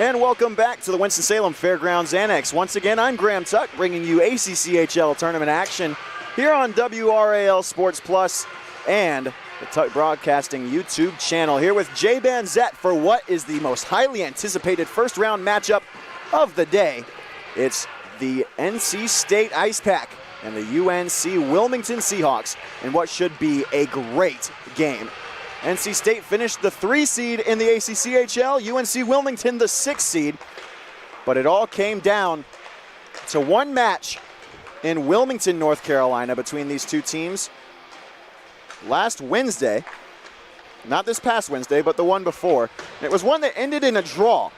And welcome back to the Winston-Salem Fairgrounds Annex. Once again, I'm Graham Tuck, bringing you ACCHL tournament action here on WRAL Sports Plus and the Tuck Broadcasting YouTube channel. Here with Jay Banzette for what is the most highly anticipated first-round matchup of the day. It's the NC State Ice Pack and the UNC Wilmington Seahawks in what should be a great game. NC State finished the 3 seed in the ACCHL, UNC Wilmington the 6 seed, but it all came down to one match in Wilmington, North Carolina between these two teams last Wednesday, not this past Wednesday, but the one before. And it was one that ended in a draw,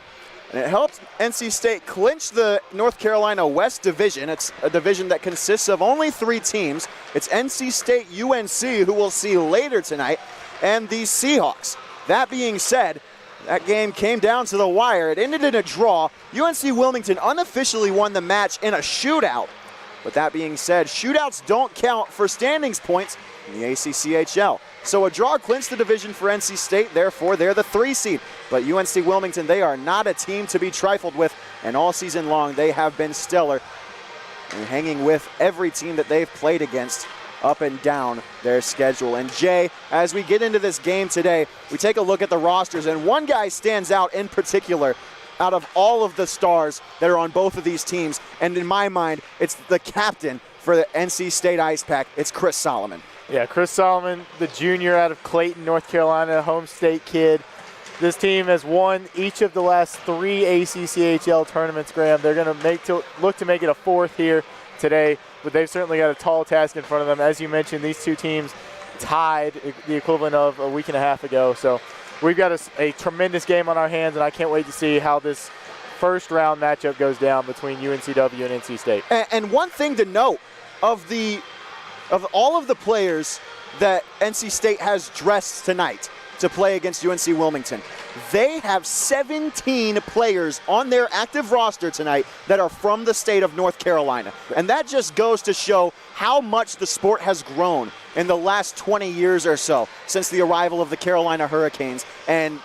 and it helped NC State clinch the North Carolina West Division. It's a division that consists of only 3 teams. It's NC State UNC, who we'll see later tonight, and the Seahawks. That being said, that game came down to the wire. It ended in a draw. UNC Wilmington unofficially won the match in a shootout. But that being said, shootouts don't count for standings points in the ACCHL. So a draw clinched the division for NC State, therefore they're the 3 seed. But UNC Wilmington, they are not a team to be trifled with, and all season long they have been stellar and hanging with every team that they've played against up and down their schedule. And Jay, as we get into this game today, we take a look at the rosters, and one guy stands out in particular out of all of the stars that are on both of these teams, and in my mind, it's the captain for the NC State Ice Pack. It's Chris Solomon. Yeah, Chris Solomon, the junior out of Clayton, North Carolina, home state kid. This team has won each of the last 3 ACCHL tournaments, Graham. They're going to look to make it a 4th here today, but they've certainly got a tall task in front of them. As you mentioned, these two teams tied the equivalent of a week and a half ago. So we've got a tremendous game on our hands, and I can't wait to see how this first round matchup goes down between UNCW and NC State. And one thing to note, of all of the players that NC State has dressed tonight to play against UNC Wilmington, they have 17 players on their active roster tonight that are from the state of North Carolina. And that just goes to show how much the sport has grown in the last 20 years or so since the arrival of the Carolina Hurricanes. And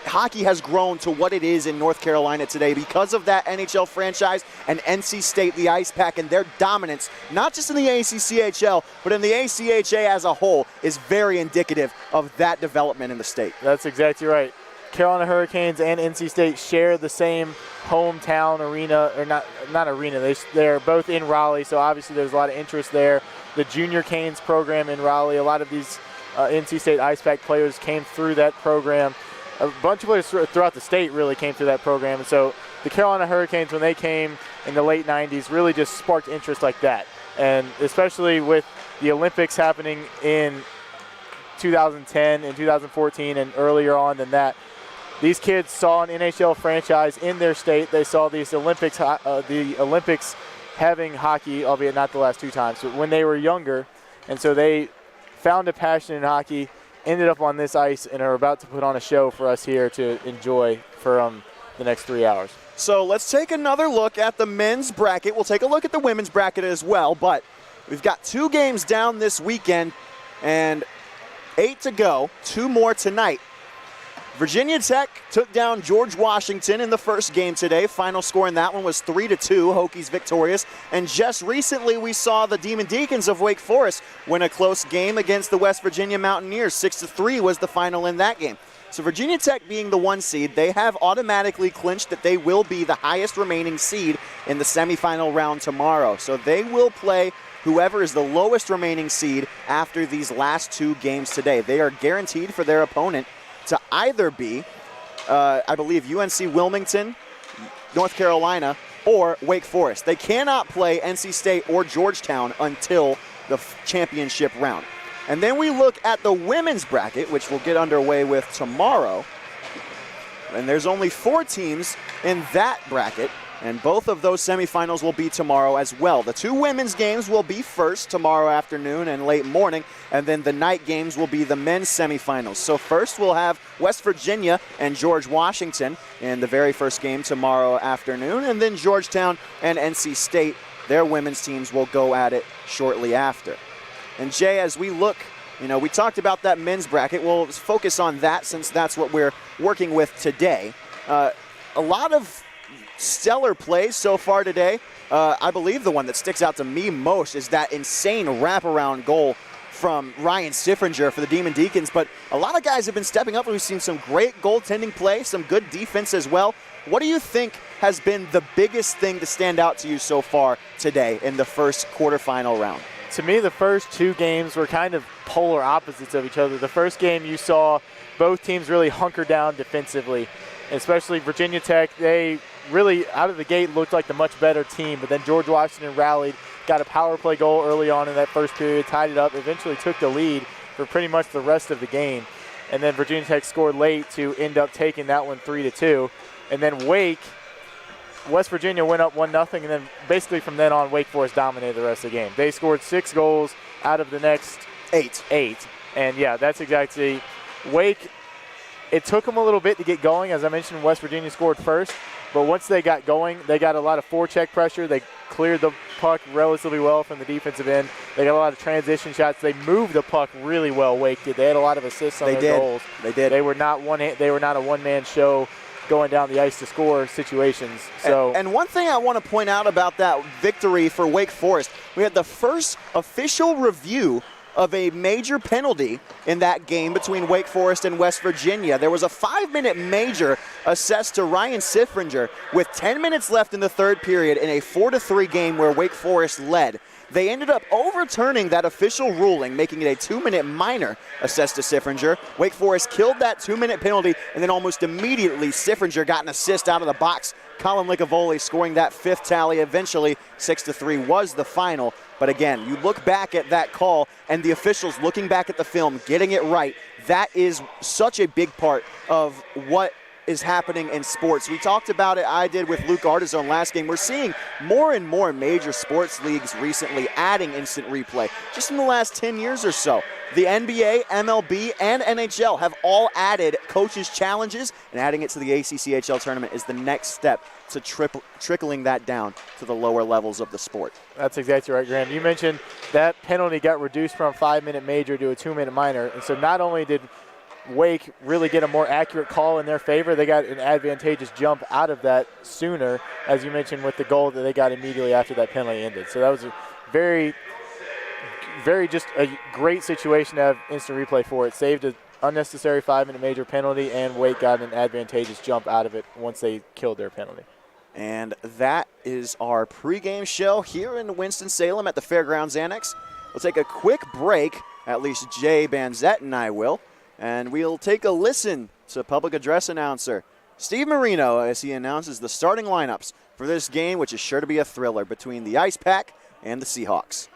hockey has grown to what it is in North Carolina today because of that NHL franchise and NC State, the Ice Pack, and their dominance, not just in the ACCHL, but in the ACHA as a whole, is very indicative of that development in the state. That's exactly right. Carolina Hurricanes and NC State share the same hometown arena, or not arena. They're both in Raleigh, so obviously there's a lot of interest there. The Junior Canes program in Raleigh, a lot of these NC State Ice Pack players came through that program. A bunch of players throughout the state really came through that program. And so the Carolina Hurricanes, when they came in the late 90s, really just sparked interest like that. And especially with the Olympics happening in 2010 and 2014 and earlier on than that, these kids saw an NHL franchise in their state. They saw the Olympics having hockey, albeit not the last 2 times, but when they were younger. And so they found a passion in hockey, ended up on this ice, and are about to put on a show for us here to enjoy for the next 3 hours. So let's take another look at the men's bracket. We'll take a look at the women's bracket as well, but we've got 2 games down this weekend and 8 to go, 2 more tonight. Virginia Tech took down George Washington in the first game today. Final score in that one was 3-2, Hokies victorious. And just recently we saw the Demon Deacons of Wake Forest win a close game against the West Virginia Mountaineers. 6-3 was the final in that game. So Virginia Tech being the 1 seed, they have automatically clinched that they will be the highest remaining seed in the semifinal round tomorrow. So they will play whoever is the lowest remaining seed after these last 2 games today. They are guaranteed for their opponent to either be, I believe, UNC Wilmington, North Carolina, or Wake Forest. They cannot play NC State or Georgetown until the championship round. And then we look at the women's bracket, which we'll get underway with tomorrow. And there's only 4 teams in that bracket, and both of those semifinals will be tomorrow as well. The 2 women's games will be first tomorrow afternoon and late morning, and then the night games will be the men's semifinals. So first we'll have West Virginia and George Washington in the very first game tomorrow afternoon, and then Georgetown and NC State, their women's teams will go at it shortly after. And Jay, as we look, we talked about that men's bracket. We'll focus on that since that's what we're working with today. a lot of stellar plays so far today. I believe the one that sticks out to me most is that insane wraparound goal from Ryan Siffringer for the Demon Deacons. But a lot of guys have been stepping up. We've seen some great goaltending play, some good defense as well. What do you think has been the biggest thing to stand out to you so far today in the first quarterfinal round? To me, the first two games were kind of polar opposites of each other. The first game, you saw both teams really hunker down defensively, especially Virginia Tech. They really, out of the gate, looked like the much better team, but then George Washington rallied, got a power play goal early on in that first period, tied it up, eventually took the lead for pretty much the rest of the game. And then Virginia Tech scored late to end up taking that one 3-2. And then West Virginia went up 1-0, and then basically from then on, Wake Forest dominated the rest of the game. They scored 6 goals out of the next 8. And yeah, that's exactly Wake. It took them a little bit to get going. As I mentioned, West Virginia scored first, but once they got going, they got a lot of forecheck pressure. They cleared the puck relatively well from the defensive end. They got a lot of transition shots. They moved the puck really well, Wake did. They had a lot of assists on their goals. They did. They were not a one-man show going down the ice to score situations. So, and one thing I want to point out about that victory for Wake Forest, we had the first official review of a major penalty in that game between Wake Forest and West Virginia. There was a 5-minute major assessed to Ryan Siffringer with 10 minutes left in the third period in a 4-3 game where Wake Forest led. They ended up overturning that official ruling, making it a 2-minute minor assessed to Siffringer. Wake Forest killed that 2-minute penalty, and then almost immediately Siffringer got an assist out of the box. Colin Licavoli scoring that 5th tally. Eventually, 6-3 was the final. But again, you look back at that call, and the officials looking back at the film, getting it right, that is such a big part of what is happening in sports. We talked about it, I did with Luke Artizone last game. We're seeing more and more major sports leagues recently adding instant replay, just in the last 10 years or so. The NBA, MLB, and NHL have all added coaches' challenges, and adding it to the ACCHL tournament is the next step to trickling that down to the lower levels of the sport. That's exactly right, Graham. You mentioned that penalty got reduced from a 5-minute major to a 2-minute minor, and so not only did Wake really get a more accurate call in their favor, they got an advantageous jump out of that sooner, as you mentioned, with the goal that they got immediately after that penalty ended. So that was a very just a great situation to have instant replay for. It saved an unnecessary 5-minute major penalty, and Wake got an advantageous jump out of it once they killed their penalty. And that is our pregame show here in Winston-Salem at the Fairgrounds Annex. We'll take a quick break, at least Jay Banzette and I will, and we'll take a listen to public address announcer Steve Marino as he announces the starting lineups for this game, which is sure to be a thriller between the Ice Pack and the Seahawks.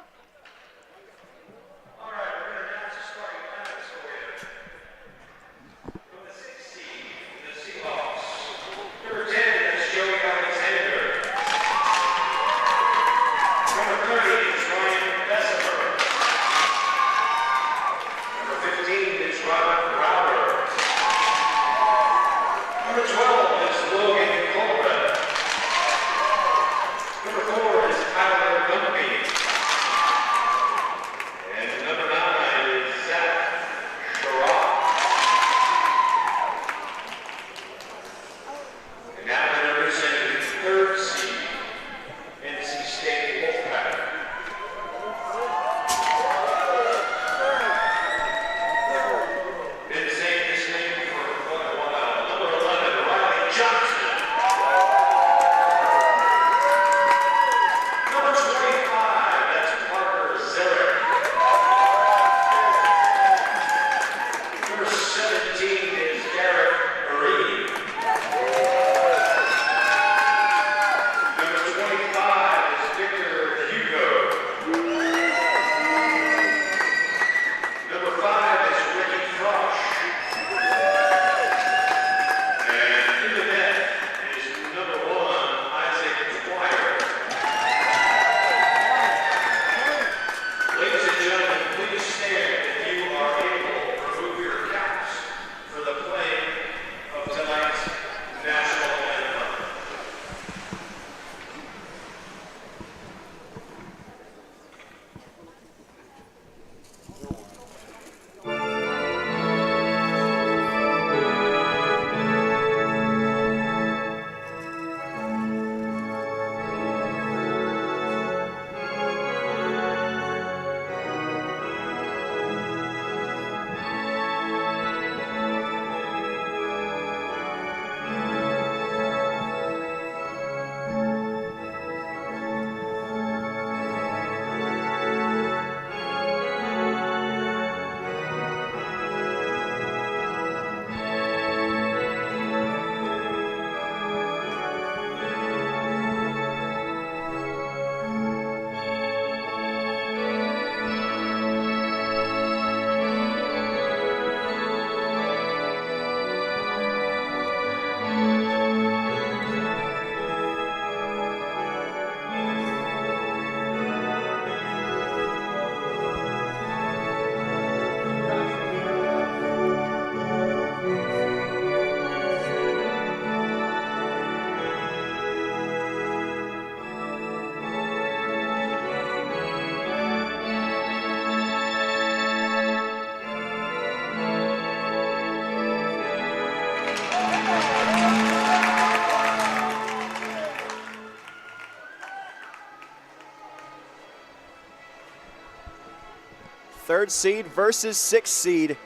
third seed versus sixth seed.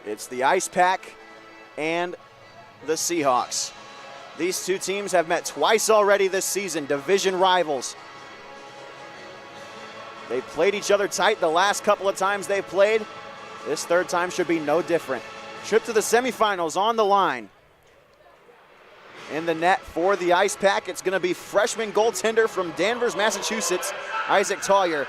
It's the Ice Pack and the Seahawks. These two teams have met twice already this season, division rivals. They played each other tight the last couple of times they played. This third time should be no different. Trip to the semifinals on the line. In the net for the Ice Pack, it's going to be freshman goaltender from Danvers, Massachusetts, Isaac Tawyer.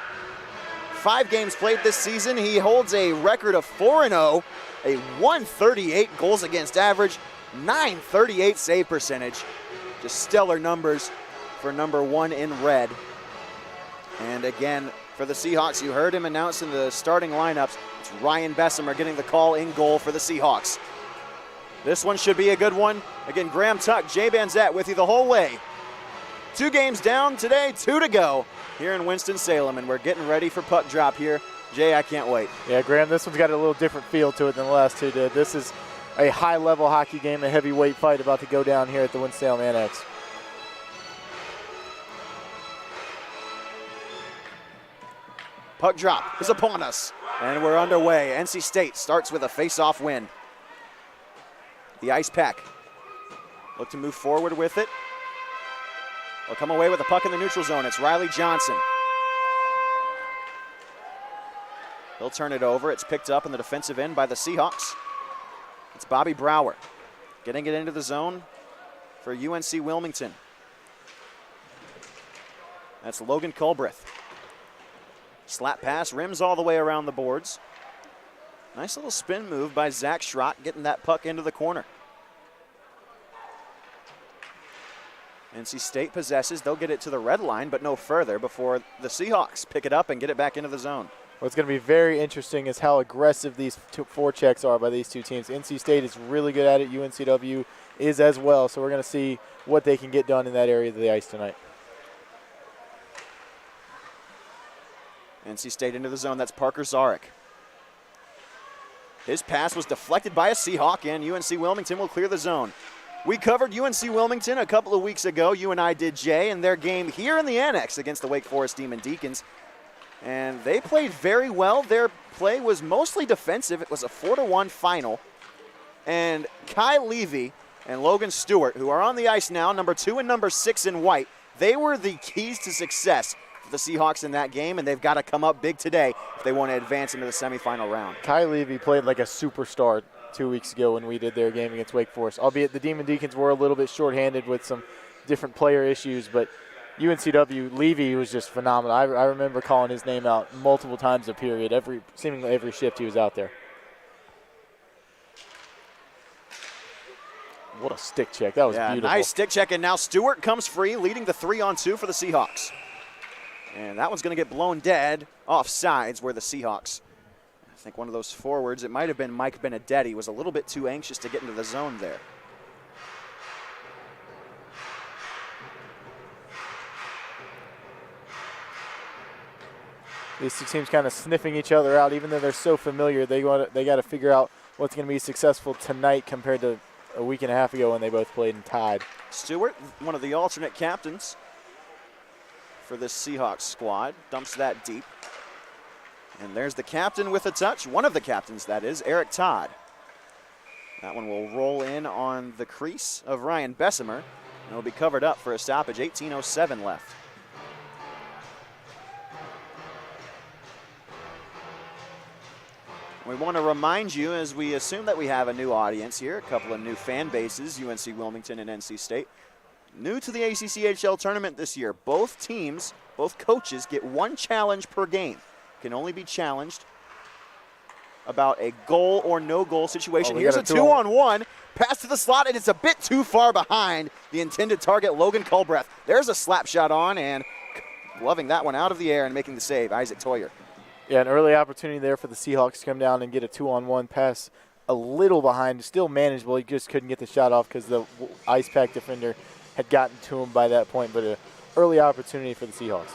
5 games played this season. He holds a record of 4-0, a 138 goals against average, 938 save percentage. Just stellar numbers for number 1 in red. And again, for the Seahawks, you heard him announce in the starting lineups. It's Ryan Bessemer getting the call in goal for the Seahawks. This one should be a good one. Again, Graham Tuck, Jay Banzette with you the whole way. 2 games down today, 2 to go here in Winston-Salem, and we're getting ready for puck drop here. Jay, I can't wait. Yeah, Graham, this one's got a little different feel to it than the last 2 did. This is a high-level hockey game, a heavyweight fight about to go down here at the Winston-Salem Annex. Puck drop is upon us, and we're underway. NC State starts with a face-off win. The Ice Pack look to move forward with it. They'll come away with the puck in the neutral zone. It's Riley Johnson. He'll turn it over. It's picked up in the defensive end by the Seahawks. It's Bobby Brower getting it into the zone for UNC Wilmington. That's Logan Culbreth. Slap pass, rims all the way around the boards. Nice little spin move by Zach Schrott, getting that puck into the corner. NC State possesses. They'll get it to the red line, but no further before the Seahawks pick it up and get it back into the zone. What's going to be very interesting is how aggressive these forechecks are by these two teams. NC State is really good at it. UNCW is as well, so we're going to see what they can get done in that area of the ice tonight. NC State into the zone. That's Parker Zarek. His pass was deflected by a Seahawk, and UNC Wilmington will clear the zone. We covered UNC Wilmington a couple of weeks ago. You and I did, Jay, in their game here in the Annex against the Wake Forest Demon Deacons. And they played very well. Their play was mostly defensive. It was a 4-1 final. And Kai Levy and Logan Stewart, who are on the ice now, number 2 and number 6 in white, they were the keys to success for the Seahawks in that game, and they've got to come up big today if they want to advance into the semifinal round. Kai Levy played like a superstar 2 weeks ago when we did their game against Wake Forest, albeit the Demon Deacons were a little bit shorthanded with some different player issues, but UNCW, Levy was just phenomenal. I remember calling his name out multiple times a period. Seemingly every shift he was out there. What a stick check. That was beautiful. Nice stick check, and now Stewart comes free, leading the 3-on-2 for the Seahawks. And that one's going to get blown dead off sides where the Seahawks, I think one of those forwards, it might have been Mike Benedetti, was a little bit too anxious to get into the zone there. These two teams kind of sniffing each other out, even though they're so familiar. They got to figure out what's going to be successful tonight compared to a week and a half ago when they both played and tied. Stewart, one of the alternate captains for this Seahawks squad, dumps that deep. And there's the captain with a touch, one of the captains, that is, Eric Todd. That one will roll in on the crease of Ryan Bessemer, and it'll be covered up for a stoppage. 18:07 left. We want to remind you, as we assume that we have a new audience here, a couple of new fan bases, UNC Wilmington and NC State. New to the ACCHL tournament this year, both teams, both coaches get 1 challenge per game. Can only be challenged about a goal or no goal situation. Here's a 2-on-1, pass to the slot, and it's a bit too far behind the intended target, Logan Culbreth. There's a slap shot on, and loving that one out of the air and making the save, Isaac Tawyer. Yeah, an early opportunity there for the Seahawks to come down and get a 2-on-1 pass a little behind, still manageable. He just couldn't get the shot off because the Ice Pack defender had gotten to him by that point, but an early opportunity for the Seahawks.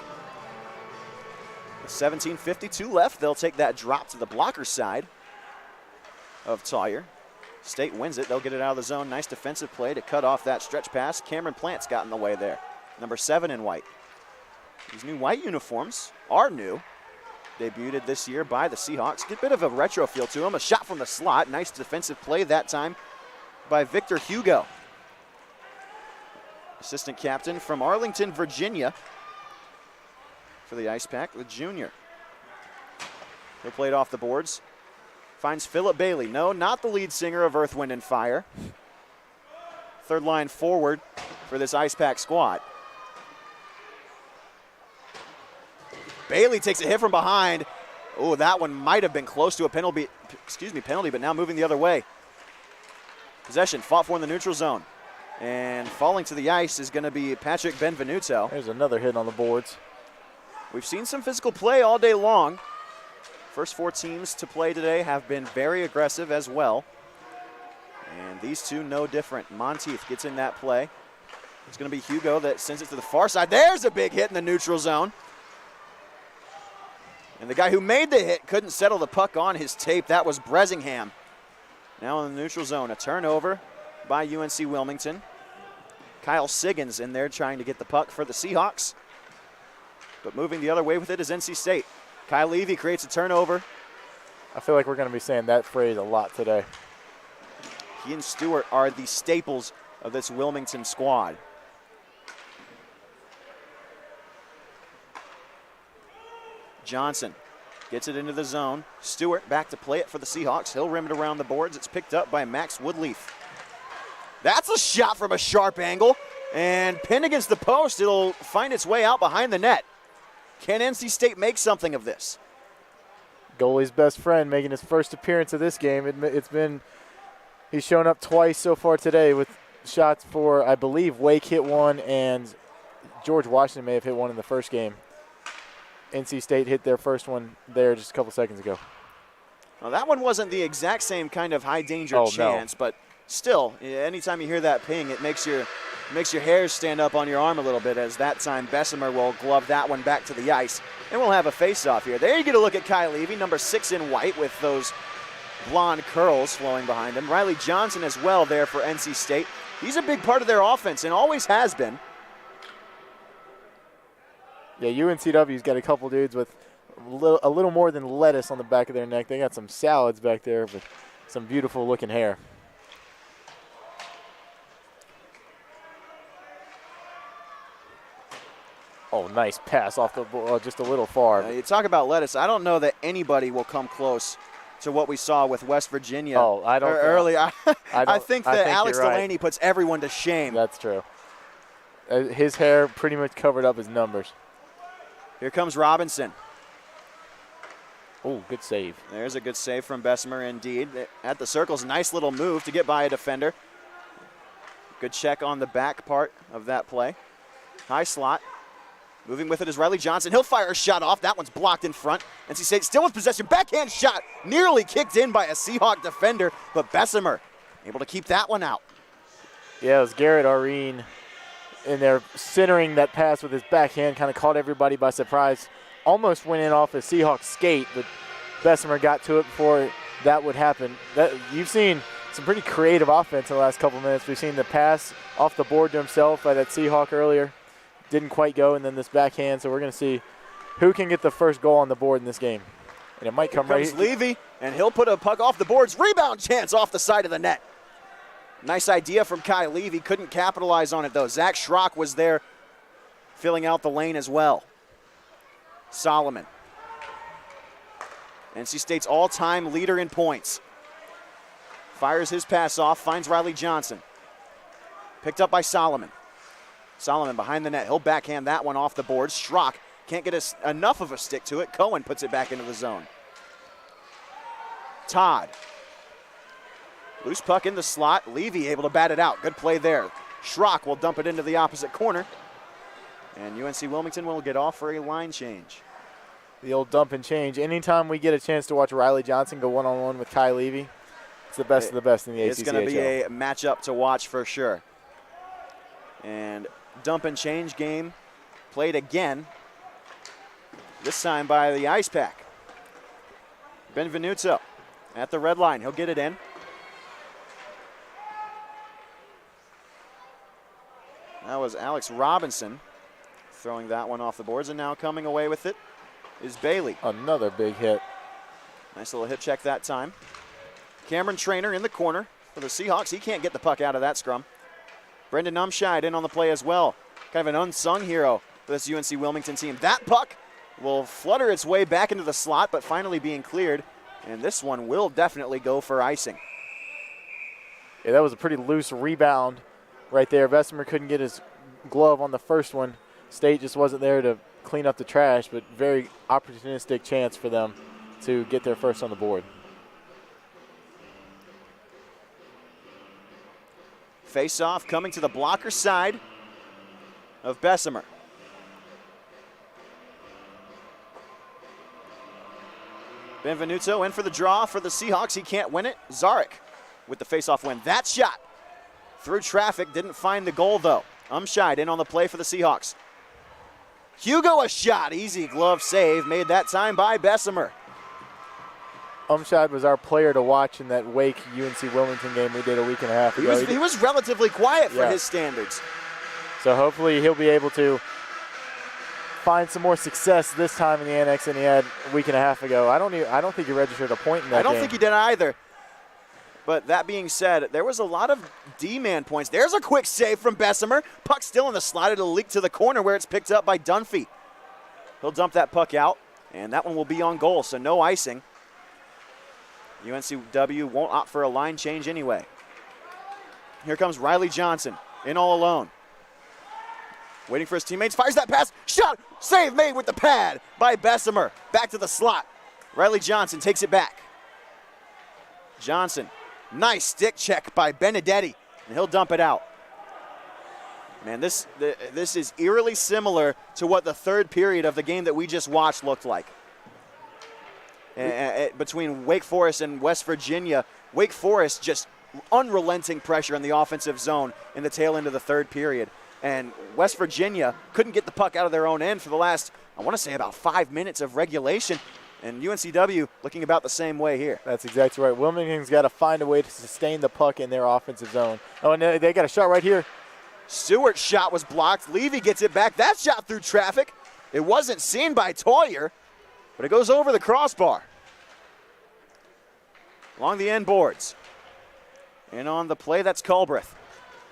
17:52 left. They'll take that drop to the blocker side of Tawyer. State wins it. They'll get it out of the zone. Nice defensive play to cut off that stretch pass. Cameron Plants got in the way there. Number 7 in white. These new white uniforms are new. debuted this year by the Seahawks. Get a bit of a retro feel to him. A shot from the slot. Nice defensive play that time by Victor Hugo. Assistant captain from Arlington, Virginia for the Ice Pack, the junior. He'll play it off the boards. Finds Philip Bailey. No, not the lead singer of Earth, Wind, and Fire. Third line forward for this Ice Pack squad. Bailey takes a hit from behind. Oh, that one might have been close to a penalty, but now moving the other way. Possession fought for in the neutral zone. And falling to the ice is going to be Patrick Benvenuto. There's another hit on the boards. We've seen some physical play all day long. First 4 teams to play today have been very aggressive as well. And these two no different. Monteith gets in that play. It's going to be Hugo that sends it to the far side. There's a big hit in the neutral zone. And the guy who made the hit couldn't settle the puck on his tape. That was Bresingham. Now in the neutral zone, a turnover by UNC Wilmington. Kyle Siggins in there trying to get the puck for the Seahawks. But moving the other way with it is NC State. Kyle Levy creates a turnover. I feel like we're going to be saying that phrase a lot today. He and Stewart are the staples of this Wilmington squad. Johnson gets it into the zone. Stewart back to play it for the Seahawks. He'll rim it around the boards. It's picked up by Max Woodleaf. That's a shot from a sharp angle. And pinned against the post. It'll find its way out behind the net. Can NC State make something of this? Goalie's best friend making his first appearance of this game. He's shown up twice so far today with shots for, I believe, Wake hit one and George Washington may have hit one in the first game. NC State hit their first one there just a couple seconds ago. Well, that one wasn't the exact same kind of high danger chance, but still, anytime you hear that ping, it makes your hairs stand up on your arm a little bit, as that time Bessemer will glove that one back to the ice. And we'll have a face-off here. There you get a look at Kyle Levy, number 6 in white with those blonde curls flowing behind him. Riley Johnson as well there for NC State. He's a big part of their offense and always has been. Yeah, UNCW's got a couple dudes with a little more than lettuce on the back of their neck. They got some salads back there with some beautiful looking hair. Oh, nice pass off the ball, just a little far. You talk about lettuce. I don't know that anybody will come close to what we saw with West Virginia early. I think that Alex Delaney puts everyone to shame. That's true. His hair pretty much covered up his numbers. Here comes Robinson. Oh, good save. There's a good save from Bessemer indeed. At the circles, nice little move to get by a defender. Good check on the back part of that play. High slot. Moving with it is Riley Johnson. He'll fire a shot off. That one's blocked in front. NC State still with possession. Backhand shot. Nearly kicked in by a Seahawk defender, but Bessemer able to keep that one out. Yeah, it was Garrett Areen in there centering that pass with his backhand, kind of caught everybody by surprise. Almost went in off a Seahawk skate, but Bessemer got to it before that would happen. You've seen some pretty creative offense in the last couple minutes. We've seen the pass off the board to himself by that Seahawk earlier. Didn't quite go, and then this backhand. So we're going to see who can get the first goal on the board in this game. And it might come right here. Levy, and he'll put a puck off the boards. Rebound chance off the side of the net. Nice idea from Kyle Levy. Couldn't capitalize on it, though. Zach Schrock was there filling out the lane as well. Solomon. NC State's all-time leader in points. Fires his pass off, finds Riley Johnson. Picked up by Solomon. Solomon behind the net. He'll backhand that one off the boards. Schrock can't get enough of a stick to it. Cohen puts it back into the zone. Todd. Loose puck in the slot. Levy able to bat it out. Good play there. Schrock will dump it into the opposite corner. And UNC Wilmington will get off for a line change. The old dump and change. Anytime we get a chance to watch Riley Johnson go one-on-one with Kyle Levy, it's the best of the best in the ACCHL. It's going to be a matchup to watch for sure. And dump and change game played again, this time by the Ice Pack. Benvenuto at the red line. He'll get it in. That was Alex Robinson throwing that one off the boards, and now coming away with it is Bailey. Another big hit. Nice little hip check that time. Cameron Trainer in the corner for the Seahawks. He can't get the puck out of that scrum. Brendan Umscheid in on the play as well. Kind of an unsung hero for this UNC Wilmington team. That puck will flutter its way back into the slot, but finally being cleared. And this one will definitely go for icing. Yeah, that was a pretty loose rebound right there. Bessemer couldn't get his glove on the first one. State just wasn't there to clean up the trash, but very opportunistic chance for them to get their first on the board. Face-off coming to the blocker side of Bessemer. Benvenuto in for the draw for the Seahawks. He can't win it. Zarek with the face-off win. That shot through traffic. Didn't find the goal, though. Umscheid in on the play for the Seahawks. Hugo a shot. Easy glove save. Made that time by Bessemer. Umscheid was our player to watch in that Wake UNC Wilmington game we did a week and a half ago. He was relatively quiet for his standards. So hopefully he'll be able to find some more success this time in the annex than he had a week and a half ago. I don't think he registered a point in that game. I don't think he did either. But that being said, there was a lot of D-man points. There's a quick save from Bessemer. Puck still in the slot. It'll leak to the corner where it's picked up by Dunphy. He'll dump that puck out, and that one will be on goal, so no icing. UNCW won't opt for a line change anyway. Here comes Riley Johnson in all alone. Waiting for his teammates, fires that pass, shot, save made with the pad by Bessemer. Back to the slot. Riley Johnson takes it back. Johnson, nice stick check by Benedetti, and he'll dump it out. Man, this is eerily similar to what the third period of the game that we just watched looked like. Between Wake Forest and West Virginia, Wake Forest just unrelenting pressure in the offensive zone in the tail end of the third period. And West Virginia couldn't get the puck out of their own end for the last, I want to say, about 5 minutes of regulation. And UNCW looking about the same way here. That's exactly right. Wilmington's got to find a way to sustain the puck in their offensive zone. Oh, and they got a shot right here. Stewart's shot was blocked. Levy gets it back. That shot through traffic. It wasn't seen by Tawyer, but it goes over the crossbar. Along the end boards. And on the play, that's Culbreth.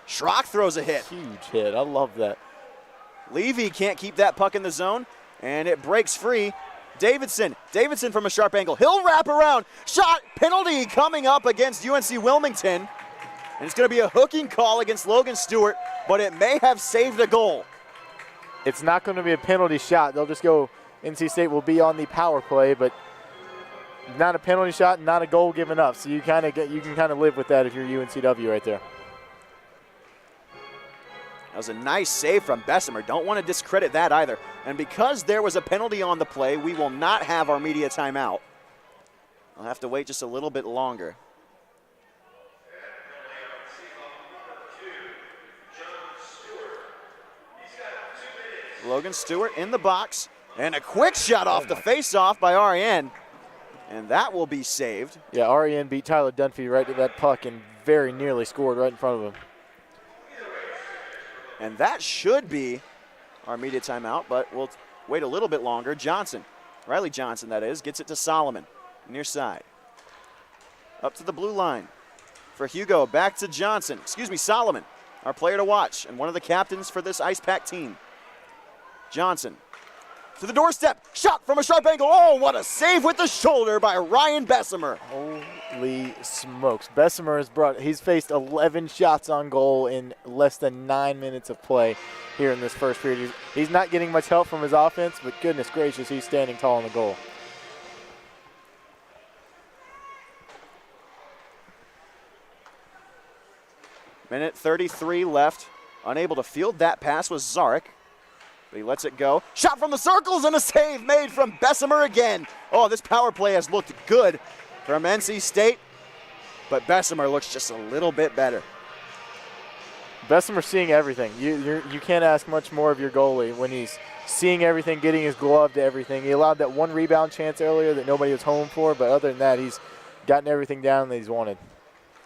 Schrock throws a hit. Huge hit. I love that. Levy can't keep that puck in the zone, and it breaks free. Davidson from a sharp angle. He'll wrap around. Shot, penalty coming up against UNC Wilmington. And it's going to be a hooking call against Logan Stewart, but it may have saved a goal. It's not going to be a penalty shot. They'll just go, NC State will be on the power play, but not a penalty shot, not a goal given up. So you can kind of live with that if you're UNCW right there. That was a nice save from Bessemer. Don't want to discredit that either. And because there was a penalty on the play, we will not have our media timeout. I'll have to wait just a little bit longer. Logan Stewart in the box. And a quick shot off the face-off by RN. And that will be saved. Yeah, RN beat Tyler Dunphy right to that puck and very nearly scored right in front of him. And that should be our media timeout, but we'll wait a little bit longer. Johnson, Riley Johnson that is, gets it to Solomon, near side. Up to the blue line for Hugo, back to Johnson, Solomon, our player to watch and one of the captains for this Ice Pack team. Johnson to the doorstep, shot from a sharp angle. Oh, what a save with the shoulder by Ryan Bessemer. Holy smokes. Bessemer he's faced 11 shots on goal in less than 9 minutes of play here in this first period. He's not getting much help from his offense, but goodness gracious, he's standing tall in the goal. Minute 33 left. Unable to field that pass was Zarek. But he lets it go. Shot from the circles and a save made from Bessemer again. Oh, this power play has looked good from NC State, but Bessemer looks just a little bit better. Bessemer seeing everything. You can't ask much more of your goalie when he's seeing everything, getting his glove to everything. He allowed that one rebound chance earlier that nobody was home for, but other than that, he's gotten everything down that he's wanted.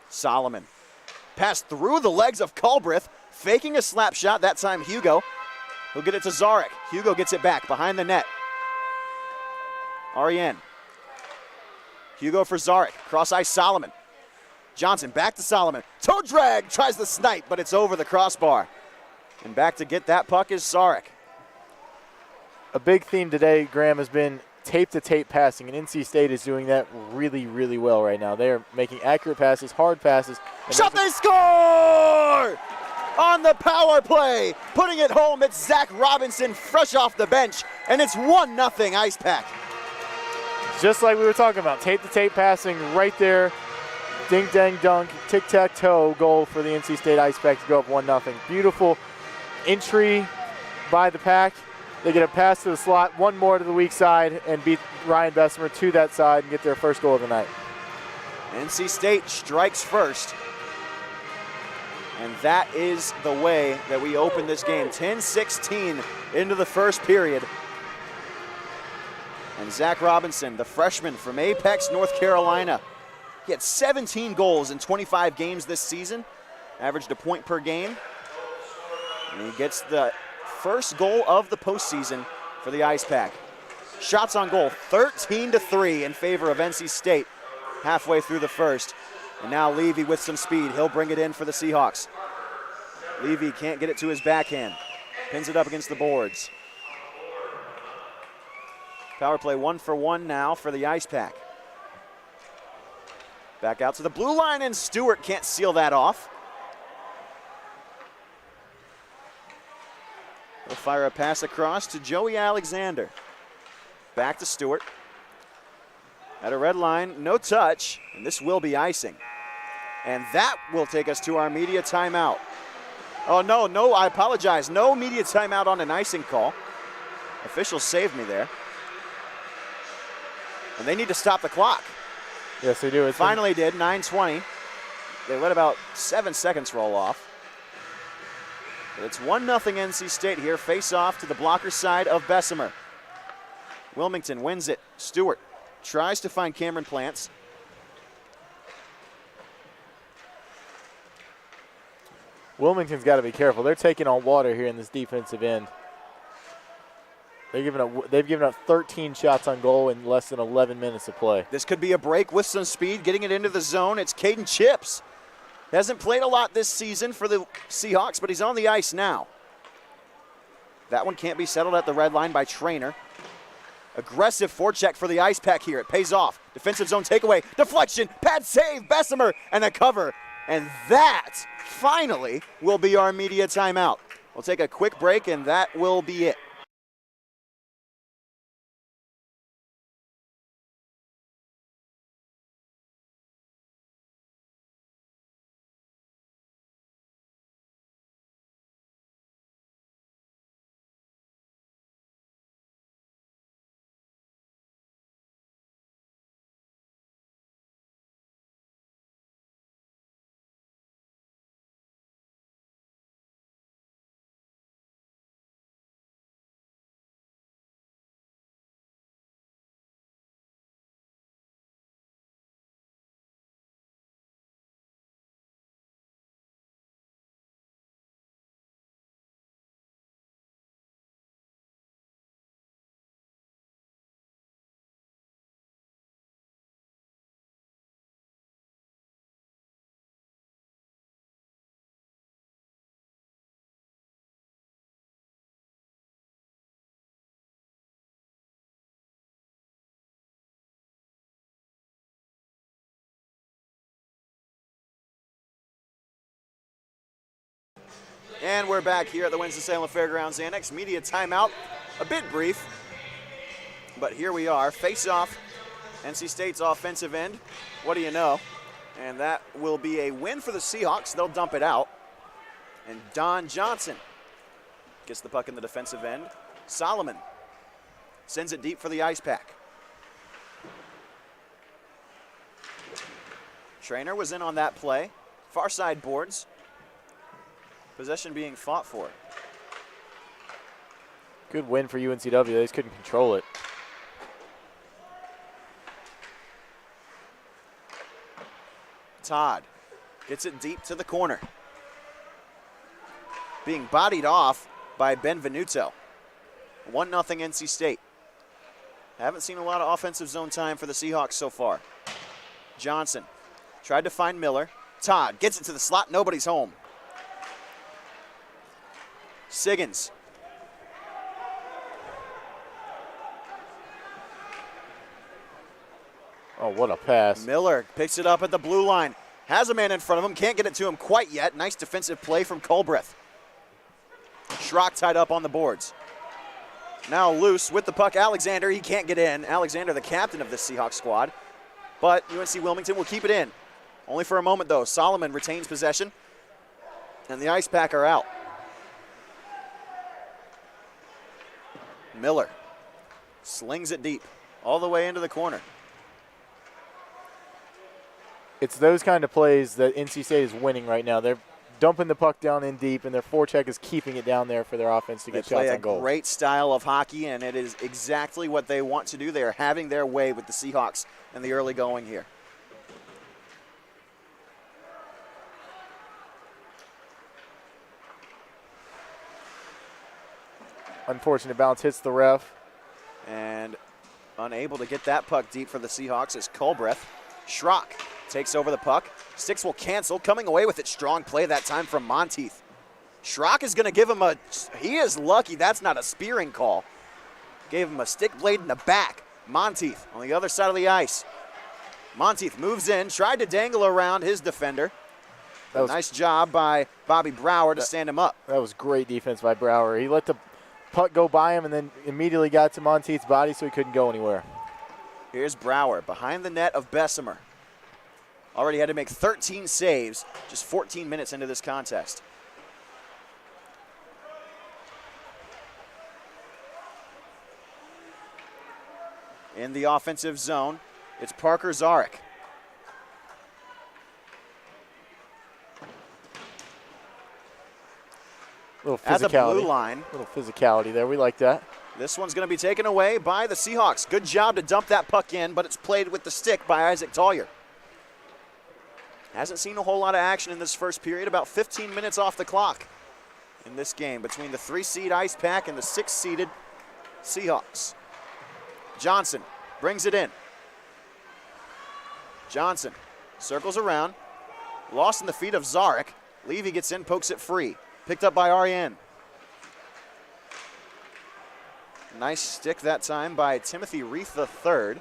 Solomon passed through the legs of Culbreth, faking a slap shot, that time Hugo. He'll get it to Zarek. Hugo gets it back behind the net. REN. Hugo for Zarek. Cross ice Solomon. Johnson back to Solomon. Toe drag, tries the snipe, but it's over the crossbar. And back to get that puck is Zarek. A big theme today, Graham, has been tape-to-tape passing, and NC State is doing that really, really well right now. They're making accurate passes, hard passes. Shot, they score! On the power play, putting it home, it's Zach Robinson fresh off the bench, and it's 1-0 Ice Pack. Just like we were talking about, tape-to-tape passing right there. Ding-dang-dunk, tic-tac-toe goal for the NC State Ice Pack to go up 1-0. Beautiful entry by the Pack. They get a pass to the slot, one more to the weak side, and beat Ryan Bessemer to that side and get their first goal of the night. NC State strikes first. And that is the way that we open this game. 10-16 into the first period. And Zach Robinson, the freshman from Apex, North Carolina. He had 17 goals in 25 games this season, averaged a point per game. And he gets the first goal of the postseason for the Ice Pack. Shots on goal, 13-3 in favor of NC State halfway through the first. And now Levy with some speed. He'll bring it in for the Seahawks. Levy can't get it to his backhand. Pins it up against the boards. Power play 1-for-1 now for the Ice Pack. Back out to the blue line, and Stewart can't seal that off. He'll fire a pass across to Joey Alexander. Back to Stewart. At a red line, no touch, and this will be icing. And that will take us to our media timeout. Oh, no, I apologize. No media timeout on an icing call. Officials saved me there. And they need to stop the clock. Yes, they do. It's finally did, 9:20. They let about 7 seconds roll off. But it's 1-0 NC State here. Face off to the blocker side of Bessemer. Wilmington wins it. Stewart tries to find Cameron Plants. Wilmington's got to be careful. They're taking on water here in this defensive end. They've given up 13 shots on goal in less than 11 minutes of play. This could be a break with some speed, getting it into the zone. It's Caden Chips. Hasn't played a lot this season for the Seahawks, but he's on the ice now. That one can't be settled at the red line by Trainer. Aggressive forecheck for the Ice Pack here. It pays off. Defensive zone takeaway. Deflection. Pad save. Bessemer and a cover. And that finally will be our media timeout. We'll take a quick break, and that will be it. And we're back here at the Winston-Salem Fairgrounds Annex. Media timeout, a bit brief, but here we are. Face-off, NC State's offensive end. What do you know? And that will be a win for the Seahawks. They'll dump it out. And Don Johnson gets the puck in the defensive end. Solomon sends it deep for the Ice Pack. Trainer was in on that play. Far side boards. Possession being fought for. Good win for UNCW. They just couldn't control it. Todd gets it deep to the corner. Being bodied off by Benvenuto. 1-0 NC State. Haven't seen a lot of offensive zone time for the Seahawks so far. Johnson tried to find Miller. Todd gets it to the slot. Nobody's home. Siggins. Oh, what a pass. Miller picks it up at the blue line. Has a man in front of him. Can't get it to him quite yet. Nice defensive play from Culbreth. Schrock tied up on the boards. Now loose with the puck. Alexander, he can't get in. Alexander, the captain of this Seahawks squad. But UNC Wilmington will keep it in. Only for a moment, though. Solomon retains possession. And the Ice Pack are out. Miller slings it deep all the way into the corner. It's those kind of plays that NC State is winning right now. They're dumping the puck down in deep, and their forecheck is keeping it down there for their offense to get shots on goal. They play a great style of hockey, and it is exactly what they want to do. They are having their way with the Seahawks in the early going here. Unfortunate bounce hits the ref. And unable to get that puck deep for the Seahawks is Culbreth. Schrock takes over the puck. Sticks will cancel. Coming away with it. Strong play that time from Monteith. Schrock is going to give him a – he is lucky that's not a spearing call. Gave him a stick blade in the back. Monteith on the other side of the ice. Monteith moves in. Tried to dangle around his defender. That was a nice job by Bobby Brower to stand him up. That was great defense by Brower. He let the puck go by him and then immediately got to Monteith's body so he couldn't go anywhere. Here's Brower behind the net of Bessemer. Already had to make 13 saves just 14 minutes into this contest. In the offensive zone, it's Parker Zarek. Little physicality. At the blue line. Little physicality there. We like that. This one's going to be taken away by the Seahawks. Good job to dump that puck in, but it's played with the stick by Isaac Tawyer. Hasn't seen a whole lot of action in this first period. About 15 minutes off the clock in this game between the 3-seed Ice Pack and the 6-seeded Seahawks. Johnson brings it in. Johnson circles around. Lost in the feet of Zarek. Levy gets in, pokes it free. Picked up by Ariane. Nice stick that time by Timothy Reith III.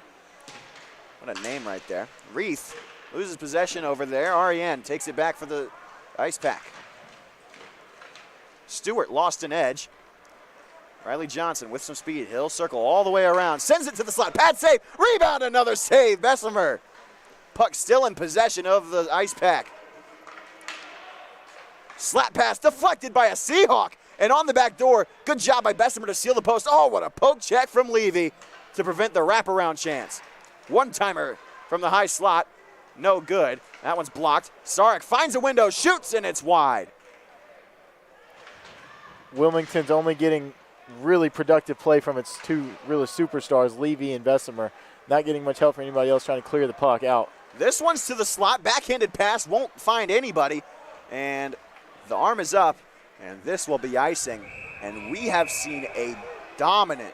What a name right there. Reith loses possession over there. Ariane takes it back for the Ice Pack. Stewart lost an edge. Riley Johnson with some speed. He'll circle all the way around. Sends it to the slot. Pad save. Rebound. Another save. Bessemer. Puck still in possession of the Ice Pack. Slap pass deflected by a Seahawk. And on the back door, good job by Bessemer to seal the post. Oh, what a poke check from Levy to prevent the wraparound chance. One-timer from the high slot. No good. That one's blocked. Sarek finds a window, shoots, and it's wide. Wilmington's only getting really productive play from its two really superstars, Levy and Bessemer. Not getting much help from anybody else trying to clear the puck out. This one's to the slot. Backhanded pass won't find anybody. And the arm is up. And this will be icing. And we have seen a dominant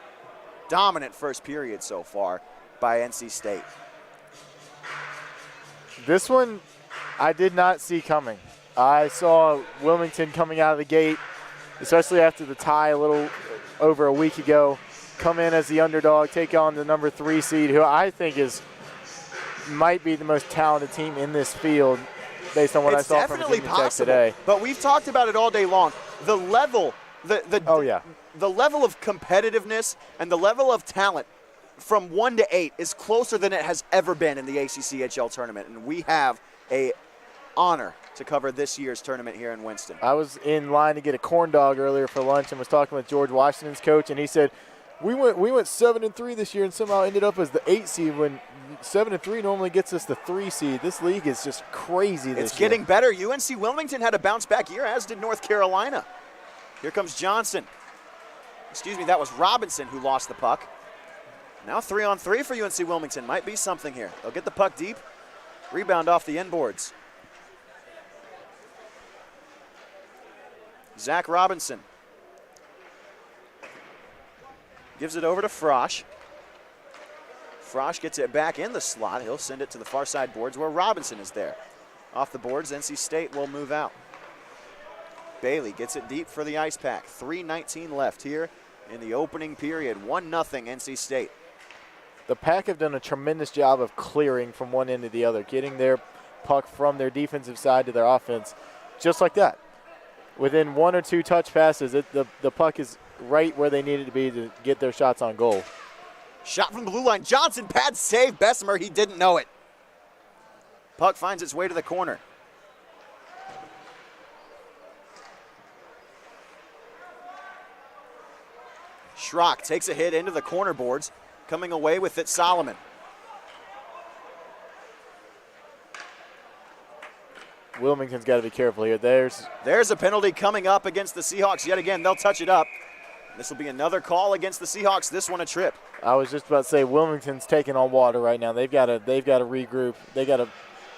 first period so far by NC State. This one I did not see coming. I saw Wilmington coming out of the gate, especially after the tie a little over a week ago, come in as the underdog, take on the number 3 seed, who I think might be the most talented team in this field based on what I saw from Virginia Tech today. But we've talked about it all day long. The level, the level of competitiveness and the level of talent from 1 to 8 is closer than it has ever been in the ACCHL tournament, and we have a honor to cover this year's tournament here in Winston. I was in line to get a corn dog earlier for lunch and was talking with George Washington's coach, and he said, we went 7-3 this year and somehow ended up as the 8 seed when 7-3 normally gets us the 3 seed. This league is just crazy this year. It's getting better. UNC Wilmington had a bounce-back year, as did North Carolina. Here comes Johnson. Excuse me, that was Robinson who lost the puck. Now 3-on-3 for UNC Wilmington. Might be something here. They'll get the puck deep. Rebound off the inboards. Zach Robinson gives it over to Frosch. Frosch gets it back in the slot. He'll send it to the far side boards where Robinson is there. Off the boards, NC State will move out. Bailey gets it deep for the Ice Pack. 3:19 left here in the opening period. 1-0 NC State. The Pack have done a tremendous job of clearing from one end to the other, getting their puck from their defensive side to their offense, just like that. Within one or two touch passes, the puck is right where they need it to be to get their shots on goal. Shot from the blue line. Johnson, pad save. Bessemer, he didn't know it. Puck finds its way to the corner. Schrock takes a hit into the corner boards. Coming away with it, Solomon. Wilmington's got to be careful here. There's a penalty coming up against the Seahawks yet again. They'll touch it up. This will be another call against the Seahawks. This one a trip. I was just about to say Wilmington's taking on water right now. They've got to regroup. They got to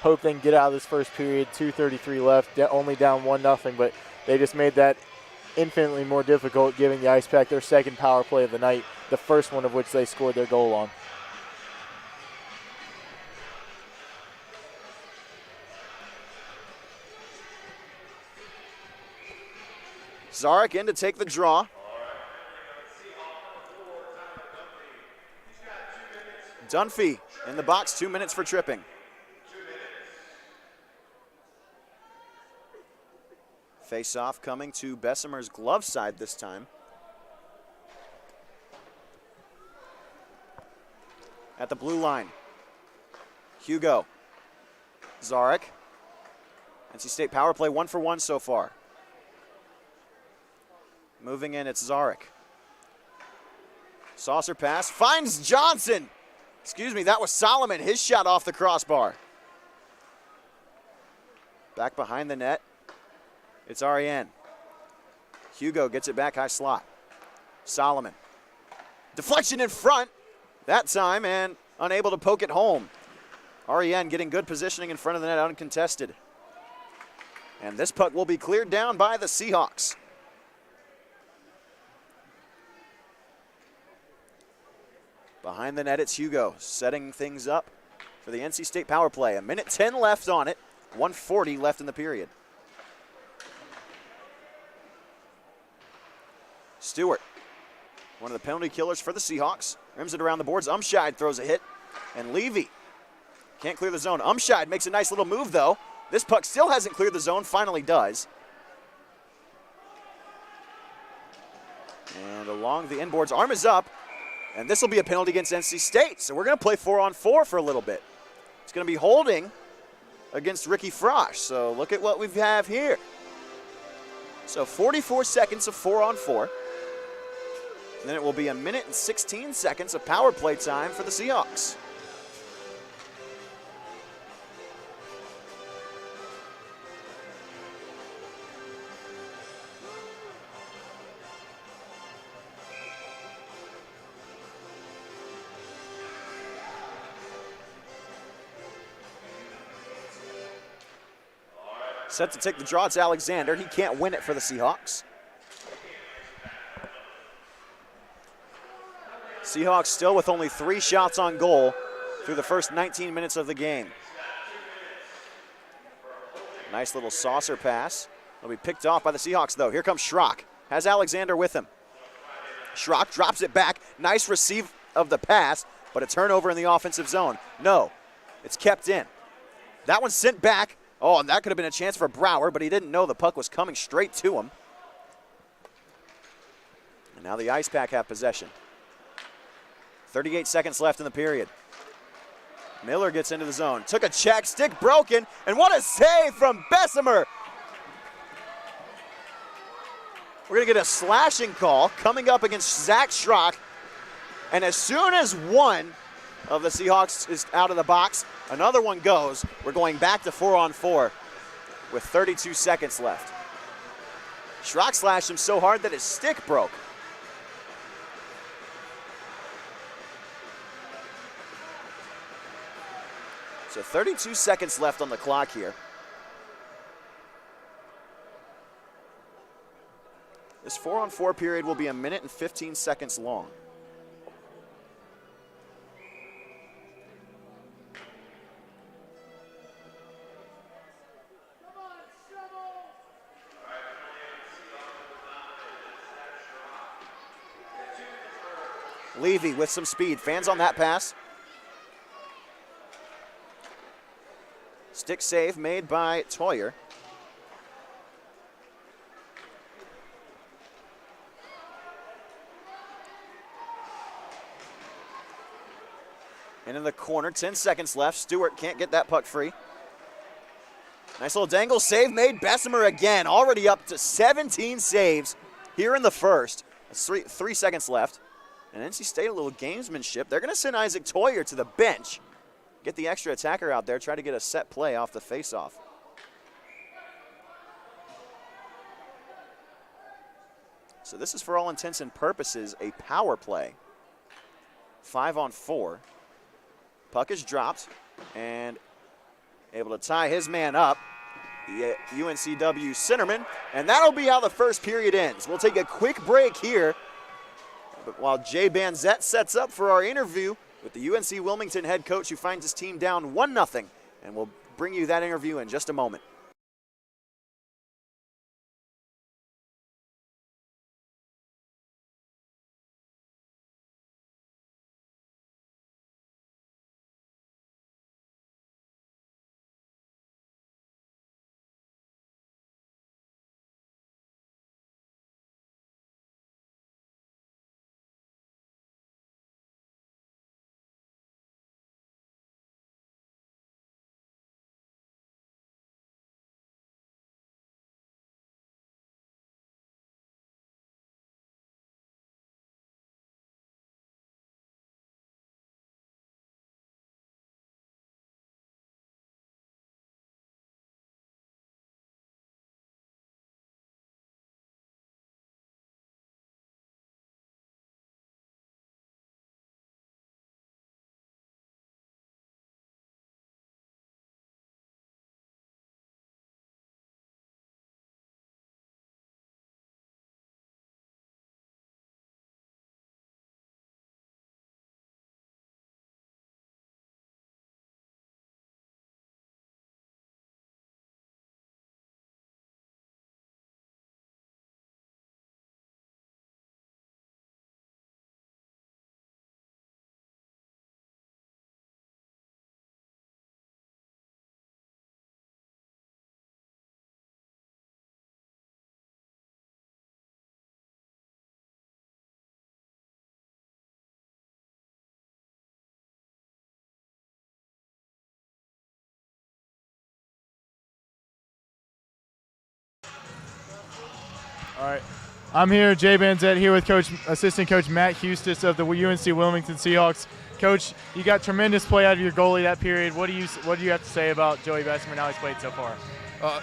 hope they can get out of this first period. 2:33 left, only down 1-0, but they just made that infinitely more difficult, giving the Ice Pack their second power play of the night, the first one of which they scored their goal on. Zarek in to take the draw. Dunphy in the box, 2 minutes for tripping. Face-off coming to Bessemer's glove side this time. At the blue line, Hugo. Zarek. NC State power play 1-for-1 so far. Moving in, it's Zarek. Saucer pass, finds Johnson. Excuse me, that was Solomon. His shot off the crossbar. Back behind the net, it's Ariane. Hugo gets it back high slot. Solomon. Deflection in front that time and unable to poke it home. Ariane getting good positioning in front of the net, uncontested. And this puck will be cleared down by the Seahawks. Behind the net, it's Hugo setting things up for the NC State power play. 1:10 left on it, 1:40 left in the period. Stewart, one of the penalty killers for the Seahawks, rims it around the boards. Umscheid throws a hit, and Levy can't clear the zone. Umscheid makes a nice little move, though. This puck still hasn't cleared the zone, finally does. And along the inboards, arm is up. And this will be a penalty against NC State. So we're going to play 4-on-4 for a little bit. It's going to be holding against Ricky Frosch. So look at what we have here. So 44 seconds of 4-on-4. And then it will be 1:16 of power play time for the Seahawks. Set to take the draw, it's Alexander. He can't win it for the Seahawks. Seahawks still with only 3 shots on goal through the first 19 minutes of the game. Nice little saucer pass. It'll be picked off by the Seahawks, though. Here comes Schrock. Has Alexander with him. Schrock drops it back. Nice receive of the pass, but a turnover in the offensive zone. No, it's kept in. That one's sent back. Oh, and that could have been a chance for Brower, but he didn't know the puck was coming straight to him. And now the Ice Pack have possession. 38 seconds left in the period. Miller gets into the zone. Took a check, stick broken, and what a save from Bessemer. We're going to get a slashing call coming up against Zach Schrock. And as soon as one of the Seahawks is out of the box, another one goes. We're going back to 4-on-4 with 32 seconds left. Schrock slashed him so hard that his stick broke. So 32 seconds left on the clock here. This 4-on-4 period will be 1:15 long. Levy with some speed. Fans on that pass. Stick save made by Tawyer. And in the corner, 10 seconds left. Stewart can't get that puck free. Nice little dangle save made. Bessemer again, already up to 17 saves here in the first. That's 3 seconds left. And NC State, a little gamesmanship. They're going to send Isaac Tawyer to the bench. Get the extra attacker out there, try to get a set play off the faceoff. So this is, for all intents and purposes, a power play. 5-on-4. Puck is dropped and able to tie his man up, the UNCW centerman, and that'll be how the first period ends. We'll take a quick break here, but while Jay Banzette sets up for our interview with the UNC Wilmington head coach who finds his team down 1-0, and we'll bring you that interview in just a moment. All right. I'm here, Jay Banzette, here with Assistant Coach Matt Hustis of the UNC Wilmington Seahawks. Coach, you got tremendous play out of your goalie that period. What do you have to say about Joey Bessemer and how he's played so far?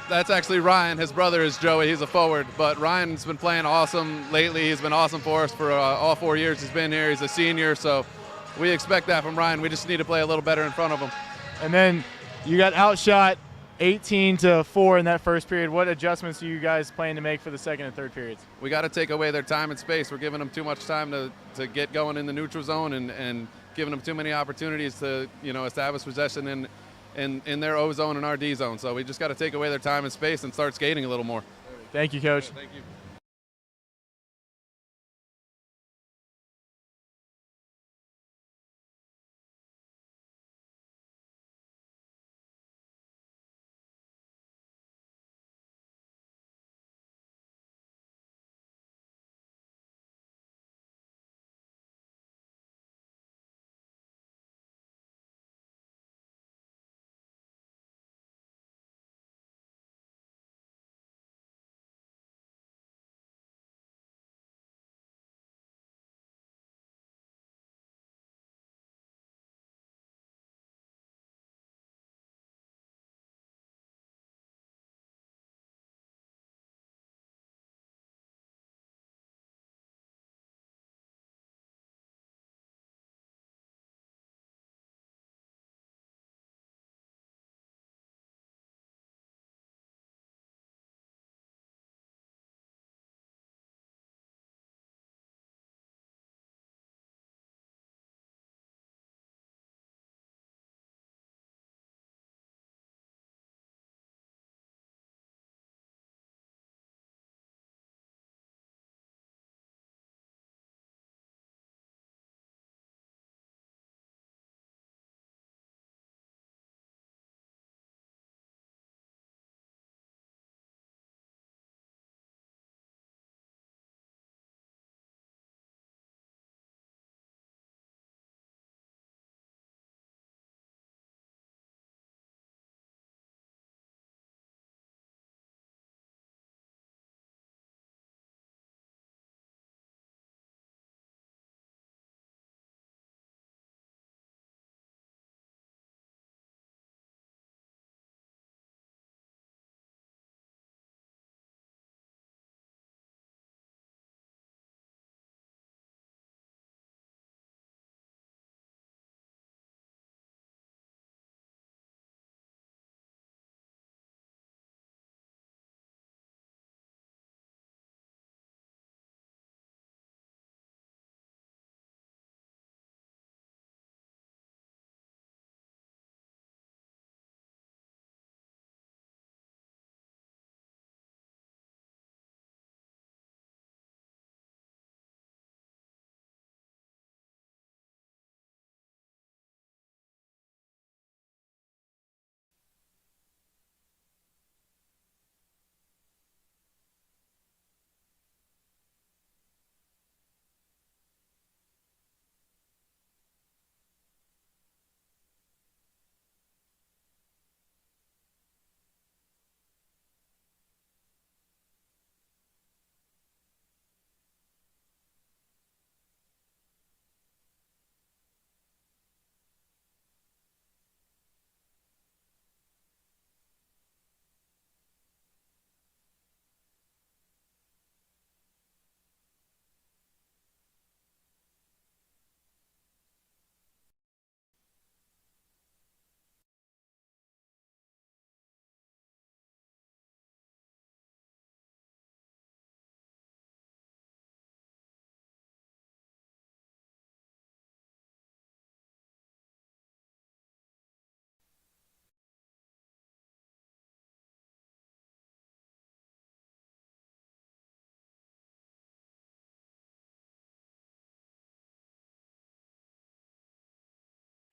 That's actually Ryan. His brother is Joey. He's a forward. But Ryan's been playing awesome lately. He's been awesome for us for all 4 years he's been here. He's a senior, so we expect that from Ryan. We just need to play a little better in front of him. And then you got outshot 18-4 in that first period. What adjustments do you guys plan to make for the second and third periods? We got to take away their time and space. We're giving them too much time to get going in the neutral zone and giving them too many opportunities to establish possession in their O zone and our D zone. So we just got to take away their time and space and start skating a little more. Thank you, Coach. Thank you.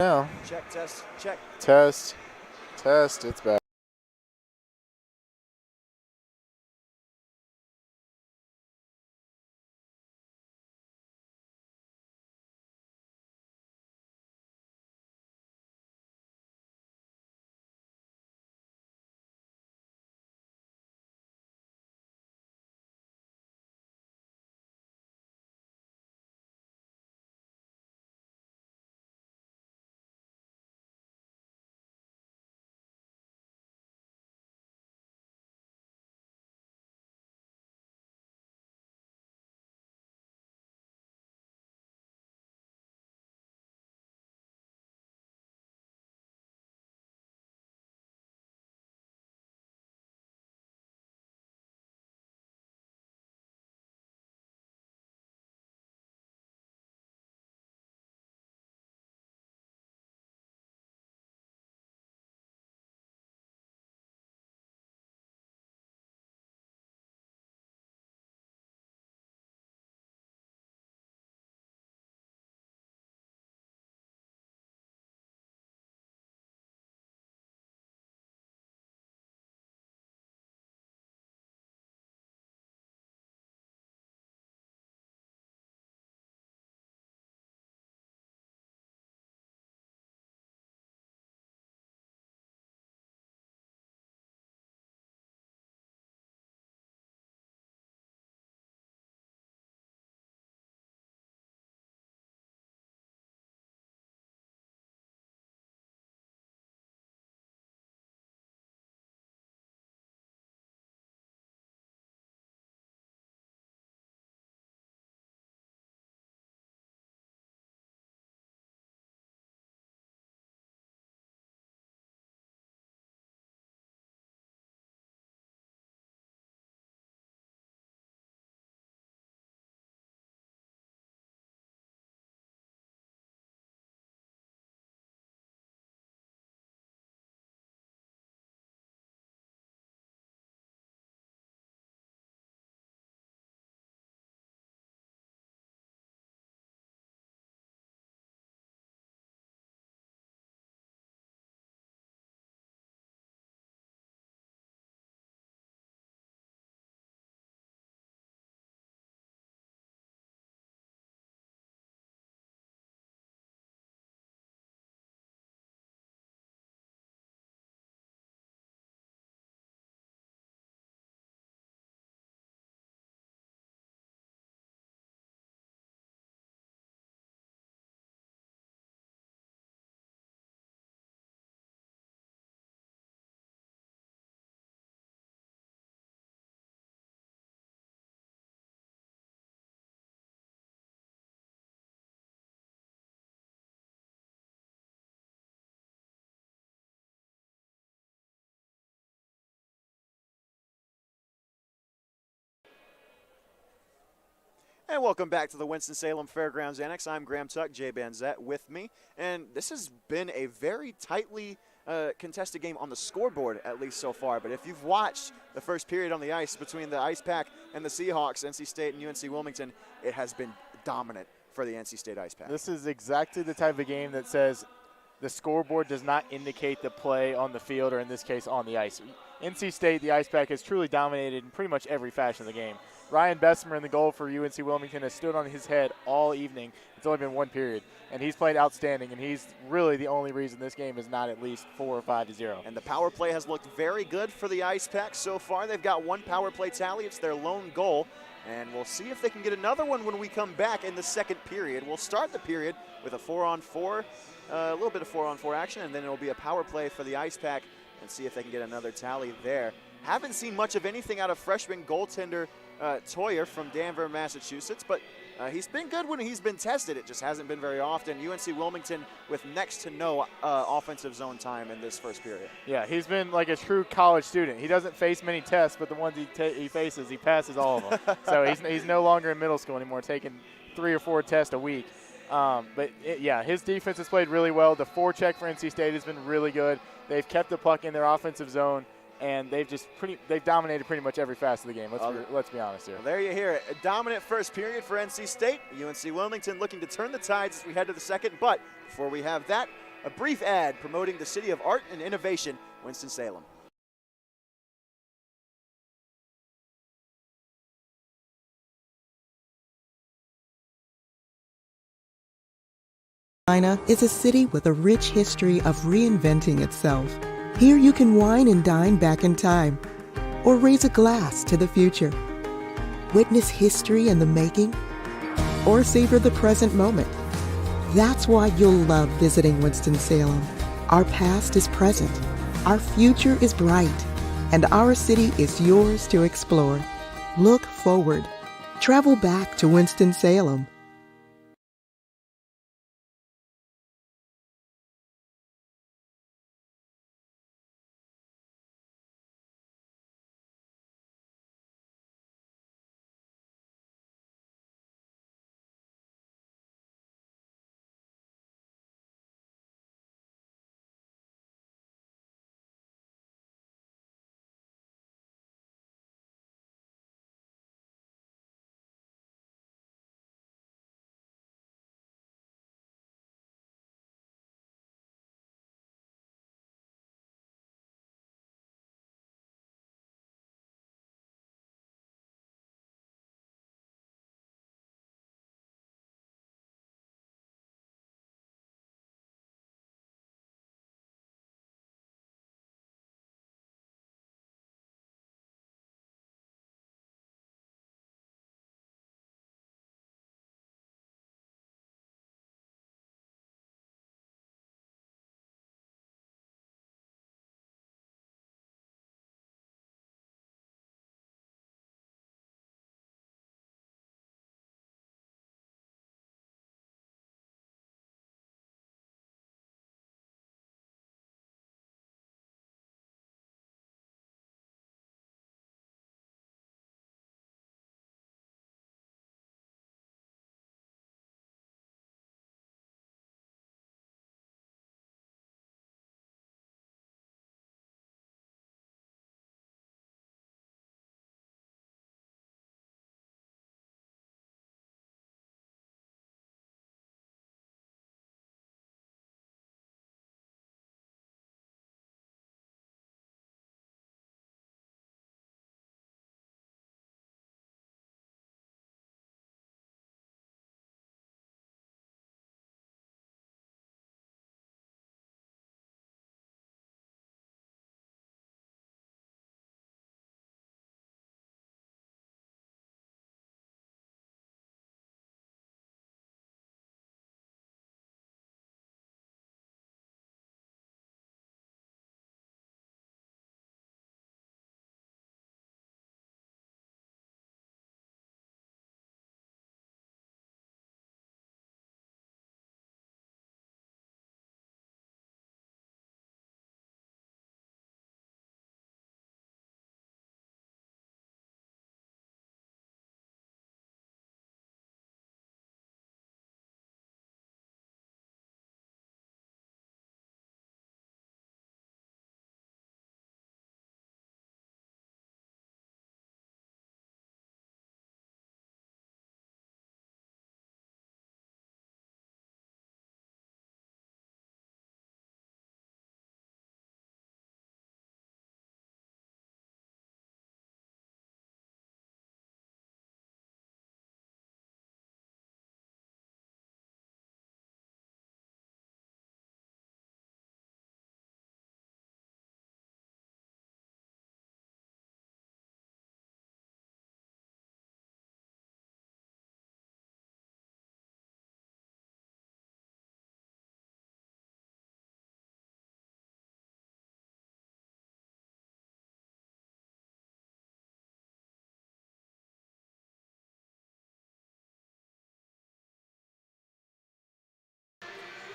No. Check, test, check. Test. It's back. And welcome back to the Winston-Salem Fairgrounds Annex. I'm Graham Tuck, Jay Banzette with me. And this has been a very tightly contested game on the scoreboard, at least so far. But if you've watched the first period on the ice between the Ice Pack and the Seahawks, NC State and UNC Wilmington, it has been dominant for the NC State Ice Pack. This is exactly the type of game that says the scoreboard does not indicate the play on the field, or in this case on the ice. NC State, the Ice Pack, has truly dominated in pretty much every fashion of the game. Ryan Bessemer in the goal for UNC Wilmington has stood on his head all evening. It's only been one period, and he's played outstanding, and he's really the only reason this game is not at least 4 or 5-0. And the power play has looked very good for the Ice Pack so far. They've got one power play tally. It's their lone goal, and we'll see if they can get another one when we come back in the second period. We'll start the period with a 4-on-4, a little bit of 4-on-4 action, and then it'll be a power play for the Ice Pack and see if they can get another tally there. Haven't seen much of anything out of freshman goaltender Tawyer from Danvers, Massachusetts, but he's been good when he's been tested. It just hasn't been very often. UNC Wilmington with next to no offensive zone time in this first period. Yeah, he's been like a true college student. He doesn't face many tests, but the ones he faces, he passes all of them. So he's no longer in middle school anymore, taking 3 or 4 tests a week. Yeah, his defense has played really well. The forecheck for NC State has been really good. They've kept the puck in their offensive zone, and they've dominated pretty much every facet of the game. Let's be honest here. Well, there you hear it. A dominant first period for NC State. UNC Wilmington looking to turn the tides as we head to the second. But before we have that, a brief ad promoting the City of Art and Innovation, Winston-Salem. China is a city with a rich history of reinventing itself. Here you can wine and dine back in time, or raise a glass to the future. Witness history in the making, or savor the present moment. That's why you'll love visiting Winston-Salem. Our past is present, our future is bright, and our city is yours to explore. Look forward. Travel back to Winston-Salem.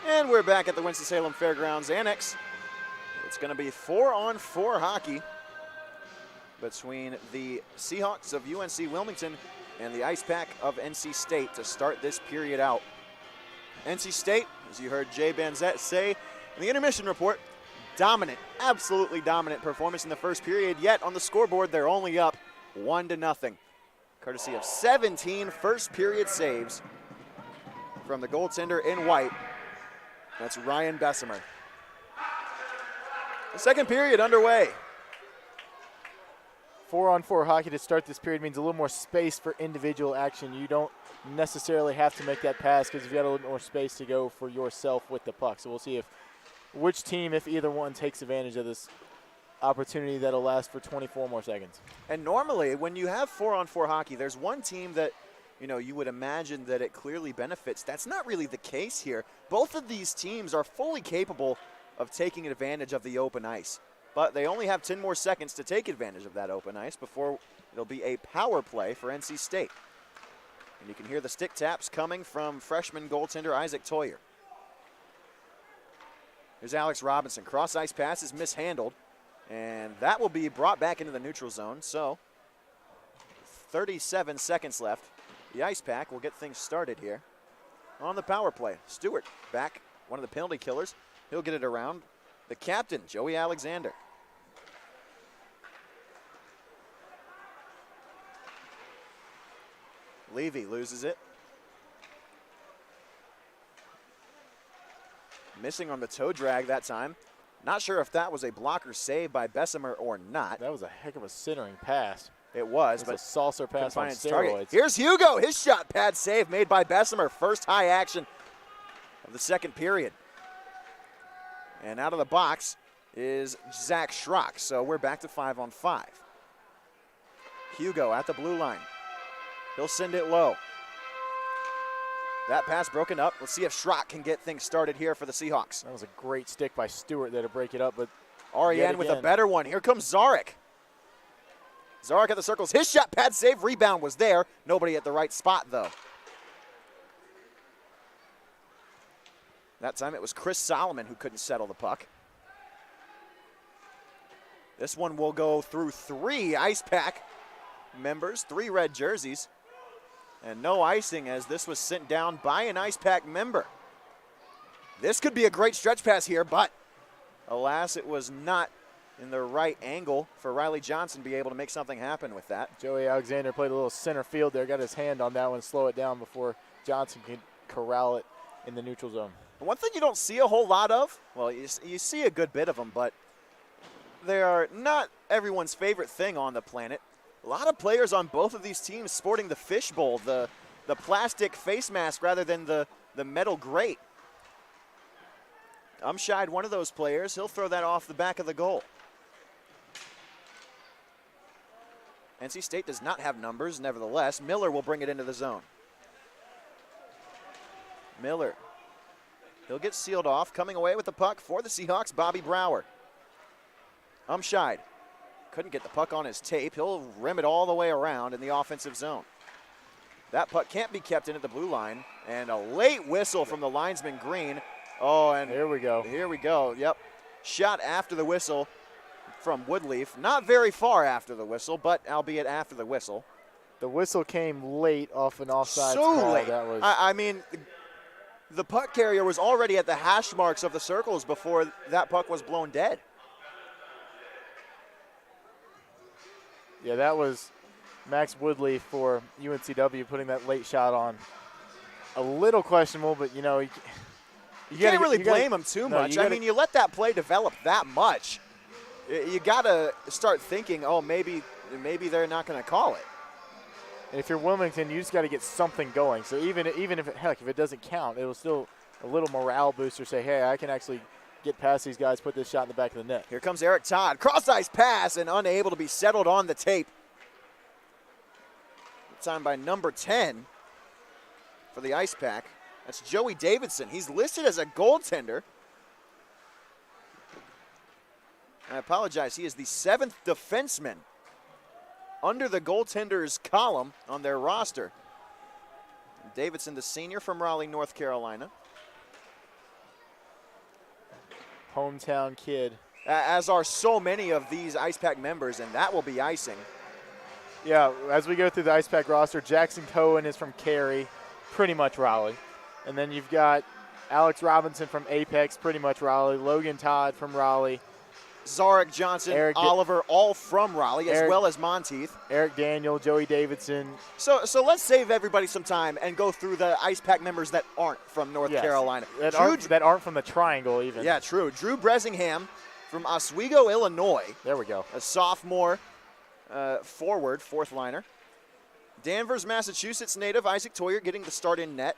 And we're back at the Winston-Salem Fairgrounds Annex. It's going to be 4-on-4 hockey between the Seahawks of UNC Wilmington and the Ice Pack of NC State to start this period out. NC State, as you heard Jay Banzette say in the intermission report, dominant, absolutely dominant performance in the first period, yet on the scoreboard they're only up 1-0, courtesy of 17 first period saves from the goaltender in white. That's Ryan Bessemer. The second period underway. 4-on-4 hockey to start this period means a little more space for individual action. You don't necessarily have to make that pass because you've got a little more space to go for yourself with the puck. So we'll see which team, if either one, takes advantage of this opportunity that'll last for 24 more seconds. And normally when you have 4-on-4 hockey, there's one team that you would imagine that it clearly benefits. That's not really the case here. Both of these teams are fully capable of taking advantage of the open ice. But they only have 10 more seconds to take advantage of that open ice before it'll be a power play for NC State. And you can hear the stick taps coming from freshman goaltender Isaac Tawyer. Here's Alex Robinson. Cross-ice pass is mishandled, and that will be brought back into the neutral zone. So 37 seconds left. The Ice Pack will get things started here on the power play. Stewart back, one of the penalty killers. He'll get it around the captain, Joey Alexander. Levy loses it. Missing on the toe drag that time. Not sure if that was a blocker save by Bessemer or not. That was a heck of a centering pass. It was, but a saucer pass on steroids. Target. Here's Hugo. His shot pad save made by Bessemer. First high action of the second period. And out of the box is Zach Schrock. So we're back to 5-on-5. Hugo at the blue line. He'll send it low. That pass broken up. Let's see if Schrock can get things started here for the Seahawks. That was a great stick by Stewart there to break it up, but Ariane with a better one. Here comes Zarek. Zarek at the circles. His shot pad save. Rebound was there. Nobody at the right spot, though. That time it was Chris Solomon who couldn't settle the puck. This one will go through 3 Ice Pack members, 3 red jerseys. And no icing as this was sent down by an Ice Pack member. This could be a great stretch pass here, but alas, it was not in the right angle for Riley Johnson to be able to make something happen with that. Joey Alexander played a little center field there, got his hand on that one, slow it down before Johnson could corral it in the neutral zone. One thing you don't see a whole lot of, well, you see a good bit of them, but they are not everyone's favorite thing on the planet. A lot of players on both of these teams sporting the fishbowl, the plastic face mask rather than the metal grate. Umscheid, one of those players, he'll throw that off the back of the goal. NC State does not have numbers, nevertheless. Miller will bring it into the zone. Miller, he'll get sealed off. Coming away with the puck for the Seahawks, Bobby Brower. Umscheid couldn't get the puck on his tape. He'll rim it all the way around in the offensive zone. That puck can't be kept in at the blue line. And a late whistle from the linesman Green. Oh, and here we go. Here we go, yep. Shot after the whistle from Woodleaf. Not very far after the whistle, but albeit after the whistle. The whistle came late off an offside so call. Late. That was I mean, the puck carrier was already at the hash marks of the circles before that puck was blown dead. Yeah, that was Max Woodleaf for UNCW putting that late shot on. A little questionable, but you can't really blame him too much. I mean, you let that play develop that much. You got to start thinking, oh, maybe they're not going to call it. And if you're Wilmington, you just got to get something going. So even if it doesn't count, it will still a little morale booster. Say, hey, I can actually get past these guys, put this shot in the back of the net. Here comes Eric Todd. Cross-ice pass and unable to be settled on the tape. Time by number 10 for the Ice Pack. That's Joey Davidson. He's listed as a goaltender. I apologize. He is the 7th defenseman under the goaltenders column on their roster. Davidson, the senior from Raleigh, North Carolina. Hometown kid. As are so many of these Ice Pack members, and that will be icing. Yeah, as we go through the Ice Pack roster, Jackson Cohen is from Cary, pretty much Raleigh. And then you've got Alex Robinson from Apex, pretty much Raleigh. Logan Todd from Raleigh. Zarek, Johnson, Oliver, all from Raleigh, as well as Monteith. Eric Daniel, Joey Davidson. So let's save everybody some time and go through the Ice Pack members that aren't from North Carolina. That aren't from the Triangle even. Yeah, true. Drew Bresingham from Oswego, Illinois. There we go. A sophomore forward, fourth liner. Danvers, Massachusetts native Isaac Tawyer getting the start in net.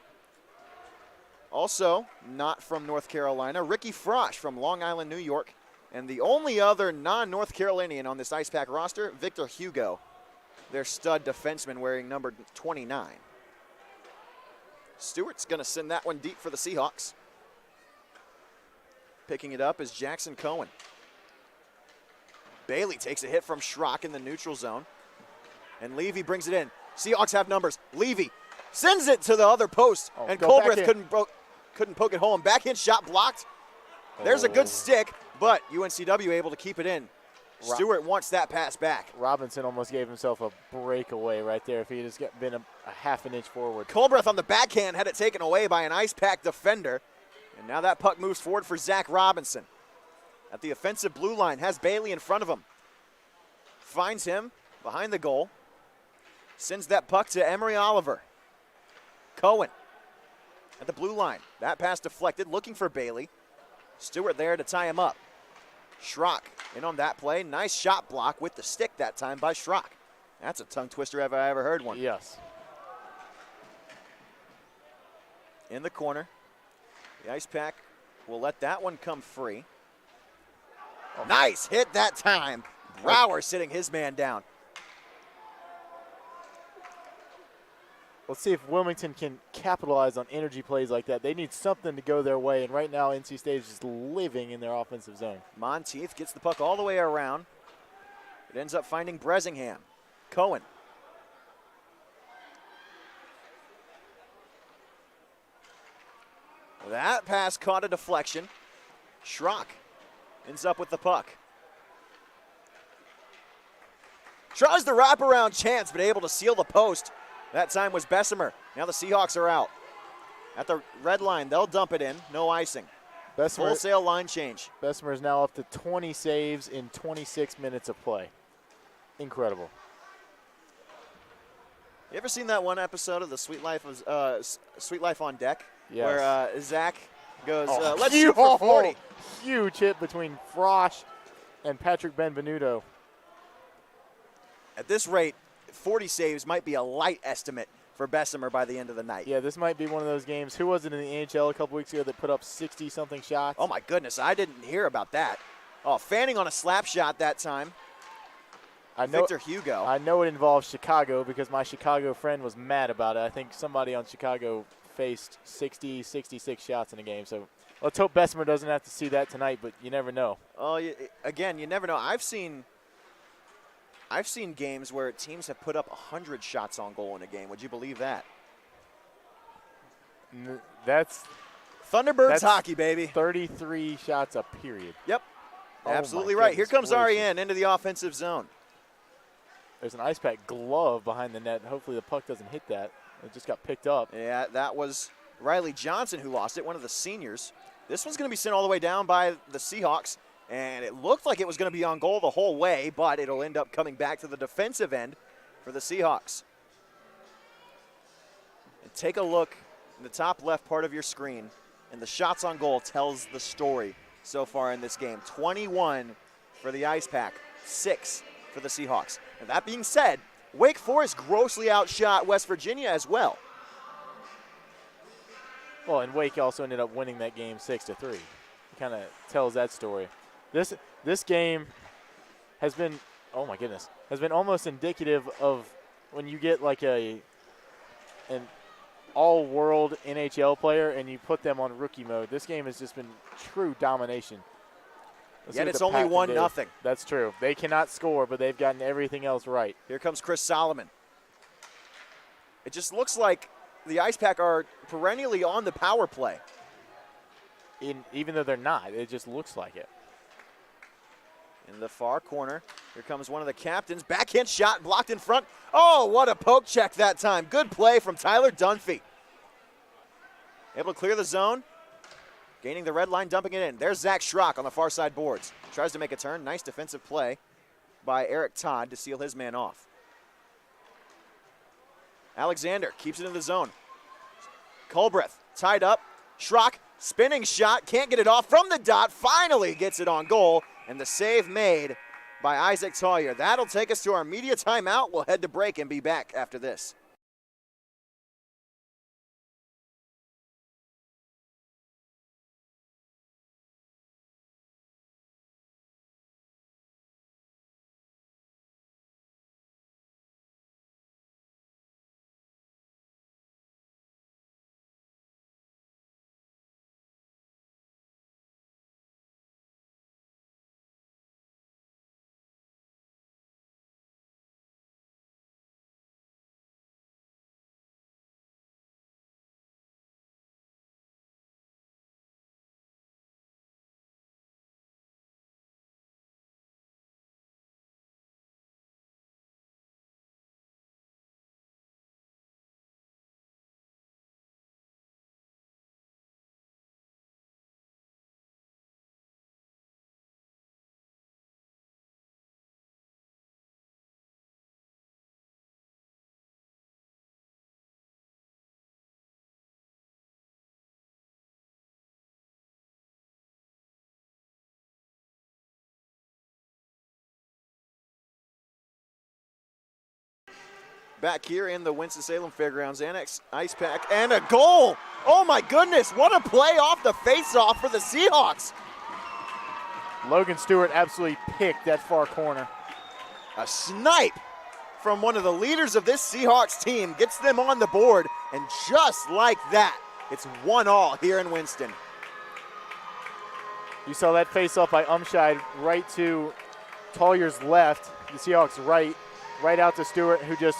Also, not from North Carolina, Ricky Frosch from Long Island, New York. And the only other non-North Carolinian on this Ice Pack roster, Victor Hugo, their stud defenseman wearing number 29. Stewart's going to send that one deep for the Seahawks. Picking it up is Jackson Cohen. Bailey takes a hit from Schrock in the neutral zone. And Levy brings it in. Seahawks have numbers. Levy sends it to the other post. And Colbreth couldn't poke it home. Backhand shot blocked. There's a good stick, but UNCW able to keep it in. Stewart wants that pass back. Robinson almost gave himself a breakaway right there if he had just been a half an inch forward. Colbreth on the backhand had it taken away by an Ice Pack defender. And now that puck moves forward for Zach Robinson. At the offensive blue line, has Bailey in front of him. Finds him behind the goal. Sends that puck to Emery Oliver. Cohen at the blue line. That pass deflected, looking for Bailey. Stewart there to tie him up. Schrock in on that play. Nice shot block with the stick that time by Schrock. That's a tongue twister if I ever heard one. Yes. In the corner. The Ice Pack will let that one come free. Oh. Nice hit that time. Brower sitting his man down. Let's see if Wilmington can capitalize on energy plays like that. They need something to go their way, and right now NC State is just living in their offensive zone. Monteith gets the puck all the way around. It ends up finding Bresingham. Cohen. That pass caught a deflection. Schrock ends up with the puck. Tries the wraparound chance, but able to seal the post. That time was Bessemer. Now the Seahawks are out. At the red line, they'll dump it in. No icing. Bessemer, wholesale line change. Bessemer is now up to 20 saves in 26 minutes of play. Incredible. You ever seen that one episode of the Sweet Life on Deck? Yes. Where Zach goes, let's shoot for 40. Huge hit between Frosch and Patrick Benvenuto. At this rate, 40 saves might be a light estimate for Bessemer by the end of the night. Yeah, this might be one of those games. Who was it in the ACCHL a couple weeks ago that put up 60-something shots? Oh, my goodness. I didn't hear about that. Oh, Fanning on a slap shot that time. Victor Hugo. I know it involves Chicago because my Chicago friend was mad about it. I think somebody on Chicago faced 60, 66 shots in a game. So let's hope Bessemer doesn't have to see that tonight, but you never know. Oh, again, you never know. I've seen games where teams have put up 100 shots on goal in a game. Would you believe that? That's Thunderbirds hockey, baby. 33 shots a period. Yep. Absolutely right. Here comes REN into the offensive zone. There's an Ice Pack glove behind the net. Hopefully the puck doesn't hit that. It just got picked up. Yeah, that was Riley Johnson who lost it, one of the seniors. This one's going to be sent all the way down by the Seahawks. And it looked like it was going to be on goal the whole way, but it'll end up coming back to the defensive end for the Seahawks. And take a look in the top left part of your screen, and the shots on goal tells the story so far in this game. 21 for the Ice Pack, 6 for the Seahawks. And that being said, Wake Forest grossly outshot West Virginia as well. Well, and Wake also ended up winning that game 6-3. It kind of tells that story. This game has been, oh my goodness, has been almost indicative of when you get like an all-world NHL player and you put them on rookie mode. This game has just been true domination. Yet it's only 1-0. That's true. They cannot score, but they've gotten everything else right. Here comes Chris Solomon. It just looks like the Ice Pack are perennially on the power play. Even though they're not, it just looks like it. In the far corner, here comes one of the captains. Backhand shot blocked in front. Oh, what a poke check that time. Good play from Tyler Dunphy. Able to clear the zone. Gaining the red line, dumping it in. There's Zach Schrock on the far side boards. Tries to make a turn. Nice defensive play by Eric Todd to seal his man off. Alexander keeps it in the zone. Culbreth tied up. Schrock, spinning shot, can't get it off from the dot. Finally gets it on goal, and the save made by Isaac Tawyer. That'll take us to our media timeout. We'll head to break and be back after this. Back here in the Winston-Salem Fairgrounds Annex Ice Pack, and a goal! Oh my goodness, what a play off the face-off for the Seahawks. Logan Stewart absolutely picked that far corner. A snipe from one of the leaders of this Seahawks team gets them on the board, and just like that, it's 1-1 here in Winston. You saw that face-off by Umscheid right to Tawyer's left, the Seahawks right out to Stewart, who just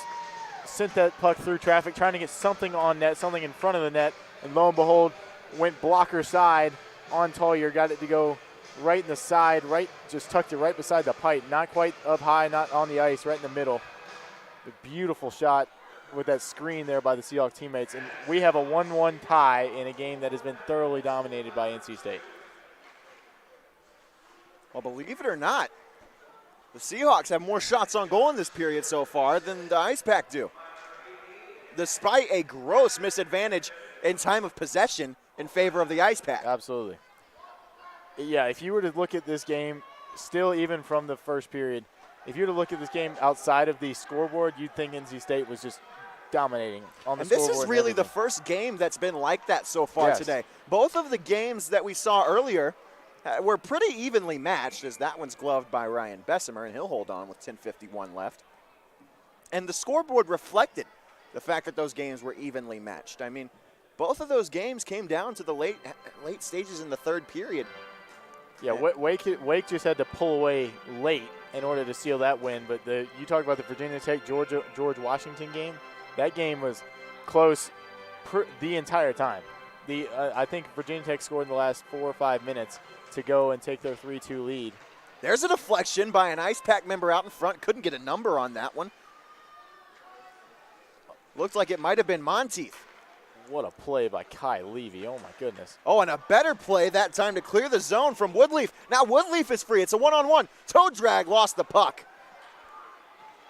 sent that puck through traffic, trying to get something on net, something in front of the net, and lo and behold, went blocker side on Tawyer, got it to go right in the side, just tucked it right beside the pipe, not quite up high, not on the ice, right in the middle. A beautiful shot with that screen there by the Seahawks teammates, and we have a 1-1 tie in a game that has been thoroughly dominated by NC State. Well, believe it or not, the Seahawks have more shots on goal in this period so far than the Ice Pack do, despite a gross misadvantage in time of possession in favor of the Ice Pack. Absolutely. Yeah, if you were to look at this game, still even from the first period, if you were to look at this game outside of the scoreboard, you'd think NC State was just dominating on the scoreboard. And this is really the first game that's been like that so far today. Both of the games that we saw earlier were pretty evenly matched, as that one's gloved by Ryan Bessemer, and he'll hold on with 10:51 left. And the scoreboard reflected the fact that those games were evenly matched. I mean, both of those games came down to the late stages in the third period. Yeah, Wake just had to pull away late in order to seal that win. But you talk about the Virginia Tech George Washington game. That game was close the entire time. I think Virginia Tech scored in the last 4 or 5 minutes to go and take their 3-2 lead. There's a deflection by an Ice Pack member out in front. Couldn't get a number on that one. Looked like it might have been Monteith. What a play by Kai Levy. Oh, my goodness. Oh, and a better play that time to clear the zone from Woodleaf. Now Woodleaf is free. It's a one-on-one. Toe drag lost the puck.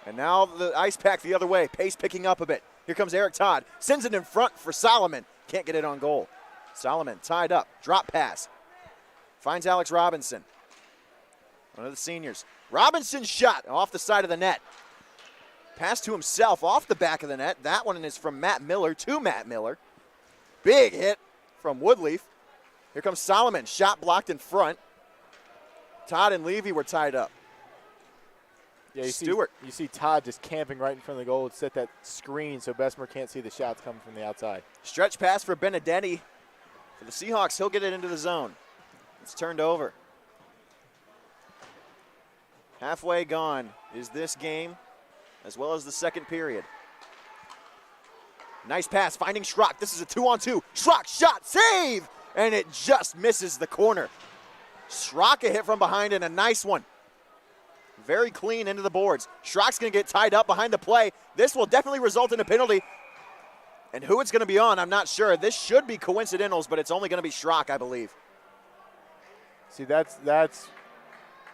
And now the Ice Pack the other way. Pace picking up a bit. Here comes Eric Todd. Sends it in front for Solomon. Can't get it on goal. Solomon tied up. Drop pass. Finds Alex Robinson. One of the seniors. Robinson's shot off the side of the net. Pass to himself off the back of the net. That one is from Matt Miller to Matt Miller. Big hit from Woodleaf. Here comes Solomon. Shot blocked in front. Todd and Levy were tied up. Yeah, Stewart. You see Todd just camping right in front of the goal and set that screen so Bessemer can't see the shots coming from the outside. Stretch pass for Benedetti. For the Seahawks, he'll get it into the zone. It's turned over. Halfway gone is this game, as well as the second period. Nice pass, finding Schrock. This is a 2-on-2. Schrock shot, save! And it just misses the corner. Schrock a hit from behind and a nice one. Very clean into the boards. Schrock's going to get tied up behind the play. This will definitely result in a penalty. And who it's going to be on, I'm not sure. This should be coincidentals, but it's only going to be Schrock, I believe. See, that's.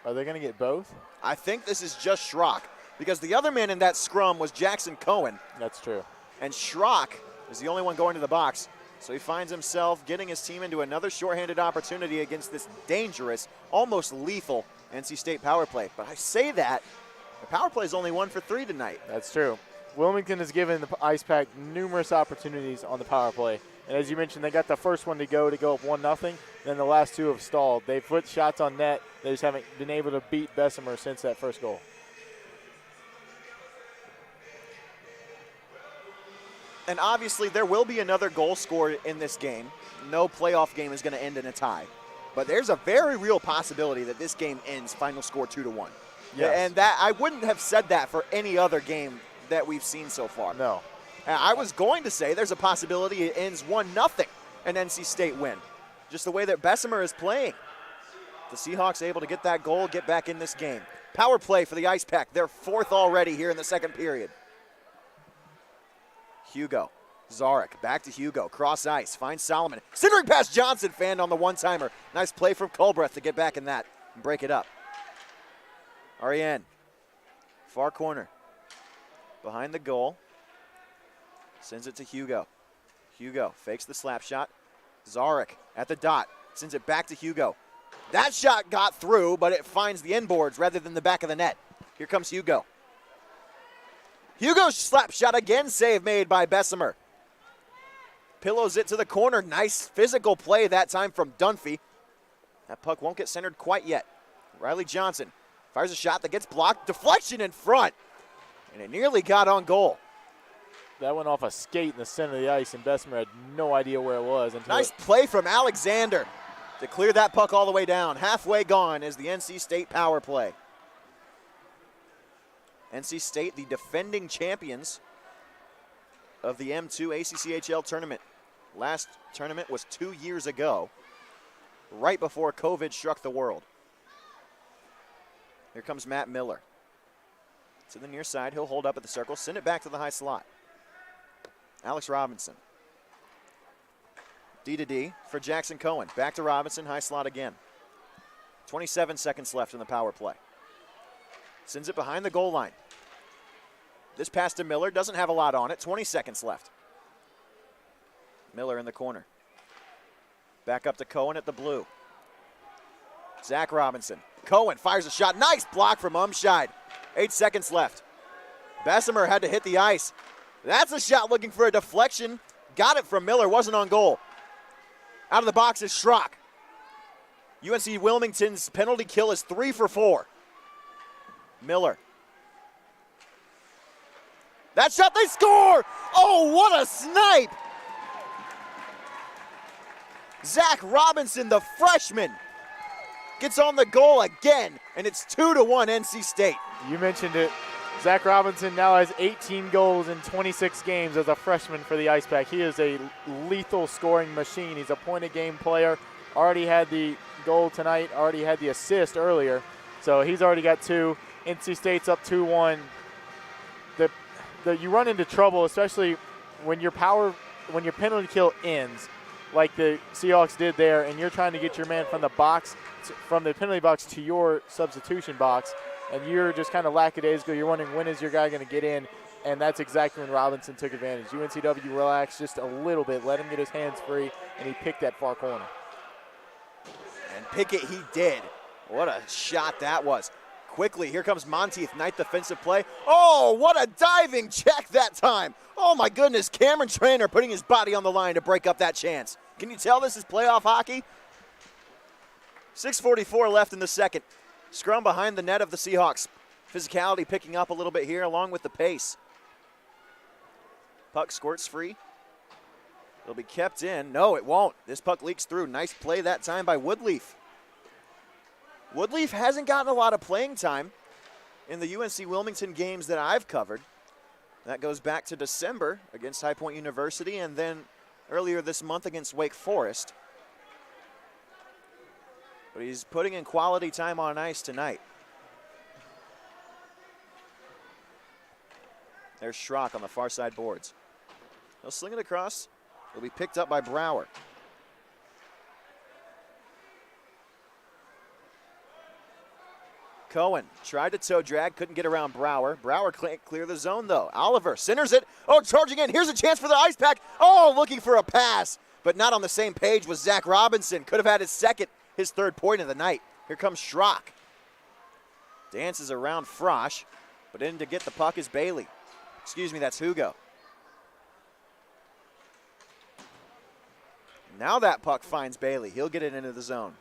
Are they going to get both? I think this is just Schrock because the other man in that scrum was Jackson Cohen. That's true. And Schrock is the only one going to the box. So he finds himself getting his team into another shorthanded opportunity against this dangerous, almost lethal NC State power play. But I say that, the power play is only 1 for 3 tonight. That's true. Wilmington has given the Ice Pack numerous opportunities on the power play. And as you mentioned, they got the first one to go up 1-0. Then the last two have stalled. They've put shots on net. They just haven't been able to beat Bessemer since that first goal. And obviously there will be another goal scored in this game. No playoff game is going to end in a tie. But there's a very real possibility that this game ends final score 2-1. Yes. And that I wouldn't have said that for any other game that we've seen so far. No. I was going to say there's a possibility it ends 1-0 and NC State win. Just the way that Bessemer is playing. The Seahawks able to get that goal, get back in this game. Power play for the Ice Pack. They're 4th already here in the second period. Hugo. Zarek back to Hugo. Cross ice. Finds Solomon. Centering past Johnson. Fanned on the one-timer. Nice play from Culbreth to get back in that and break it up. Ariane. Far corner. Behind the goal. Sends it to Hugo. Hugo fakes the slap shot. Zarek at the dot. Sends it back to Hugo. That shot got through, but it finds the inboards rather than the back of the net. Here comes Hugo. Hugo's slap shot again, save made by Bessemer. Pillows it to the corner. Nice physical play that time from Dunphy. That puck won't get centered quite yet. Riley Johnson fires a shot that gets blocked. Deflection in front. And it nearly got on goal. That went off a skate in the center of the ice, and Bessemer had no idea where it was. Nice play from Alexander to clear that puck all the way down. Halfway gone is the NC State power play. NC State, the defending champions of the M2 ACCHL tournament. Last tournament was 2 years ago, right before COVID struck the world. Here comes Matt Miller. To the near side, he'll hold up at the circle, send it back to the high slot. Alex Robinson. D for Jackson Cohen. Back to Robinson, high slot again. 27 seconds left in the power play. Sends it behind the goal line. This pass to Miller doesn't have a lot on it. 20 seconds left. Miller in the corner. Back up to Cohen at the blue. Zach Robinson. Cohen fires a shot. Nice block from Umscheid. 8 seconds left. Bessemer had to hit the ice. That's a shot looking for a deflection. Got it from Miller. Wasn't on goal. Out of the box is Schrock. UNC Wilmington's penalty kill is 3 for 4. Miller. That shot, they score! Oh, what a snipe! Zach Robinson, the freshman, gets on the goal again, and it's 2-1 NC State. You mentioned it. Zach Robinson now has 18 goals in 26 games as a freshman for the Ice Pack. He is a lethal scoring machine. He's a point-a-game player. Already had the goal tonight, already had the assist earlier. So he's already got 2. NC State's up 2-1. You run into trouble, especially when your penalty kill ends, like the Seahawks did there, and you're trying to get your man from the box, from the penalty box to your substitution box, and you're just kind of lackadaisical. You're wondering, when is your guy going to get in? And that's exactly when Robinson took advantage. UNCW relaxed just a little bit, let him get his hands free, and he picked that far corner. And pick it he did. What a shot that was. Quickly, here comes Monteith, nice defensive play. Oh, what a diving check that time. Oh my goodness, Cameron Traynor putting his body on the line to break up that chance. Can you tell this is playoff hockey? 6:44 left in the second. Scrum behind the net of the Seahawks. Physicality picking up a little bit here along with the pace. Puck squirts free. It'll be kept in. No, it won't. This puck leaks through. Nice play that time by Woodleaf. Woodleaf hasn't gotten a lot of playing time in the UNC Wilmington games that I've covered. That goes back to December against High Point University and then earlier this month against Wake Forest. But he's putting in quality time on ice tonight. There's Schrock on the far side boards. He'll sling it across. It'll be picked up by Brower. Cohen tried to toe drag, couldn't get around Brower. Brower can't clear the zone though. Oliver centers it. Oh, charging in. Here's a chance for the ice pack. Oh, looking for a pass, but not on the same page with Zach Robinson. Could have had his third point of the night. Here comes Schrock. Dances around Frosch, but in to get the puck is Bailey. Excuse me, that's Hugo. Now that puck finds Bailey. He'll get it into the zone.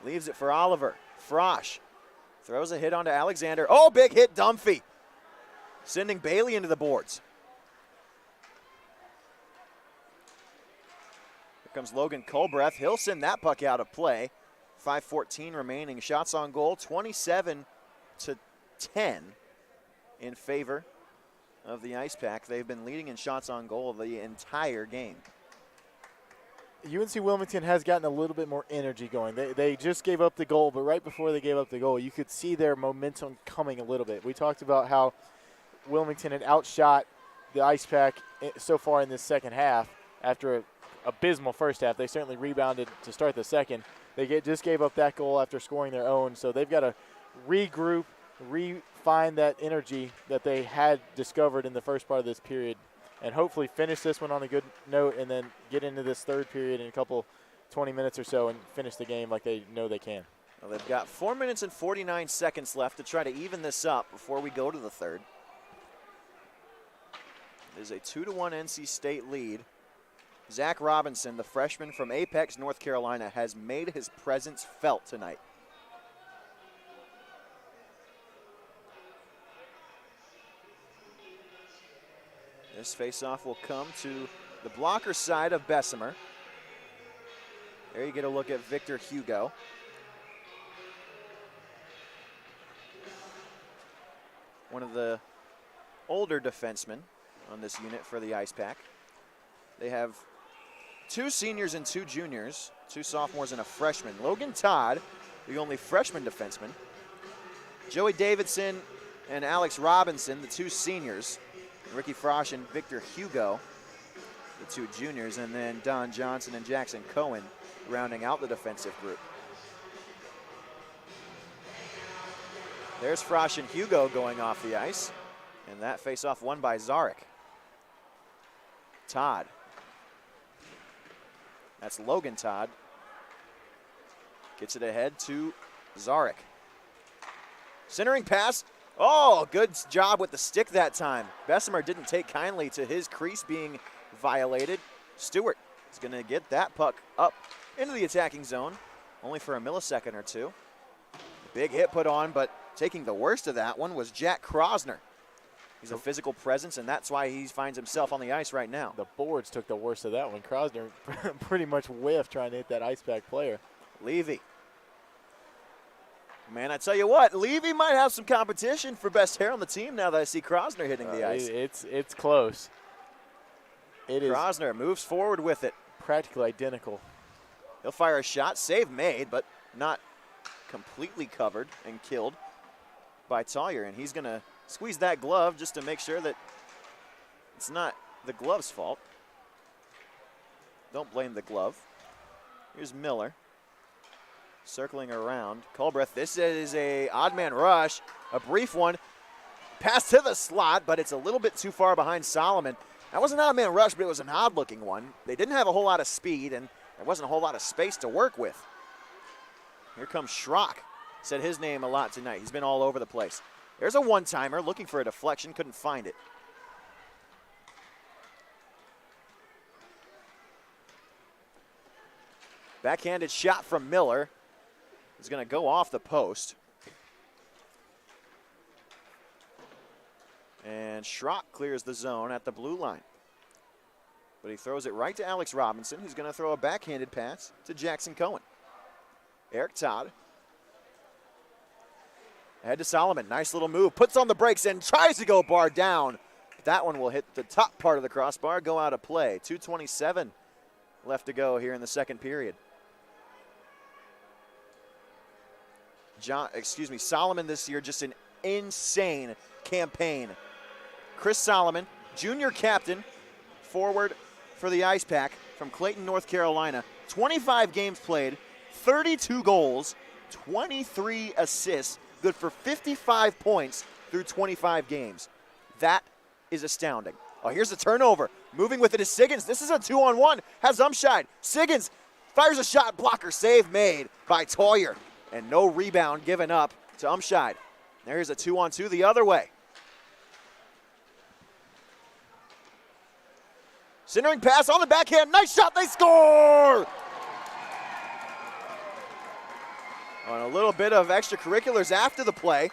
Leaves it for Oliver. Frosch throws a hit onto Alexander. Oh, big hit, Dunphy. Sending Bailey into the boards. Here comes Logan Colbreth. He'll send that puck out of play. 5:14 remaining. Shots on goal, 27-10 in favor of the Ice Pack. They've been leading in shots on goal the entire game. UNC Wilmington has gotten a little bit more energy going. They just gave up the goal, but right before they gave up the goal, you could see their momentum coming a little bit. We talked about how Wilmington had outshot the Ice Pack so far in this second half. After an abysmal first half, they certainly rebounded to start the second. They just gave up that goal after scoring their own, so they've got to regroup, refine that energy that they had discovered in the first part of this period, and hopefully finish this one on a good note and then get into this third period in a couple 20 minutes or so and finish the game like they know they can. Well, they've got 4 minutes and 49 seconds left to try to even this up before we go to the third. It is a 2-1 NC State lead. Zach Robinson, the freshman from Apex, North Carolina, has made his presence felt tonight. This faceoff will come to the blocker side of Bessemer. There you get a look at Victor Hugo. One of the older defensemen on this unit for the Ice Pack. They have 2 seniors and 2 juniors, 2 sophomores and a freshman. Logan Todd, the only freshman defenseman. Joey Davidson and Alex Robinson, the 2 seniors. Ricky Frosch and Victor Hugo, the 2 juniors, and then Don Johnson and Jackson Cohen rounding out the defensive group. There's Frosch and Hugo going off the ice, and that face-off won by Zarek. Todd. That's Logan Todd. Gets it ahead to Zarek. Centering pass. Oh, good job with the stick that time. Bessemer didn't take kindly to his crease being violated. Stewart is going to get that puck up into the attacking zone, only for a millisecond or two. Big hit put on, but taking the worst of that one was Jack Krosner. He's a physical presence, and that's why he finds himself on the ice right now. The boards took the worst of that one. Krosner pretty much whiffed trying to hit that Ice Pack player. Levy. Man, I tell you what, Levy might have some competition for best hair on the team now that I see Krosner hitting the ice. It's close. Krosner moves forward with it. Practically identical. He'll fire a shot, save made, but not completely covered and killed by Tawyer. And he's going to squeeze that glove just to make sure that it's not the glove's fault. Don't blame the glove. Here's Miller. Circling around. Colbreth, this is a odd man rush, a brief one. Pass to the slot, but it's a little bit too far behind Solomon. That was an odd man rush, but it was an odd looking one. They didn't have a whole lot of speed, and there wasn't a whole lot of space to work with. Here comes Schrock. Said his name a lot tonight. He's been all over the place. There's a one-timer looking for a deflection, couldn't find it. Backhanded shot from Miller. Is going to go off the post. And Schrock clears the zone at the blue line. But he throws it right to Alex Robinson, who's going to throw a backhanded pass to Jackson Cohen. Eric Todd. Ahead to Solomon. Nice little move. Puts on the brakes and tries to go bar down. That one will hit the top part of the crossbar, go out of play. 2:27 left to go here in the second period. Solomon this year, just an insane campaign. Chris Solomon, junior captain, forward for the Ice Pack from Clayton, North Carolina. 25 games played, 32 goals, 23 assists, good for 55 points through 25 games. That is astounding. Oh, here's the turnover. Moving with it is Siggins. This is a 2-on-1. Has Umscheid. Siggins fires a shot. Blocker save made by Tawyer. And no rebound given up to Umscheid. There's a 2-on-2 the other way. Centering pass on the backhand. Nice shot. They score! On a little bit of extracurriculars after the play.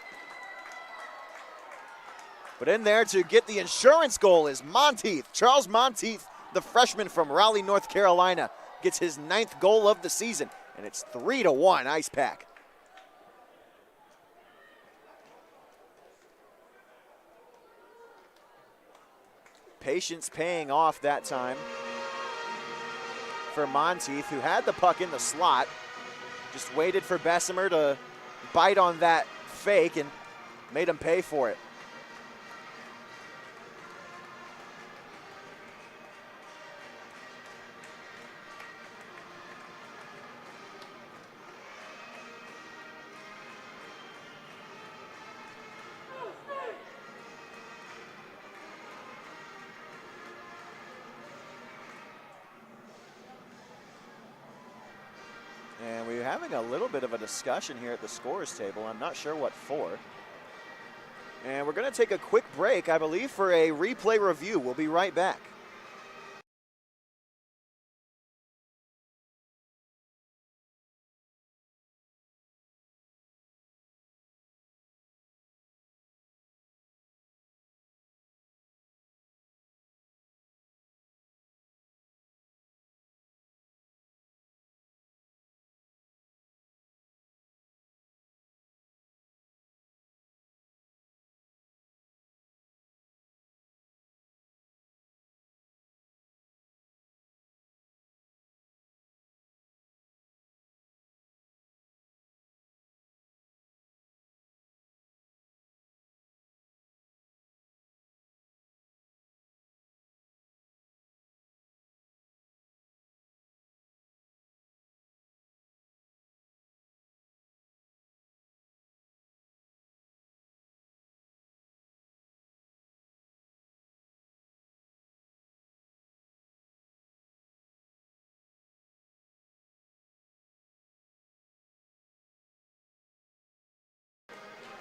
But in there to get the insurance goal is Monteith. Charles Monteith, the freshman from Raleigh, North Carolina, gets his 9th goal of the season. And it's 3-1 Ice Pack. Patience paying off that time for Monteith, who had the puck in the slot. Just waited for Bessemer to bite on that fake and made him pay for it. And we're having a little bit of a discussion here at the scores table. I'm not sure what for. And we're going to take a quick break, I believe, for a replay review. We'll be right back.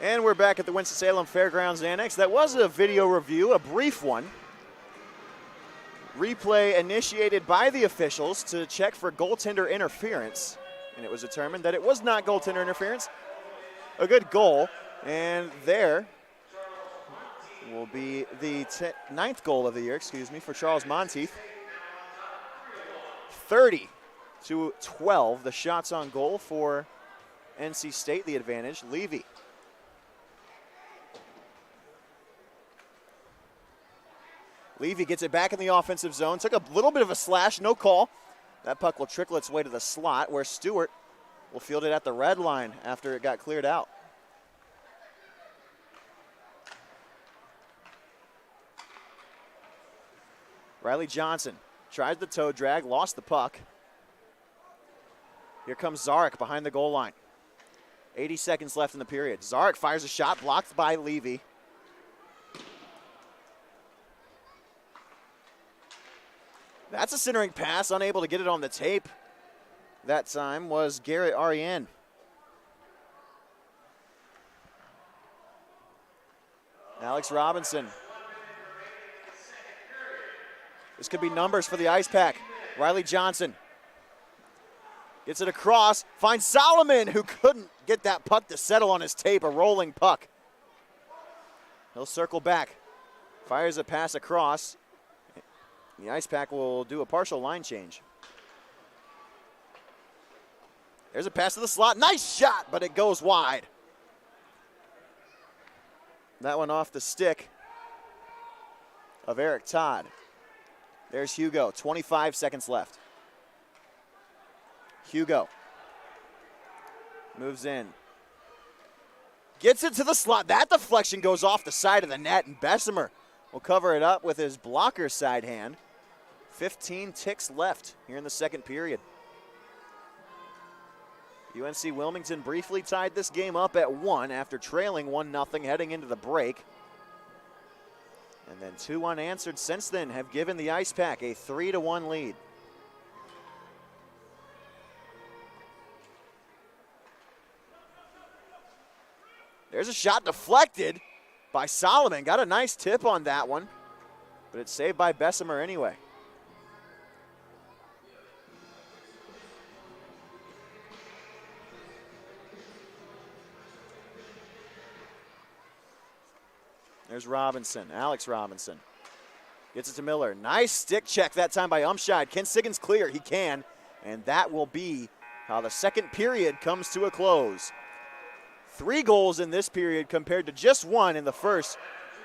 And we're back at the Winston-Salem Fairgrounds Annex. That was a video review, a brief one. Replay initiated by the officials to check for goaltender interference. And it was determined that it was not goaltender interference. A good goal. And there will be the 9th goal of the year, for Charles Monteith. 30-12, the shots on goal for NC State, the advantage. Levy. Levy gets it back in the offensive zone. Took a little bit of a slash, no call. That puck will trickle its way to the slot where Stewart will field it at the red line after it got cleared out. Riley Johnson tries the toe drag, lost the puck. Here comes Zarek behind the goal line. 80 seconds left in the period. Zarek fires a shot, blocked by Levy. That's a centering pass, unable to get it on the tape. That time was Garrett Ariane. Alex Robinson. This could be numbers for the Ice Pack. Riley Johnson gets it across, finds Solomon, who couldn't get that puck to settle on his tape, a rolling puck. He'll circle back, fires a pass across. The Ice Pack will do a partial line change. There's a pass to the slot. Nice shot, but it goes wide. That one off the stick of Eric Todd. There's Hugo, 25 seconds left. Hugo moves in. Gets it to the slot. That deflection goes off the side of the net, and Bessemer will cover it up with his blocker side hand. 15 ticks left here in the second period. UNC Wilmington briefly tied this game up at 1 after trailing 1-0 heading into the break. And then 2 unanswered since then have given the Ice Pack a 3-1 lead. There's a shot deflected by Solomon. Got a nice tip on that one, but it's saved by Bessemer anyway. There's Robinson, Alex Robinson. Gets it to Miller. Nice stick check that time by Umscheid. Can Siggins clear? He can. And that will be how the second period comes to a close. 3 goals in this period compared to just 1 in the first.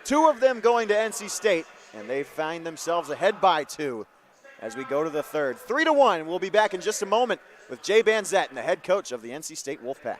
2 of them going to NC State, and they find themselves ahead by 2 as we go to the third. 3-1. We'll be back in just a moment with Jay Banzette, the head coach of the NC State Wolfpack.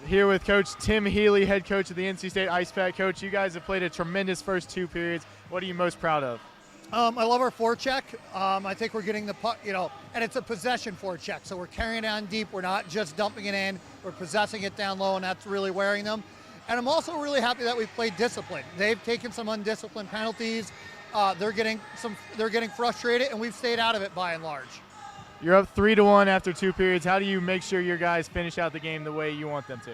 Here with Coach Tim Healy, head coach of the NC State Ice Pack. Coach, you guys have played a tremendous first 2 periods. What are you most proud of? I love our forecheck. I think we're getting the puck, and it's a possession forecheck. So we're carrying it on deep. We're not just dumping it in. We're possessing it down low, and that's really wearing them. And I'm also really happy that we've played discipline. They've taken some undisciplined penalties. They're getting frustrated, and we've stayed out of it by and large. You're up 3-1 after 2 periods. How do you make sure your guys finish out the game the way you want them to?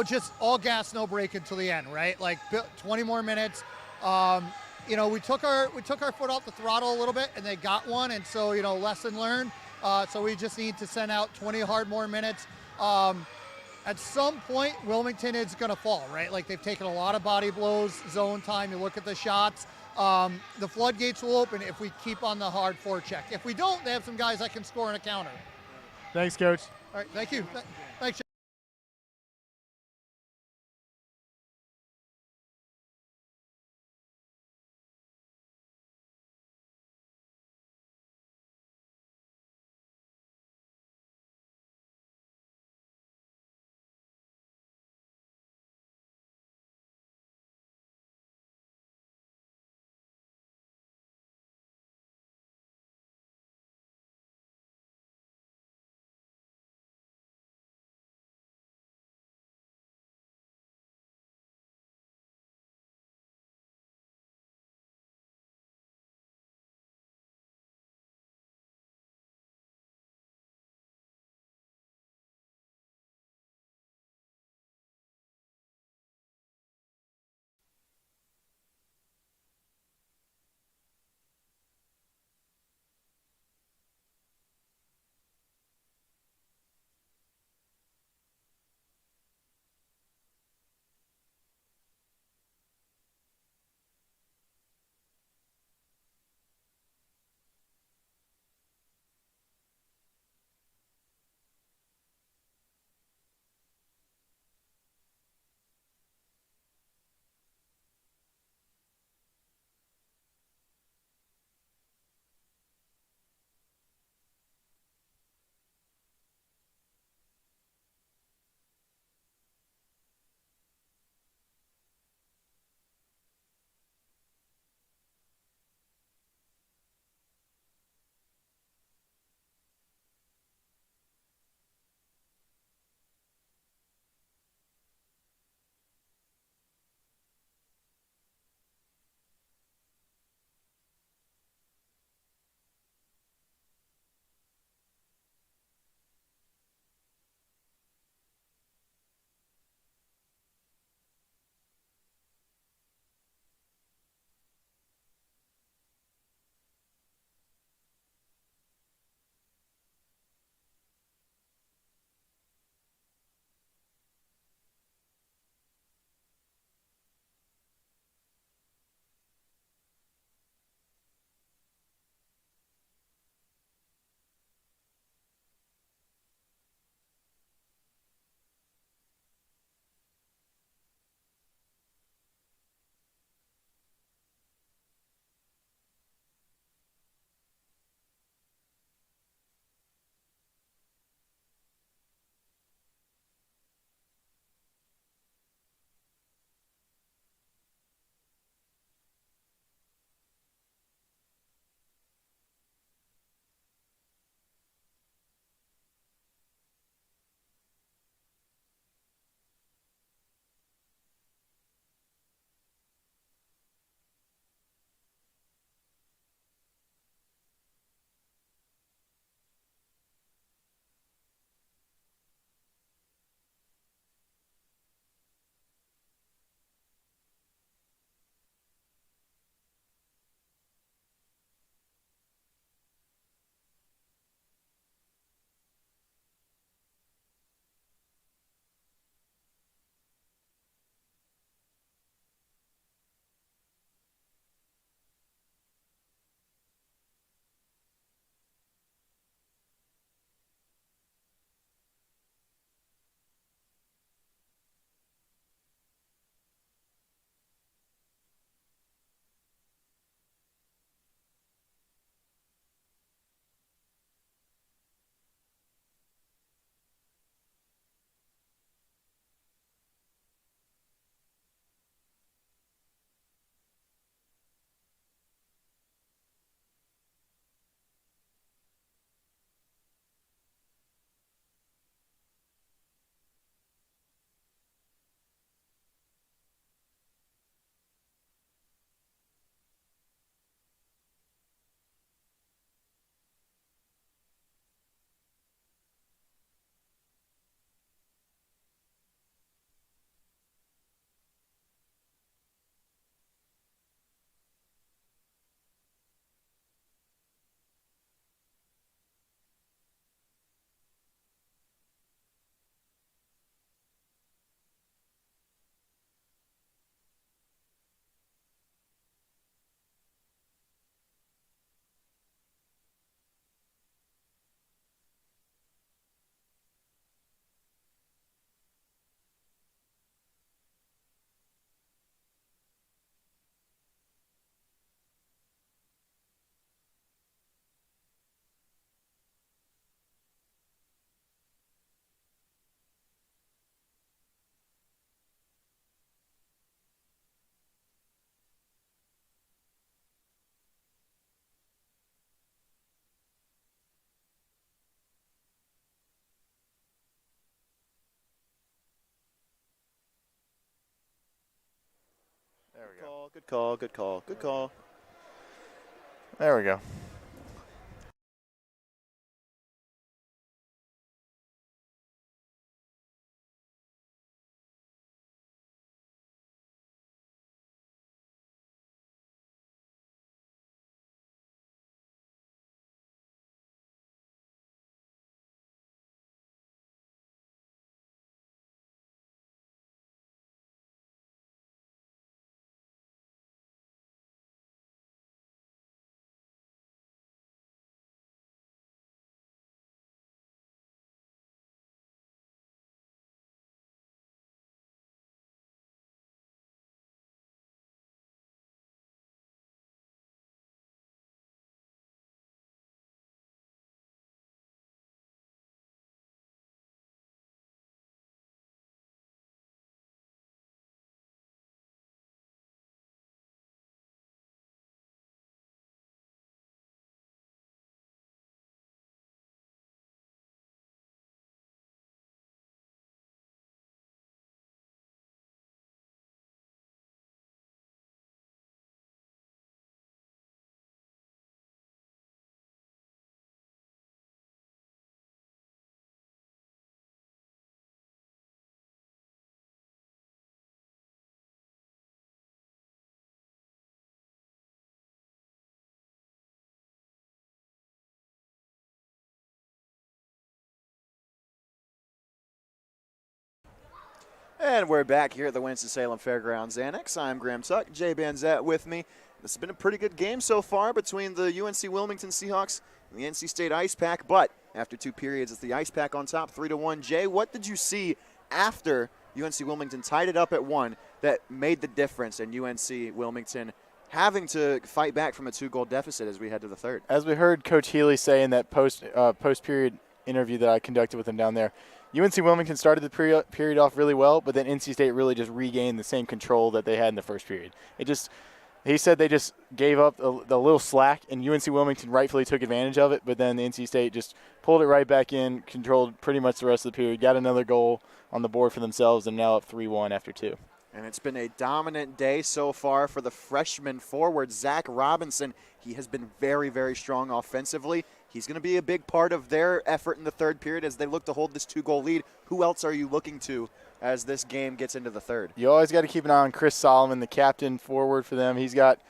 Just all gas, no break until the end, right? Like 20 more minutes. We took our foot off the throttle a little bit, and they got one, and so lesson learned. So we just need to send out 20 hard more minutes. At some point, Wilmington is going to fall, right? Like they've taken a lot of body blows, zone time. You look at the shots. The floodgates will open if we keep on the hard forecheck. If we don't, they have some guys that can score on a counter. Thanks, Coach. All right, thank you. Thanks. Good call, good call, good call. There we go. And we're back here at the Winston-Salem Fairgrounds Annex. I'm Graham Tuck, Jay Banzette with me. This has been a pretty good game so far between the UNC Wilmington Seahawks and the NC State Ice Pack, but after 2 periods, it's the Ice Pack on top, 3-1. Jay, what did you see after UNC Wilmington tied it up at 1 that made the difference in UNC Wilmington having to fight back from a 2-goal deficit as we head to the third? As we heard Coach Healy say in that post-period interview that I conducted with him down there, UNC Wilmington started the period off really well, but then NC State really just regained the same control that they had in the first period. He said they just gave up the little slack, and UNC Wilmington rightfully took advantage of it, but then the NC State just pulled it right back in, controlled pretty much the rest of the period, got another goal on the board for themselves, and now up 3-1 after 2. And it's been a dominant day so far for the freshman forward, Zach Robinson. He has been very, very strong offensively. He's going to be a big part of their effort in the third period as they look to hold this 2-goal lead. Who else are you looking to as this game gets into the third? You always got to keep an eye on Chris Solomon, the captain forward for them. He's got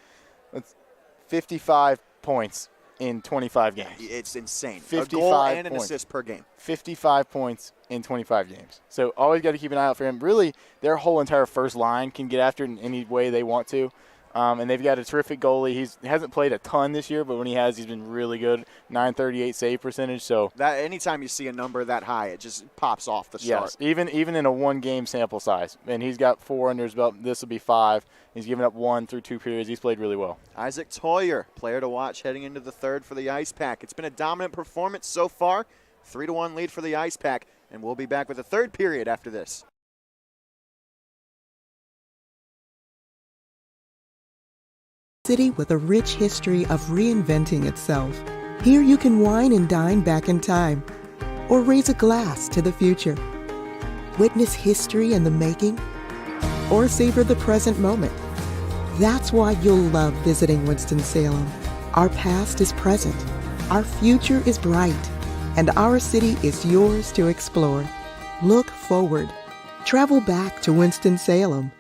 55 points in 25 games. It's insane. 55 a goal and an points. assist per game. 55 points in 25 games. So always got to keep an eye out for him. Really, their whole entire first line can get after it in any way they want to. And they've got a terrific goalie. He hasn't played a ton this year, but when he has, he's been really good. 938 save percentage. So that anytime you see a number that high, it just pops off the start. Yes, even in a 1-game sample size. And he's got 4 under his belt. This will be 5. He's given up 1 through 2 periods. He's played really well. Isaac Tawyer, player to watch heading into the third for the Ice Pack. It's been a dominant performance so far. 3-1 lead for the Ice Pack. And we'll be back with the third period after this. City with a rich history of reinventing itself. Here you can wine and dine back in time, or raise a glass to the future. Witness history in the making, or savor the present moment. That's why you'll love visiting Winston-Salem. Our past is present, our future is bright, and our city is yours to explore. Look forward. Travel back to Winston-Salem.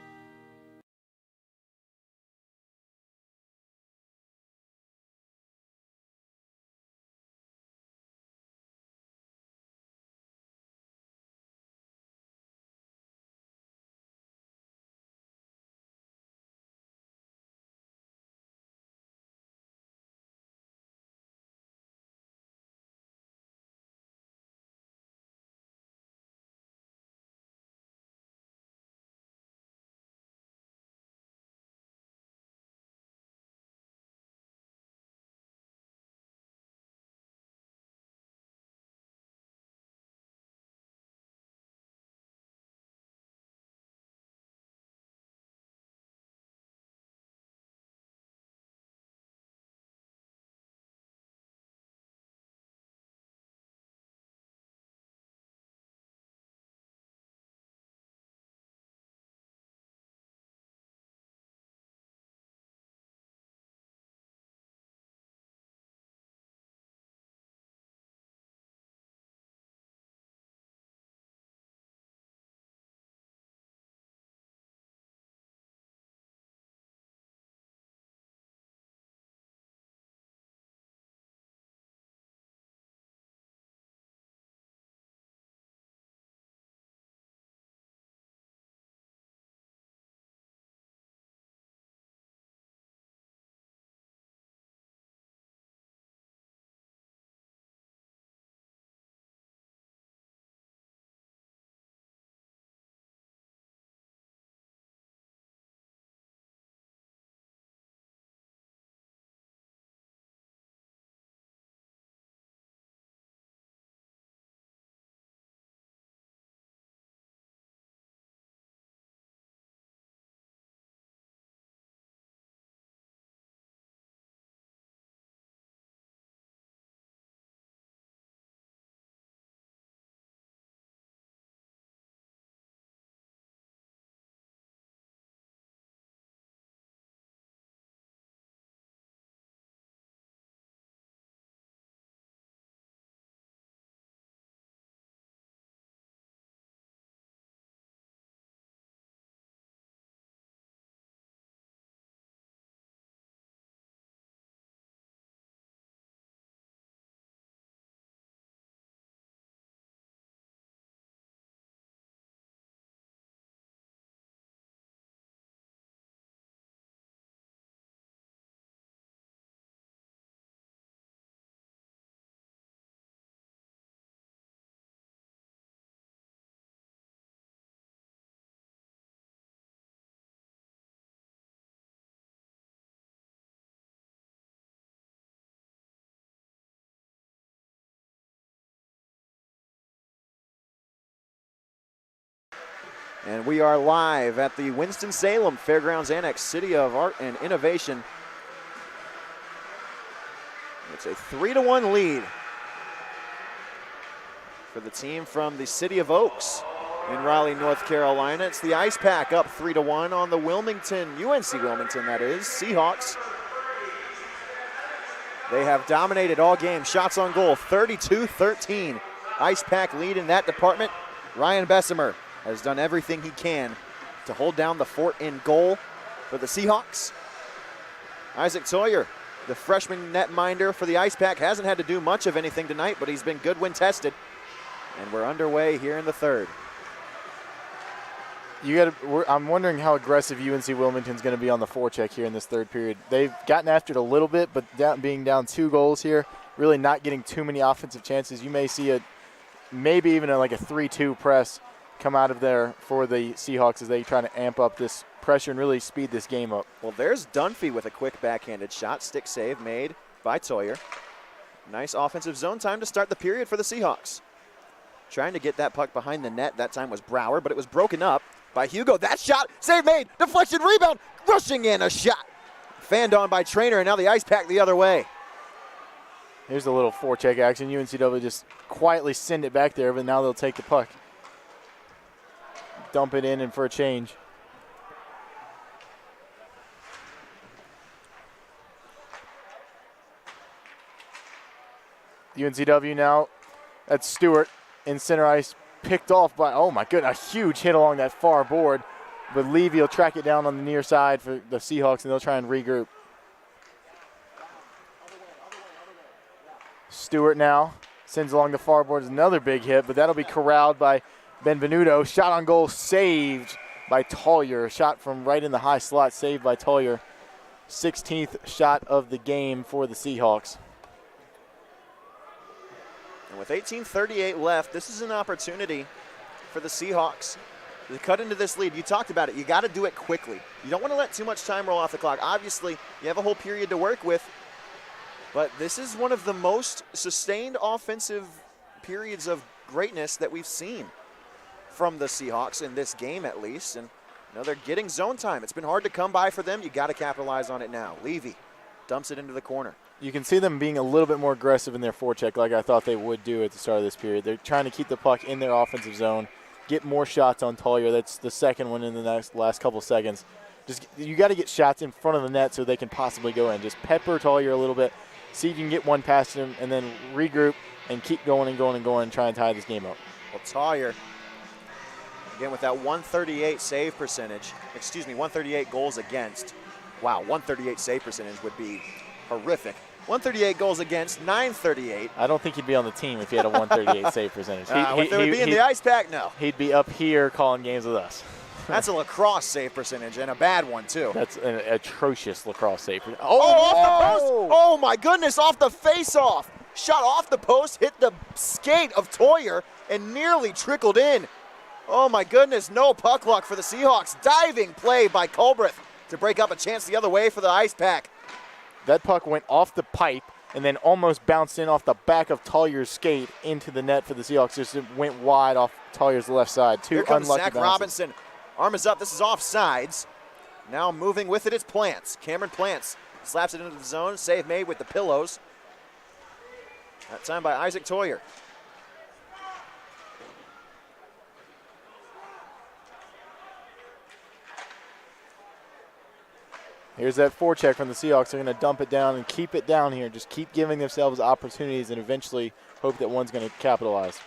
And we are live at the Winston-Salem Fairgrounds Annex, City of Art and Innovation. It's a 3-1 lead for the team from the City of Oaks in Raleigh, North Carolina. It's the Ice Pack up 3-1 on the UNC Wilmington, that is, Seahawks. They have dominated all game. Shots on goal, 32-13. Ice Pack lead in that department. Ryan Bessemer has done everything he can to hold down the fort in goal for the Seahawks. Isaac Tawyer, the freshman netminder for the Ice Pack, hasn't had to do much of anything tonight, but he's been good when tested. And we're underway here in the third. I'm wondering how aggressive UNC Wilmington's going to be on the forecheck here in this third period. They've gotten after it a little bit, but being down 2 goals here, really not getting too many offensive chances. You may see maybe even like a 3-2 press come out of there for the Seahawks as they try to amp up this pressure and really speed this game up. Well, there's Dunphy with a quick backhanded shot. Stick save made by Tawyer. Nice offensive zone time to start the period for the Seahawks. Trying to get that puck behind the net. That time was Brower, but it was broken up by Hugo. That shot, save made, deflection, rebound, rushing in, a shot. Fanned on by Trainer, and now the Ice Pack the other way. Here's a little forecheck action. UNCW just quietly send it back there, but now they'll take the puck. Dump it in and for a change. UNCW now, that's Stewart in center ice, picked off by, oh my goodness, a huge hit along that far board. But Levy will track it down on the near side for the Seahawks, and they'll try and regroup. Stewart now sends along the far board, another big hit, but that'll be corralled by Benvenuto. Shot on goal, saved by Tawyer. Shot from right in the high slot, saved by Tawyer. 16th shot of the game for the Seahawks. And with 18:38 left, this is an opportunity for the Seahawks to cut into this lead. You talked about it. You got to do it quickly. You don't want to let too much time roll off the clock. Obviously, you have a whole period to work with, but this is one of the most sustained offensive periods of greatness that we've seen from the Seahawks in this game, at least. And they're getting zone time. It's been hard to come by for them. You got to capitalize on it now. Levy dumps it into the corner. You can see them being a little bit more aggressive in their forecheck like I thought they would do at the start of this period. They're trying to keep the puck in their offensive zone, get more shots on Tawyer. That's the second one in the last couple seconds. You got to get shots in front of the net so they can possibly go in. Just pepper Tawyer a little bit, see if you can get one past him, and then regroup and keep going and going and going and try and tie this game up. Well, Tawyer, again with that 138 save percentage, 138 goals against. Wow, 138 save percentage would be horrific. 138 goals against, 938. I don't think he'd be on the team if he had a 138 save percentage. If it would be in the Ice Pack, no. He'd be up here calling games with us. That's a lacrosse save percentage, and a bad one, too. That's an atrocious lacrosse save. Off the post! Oh, my goodness, off the face-off. Shot off the post, hit the skate of Tawyer, and nearly trickled in. Oh, my goodness, no puck luck for the Seahawks. Diving play by Culbreth to break up a chance the other way for the Ice Pack. That puck went off the pipe and then almost bounced in off the back of Tawyer's skate into the net for the Seahawks. Just went wide off Tawyer's left side. Two Here comes unlucky Zach bounces. Robinson. Arm is up. This is offsides. Now moving with it is Plants. Cameron Plants slaps it into the zone. Save made with the pillows. That time by Isaac Tawyer. Here's that forecheck from the Seahawks. They're going to dump it down and keep it down here. Just keep giving themselves opportunities and eventually hope that one's going to capitalize.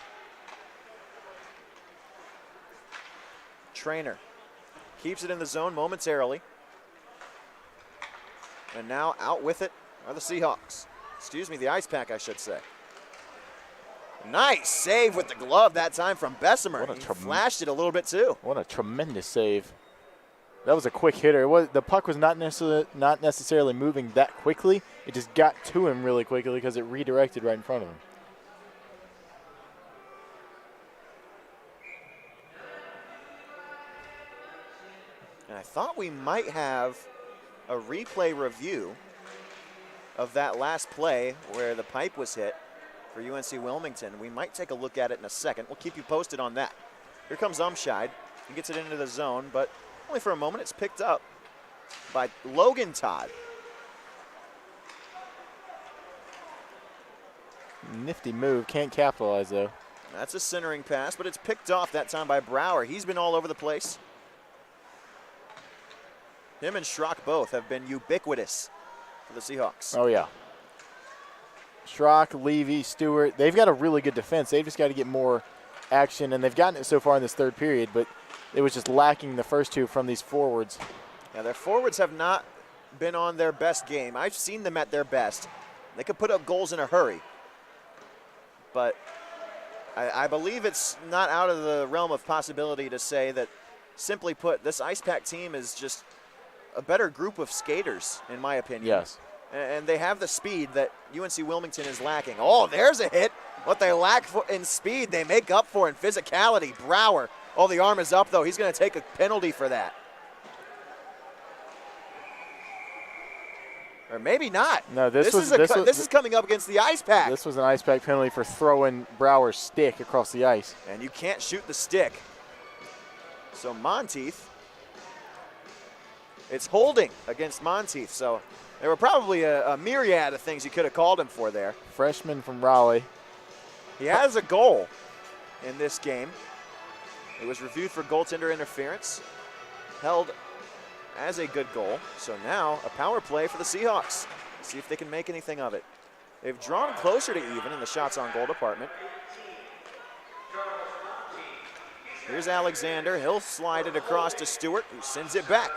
Trainer keeps it in the zone momentarily. And now out with it are the Seahawks. The Ice Pack, I should say. Nice save with the glove that time from Bessemer. He flashed it a little bit too. What a tremendous save. That was a quick hitter. The puck was not necessarily moving that quickly. It just got to him really quickly because it redirected right in front of him. And I thought we might have a replay review of that last play where the pipe was hit for UNC Wilmington. We might take a look at it in a second. We'll keep you posted on that. Here comes Umscheid. He gets it into the zone, but only for a moment. It's picked up by Logan Todd. Nifty move. Can't capitalize, though. That's a centering pass, but it's picked off that time by Brower. He's been all over the place. Him and Schrock both have been ubiquitous for the Seahawks. Oh, yeah. Schrock, Levy, Stewart, they've got a really good defense. They've just got to get more action, and they've gotten it so far in this third period, but it was just lacking the first two from these forwards. Yeah, their forwards have not been on their best game. I've seen them at their best. They could put up goals in a hurry. But I believe it's not out of the realm of possibility to say that, simply put, this Ice Pack team is just a better group of skaters, in my opinion. Yes. And they have the speed that UNC Wilmington is lacking. Oh, there's a hit. What they lack in speed, they make up for in physicality. Brower. Oh, the arm is up, though. He's going to take a penalty for that. Or maybe not. No, this is coming up against the Ice Pack. This was an Ice Pack penalty for throwing Brower's stick across the ice. And you can't shoot the stick. So Monteith, it's holding against Monteith. So there were probably a myriad of things you could have called him for there. Freshman from Raleigh. He has a goal in this game. It was reviewed for goaltender interference. Held as a good goal. So now a power play for the Seahawks. See if they can make anything of it. They've drawn closer to even in the shots on goal department. Here's Alexander. He'll slide it across to Stewart, who sends it back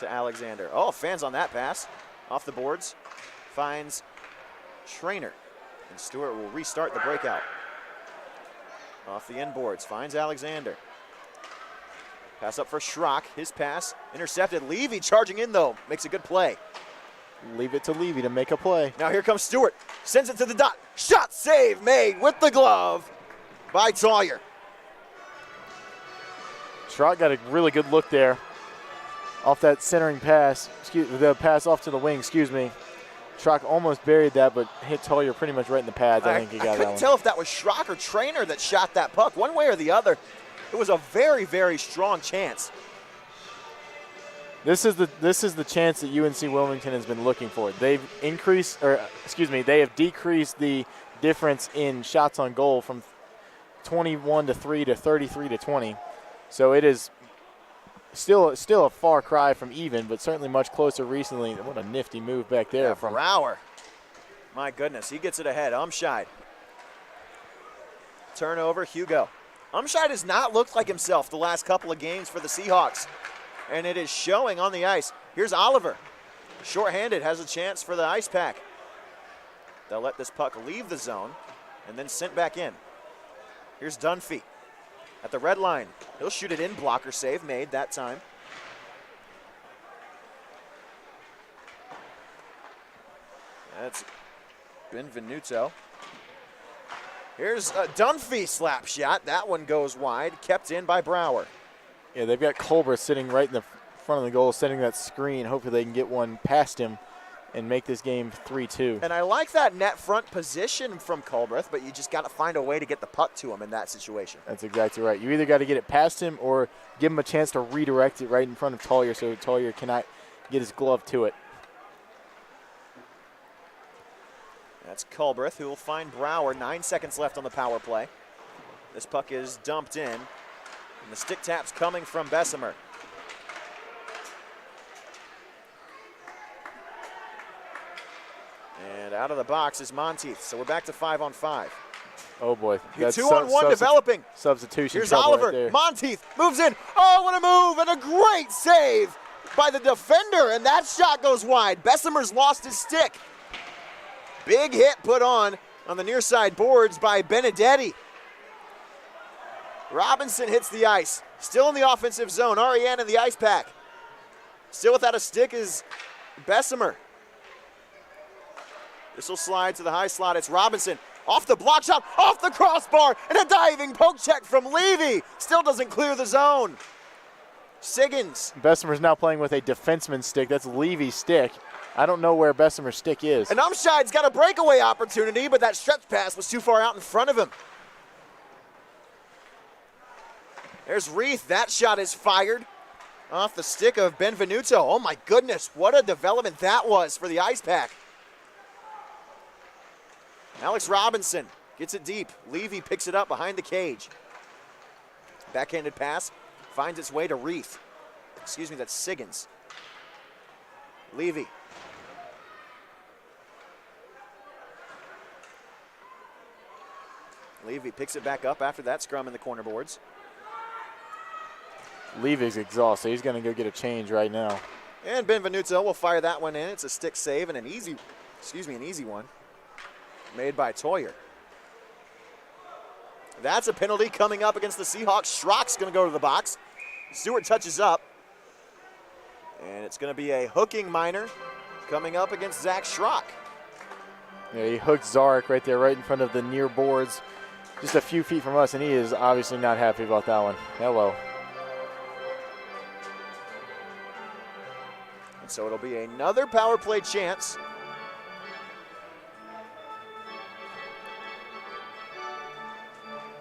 to Alexander. Oh, fans on that pass. Off the boards. Finds Trainer. And Stewart will restart the breakout. Off the inboards. Finds Alexander. Pass up for Schrock. His pass intercepted. Levy charging in, though. Makes a good play. Leave it to Levy to make a play. Now here comes Stewart. Sends it to the dot. Shot save made with the glove by Tawyer. Schrock got a really good look there off that centering pass. The pass off to the wing, Schrock almost buried that, but hit Tawyer pretty much right in the pads. I think he got that one. I couldn't tell if that was Schrock or Trainer that shot that puck. One way or the other, it was a very, very strong chance. This is the chance that UNC Wilmington has been looking for. They have decreased the difference in shots on goal from 21-3 to 33-20. So it is still a far cry from even, but certainly much closer recently. What a nifty move back there from Brower. My goodness, he gets it ahead. Umscheid. Turnover, Hugo. Umscheid has not looked like himself the last couple of games for the Seahawks, and it is showing on the ice. Here's Oliver. Shorthanded, has a chance for the Ice Pack. They'll let this puck leave the zone and then sent back in. Here's Dunphy at the red line. He'll shoot it in. Blocker save made that time. That's Benvenuto. Here's a Dunphy slap shot. That one goes wide, kept in by Brower. Yeah, they've got Culber sitting right in the front of the goal, setting that screen. Hopefully they can get one past him and make this game 3-2. And I like that net front position from Culbreth, but you just got to find a way to get the puck to him in that situation. That's exactly right. You either got to get it past him or give him a chance to redirect it right in front of Tawyer so Tawyer cannot get his glove to it. That's Culbreth, who will find Brower. 9 seconds left on the power play. This puck is dumped in, and the stick tap's coming from Bessemer. And out of the box is Monteith, so we're back to 5-on-5. Oh, boy. 2-on-1 developing. Substitution. Here's Oliver. Right, Monteith moves in. Oh, what a move, and a great save by the defender, and that shot goes wide. Bessemer's lost his stick. Big hit put on the near side boards by Benedetti. Robinson hits the ice. Still in the offensive zone. Ariane in the Ice Pack. Still without a stick is Bessemer. This will slide to the high slot. It's Robinson. Off the block shot, off the crossbar, and a diving poke check from Levy. Still doesn't clear the zone. Siggins. Bessemer's now playing with a defenseman stick. That's Levy's stick. I don't know where Bessemer's stick is. And Umscheid's got a breakaway opportunity, but that stretch pass was too far out in front of him. There's Reith. That shot is fired off the stick of Benvenuto. Oh my goodness, what a development that was for the Ice Pack. Alex Robinson gets it deep. Levy picks it up behind the cage. Backhanded pass finds its way to Reith. Excuse me, that's Siggins. Levy. Levy picks it back up after that scrum in the corner boards. Levy's exhausted. He's going to go get a change right now. And Benvenuto will fire that one in. It's a stick save and an easy one made by Tawyer. That's a penalty coming up against the Seahawks. Schrock's going to go to the box. Stewart touches up. And it's going to be a hooking minor coming up against Zach Schrock. Yeah, he hooked Zarek right there, right in front of the near boards, just a few feet from us, and he is obviously not happy about that one. Hello. And so it'll be another power play chance.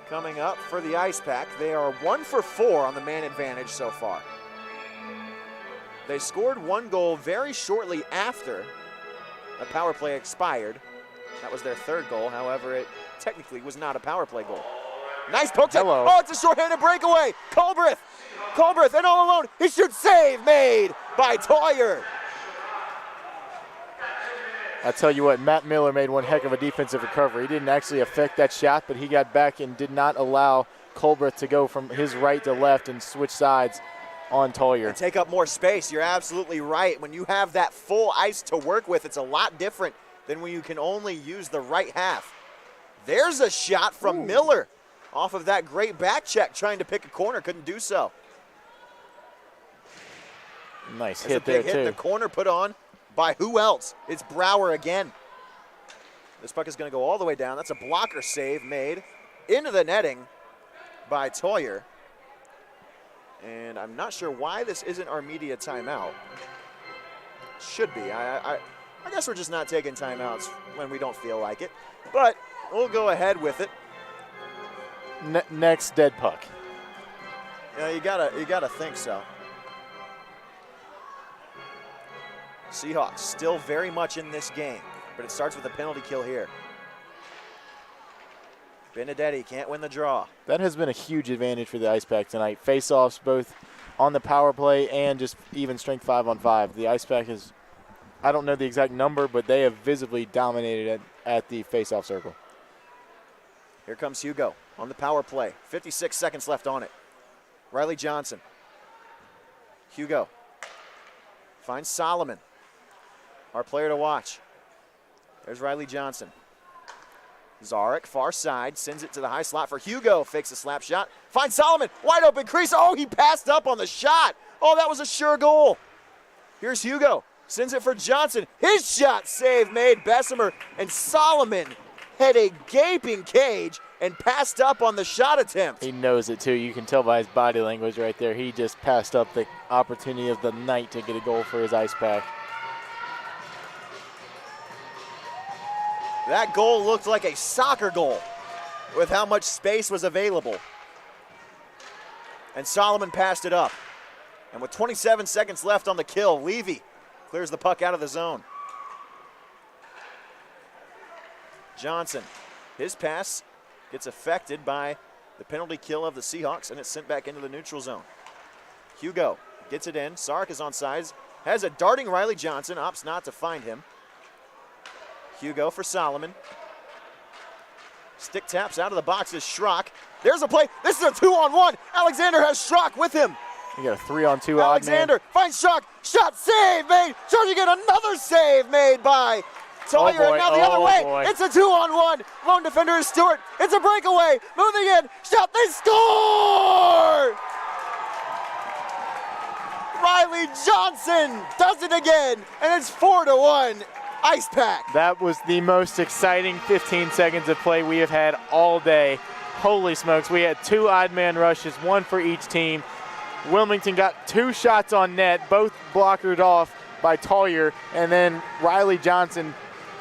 Coming up for the Ice Pack. They are 1 for 4 on the man advantage so far. They scored 1 goal very shortly after the power play expired. That was their 3rd goal. However, it technically was not a power play goal. Nice poke check. Hello. Oh, it's a shorthanded breakaway. Culbreth, and all alone. He shoots, save made by Tawyer. I tell you what, Matt Miller made one heck of a defensive recovery. He didn't actually affect that shot, but he got back and did not allow Culbreth to go from his right to left and switch sides on Tawyer. And take up more space. You're absolutely right. When you have that full ice to work with, it's a lot different than when you can only use the right half. There's a shot from Miller off of that great back check, trying to pick a corner, couldn't do so. Nice There's hit a big there, hit. too. The corner put on by who else? It's Brower again. This puck is going to go all the way down. That's a blocker save made into the netting by Tawyer. And I'm not sure why this isn't our media timeout. Should be. I guess we're just not taking timeouts when we don't feel like it. But we'll go ahead with it. Next dead puck. Yeah, you gotta think so. Seahawks still very much in this game, but it starts with a penalty kill here. Benedetti can't win the draw. That has been a huge advantage for the Ice Pack tonight. Face-offs both on the power play and just even strength 5-on-5. The Ice Pack is, I don't know the exact number, but they have visibly dominated at the face-off circle. Here comes Hugo on the power play. 56 seconds left on it. Riley Johnson. Hugo finds Solomon, our player to watch. There's Riley Johnson. Zarek, far side, sends it to the high slot for Hugo. Fakes a slap shot. Finds Solomon, wide open crease. Oh, he passed up on the shot. Oh, that was a sure goal. Here's Hugo. Sends it for Johnson. His shot save made. Bessemer and Solomon had a gaping cage and passed up on the shot attempt. He knows it, too. You can tell by his body language right there. He just passed up the opportunity of the night to get a goal for his Ice Pack. That goal looked like a soccer goal with how much space was available. And Solomon passed it up. And with 27 seconds left on the kill, Levy clears the puck out of the zone. Johnson, his pass gets affected by the penalty kill of the Seahawks, and it's sent back into the neutral zone. Hugo gets it in. Sark is on sides. Has a darting Riley Johnson. Opts not to find him. Hugo for Solomon. Stick taps out of the box is Schrock. There's a play. This is a 2-on-1. Alexander has Schrock with him. You got a 3-on-2 Alexander finds Schrock. Shot save made. Charging in another save made by Tawyer. Oh, and now the other way. boy. It's a 2-on-1. Lone defender is Stewart. It's a breakaway. Moving in. Shot. They score! Riley Johnson does it again. And it's 4-1. Ice Pack. That was the most exciting 15 seconds of play we have had all day. Holy smokes, we had 2 odd man rushes, 1 for each team. Wilmington got 2 shots on net, both blockered off by Tawyer, and then Riley Johnson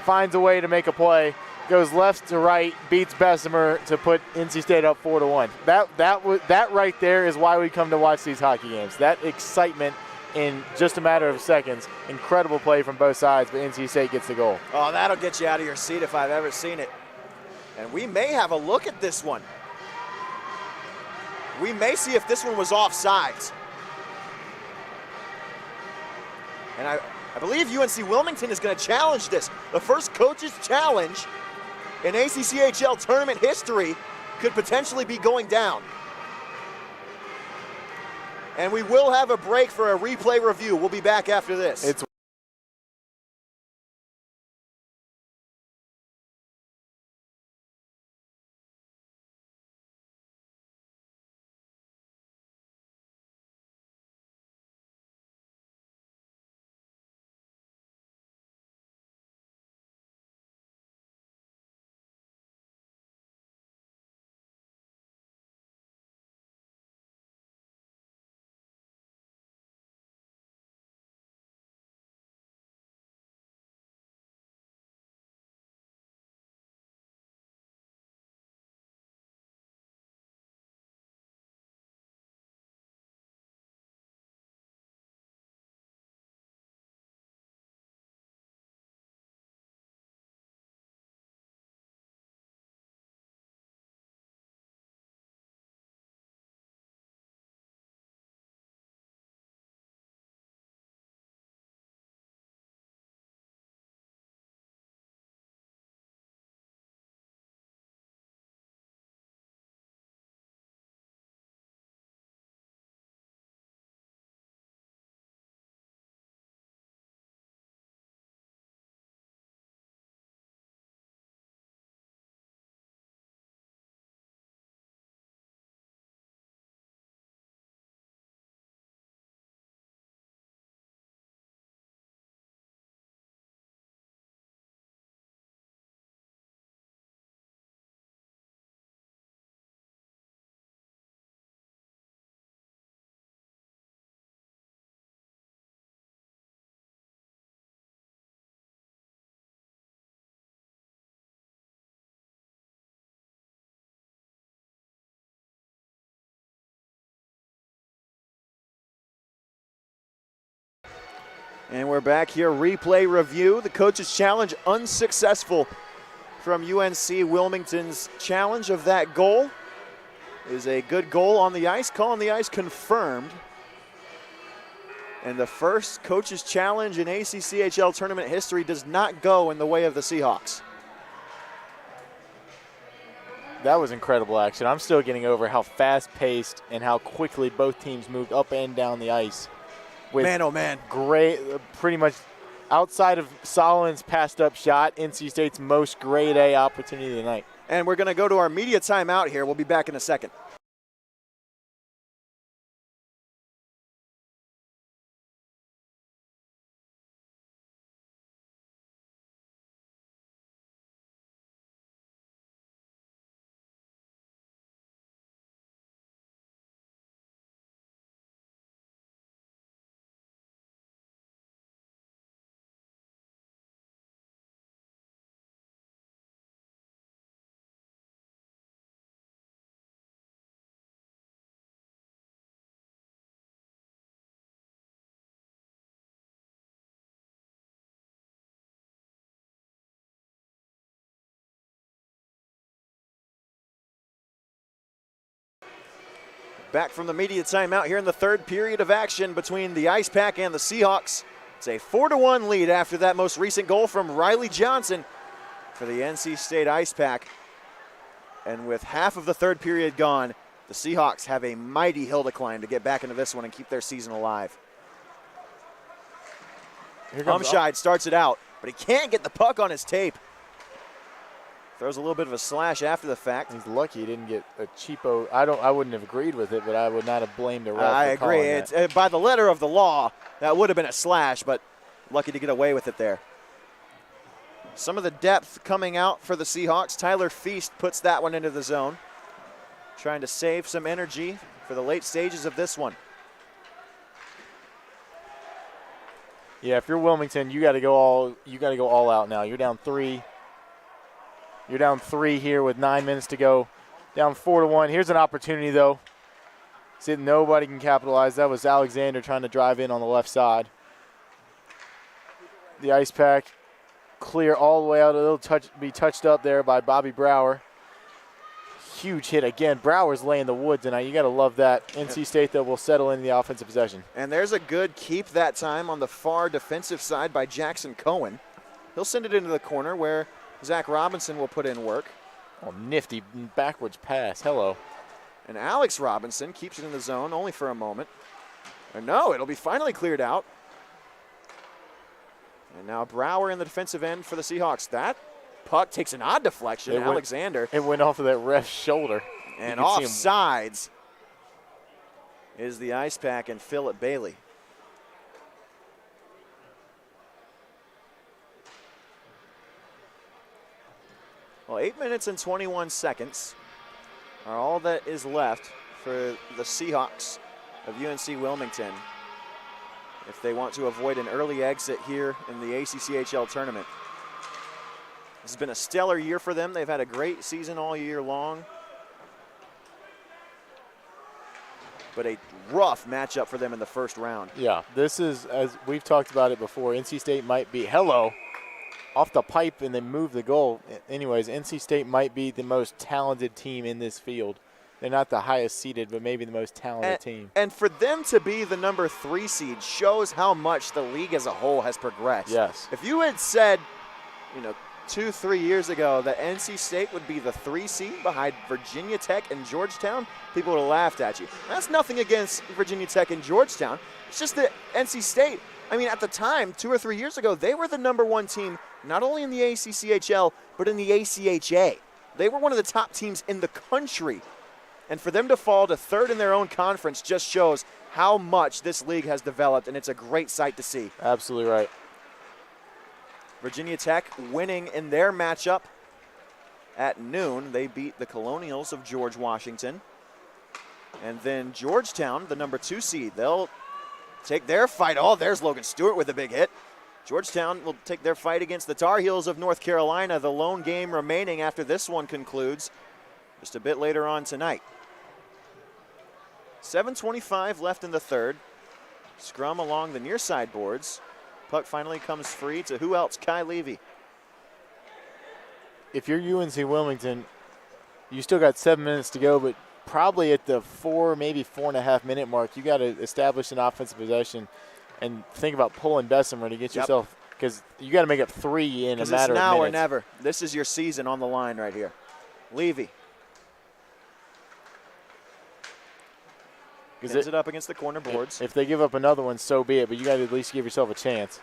finds a way to make a play. goes left to right, beats Bessemer to put NC State up 4-1. That right there is why we come to watch these hockey games. That excitement in just a matter of seconds. Incredible play from both sides, but NC State gets the goal. Oh, that'll get you out of your seat if I've ever seen it. And we may have a look at this one. We may see if this one was offsides. And I believe UNC Wilmington is going to challenge this. The first coach's challenge in ACCHL tournament history could potentially be going down. And we will have a break for a replay review. We'll be back after this. And we're back here, replay review. The coach's challenge unsuccessful from UNC Wilmington's challenge of that goal. Is a good goal on the ice, call on the ice confirmed. And the first coach's challenge in ACCHL tournament history does not go in the way of the Seahawks. That was incredible action. I'm still getting over how fast-paced and how quickly both teams moved up and down the ice. Man, oh man. Great, pretty much outside of Solon's passed up shot, NC State's most grade A opportunity of the night. And we're going to go to our media timeout here. We'll be back in a second. Back from the media timeout here in the third period of action between the Ice Pack and the Seahawks. It's a 4-1 lead after that most recent goal from Riley Johnson for the NC State Ice Pack. And with half of the third period gone, the Seahawks have a mighty hill to climb to get back into this one and keep their season alive. Umscheid starts it out, but he can't get the puck on his tape. Throws a little bit of a slash after the fact. He's lucky he didn't get a cheapo. I wouldn't have agreed with it, but I would not have blamed the ref. I agree. It's, by the letter of the law, that would have been a slash, but lucky to get away with it there. Some of the depth coming out for the Seahawks. Tyler Feast puts that one into the zone, trying to save some energy for the late stages of this one. Yeah, if you're Wilmington, you got to go all out now. You're down 3. You're down 3 here with 9 minutes to go. Down 4-1. Here's an opportunity, though. See, nobody can capitalize. That was Alexander trying to drive in on the left side. The ice pack clear all the way out. It'll be touched up there by Bobby Brower. Huge hit again. Brower's laying the wood tonight. You got to love that. NC State, though, will settle into the offensive possession. And there's a good keep that time on the far defensive side by Jackson Cohen. He'll send it into the corner where Zach Robinson will put in work. Oh, nifty backwards pass. Hello. And Alex Robinson keeps it in the zone only for a moment. And no, it'll be finally cleared out. And now Brower in the defensive end for the Seahawks. That puck takes an odd deflection. Alexander. It went off of that ref's shoulder. And offsides is the ice pack and Philip Bailey. Well, 8 minutes and 21 seconds are all that is left for the Seahawks of UNC Wilmington if they want to avoid an early exit here in the ACCHL tournament. This has been a stellar year for them. They've had a great season all year long. But a rough matchup for them in the first round. Yeah, this is, as we've talked about it before, NC State might be, off the pipe and then move the goal. Anyways, NC State might be the most talented team in this field. They're not the highest seeded, but maybe the most talented team. And for them to be the number 3 seed shows how much the league as a whole has progressed. Yes. If you had said, 2-3 years ago that NC State would be the 3 seed behind Virginia Tech and Georgetown, people would have laughed at you. That's nothing against Virginia Tech and Georgetown. It's just that NC State, at the time, 2 or 3 years ago, they were the number 1 team, not only in the ACCHL, but in the ACHA. They were one of the top teams in the country. And for them to fall to 3rd in their own conference just shows how much this league has developed, and it's a great sight to see. Absolutely right. Virginia Tech winning in their matchup at noon. They beat the Colonials of George Washington. And then Georgetown, the number 2 seed, they'll take their fight. Oh, there's Logan Stewart with a big hit. Georgetown will take their fight against the Tar Heels of North Carolina, the lone game remaining after this one concludes just a bit later on tonight. 7:25 left in the third. Scrum along the near side boards. Puck finally comes free to who else? Kai Levy. If you're UNC Wilmington, you still got 7 minutes to go, but probably at the 4, maybe 4.5 minute mark, you got to establish an offensive possession and think about pulling Bessemer to get yourself, because you got to make up 3 in a matter of minutes. Because it's now or never. This is your season on the line right here. Levy. Pins it up against the corner boards. If they give up another one, so be it, but you got to at least give yourself a chance.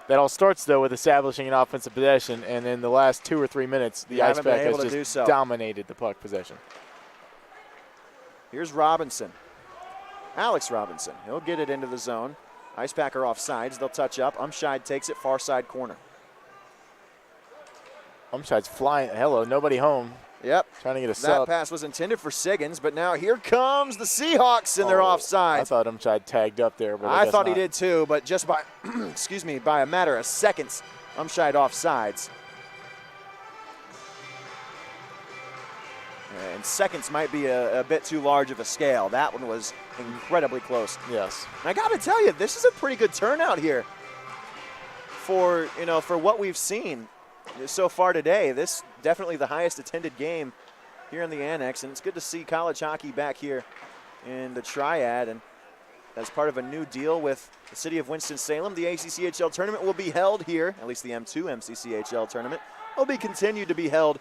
That all starts, though, with establishing an offensive possession, and in the last 2 or 3 minutes, the Ice Pack has just dominated the puck possession. Here's Robinson. Alex Robinson. He'll get it into the zone. Ice Pack are off sides. They'll touch up. Umscheid takes it far side corner. Umscheid's flying. Hello, nobody home. Yep. Trying to get a sub. That pass was intended for Siggins, but now here comes the Seahawks in their offside. I thought Umscheid tagged up there, but I thought he did too, but just by, by a matter of seconds, Umscheid offsides. And seconds might be a bit too large of a scale. That one was incredibly close. Yes. And I got to tell you, this is a pretty good turnout here for what we've seen so far today. This definitely the highest attended game here in the Annex, and it's good to see college hockey back here in the Triad. And as part of a new deal with the city of Winston-Salem, the ACCHL tournament will be held here, at least the M2 MCCHL tournament will be continued to be held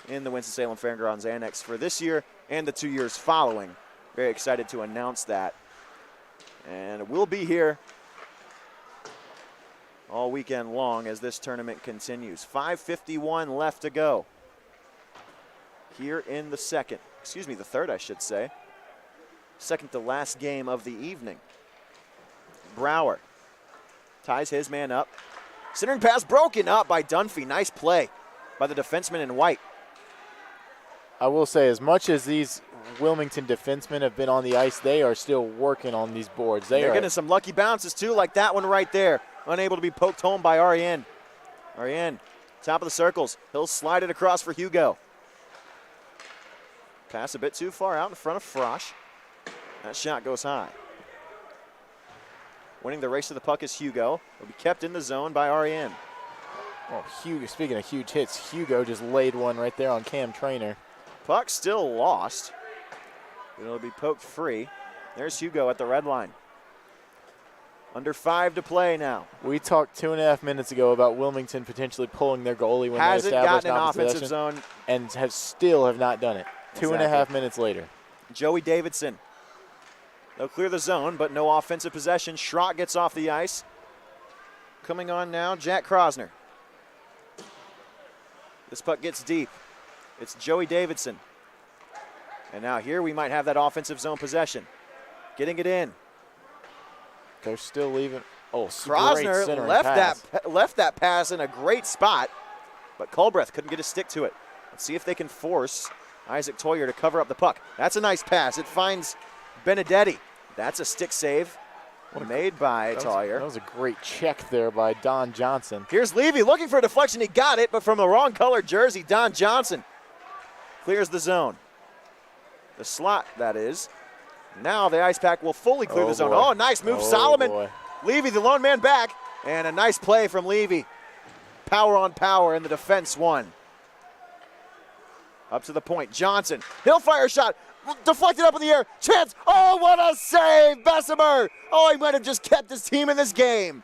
in the Winston-Salem Fairgrounds Annex for this year and the 2 years following. Very excited to announce that. And we'll be here all weekend long as this tournament continues. 5:51 left to go here in the third, I should say. Second to last game of the evening. Brower ties his man up. Centering pass broken up by Dunphy. Nice play by the defenseman in white. I will say, as much as these Wilmington defensemen have been on the ice, they are still working on these boards. They're getting some lucky bounces too, like that one right there. Unable to be poked home by Ariane. Ariane Top of the circles. He'll slide it across for Hugo. Pass a bit too far out in front of Frosch. That shot goes high. Winning the race to the puck is Hugo. Will be kept in the zone by REN. Oh, Hugo, speaking of huge hits, Hugo just laid one right there on Cam Trainer. Puck still lost. It'll be poked free. There's Hugo at the red line. Under 5 to play now. We talked 2.5 minutes ago about Wilmington potentially pulling their goalie when Hasn't they established gotten an offensive possession, zone. and have not done it. Exactly. 2.5 minutes later. Joey Davidson. They'll clear the zone, but no offensive possession. Schrock gets off the ice. Coming on now, Jack Krosner. This puck gets deep. It's Joey Davidson. And now here we might have that offensive zone possession. Getting it in. They're still leaving. Oh, Krosner left that pass in a great spot, but Culbreth couldn't get a stick to it. Let's see if they can force Isaac Tawyer to cover up the puck. That's a nice pass. It finds Benedetti. That's a stick save made by Tawyer. That was a great check there by Don Johnson. Here's Levy looking for a deflection. He got it, but from the wrong colored jersey, Don Johnson clears the zone. The slot, that is. Now the Ice Pack will fully clear the zone. Boy. Oh, nice move, Solomon. Boy. Levy, the lone man back, and a nice play from Levy. Power on power, and the defense won. Up to the point, Johnson. He'll fire a shot. Deflected up in the air. Chance. Oh, what a save, Bessemer. Oh, he might have just kept his team in this game.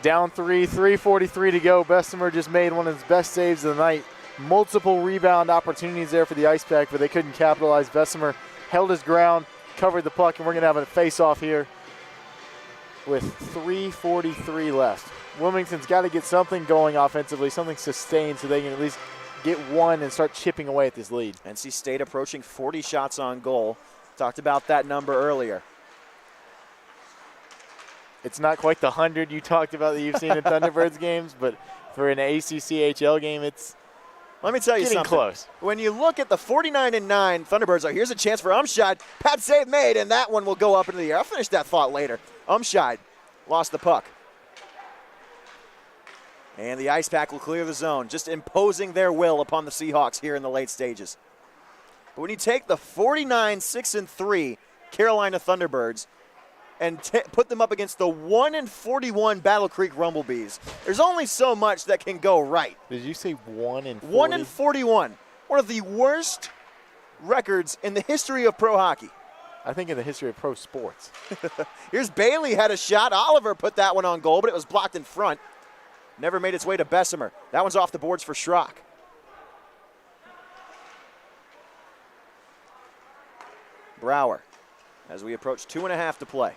Down 3:43 to go. Bessemer just made one of his best saves of the night. Multiple rebound opportunities there for the Ice Pack, but they couldn't capitalize. Bessemer held his ground, covered the puck, and we're going to have a face-off here with 3:43 left. Wilmington's got to get something going offensively, something sustained so they can at least get one and start chipping away at this lead. NC State approaching 40 shots on goal. Talked about that number earlier. It's not quite the 100 you talked about that you've seen in Thunderbirds games, but for an ACCHL game, it's Let me tell you getting something. close. When you look at the 49-9 Thunderbirds, here's a chance for Umscheid. Pad save made, and that one will go up into the air. I'll finish that thought later. Umscheid lost the puck. And the Ice Pack will clear the zone, just imposing their will upon the Seahawks here in the late stages. But when you take the 49-6-3 Carolina Thunderbirds and put them up against the 1-41 Battle Creek Rumblebees, there's only so much that can go right. Did you say 1-40? 1-41. One of the worst records in the history of pro hockey. I think in the history of pro sports. Here's Bailey had a shot. Oliver put that one on goal, but it was blocked in front. Never made its way to Bessemer. That one's off the boards for Schrock. Brower, as we approach 2.5 to play.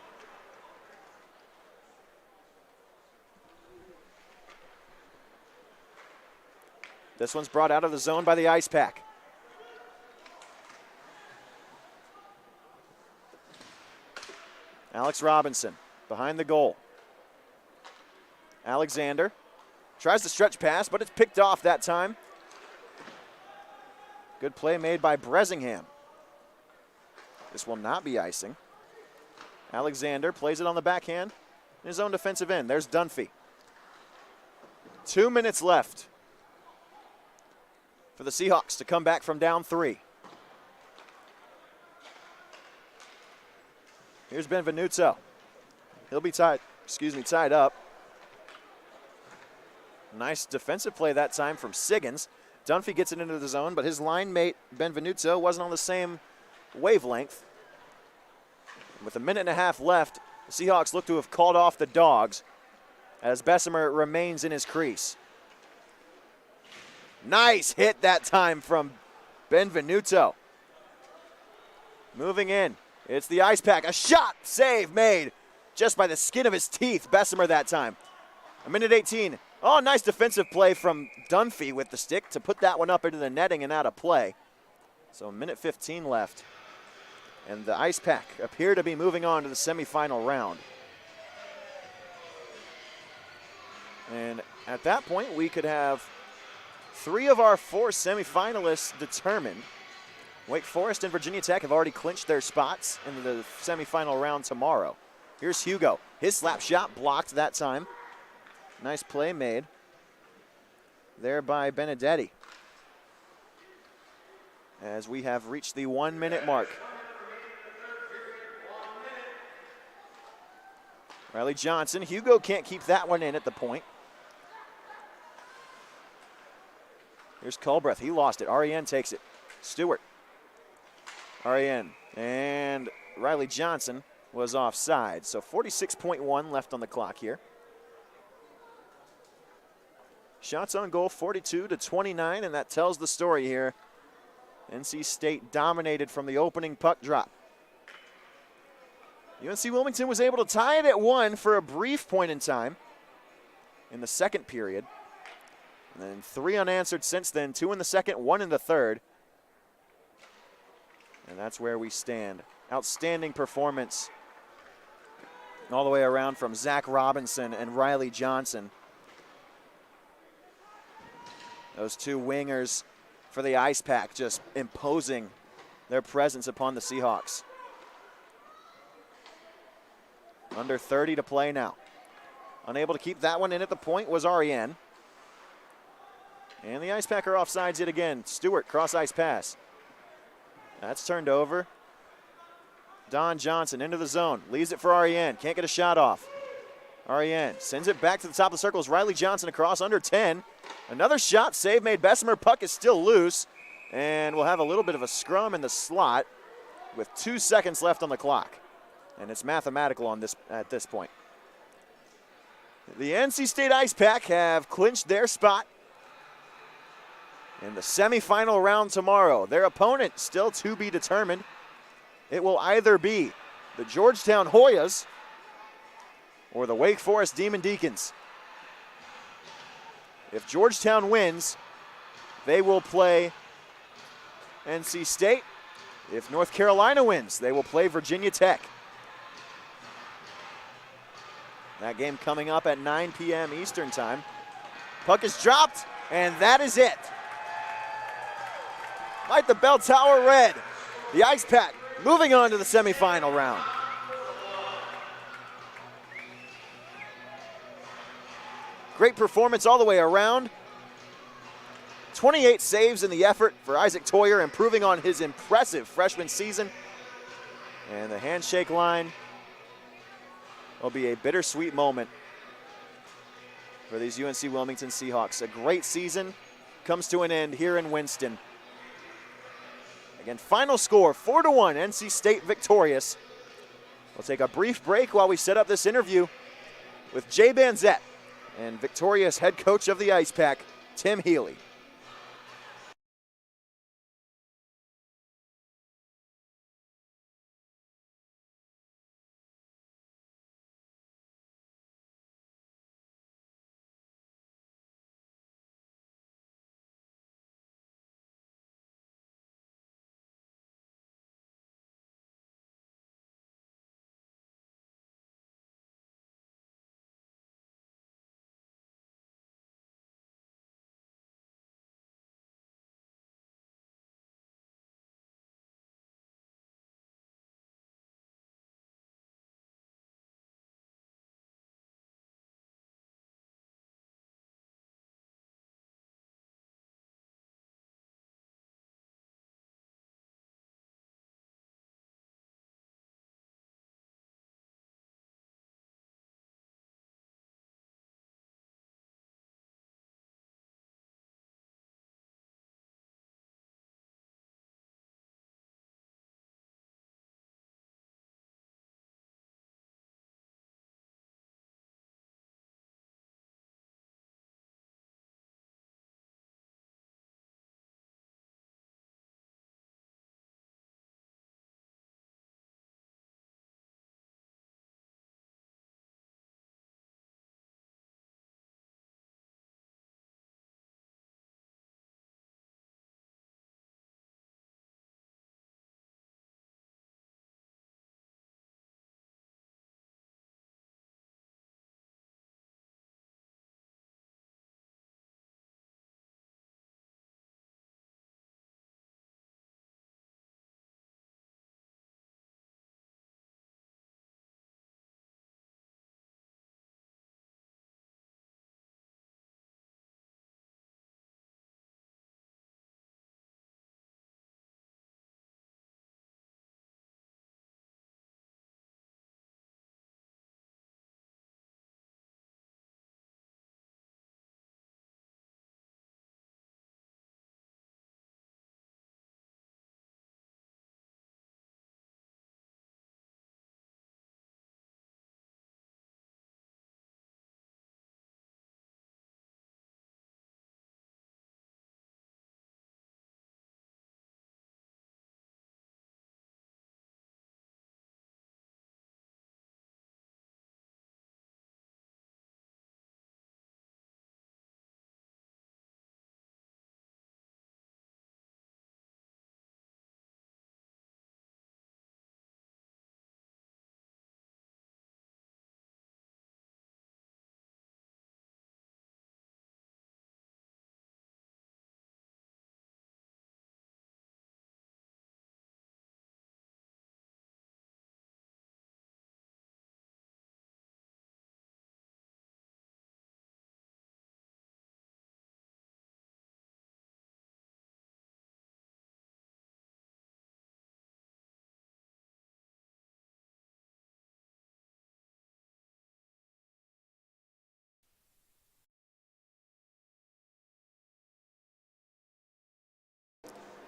This one's brought out of the zone by the Ice Pack. Alex Robinson behind the goal. Alexander tries to stretch pass, but it's picked off that time. Good play made by Bresingham. This will not be icing. Alexander plays it on the backhand in his own defensive end. There's Dunphy. 2 minutes left for the Seahawks to come back from down 3. Here's Benvenuto. He'll be tied up. Nice defensive play that time from Siggins. Dunphy gets it into the zone, but his line mate, Benvenuto, wasn't on the same wavelength. With 1.5 minutes left, the Seahawks look to have called off the Dogs as Bessemer remains in his crease. Nice hit that time from Benvenuto. Moving in, it's the Ice Pack. A shot, save made just by the skin of his teeth. Bessemer that time. 1:18. Oh, nice defensive play from Dunphy with the stick to put that one up into the netting and out of play. So 1:15 left. And the Ice Pack appear to be moving on to the semifinal round. And at that point, we could have 3 of our 4 semifinalists determined. Wake Forest and Virginia Tech have already clinched their spots in the semifinal round tomorrow. Here's Hugo. His slap shot blocked that time. Nice play made there by Benedetti. As we have reached the 1 minute mark. Riley Johnson, Hugo can't keep that one in at the point. Here's Culbreth, he lost it. REN takes it. Stewart. REN and Riley Johnson was offside. So 46.1 left on the clock here. Shots on goal 42-29, and that tells the story here. NC State dominated from the opening puck drop. UNC Wilmington was able to tie it at 1 for a brief point in time in the second period. And then 3 unanswered since then, 2 in the second, 1 in the third. And that's where we stand. Outstanding performance all the way around from Zach Robinson and Riley Johnson. Those 2 wingers for the Ice Pack just imposing their presence upon the Seahawks. Under 30 to play now. Unable to keep that one in at the point was REN. And the Ice Pack are offsides yet again. Stewart, cross ice pass. That's turned over. Don Johnson into the zone. Leaves it for REN. Can't get a shot off. REN sends it back to the top of the circles. Riley Johnson across under 10. Another shot, save made. Bessemer, puck is still loose. And we'll have a little bit of a scrum in the slot with 2 seconds left on the clock. And it's mathematical on this at this point. The NC State Ice Pack have clinched their spot in the semifinal round tomorrow. Their opponent still to be determined. It will either be the Georgetown Hoyas or the Wake Forest Demon Deacons. If Georgetown wins, they will play NC State. If North Carolina wins, they will play Virginia Tech. That game coming up at 9 p.m. Eastern time. Puck is dropped, and that is it. Light the bell tower red. The Ice Pack moving on to the semifinal round. Great performance all the way around. 28 saves in the effort for Isaac Tawyer, improving on his impressive freshman season. And the handshake line will be a bittersweet moment for these UNC Wilmington Seahawks. A great season comes to an end here in Winston. Again, final score, 4-1, NC State victorious. We'll take a brief break while we set up this interview with Jay Banzette and victorious head coach of the Ice Pack, Tim Healy.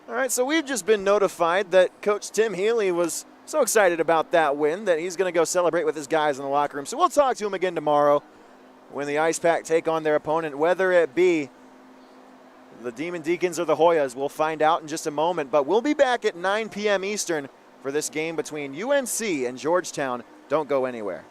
All right, so we've just been notified that Coach Tim Healy was so excited about that win that he's going to go celebrate with his guys in the locker room. So we'll talk to him again tomorrow when the Ice Pack take on their opponent, whether it be the Demon Deacons or the Hoyas. We'll find out in just a moment, but we'll be back at 9 p.m. Eastern for this game between UNC and Georgetown. Don't go anywhere.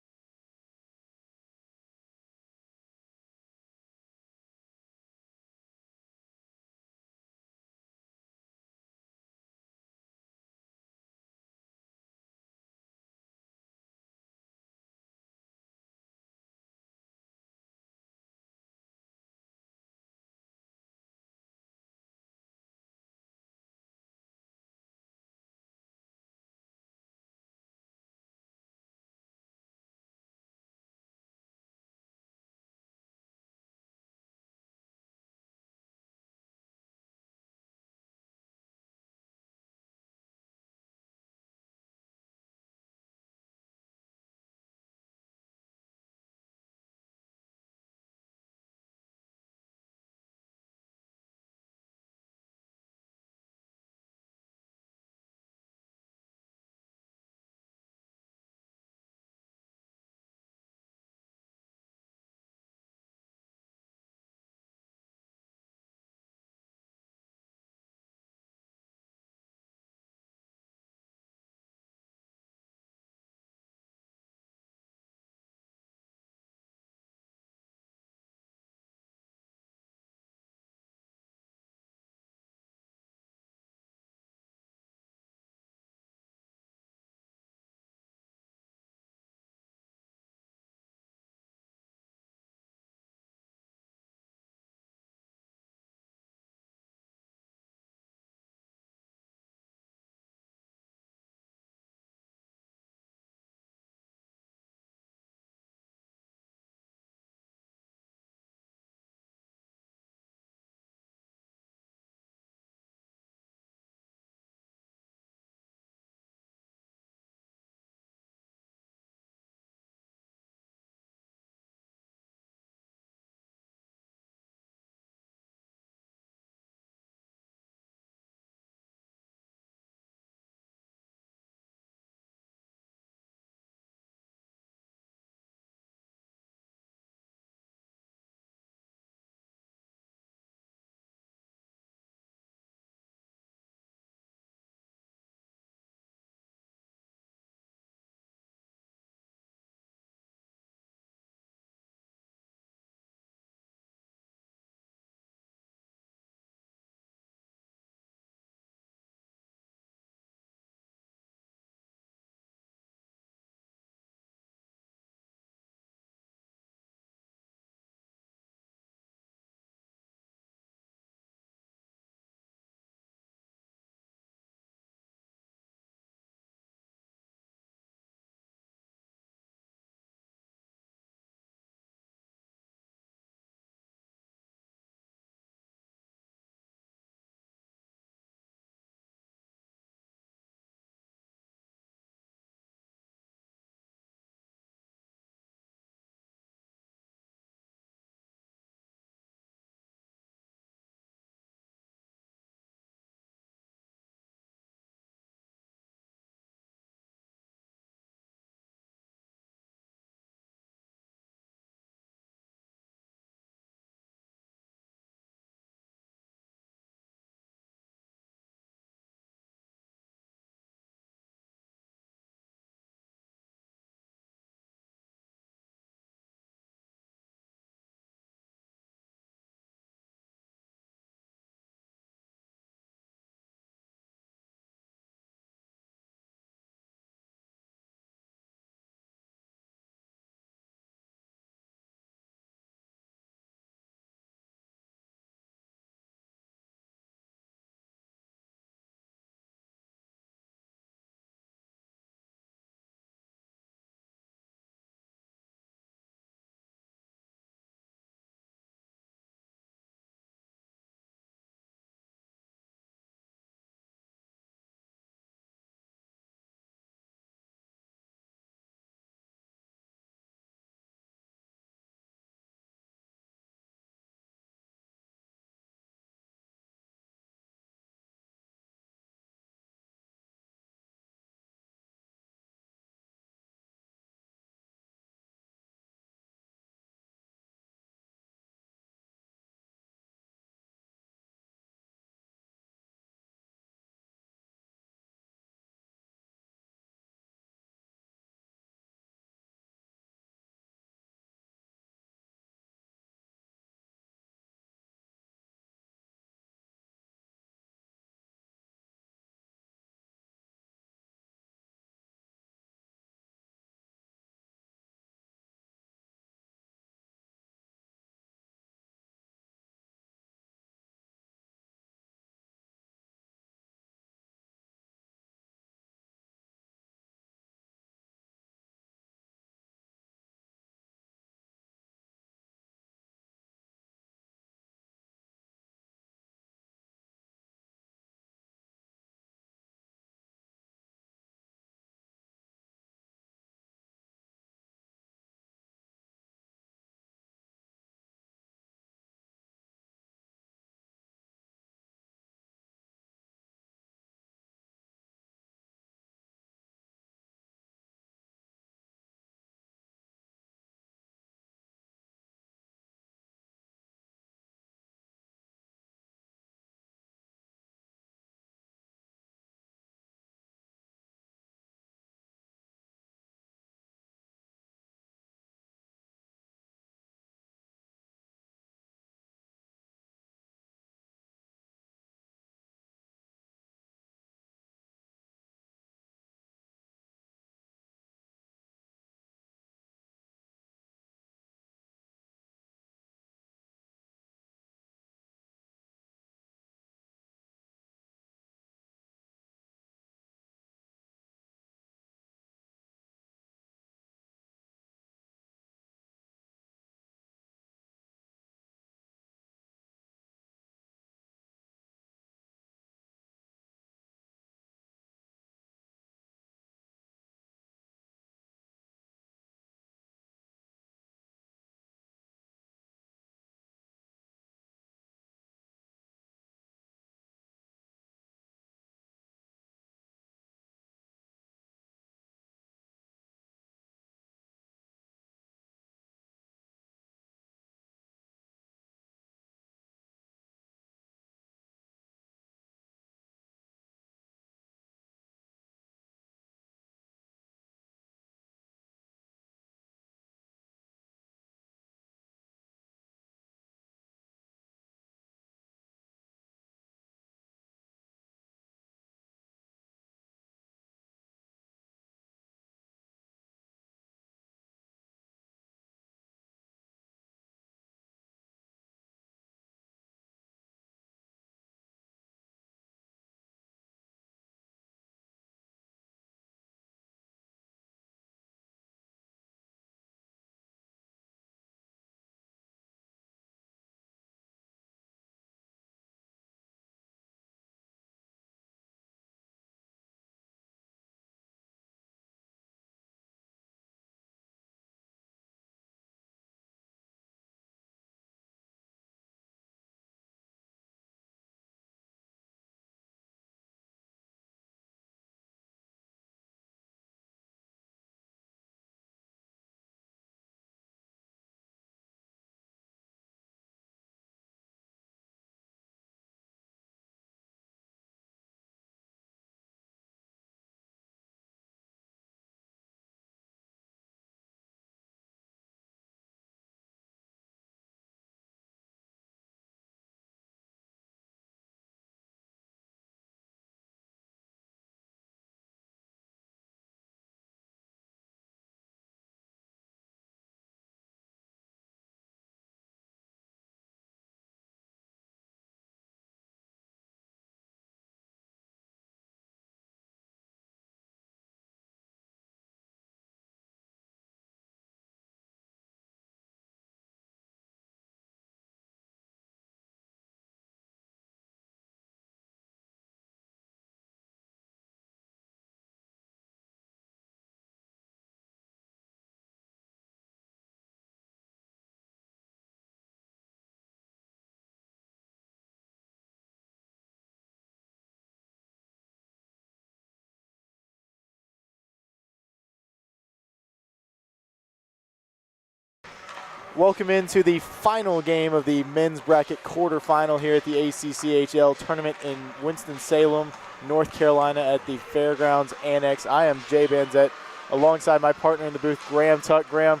Welcome into the final game of the men's bracket quarterfinal here at the ACCHL tournament in Winston-Salem, North Carolina at the Fairgrounds Annex. I am Jay Banzett alongside my partner in the booth, Graham Tuck. Graham,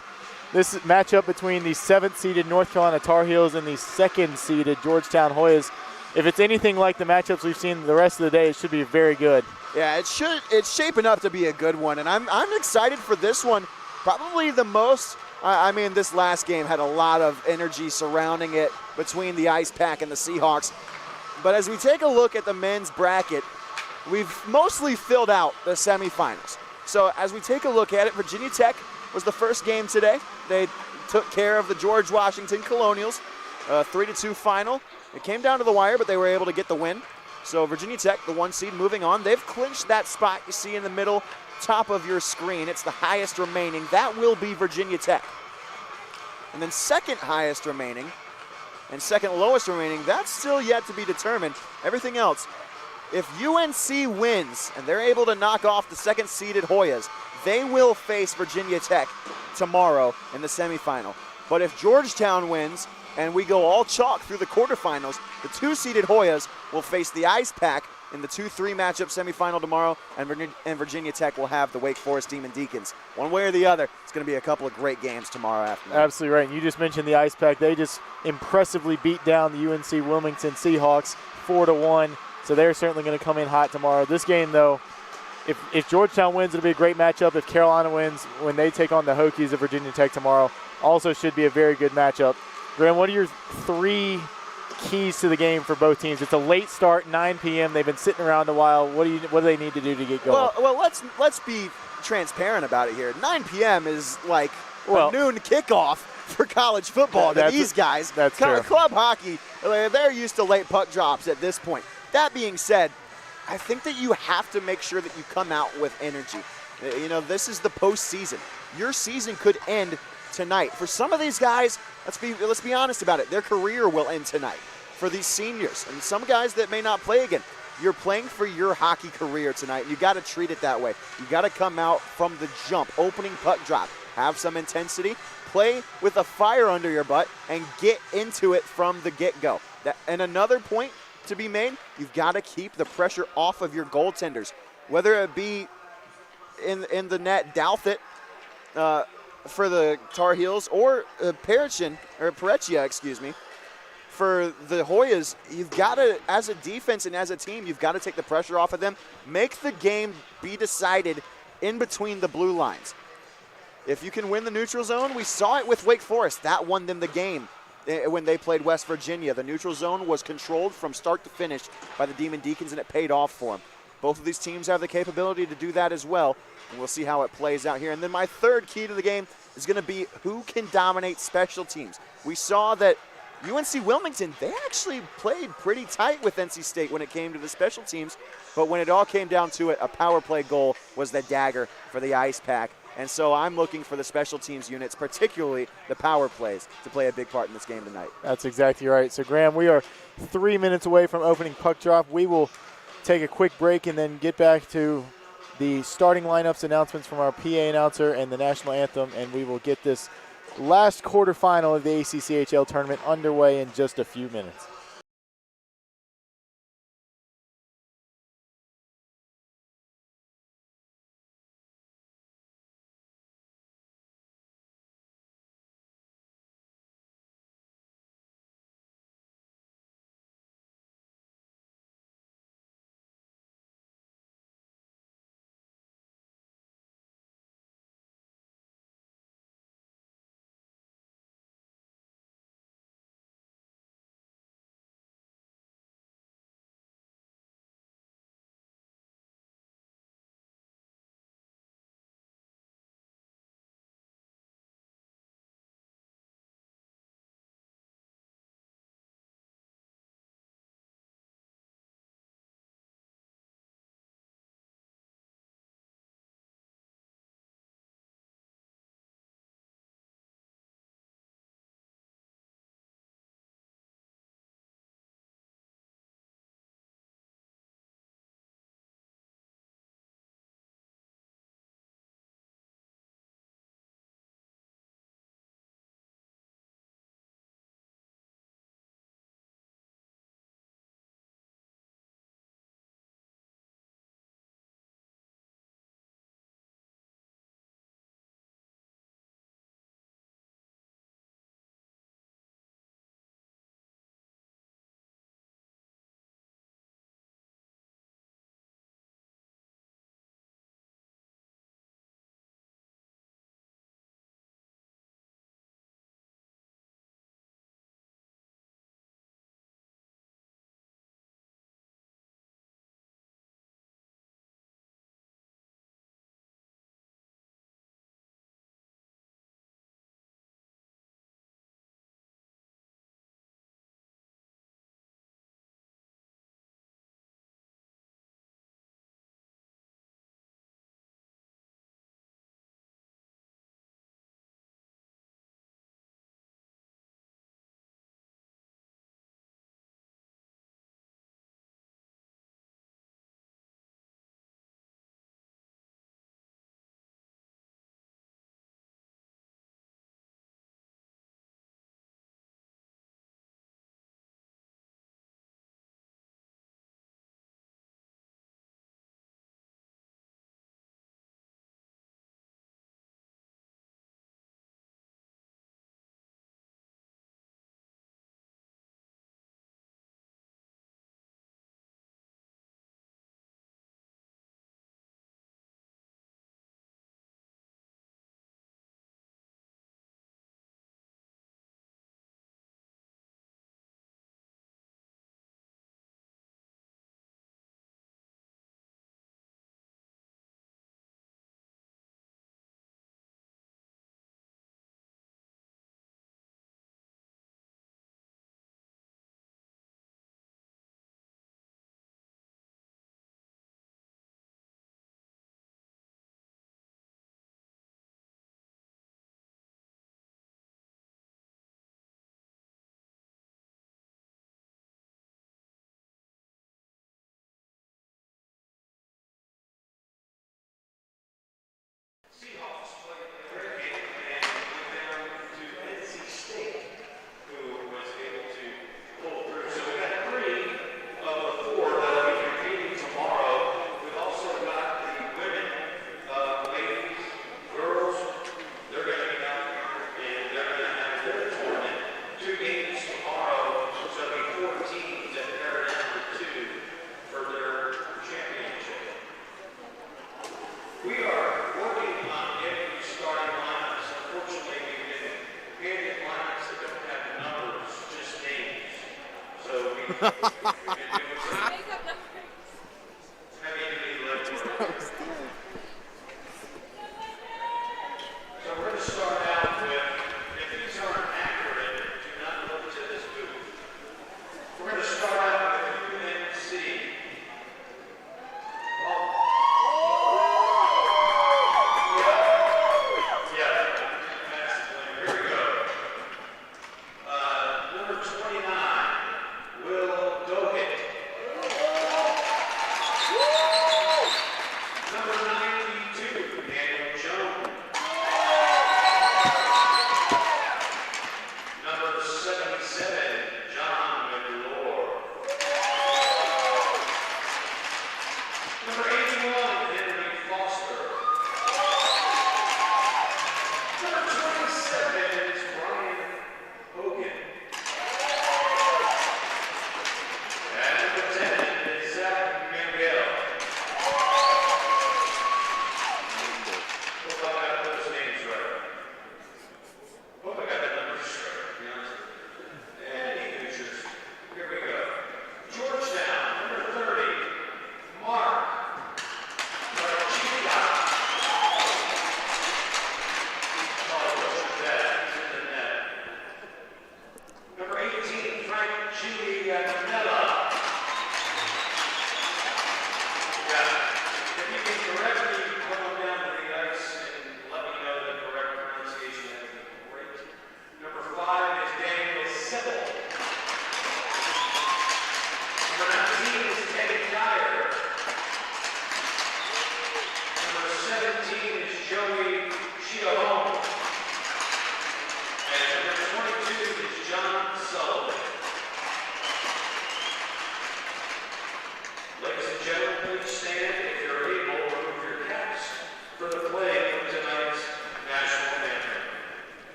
this matchup between the 7th-seeded North Carolina Tar Heels and the 2nd-seeded Georgetown Hoyas, if it's anything like the matchups we've seen the rest of the day, it should be very good. Yeah, it's shaping up to be a good one, and I'm excited for this one. Probably the most. I mean, this last game had a lot of energy surrounding it between the Ice Pack and the Seahawks. But as we take a look at the men's bracket, we've mostly filled out the semifinals. So as we take a look at it, Virginia Tech was the first game today. They took care of the George Washington Colonials, 3-2 final. It came down to the wire, but they were able to get the win. So Virginia Tech, the 1 seed, moving on. They've clinched that spot you see in the middle top of your screen. It's the highest remaining. That will be Virginia Tech. And then second highest remaining and second lowest remaining, that's still yet to be determined. Everything else, if UNC wins and they're able to knock off the 2nd-seeded Hoyas, they will face Virginia Tech tomorrow in the semifinal. But if Georgetown wins and we go all chalk through the quarterfinals, the 2-seeded Hoyas will face the Ice Pack in the 2-3 matchup semifinal tomorrow, and Virginia Tech will have the Wake Forest Demon Deacons. One way or the other, it's going to be a couple of great games tomorrow afternoon. Absolutely right. And you just mentioned the Ice Pack. They just impressively beat down the UNC Wilmington Seahawks 4-1, so they're certainly going to come in hot tomorrow. This game, though, if Georgetown wins, it'll be a great matchup. If Carolina wins, when they take on the Hokies of Virginia Tech tomorrow, also should be a very good matchup. Graham, what are your 3 keys to the game for both teams? It's a late start, 9 p.m. They've been sitting around a while. What do they need to do to get going? Well, let's be transparent about it here. 9 p.m. is like a noon kickoff for college football to these guys. That's true. Club hockey, they're used to late puck drops at this point. That being said, I think that you have to make sure that you come out with energy. You know, this is the postseason. Your season could end tonight. For some of these guys, let's be honest about it, their career will end tonight. For these seniors and some guys that may not play again, you're playing for your hockey career tonight. You got to treat it that way. You got to come out from the jump, opening puck drop, have some intensity, play with a fire under your butt, and get into it from the get-go. And another point to be made, you've got to keep the pressure off of your goaltenders, whether it be in the net, Douthit, for the Tar Heels, or Parechia, excuse me, for the Hoyas. You've got to, as a defense and as a team, you've got to take the pressure off of them. Make the game be decided in between the blue lines. If you can win the neutral zone, we saw it with Wake Forest. That won them the game when they played West Virginia. The neutral zone was controlled from start to finish by the Demon Deacons, and it paid off for them. Both of these teams have the capability to do that as well, and we'll see how it plays out here. And then my third key to the game is going to be who can dominate special teams. We saw that UNC Wilmington, they actually played pretty tight with NC State when it came to the special teams, but when it all came down to it, a power play goal was the dagger for the Ice Pack. And so I'm looking for the special teams units, particularly the power plays, to play a big part in this game tonight. That's exactly right. So, Graham, we are 3 minutes away from opening puck drop. We will take a quick break and then get back to the starting lineups announcements from our PA announcer and the national anthem, and we will get this last quarterfinal of the ACCHL tournament underway in just a few minutes.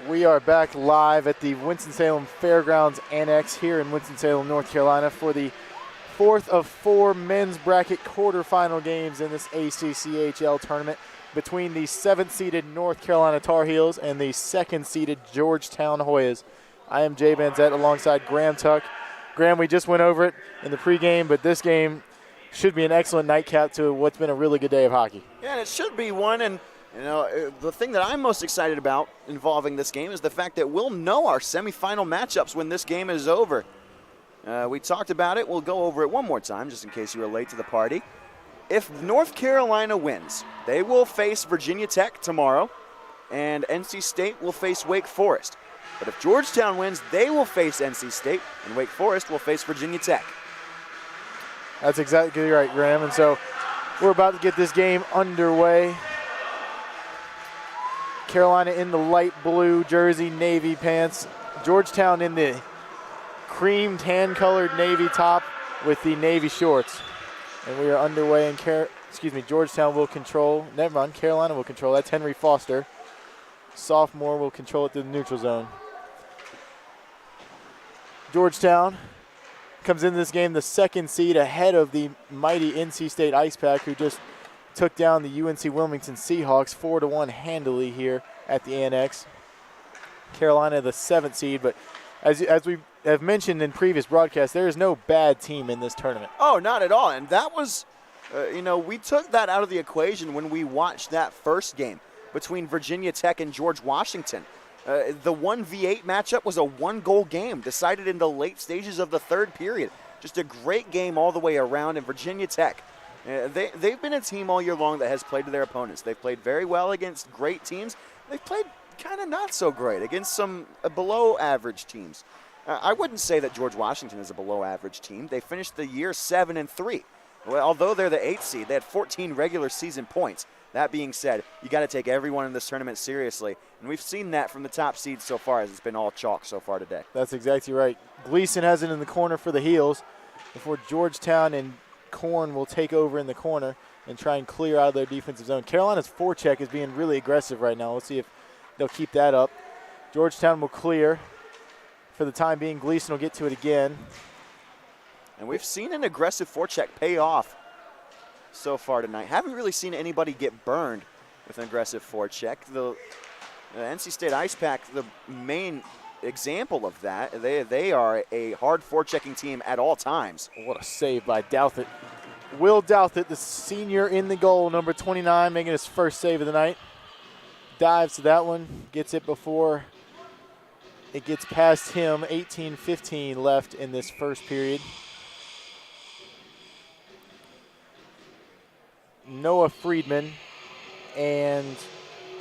We are back live at the Winston-Salem Fairgrounds Annex here in Winston-Salem, North Carolina for the fourth of four men's bracket quarterfinal games in this ACCHL tournament between the 7th-seeded North Carolina Tar Heels and the 2nd-seeded Georgetown Hoyas. I am Jay Banzette alongside Graham Tuck. Graham, we just went over it in the pregame, but this game should be an excellent nightcap to what's been a really good day of hockey. Yeah, and it should be one, and you know, the thing that I'm most excited about involving this game is the fact that we'll know our semifinal matchups when this game is over. We talked about it. We'll go over it one more time just in case you were late to the party. If North Carolina wins, they will face Virginia Tech tomorrow, and NC State will face Wake Forest. But if Georgetown wins, they will face NC State, and Wake Forest will face Virginia Tech. That's exactly right, Graham. And so we're about to get this game underway. Carolina in the light blue jersey, navy pants. Georgetown in the cream tan-colored navy top with the navy shorts. And we are underway, and Georgetown will control. Never mind, Carolina will control. That's Henry Foster. sophomore will control it through the neutral zone. Georgetown comes into this game the 2nd seed ahead of the mighty NC State Ice Pack, who just took down the UNC Wilmington Seahawks 4-1 handily here at the Annex. Carolina the 7th seed, but as we have mentioned in previous broadcasts, there is no bad team in this tournament. Oh, not at all. And that was, we took that out of the equation when we watched that first game between Virginia Tech and George Washington. The 1v8 matchup was a 1-goal game decided in the late stages of the 3rd period. Just a great game all the way around. And Virginia Tech, they've been a team all year long that has played to their opponents. They've played very well against great teams. They've played kind of not so great against some below average teams. I wouldn't say that George Washington is a below average team. They finished the year 7-3. Well, although they're the 8th seed, they had 14 regular season points. That being said, you got to take everyone in this tournament seriously, and we've seen that from the top seeds so far, as it's been all chalk so far today. That's exactly right. Gleason has it in the corner for the Heels before Georgetown and Korn will take over in the corner and try and clear out of their defensive zone. Carolina's forecheck is being really aggressive right now. Let's see if they'll keep that up. Georgetown will clear. For the time being, Gleason will get to it again. And we've seen an aggressive forecheck pay off so far tonight. Haven't really seen anybody get burned with an aggressive forecheck. The NC State Ice Pack, the main example of that. They are a hard forechecking team at all times. What a save by Douthit. Will Douthit, the senior in the goal, number 29, making his first save of the night. Dives to that one, gets it before it gets past him. 18-15 left in this first period. Noah Friedman and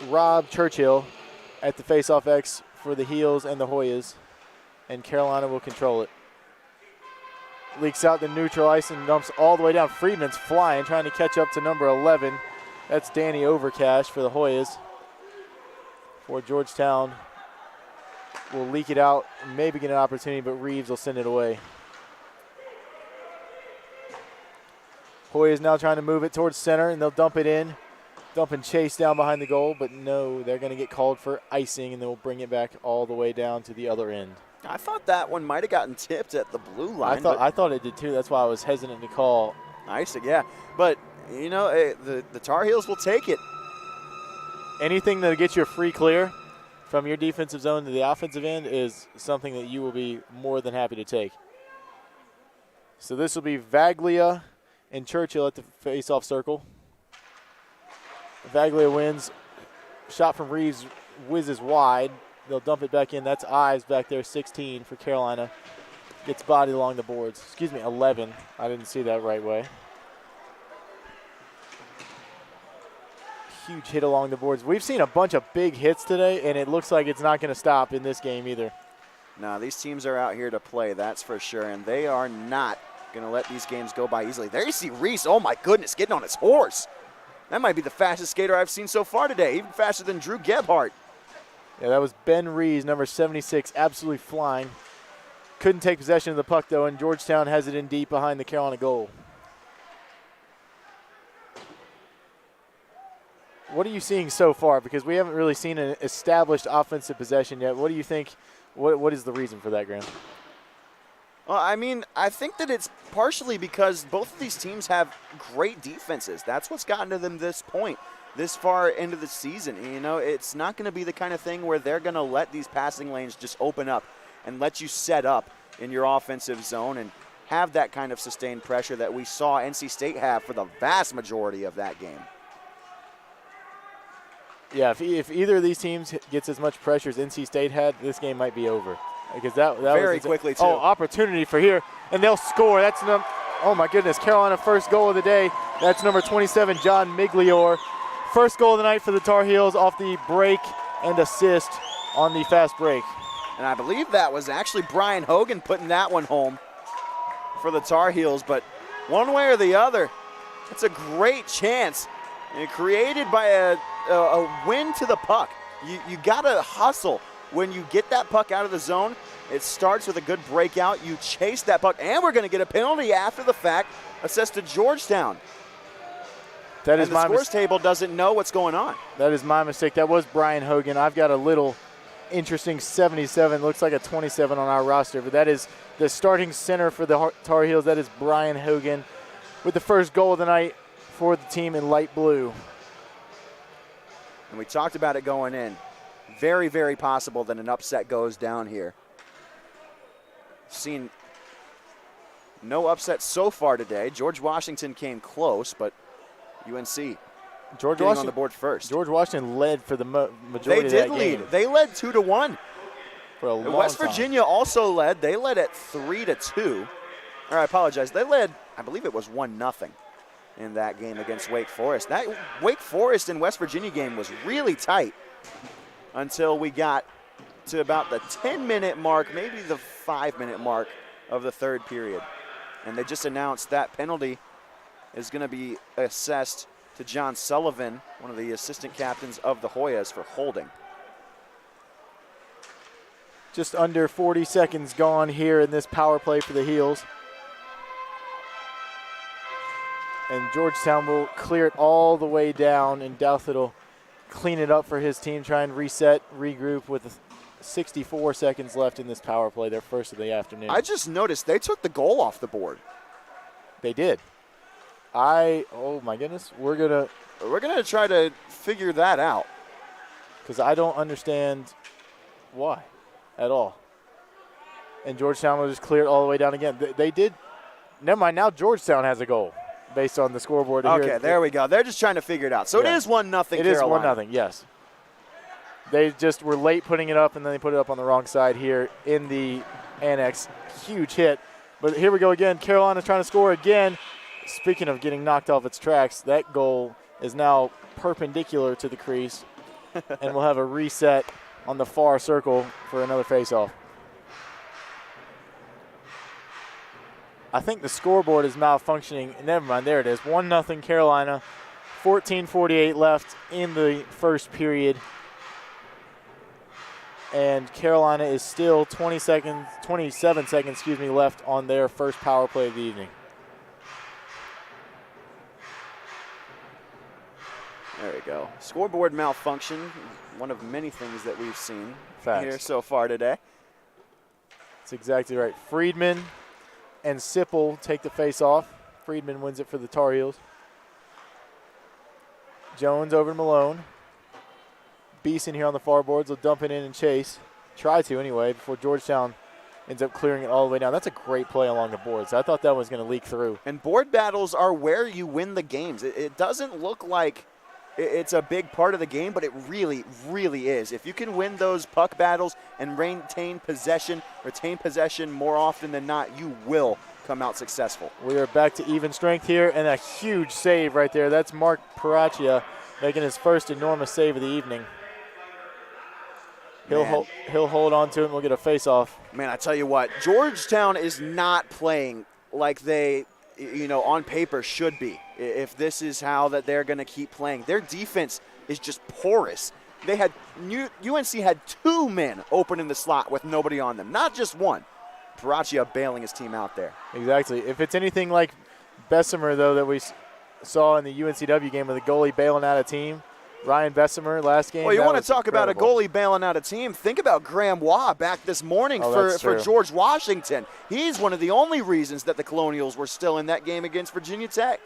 Rob Churchill at the face-off X for the Heels and the Hoyas, and Carolina will control it. Leaks out the neutral ice and dumps all the way down. Friedman's flying, trying to catch up to number 11. That's Danny Overcash for the Hoyas. For Georgetown will leak it out, maybe get an opportunity, but Reeves will send it away. Hoyas now trying to move it towards center, and they'll dump it in. Dump and chase down behind the goal, but no, they're going to get called for icing, and they'll bring it back all the way down to the other end. I thought that one might have gotten tipped at the blue line. I thought it did too. That's why I was hesitant to call. Icing, yeah. But, the Tar Heels will take it. Anything that'll get you a free clear from your defensive zone to the offensive end is something that you will be more than happy to take. So this will be Vaglia and Churchill at the face-off circle. Vaglia wins. Shot from Reeves whizzes wide. They'll dump it back in. That's Ives back there, 16 for Carolina. Gets bodied along the boards. 11. I didn't see that right way. Huge hit along the boards. We've seen a bunch of big hits today, and it looks like it's not going to stop in this game either. No, these teams are out here to play, that's for sure, and they are not going to let these games go by easily. There you see Reese, oh my goodness, getting on his horse. That might be the fastest skater I've seen so far today, even faster than Drew Gebhardt. Yeah, that was Ben Rees, number 76, absolutely flying. Couldn't take possession of the puck, though, and Georgetown has it in deep behind the Carolina goal. What are you seeing so far? Because we haven't really seen an established offensive possession yet. What do you think? What is the reason for that, Graham? Well, I think that it's partially because both of these teams have great defenses. That's what's gotten to them this point, this far into the season. It's not going to be the kind of thing where they're going to let these passing lanes just open up and let you set up in your offensive zone and have that kind of sustained pressure that we saw NC State have for the vast majority of that game. Yeah, if either of these teams gets as much pressure as NC State had, this game might be over. Because that very was quickly, too. Oh, opportunity for here, and they'll score. That's oh my goodness, Carolina first goal of the day. That's number 27, John Miglior. First goal of the night for the Tar Heels off the break and assist on the fast break. And I believe that was actually Brian Hogan putting that one home for the Tar Heels. But one way or the other, it's a great chance created by a win to the puck. You got to hustle. When you get that puck out of the zone, it starts with a good breakout. You chase that puck, and we're going to get a penalty after the fact assessed to Georgetown. That is and the my scores table doesn't know what's going on. That is my mistake. That was Brian Hogan. I've got a little interesting 77. Looks like a 27 on our roster, but that is the starting center for the Tar Heels. That is Brian Hogan with the first goal of the night for the team in light blue. And we talked about it going in. Very, very possible that an upset goes down here. Seen no upset so far today. George Washington came close, but UNC getting on the board first. George Washington led for the majority of that game. They did lead. They led 2-1. For a long West time. Virginia also led. They led at 3-2. Or I apologize. They led, I believe it was 1-0 in that game against Wake Forest. That Wake Forest and West Virginia game was really tight until we got to about the 10-minute mark, maybe the 5-minute mark of the third period. And they just announced that penalty is going to be assessed to John Sullivan, one of the assistant captains of the Hoyas, for holding. Just under 40 seconds gone here in this power play for the Heels. And Georgetown will clear it all the way down, and Douthit will clean it up for his team, try and reset, regroup with 64 seconds left in this power play, their first of the afternoon. I just noticed they took the goal off the board. They did. Oh my goodness, we're gonna try to figure that out, because I don't understand why at all. And Georgetown will just clear it all the way down again. They did. Never mind. Now Georgetown has a goal based on the scoreboard. Okay, here. there we go. They're just trying to figure it out. So yeah. It is 1-0. It is 1-0. Yes. They just were late putting it up, and then they put it up on the wrong side here in the annex. Huge hit. But here we go again. Carolina trying to score again. Speaking of getting knocked off its tracks, that goal is now perpendicular to the crease, and we'll have a reset on the far circle for another faceoff. I think the scoreboard is malfunctioning. Never mind, there it is. 1-0 Carolina. 14:48 left in the first period. And Carolina is still 27 seconds, left on their first power play of the evening. There we go. Scoreboard malfunction, one of many things that we've seen Facts. here so far today. That's exactly right. Friedman and Sipple take the face off. Friedman wins it for the Tar Heels. Jones over to Malone. Beeson here on the far boards will dump it in and chase. Try to anyway before Georgetown ends up clearing it all the way down. That's a great play along the boards. I thought that was going to leak through. And board battles are where you win the games. It doesn't look like it's a big part of the game, but it really, really is. If you can win those puck battles and retain possession more often than not, you will come out successful. We are back to even strength here, and a huge save right there. That's Mark Paraccia making his first enormous save of the evening. He'll hold on to it, and we'll get a face-off. Man, I tell you what, Georgetown is not playing like they, on paper should be. If this is how that they're going to keep playing. Their defense is just porous. UNC had 2 men open in the slot with nobody on them, not just one. Paraccia bailing his team out there. Exactly. If it's anything like Bessemer, though, that we saw in the UNCW game with the goalie bailing out a team, Ryan Bessemer last game. Well, you want to talk about a goalie bailing out a team? Think about Graham Waugh back this morning for George Washington. He's one of the only reasons that the Colonials were still in that game against Virginia Tech.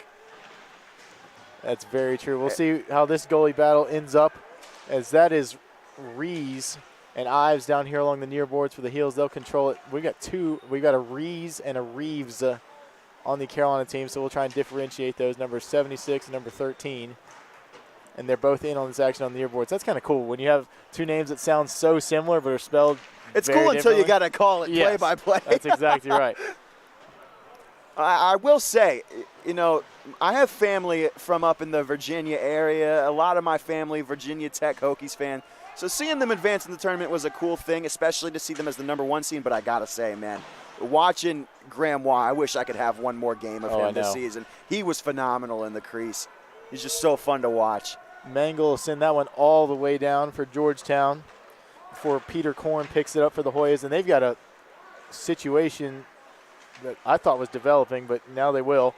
That's very true. We'll see how this goalie battle ends up, as that is Rees and Ives down here along the near boards for the Heels. They'll control it. We got a Rees and a Reeves on the Carolina team, so we'll try and differentiate those, number 76 and number 13. And they're both in on this action on the near boards. That's kind of cool when you have 2 names that sound so similar but are spelled It's cool until you got to call it yes, play-by-play. That's exactly right. I will say, I have family from up in the Virginia area. A lot of my family, Virginia Tech Hokies fan. So seeing them advance in the tournament was a cool thing, especially to see them as the number 1 seed. But I got to say, man, watching Graham Waugh, I wish I could have one more game of him this season. He was phenomenal in the crease. He's just so fun to watch. Mangle will send that one all the way down for Georgetown before Peter Korn picks it up for the Hoyas. And they've got a situation that I thought was developing, but now they will.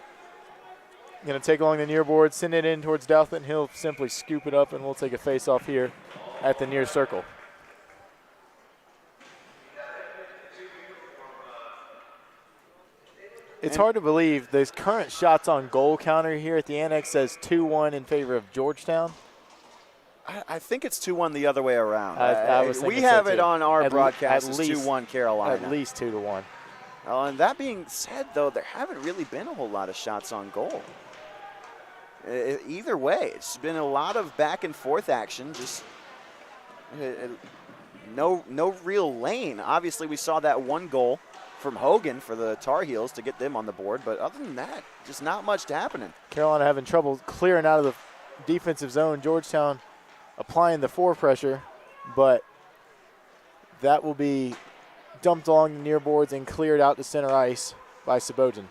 Going to take along the near board, send it in towards Douthit. He'll simply scoop it up, and we'll take a face-off here at the near circle. It's hard to believe this current shots on goal counter here at the Annex says 2-1 in favor of Georgetown. I think it's 2-1 the other way around. I was we thinking have so it too. on our At broadcast as least 2-1 Carolina. At least 2-1. And that being said, though, there haven't really been a whole lot of shots on goal. Either way, it's been a lot of back and forth action. Just no real lane. Obviously, we saw that one goal from Hogan for the Tar Heels to get them on the board, but other than that, just not much happening. Carolina having trouble clearing out of the defensive zone. Georgetown applying the four pressure, but that will be dumped along the near boards and cleared out to center ice by Sabotin.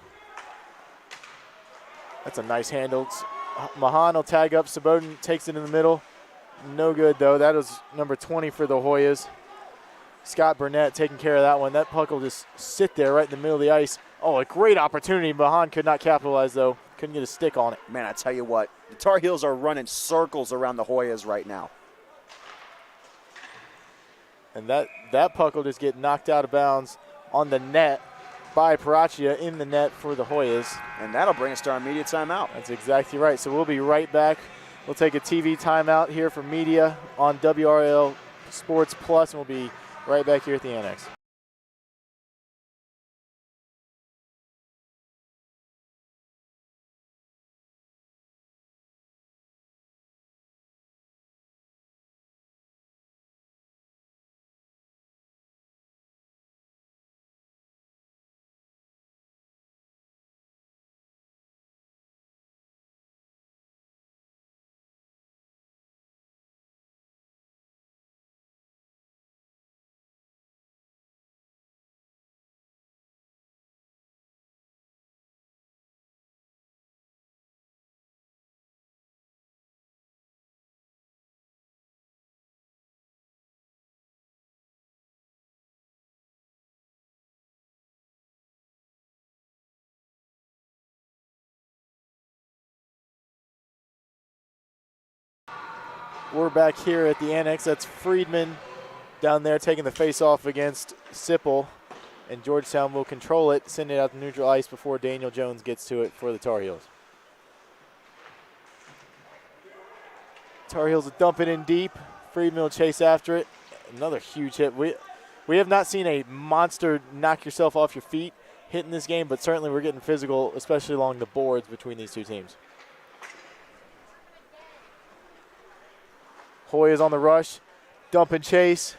That's a nice handle. Mahan will tag up. Sabotin takes it in the middle. No good, though. That was number 20 for the Hoyas. Scott Burnett taking care of that one. That puck will just sit there right in the middle of the ice. Oh, a great opportunity. Mahan could not capitalize, though. Couldn't get a stick on it. Man, I tell you what, the Tar Heels are running circles around the Hoyas right now. And that puck will just get knocked out of bounds on the net by Parachia in the net for the Hoyas. And that'll bring us to our media timeout. That's exactly right. So we'll be right back. We'll take a TV timeout here for media on WRL Sports Plus, and we'll be right back here at the Annex. We're back here at the Annex. That's Friedman down there taking the face-off against Sipple. And Georgetown will control it, send it out to neutral ice before Daniel Jones gets to it for the Tar Heels. Tar Heels will dump it in deep. Friedman will chase after it. Another huge hit. We have not seen a monster knock yourself off your feet hit in this game, but certainly we're getting physical, especially along the boards between these two teams. Hoy is on the rush. Dump and chase.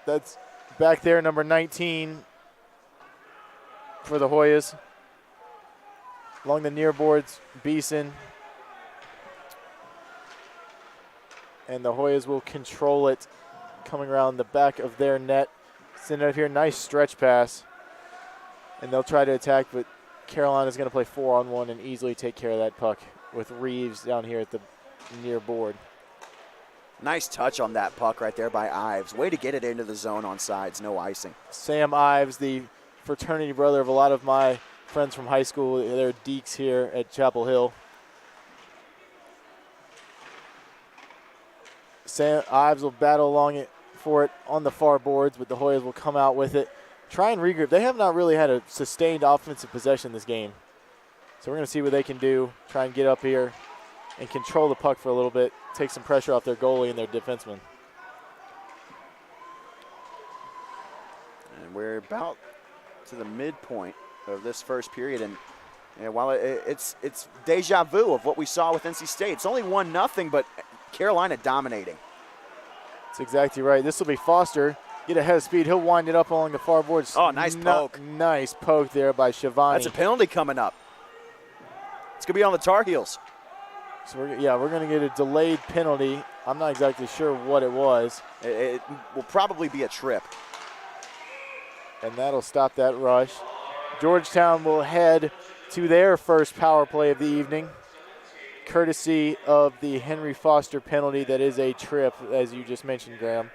That's back there, number 19 for the Hoyas. Along the near boards, Beeson. And the Hoyas will control it coming around the back of their net. Send it up here. Nice stretch pass. And they'll try to attack, but Carolina's going to play 4-on-1 and easily take care of that puck with Reeves down here at the near board. Nice touch on that puck right there by Ives. Way to get it into the zone on sides, no icing. Sam Ives, the fraternity brother of a lot of my friends from high school. They're Deeks here at Chapel Hill. Sam Ives will battle along it for it on the far boards, but the Hoyas will come out with it. Try and regroup. They have not really had a sustained offensive possession this game. So we're going to see what they can do. Try and get up here and control the puck for a little bit. Take some pressure off their goalie and their defenseman. And we're about to the midpoint of this first period. And while it's deja vu of what we saw with NC State. It's only 1-0, but Carolina dominating. That's exactly right. This will be Foster. Get ahead of speed. He'll wind it up along the far boards. Oh, nice poke. Nice poke there by Shivani. That's a penalty coming up. It's going to be on the Tar Heels. So, we're going to get a delayed penalty. I'm not exactly sure what it was. It will probably be a trip. And that'll stop that rush. Georgetown will head to their first power play of the evening, courtesy of the Henry Foster penalty that is a trip, as you just mentioned, Graham.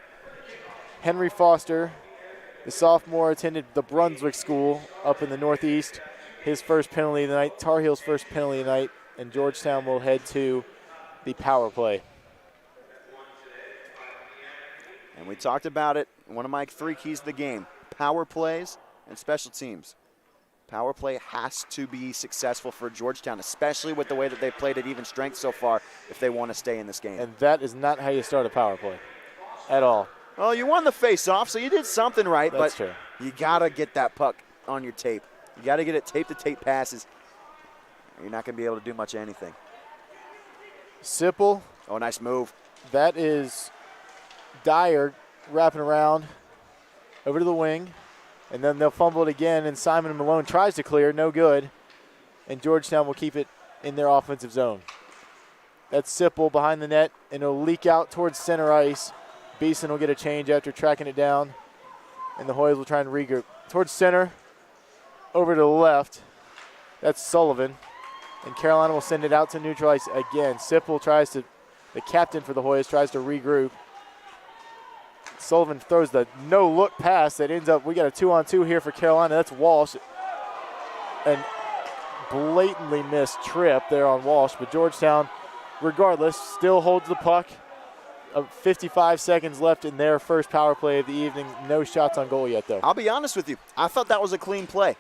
Henry Foster, the sophomore, attended the Brunswick School up in the Northeast. his first penalty of the night, Tar Heels' first penalty of the night, and Georgetown will head to the power play. And we talked about it, one of my 3 keys to the game, power plays and special teams. Power play has to be successful for Georgetown, especially with the way that they played at even strength so far if they want to stay in this game. And that is not how you start a power play at all. Well, you won the face-off, so you did something right, That's but true. you got to get that puck on your tape. You got to get it tape-to-tape passes. You're not going to be able to do much of anything. Sipple. Oh, nice move. That is Dyer wrapping around over to the wing. And then they'll fumble it again, and Simon Malone tries to clear, no good. And Georgetown will keep it in their offensive zone. That's Sipple behind the net, and it'll leak out towards center ice. Beeson will get a change after tracking it down, and the Hoyas will try and regroup. Towards center, over to the left. That's Sullivan. And Carolina will send it out to neutral ice again. Sipple tries to, the captain for the Hoyas, tries to regroup. Sullivan throws the no-look pass that ends up, we got a 2-on-2 here for Carolina. That's Walsh. And blatantly missed trip there on Walsh, but Georgetown, regardless, still holds the puck. 55 seconds left in their first power play of the evening. No shots on goal yet, though. I'll be honest with you. I thought that was a clean play.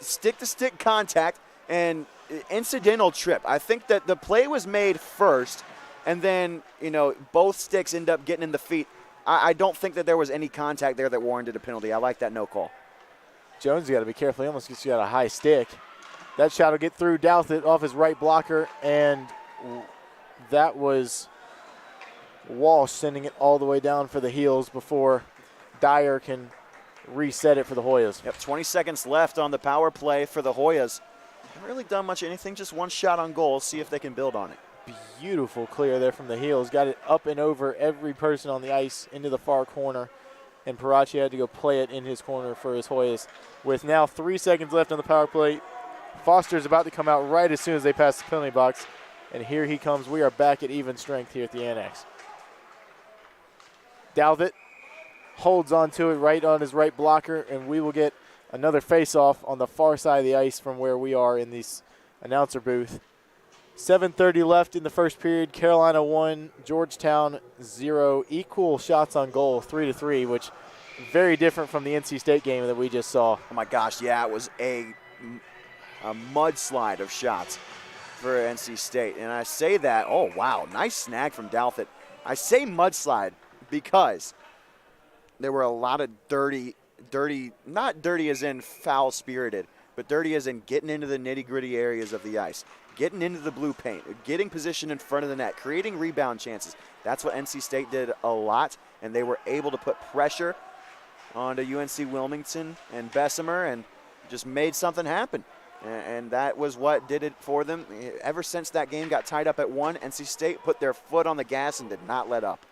Stick-to-stick contact and incidental trip. I think that the play was made first, and then, both sticks end up getting in the feet. I don't think that there was any contact there that warranted a penalty. I like that no call. Jones has got to be careful. He almost got a high stick. That shot will get through Douthit off his right blocker, and that was Walsh sending it all the way down for the Heels before Dyer can reset it for the Hoyas. Yep, 20 seconds left on the power play for the Hoyas. Haven't really done much of anything, just one shot on goal. See if they can build on it. Beautiful clear there from the Heels. Got it up and over every person on the ice into the far corner. And Parachi had to go play it in his corner for his Hoyas. With now 3 seconds left on the power play, Foster's about to come out right as soon as they pass the penalty box. And here he comes. We are back at even strength here at the Annex. Douthit holds on to it right on his right blocker, and we will get another face-off on the far side of the ice from where we are in this announcer booth. 7:30 left in the first period. Carolina 1, Georgetown 0. Equal shots on goal, 3-3, which very different from the NC State game that we just saw. Oh my gosh, yeah, it was a mudslide of shots for NC State. And I say that, oh wow, nice snag from Douthit. I say mudslide because there were a lot of dirty, not dirty as in foul-spirited, but dirty as in getting into the nitty-gritty areas of the ice. Getting into the blue paint, getting position in front of the net, creating rebound chances. That's what NC State did a lot, and they were able to put pressure onto UNC Wilmington and Bessemer and just made something happen. And that was what did it for them. Ever since that game got tied up at 1, NC State put their foot on the gas and did not let up.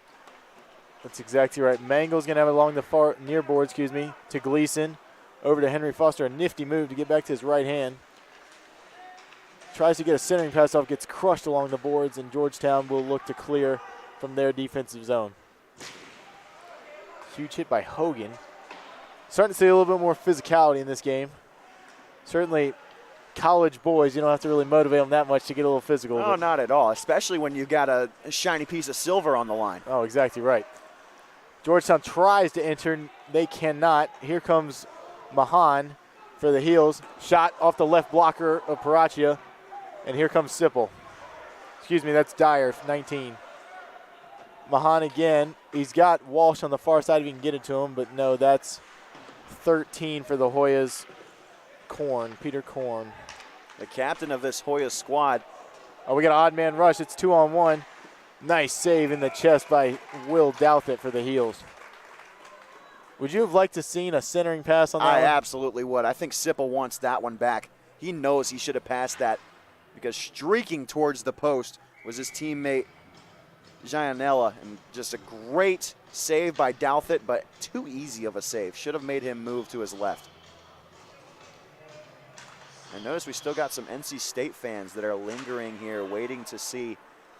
That's exactly right. Mangel's going to have it along the far near board, to Gleason. Over to Henry Foster, a nifty move to get back to his right hand. Tries to get a centering pass off, gets crushed along the boards, and Georgetown will look to clear from their defensive zone. Huge hit by Hogan. Starting to see a little bit more physicality in this game. Certainly college boys, you don't have to really motivate them that much to get a little physical. No, not at all, especially when you've got a shiny piece of silver on the line. Oh, exactly right. Georgetown tries to enter. They cannot. Here comes Mahan for the Heels. Shot off the left blocker of Parachia. And here comes Sipple. That's Dyer, 19. Mahan again. He's got Walsh on the far side if he can get it to him, but no, that's 13 for the Hoyas. Peter Korn. The captain of this Hoya squad. Oh, we got an odd man rush. It's 2-on-1. Nice save in the chest by Will Douthit for the Heels. Would you have liked to seen a centering pass on that one? I absolutely would. I think Sipple wants that one back. He knows he should have passed that because streaking towards the post was his teammate Gianella, and just a great save by Douthit, but too easy of a save. Should have made him move to his left. And notice we still got some NC State fans that are lingering here, waiting to see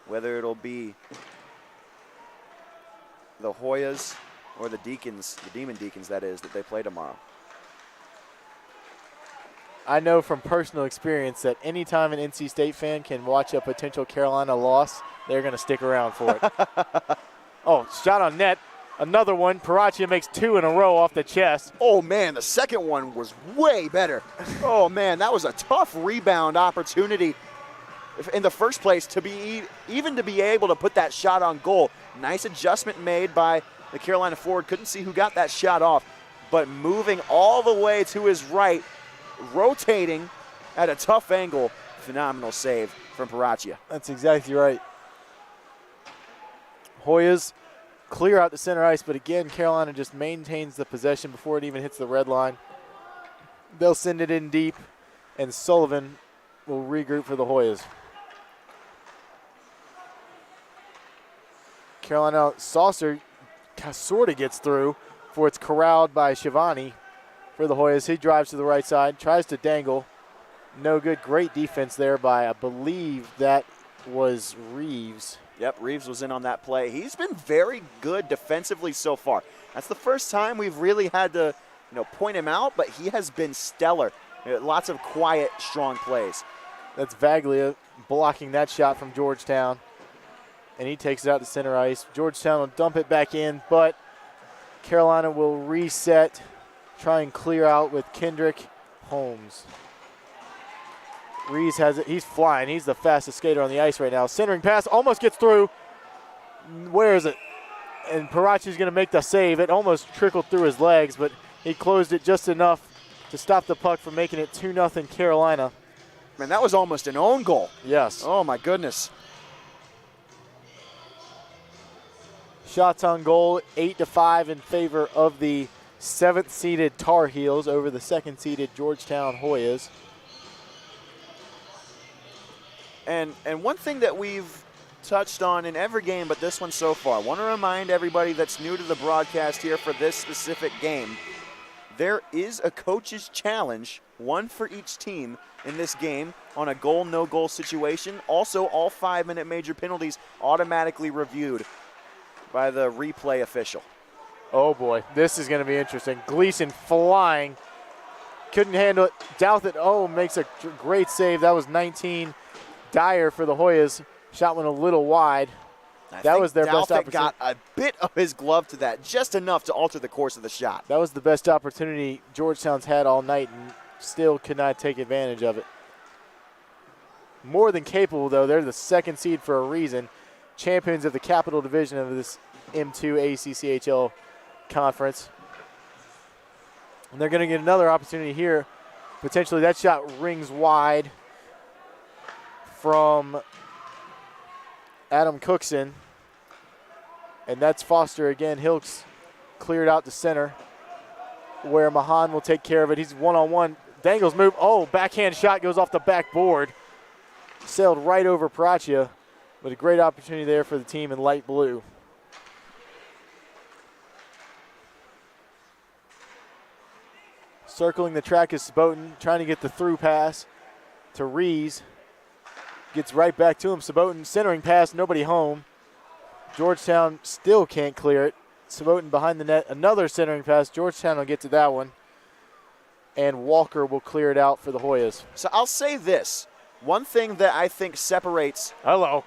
whether it'll be the Hoyas or the Deacons, the Demon Deacons, that is, that they play tomorrow. I know from personal experience that anytime an NC State fan can watch a potential Carolina loss, they're going to stick around for it. Oh, shot on net. Another one. Paraccia makes 2 in a row off the chest. Oh, man, the second one was way better. Oh, man, that was a tough rebound opportunity in the first place to be able to put that shot on goal. Nice adjustment made by the Carolina forward. Couldn't see who got that shot off, but moving all the way to his right, rotating at a tough angle. Phenomenal save from Paraccia. That's exactly right. Hoyas clear out the center ice, but again, Carolina just maintains the possession before it even hits the red line. They'll send it in deep, and Sullivan will regroup for the Hoyas. Carolina saucer sort of gets through before it's corralled by Shivani for the Hoyas. He drives to the right side, tries to dangle. No good. Great defense there by, I believe that was Reeves. Yep, Reeves was in on that play. He's been very good defensively so far. That's the first time we've really had to, point him out, but he has been stellar. Lots of quiet, strong plays. That's Vaglia blocking that shot from Georgetown, and he takes it out to center ice. Georgetown will dump it back in, but Carolina will reset, try and clear out with Kendrick Holmes. Reeves has it. He's flying. He's the fastest skater on the ice right now. Centering pass almost gets through. Where is it? And Paraccia's going to make the save. It almost trickled through his legs, but he closed it just enough to stop the puck from making it 2-0 Carolina. Man, that was almost an own goal. Yes. Oh, my goodness. Shots on goal, 8-5 in favor of the 7th-seeded Tar Heels over the 2nd-seeded Georgetown Hoyas. And one thing that we've touched on in every game but this one so far, I want to remind everybody that's new to the broadcast here for this specific game, there is a coach's challenge, one for each team in this game on a goal, no goal situation. Also, all 5-minute major penalties automatically reviewed by the replay official. Oh boy, this is going to be interesting. Gleason flying, couldn't handle it. Douthit, makes a great save. That was 19. Dyer for the Hoyas. Shot went a little wide. That was their best opportunity. Got a bit of his glove to that, just enough to alter the course of the shot. That was the best opportunity Georgetown's had all night and still could not take advantage of it. More than capable, though. They're the 2nd seed for a reason. Champions of the Capital Division of this M2 ACCHL conference. And they're going to get another opportunity here. Potentially that shot rings wide from Adam Cookson. And that's Foster again. Hilks cleared out to center where Mahan will take care of it. He's one-on-one. Dangles move. Oh, backhand shot goes off the backboard. Sailed right over Paraccia, but a great opportunity there for the team in light blue. Circling the track is Sabotin, trying to get the through pass to Rees. Gets right back to him. Sabotin centering pass, nobody home. Georgetown still can't clear it. Sabotin behind the net, another centering pass. Georgetown will get to that one. And Walker will clear it out for the Hoyas. So I'll say this. One thing that I think separates. Hello.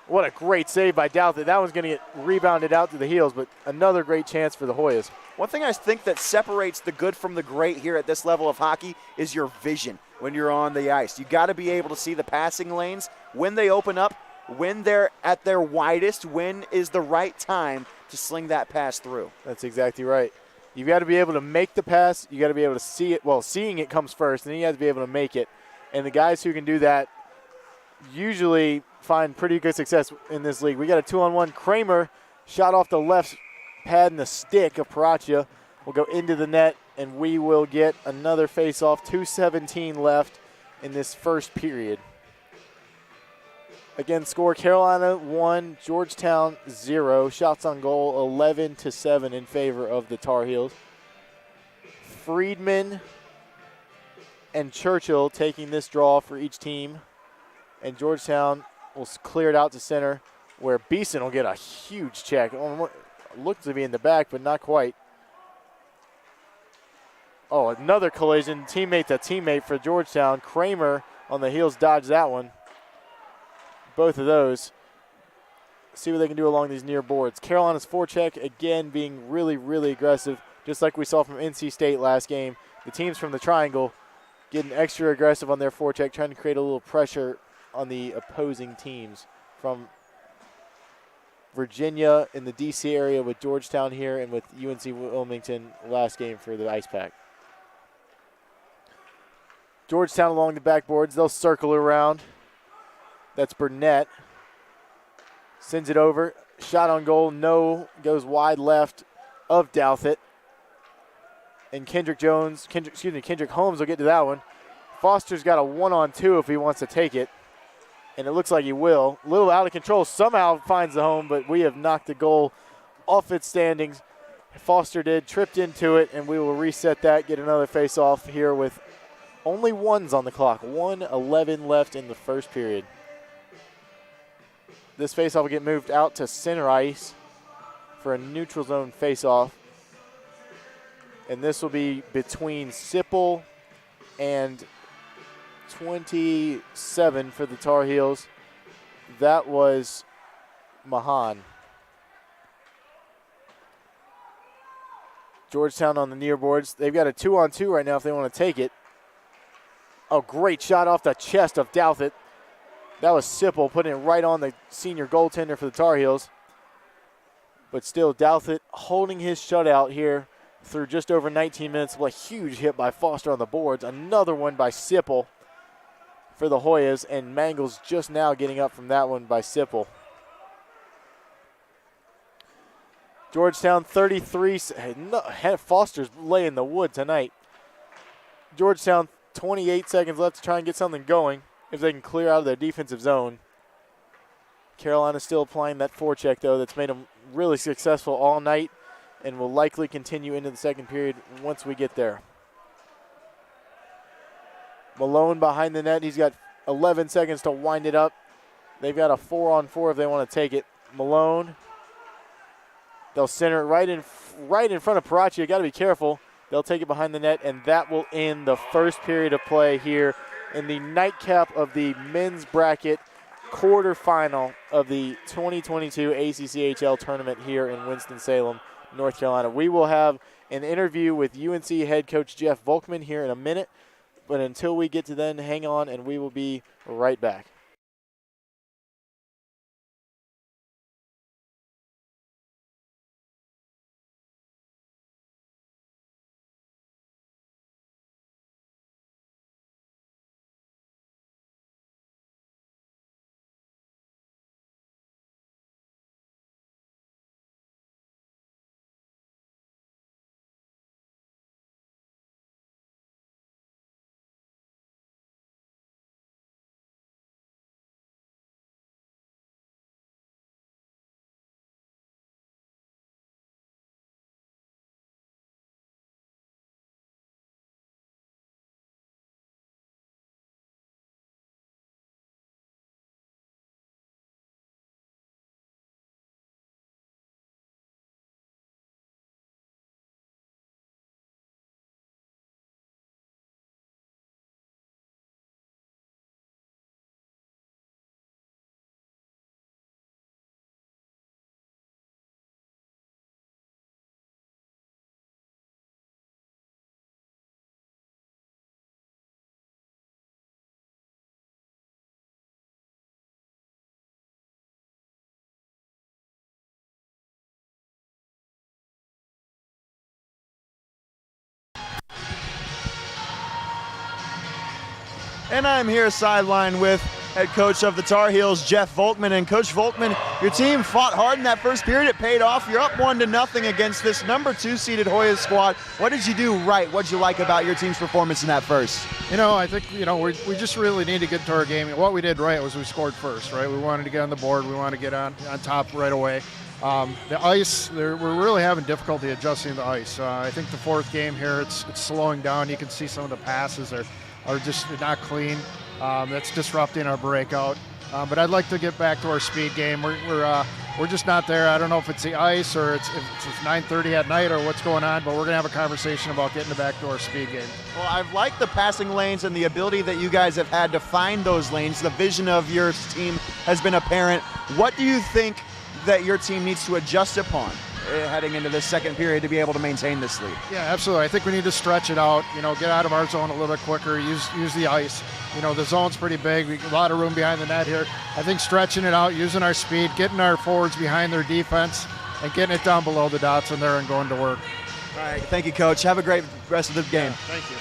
What a great save by Douthit. That one's going to get rebounded out to the heels, but another great chance for the Hoyas. One thing I think that separates the good from the great here at this level of hockey is your vision when you're on the ice. You got to be able to see the passing lanes, when they open up, when they're at their widest, when is the right time to sling that pass through. That's exactly right. You've got to be able to make the pass. You got to be able to see it. Well, seeing it comes first, and then you have to be able to make it. And the guys who can do that usually find pretty good success in this league. We got a 2-on-1. Kramer shot off the left pad and the stick of Paraccia will go into the net, and we will get another face-off. 2:17 left in this first period. Again, score Carolina 1, Georgetown 0. Shots on goal 11-7 in favor of the Tar Heels. Friedman and Churchill taking this draw for each team. And Georgetown will clear it out to center where Beeson will get a huge check. Looked to be in the back, but not quite. Oh, another collision, teammate to teammate for Georgetown. Kramer on the heels dodged that one. Both of those. See what they can do along these near boards. Carolina's forecheck, again, being really, really aggressive, just like we saw from NC State last game. The teams from the triangle getting extra aggressive on their forecheck, trying to create a little pressure on the opposing teams. From Virginia in the D.C. area with Georgetown here and with UNC Wilmington last game for the Ice Pack. Georgetown along the backboards. They'll circle around. That's Burnett. Sends it over. Shot on goal. No. Goes wide left of Douthit. And Kendrick Holmes will get to that one. Foster's got a 1-on-2 if he wants to take it. And it looks like he will. A little out of control. Somehow finds the home, but we have knocked the goal off its standings. Foster did. Tripped into it, and we will reset that. Get another face-off here with only ones on the clock. 1:11 left in the first period. This face-off will get moved out to center ice for a neutral zone face-off. And this will be between Sipple and 27 for the Tar Heels. That was Mahan. Georgetown on the near boards. They've got a 2-on-2 right now if they want to take it. Oh, great shot off the chest of Douthit. That was Sipple putting it right on the senior goaltender for the Tar Heels. But still, Douthit holding his shutout here through just over 19 minutes. A huge hit by Foster on the boards. Another one by Sipple for the Hoyas, and Mangles just now getting up from that one by Sipple. Georgetown 33. Foster's laying the wood tonight. Georgetown 28 seconds left to try and get something going if they can clear out of their defensive zone. Carolina still applying that forecheck, though, that's made them really successful all night and will likely continue into the second period once we get there. Malone behind the net. He's got 11 seconds to wind it up. They've got a 4-on-4 if they want to take it. Malone. They'll center it right in front of Parachi. You got to be careful. They'll take it behind the net, and that will end the first period of play here in the nightcap of the men's bracket quarterfinal of the 2022 ACCHL tournament here in Winston-Salem, North Carolina. We will have an interview with UNC head coach Jeff Volkman here in a minute. But until we get to then, hang on, and we will be right back. And I'm here sideline with head coach of the Tar Heels, Jeff Volkman. And Coach Volkman, your team fought hard in that first period. It paid off. You're up 1-0 against this number 2 seeded Hoyas squad. What did you do right? What did you like about your team's performance in that first? I think, we just really need to get to our game. What we did right was we scored first, right? We wanted to get on the board. We wanted to get on top right away. The ice, we're really having difficulty adjusting the ice. I think the fourth game here, it's slowing down. You can see some of the passes are just not clean. That's disrupting our breakout. But I'd like to get back to our speed game. We're we're just not there. I don't know if it's the ice or if it's 9:30 at night or what's going on, but we're going to have a conversation about getting back to our speed game. Well, I've liked the passing lanes and the ability that you guys have had to find those lanes. The vision of your team has been apparent. What do you think that your team needs to adjust upon heading into this second period to be able to maintain this lead? Yeah, absolutely. I think we need to stretch it out, get out of our zone a little bit quicker, use the ice. The zone's pretty big. We got a lot of room behind the net here. I think stretching it out, using our speed, getting our forwards behind their defense, and getting it down below the dots in there and going to work. All right. Thank you, Coach. Have a great rest of the game. Yeah, thank you.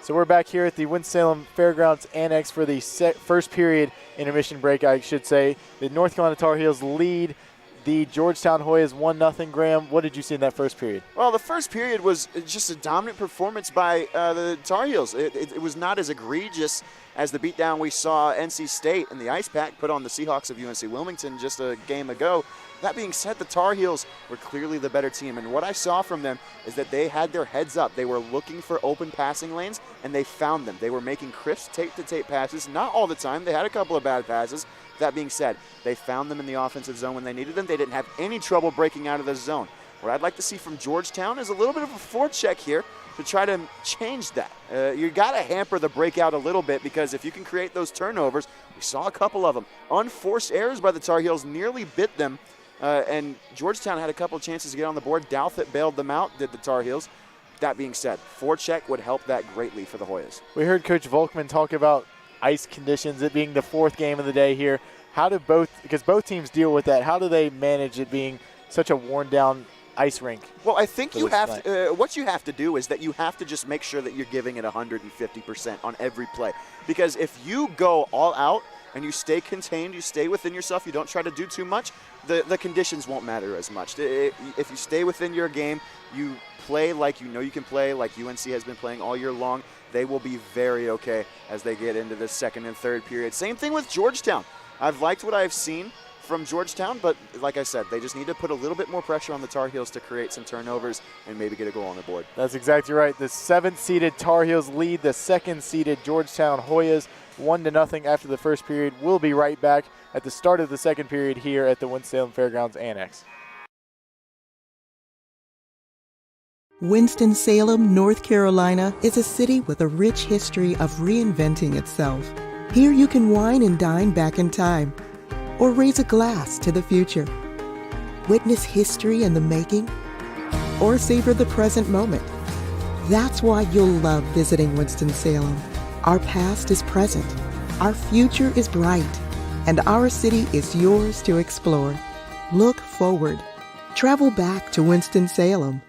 So we're back here at the Winston-Salem Fairgrounds Annex for the first period intermission break, I should say. The North Carolina Tar Heels lead the Georgetown Hoyas 1-0. Graham, what did you see in that first period? Well, the first period was just a dominant performance by the Tar Heels. It was not as egregious as the beatdown we saw NC State and the Ice Pack put on the Seahawks of UNC Wilmington just a game ago. That being said, the Tar Heels were clearly the better team, and what I saw from them is that they had their heads up. They were looking for open passing lanes, and they found them. They were making crisp tape-to-tape passes, not all the time. They had a couple of bad passes. That being said, they found them in the offensive zone when they needed them. They didn't have any trouble breaking out of the zone. What I'd like to see from Georgetown is a little bit of a forecheck here to try to change that. You got to hamper the breakout a little bit, because if you can create those turnovers, we saw a couple of them. Unforced errors by the Tar Heels nearly bit them. And Georgetown had a couple of chances to get on the board. Douthit bailed them out, did the Tar Heels. That being said, forecheck would help that greatly for the Hoyas. We heard Coach Volkman talk about ice conditions, it being the fourth game of the day here. How do because both teams deal with that, how do they manage it being such a worn-down ice rink? Well, I think you have to, what you have to do is that you have to just make sure that you're giving it 150% on every play. Because if you go all out and you stay contained, you stay within yourself, you don't try to do too much, the conditions won't matter as much. If you stay within your game, you play like you know you can play, like UNC has been playing all year long, they will be very okay as they get into the second and third period. Same thing with Georgetown. I've liked what I've seen from Georgetown, but like I said, they just need to put a little bit more pressure on the Tar Heels to create some turnovers and maybe get a goal on the board. That's exactly right. The 7th-seeded Tar Heels lead the 2nd-seeded Georgetown Hoyas 1-0 after the first period. We'll be right back at the start of the second period here at the Winston-Salem Fairgrounds Annex. Winston-Salem, North Carolina is a city with a rich history of reinventing itself. Here you can wine and dine back in time, or raise a glass to the future. Witness history in the making, or savor the present moment. That's why you'll love visiting Winston-Salem. Our past is present, our future is bright, and our city is yours to explore. Look forward. Travel back to Winston-Salem.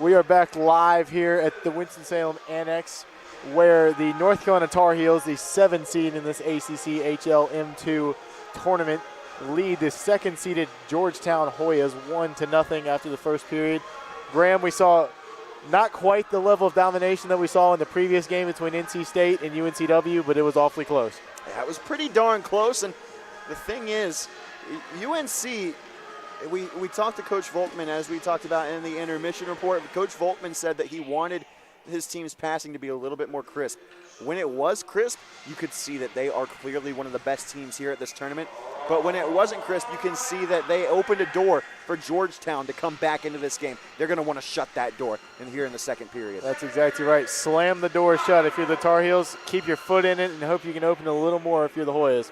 We are back live here at the Winston-Salem Annex, where the North Carolina Tar Heels, the 7th seed in this ACCHL M2 tournament, lead the 2nd-seeded Georgetown Hoyas 1-0 after the first period. Graham, we saw not quite the level of domination that we saw in the previous game between NC State and UNCW, but it was awfully close. Yeah, it was pretty darn close, and the thing is, UNC, we talked to Coach Volkman, as we talked about in the intermission report. Coach Volkman said that he wanted his team's passing to be a little bit more crisp. When it was crisp, you could see that they are clearly one of the best teams here at this tournament. But when it wasn't crisp, you can see that they opened a door for Georgetown to come back into this game. They're going to want to shut that door here in the second period. That's exactly right. Slam the door shut if you're the Tar Heels. Keep your foot in it and hope you can open a little more if you're the Hoyas.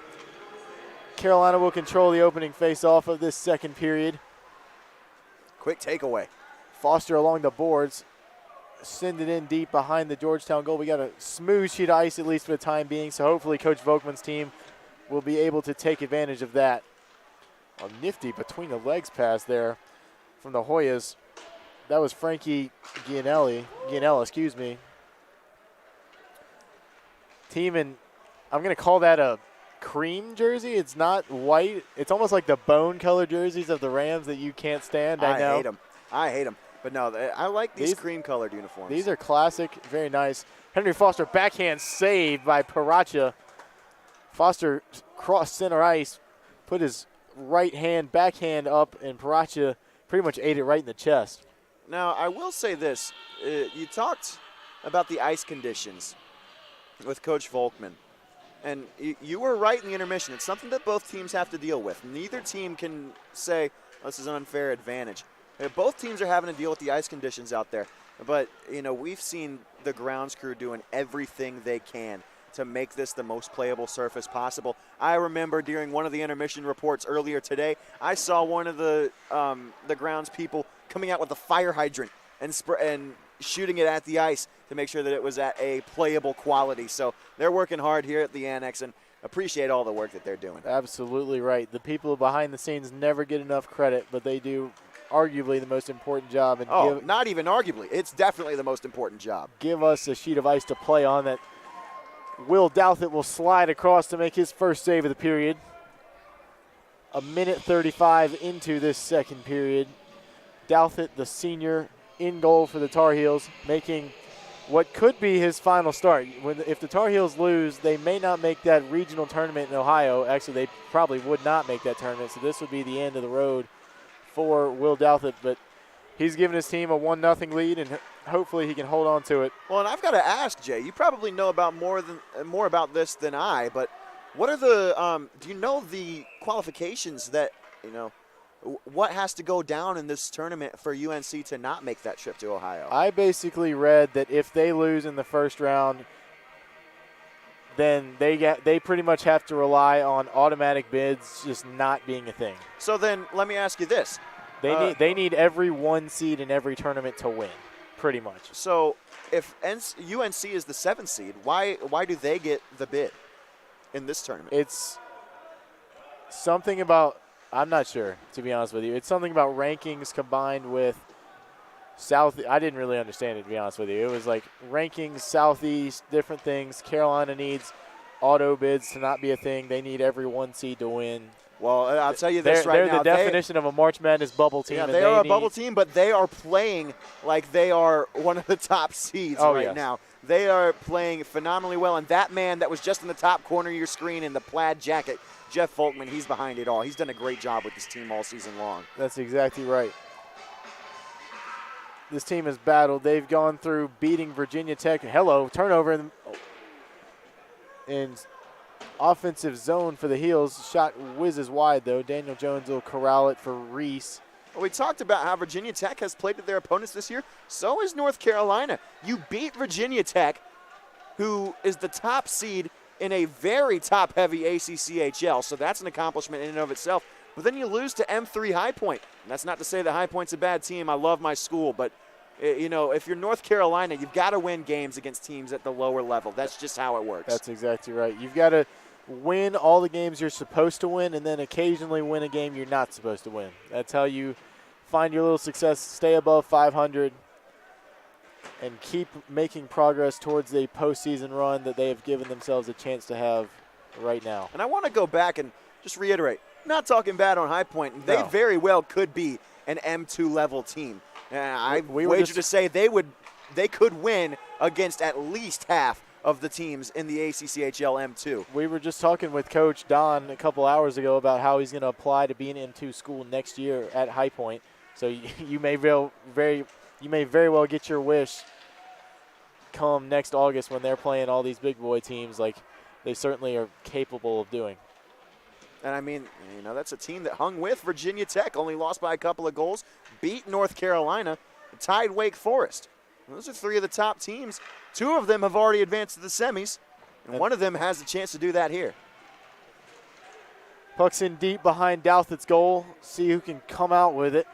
Carolina will control the opening face-off of this second period. Quick takeaway. Foster along the boards. Send it in deep behind the Georgetown goal. We got a smooth sheet of ice, at least for the time being, so hopefully Coach Volkman's team will be able to take advantage of that. A nifty between the legs pass there from the Hoyas. That was Frankie Gianella, excuse me. Team in, I'm going to call that a cream jersey. It's not white. It's almost like the bone-colored jerseys of the Rams that you can't stand. I know. I hate them. But no, I like these cream-colored uniforms. These are classic, very nice. Henry Foster backhand saved by Paracha. Foster crossed center ice, put his right hand, backhand up, and Paracha pretty much ate it right in the chest. Now, I will say this. You talked about the ice conditions with Coach Volkman. And you were right in the intermission. It's something that both teams have to deal with. Neither team can say, this is an unfair advantage. Both teams are having to deal with the ice conditions out there. But, we've seen the grounds crew doing everything they can to make this the most playable surface possible. I remember during one of the intermission reports earlier today, I saw one of the grounds people coming out with a fire hydrant and shooting it at the ice to make sure that it was at a playable quality. So they're working hard here at the Annex, and appreciate all the work that they're doing. Absolutely right. The people behind the scenes never get enough credit, but they do arguably the most important job. And not even arguably. It's definitely the most important job. Give us a sheet of ice to play on that Will Douthit will slide across to make his first save of the period. A minute 35 into this second period. Douthit, the senior, in goal for the Tar Heels, making what could be his final start. If the Tar Heels lose, they may not make that regional tournament in Ohio. Actually, they probably would not make that tournament, so this would be the end of the road for Will Douthit. But he's given his team a 1-0 lead, and hopefully he can hold on to it. Well, and I've got to ask, Jay, you probably know about more about this than I, but what are the do you know the qualifications that, what has to go down in this tournament for UNC to not make that trip to Ohio? I basically read that if they lose in the first round, then they pretty much have to rely on automatic bids just not being a thing. So then let me ask you this. They need every 1 seed in every tournament to win, pretty much. So if UNC is the 7th seed, why do they get the bid in this tournament? It's something about, I'm not sure, to be honest with you. It's something about rankings combined with South. I didn't really understand it, to be honest with you. It was like rankings, Southeast, different things. Carolina needs auto bids to not be a thing. They need every 1 seed to win. Well, I'll tell you this they're the definition of a March Madness bubble team. Yeah, they are a bubble team, but they are playing like they are one of the top seeds now. They are playing phenomenally well, and that man that was just in the top corner of your screen in the plaid jacket, Jeff Volkman, he's behind it all. He's done a great job with this team all season long. That's exactly right. This team has battled. They've gone through beating Virginia Tech. Turnover in offensive zone for the Heels. Shot whizzes wide, though. Daniel Jones will corral it for Reese. Well, we talked about how Virginia Tech has played to their opponents this year. So is North Carolina. You beat Virginia Tech, who is the top seed in a very top-heavy ACCHL, so that's an accomplishment in and of itself. But then you lose to M3 High Point. And that's not to say that High Point's a bad team. I love my school, but if you're North Carolina, you've got to win games against teams at the lower level. That's just how it works. That's exactly right. You've got to win all the games you're supposed to win and then occasionally win a game you're not supposed to win. That's how you find your little success, stay above 500. and keep making progress towards the postseason run that they have given themselves a chance to have right now. And I want to go back and just reiterate, not talking bad on High Point. They No. very well could be an M2 level team. I We were wager just- to say they could win against at least half of the teams in the ACCHL M2. We were just talking with Coach Don a couple hours ago about how he's going to apply to be an M2 school next year at High Point. So you may very well get your wish come next August when they're playing all these big boy teams like they certainly are capable of doing. And I mean, that's a team that hung with Virginia Tech, only lost by a couple of goals, beat North Carolina, tied Wake Forest. Those are three of the top teams. Two of them have already advanced to the semis, and one of them has a chance to do that here. Puck's in deep behind Douthat's goal. See who can come out with it.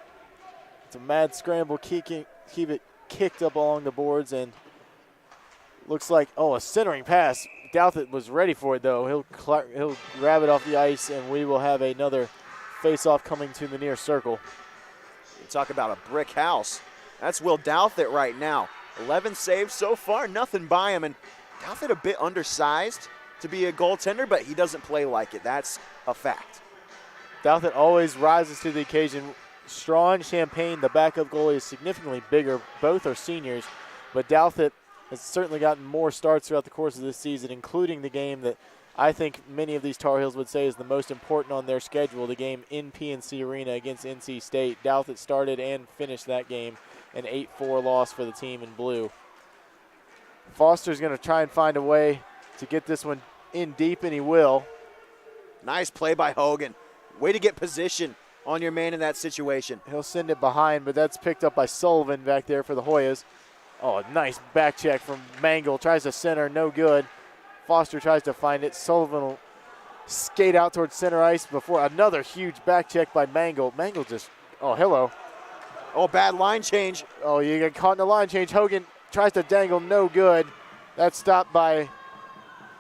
It's a mad scramble, keep it kicked up along the boards, and looks like, a centering pass. Douthat was ready for it, though. He'll grab it off the ice, and we will have another face-off coming to the near circle. You talk about a brick house. That's Will Douthat right now. 11 saves so far, nothing by him. And Douthat a bit undersized to be a goaltender, but he doesn't play like it. That's a fact. Douthat always rises to the occasion. Strawn Champagne, the backup goalie, is significantly bigger. Both are seniors, but Douthat has certainly gotten more starts throughout the course of this season, including the game that I think many of these Tar Heels would say is the most important on their schedule, the game in PNC Arena against NC State. Douthat started and finished that game, an 8-4 loss for the team in blue. Foster's going to try and find a way to get this one in deep, and he will. Nice play by Hogan. Way to get position on your man in that situation. He'll send it behind, but that's picked up by Sullivan back there for the Hoyas. Oh, a nice back check from Mangle. Tries to center, no good. Foster tries to find it. Sullivan will skate out towards center ice before another huge back check by Mangle. Mangle just, hello. Oh, bad line change. Oh, you get caught in the line change. Hogan tries to dangle, no good. That's stopped by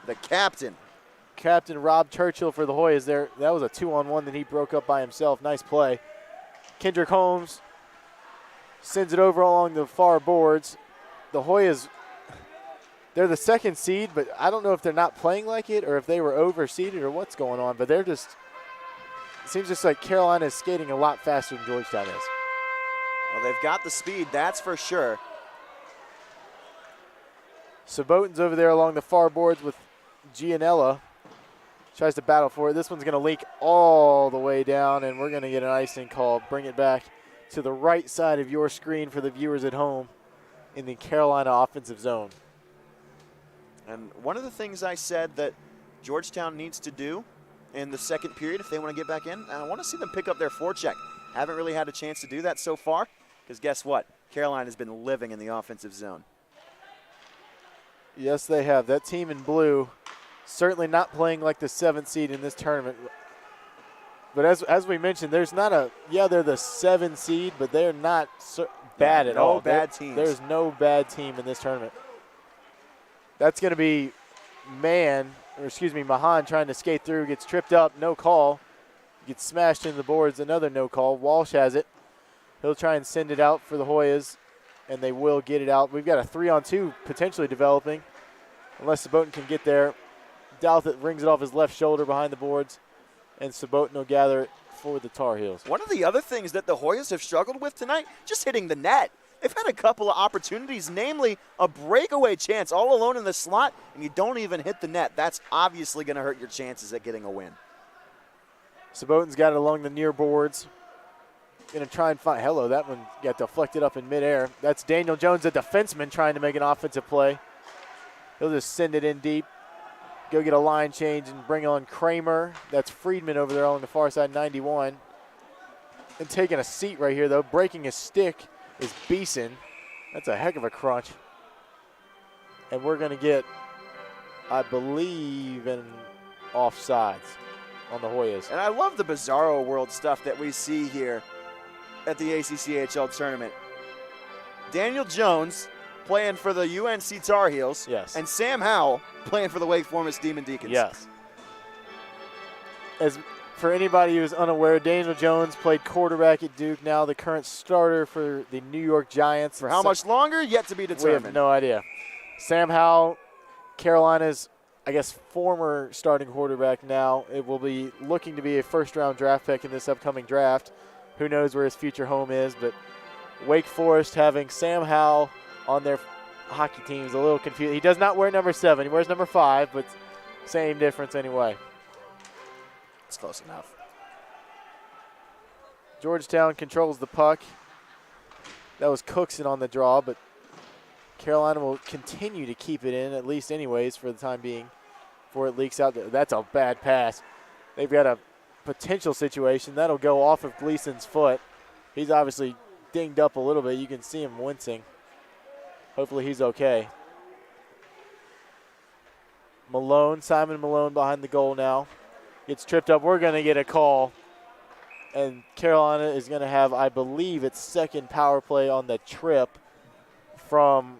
the captain. Captain Rob Churchill for the Hoyas there. That was a 2-on-1 that he broke up by himself. Nice play. Kendrick Holmes sends it over along the far boards. The Hoyas, they're the second seed, but I don't know if they're not playing like it or if they were overseeded or what's going on, but it seems just like Carolina is skating a lot faster than Georgetown is. Well, they've got the speed, that's for sure. Sabotin's over there along the far boards with Gianella. Tries to battle for it. This one's going to leak all the way down, and we're going to get an icing call. Bring it back to the right side of your screen for the viewers at home in the Carolina offensive zone. And one of the things I said that Georgetown needs to do in the second period if they want to get back in, and I want to see them pick up their forecheck. Haven't really had a chance to do that so far because guess what? Carolina's been living in the offensive zone. Yes, they have. That team in blue certainly not playing like the 7th seed in this tournament. But as we mentioned, there's not they're the 7 seed, but they're not bad at all. No bad teams. There's no bad team in this tournament. That's going to be Mahan trying to skate through, gets tripped up, no call. Gets smashed into the boards, another no call. Walsh has it. He'll try and send it out for the Hoyas, and they will get it out. We've got a 3-on-2 potentially developing, unless Sabotin can get there. Douthat rings it off his left shoulder behind the boards, and Sabotin will gather it for the Tar Heels. One of the other things that the Hoyas have struggled with tonight, just hitting the net. They've had a couple of opportunities, namely a breakaway chance all alone in the slot, and you don't even hit the net. That's obviously going to hurt your chances at getting a win. Sabotin's got it along the near boards. Going to try and find, that one got deflected up in midair. That's Daniel Jones, a defenseman, trying to make an offensive play. He'll just send it in deep. Go get a line change and bring on Kramer. That's Friedman over there on the far side, 91. And taking a seat right here, though, breaking his stick is Beeson. That's a heck of a crunch. And we're going to get, I believe, an offsides on the Hoyas. And I love the Bizarro World stuff that we see here at the ACCHL tournament. Daniel Jones playing for the UNC Tar Heels. Yes. And Sam Howell playing for the Wake Forest Demon Deacons. Yes. As For anybody who's unaware, Daniel Jones played quarterback at Duke, now the current starter for the New York Giants. For how much longer? Yet to be determined. We have no idea. Sam Howell, Carolina's, I guess, former starting quarterback now. It will be looking to be a first-round draft pick in this upcoming draft. Who knows where his future home is, but Wake Forest having Sam Howell on their hockey team is a little confusing. He does not wear number 7. He wears number 5, but same difference anyway. It's close enough. Georgetown controls the puck. That was Cookson on the draw, but Carolina will continue to keep it in, at least anyways, for the time being, before it leaks out. That's a bad pass. They've got a potential situation. That'll go off of Gleason's foot. He's obviously dinged up a little bit. You can see him wincing. Hopefully he's okay. Simon Malone behind the goal now. Gets tripped up. We're going to get a call. And Carolina is going to have, I believe, its second power play on the trip from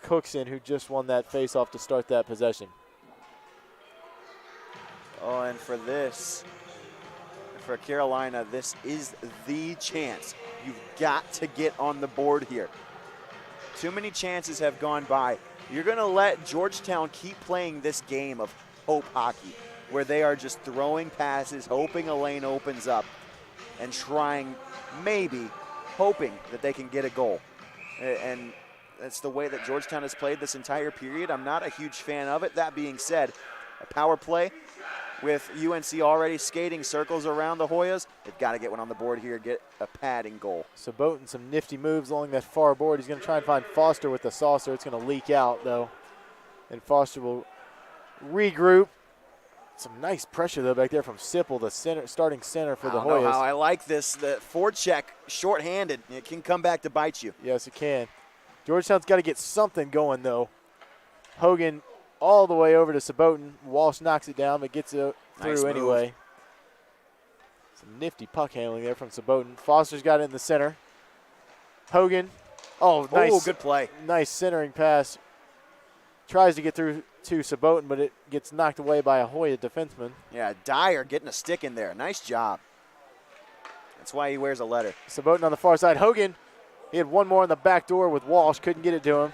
Cookson, who just won that faceoff to start that possession. Oh, and for Carolina, this is the chance. You've got to get on the board here. Too many chances have gone by. You're going to let Georgetown keep playing this game of hope hockey, where they are just throwing passes, hoping a lane opens up, and trying, maybe, hoping that they can get a goal. And that's the way that Georgetown has played this entire period. I'm not a huge fan of it. That being said, a power play with UNC already skating circles around the Hoyas, they've got to get one on the board here, get a padding goal. So Bowden, some nifty moves along that far board. He's going to try and find Foster with the saucer. It's going to leak out, though. And Foster will regroup. Some nice pressure, though, back there from Sipple, the starting center for the Hoyas. I like this. The forecheck, shorthanded. It can come back to bite you. Yes, it can. Georgetown's got to get something going, though. Hogan all the way over to Saboten. Walsh knocks it down, but gets it through anyway. Some nifty puck handling there from Saboten. Foster's got it in the center. Hogan. Oh, nice. Oh, good play. Nice centering pass. Tries to get through to Saboten, but it gets knocked away by a Hoya defenseman. Yeah, Dyer getting a stick in there. Nice job. That's why he wears a letter. Saboten on the far side. Hogan, he had one more on the back door with Walsh. Couldn't get it to him.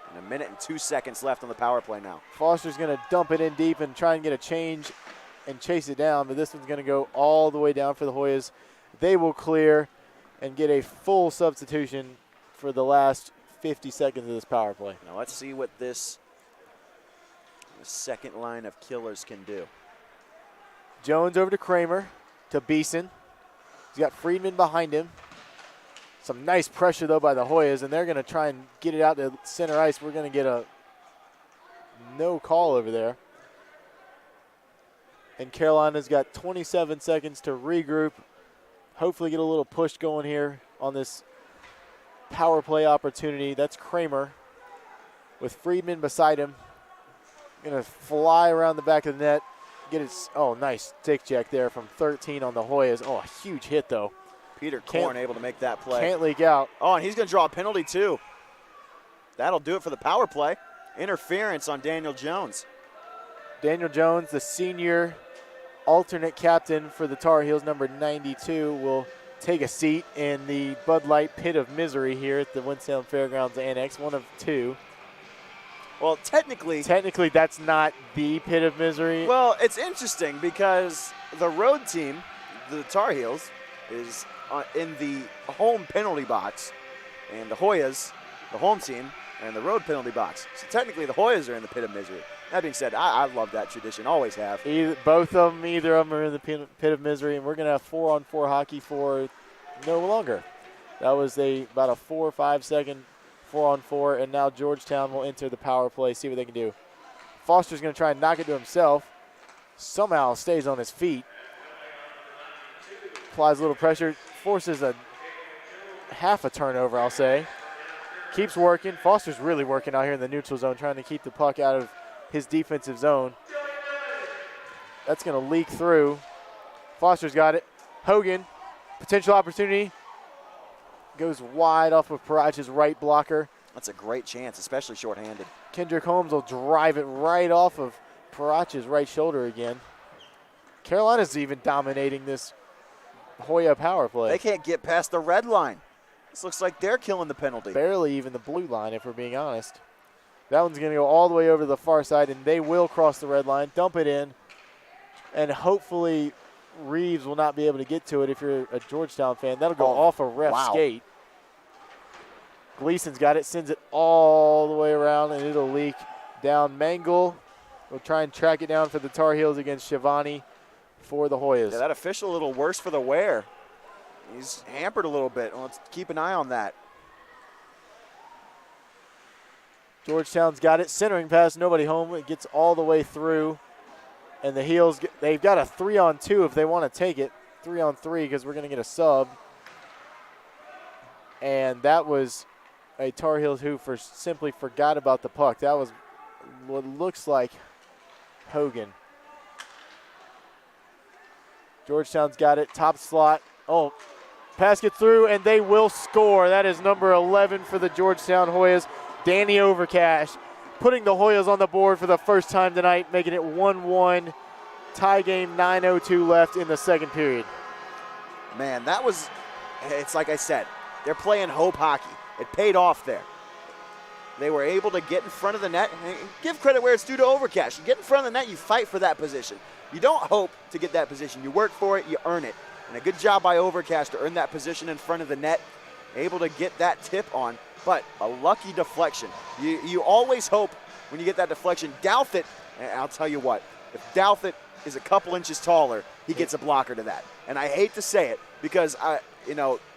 And 1 minute and 2 seconds left on the power play now. Foster's going to dump it in deep and try and get a change and chase it down, but this one's going to go all the way down for the Hoyas. They will clear and get a full substitution for the last 50 seconds of this power play. Now let's see what this second line of killers can do. Jones over to Kramer, to Beeson. He's got Friedman behind him. Some nice pressure, though, by the Hoyas, and they're going to try and get it out to center ice. We're going to get a no call over there. And Carolina's got 27 seconds to regroup, hopefully get a little push going here on this power play opportunity. That's Kramer with Friedman beside him. Going to fly around the back of the net. Get it. Oh, nice stick check there from 13 on the Hoyas. Oh, a huge hit, though. Peter Korn able to make that play. Can't leak out. Oh, and he's going to draw a penalty, too. That'll do it for the power play. Interference on Daniel Jones. Daniel Jones, the senior alternate captain for the Tar Heels, number 92, will take a seat in the Bud Light Pit of Misery here at the Winston-Salem Fairgrounds Annex, one of two. Well, technically, that's not the Pit of Misery. Well, it's interesting because the road team, the Tar Heels, is in the home penalty box, and the Hoyas, the home team, are in the road penalty box. So technically, the Hoyas are in the Pit of Misery. That being said, I love that tradition, always have. Either of them are in the Pit of Misery, and we're going to have 4-on-4 hockey for no longer. That was about a 4 or 5 second 4-on-4, and now Georgetown will enter the power play, see what they can do. Foster's going to try and knock it to himself. Somehow stays on his feet. Applies a little pressure, forces a half a turnover, I'll say. Keeps working. Foster's really working out here in the neutral zone, trying to keep the puck out of his defensive zone. That's going to leak through. Foster's got it. Hogan, potential opportunity. Goes wide off of Parach's right blocker. That's a great chance, especially shorthanded. Kendrick Holmes will drive it right off of Parach's right shoulder again. Carolina's even dominating this Hoya power play. They can't get past the red line. This looks like they're killing the penalty. Barely even the blue line, if we're being honest. That one's going to go all the way over to the far side, and they will cross the red line, dump it in, and hopefully Reeves will not be able to get to it if you're a Georgetown fan. That'll go off a ref skate. Gleason's got it, sends it all the way around, and it'll leak down. Mangle will try and track it down for the Tar Heels against Shivani for the Hoyas. Yeah, that official a little worse for the wear. He's hampered a little bit. Let's keep an eye on that. Georgetown's got it, centering pass, nobody home. It gets all the way through. And the Heels, they've got a 3-on-2 if they want to take it. 3-on-3 because we're going to get a sub. And that was a Tar Heels who simply forgot about the puck. That was what looks like Hogan. Georgetown's got it, top slot. Oh, pass gets through, and they will score. That is number 11 for the Georgetown Hoyas, Danny Overcash, putting the Hoyas on the board for the first time tonight, making it 1-1. Tie game, 9:02 left in the second period. Man, it's like I said, they're playing hope hockey. It paid off there. They were able to get in front of the net. Give credit where it's due to Overcash. You get in front of the net, you fight for that position. You don't hope to get that position. You work for it, you earn it. And a good job by Overcash to earn that position in front of the net, able to get that tip on. But a lucky deflection. You always hope when you get that deflection. Douthit, and I'll tell you what, if Douthit is a couple inches taller, he gets a blocker to that. And I hate to say it because,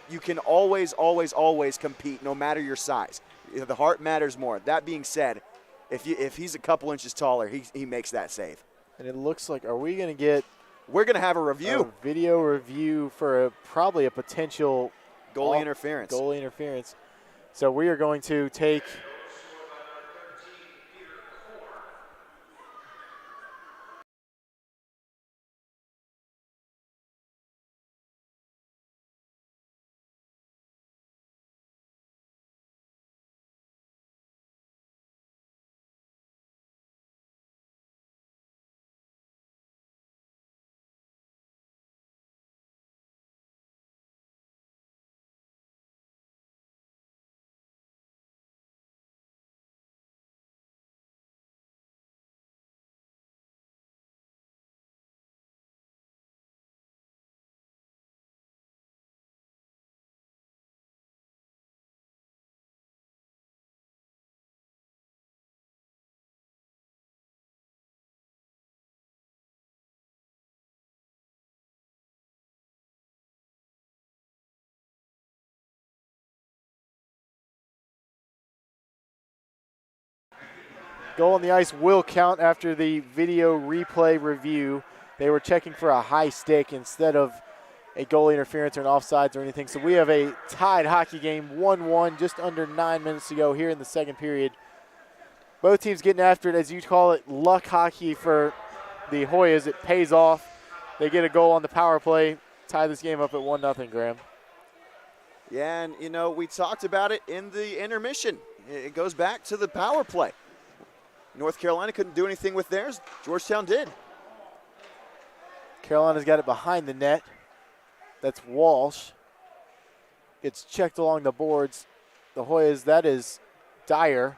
you can always, always, always compete no matter your size. The heart matters more. That being said, if he's a couple inches taller, he makes that save. And it looks like, are we going to get? We're going to have a review. A video review for probably a potential goalie interference. Goalie interference. So we are going to take goal on the ice will count after the video replay review. They were checking for a high stick instead of a goal interference or an offsides or anything. So we have a tied hockey game, 1-1, just under 9 minutes to go here in the second period. Both teams getting after it, as you call it, luck hockey for the Hoyas. It pays off. They get a goal on the power play, tie this game up at 1-0, Graham. Yeah, and, we talked about it in the intermission. It goes back to the power play. North Carolina couldn't do anything with theirs. Georgetown did. Carolina's got it behind the net. That's Walsh. It's checked along the boards. The Hoyas, that is Dyer.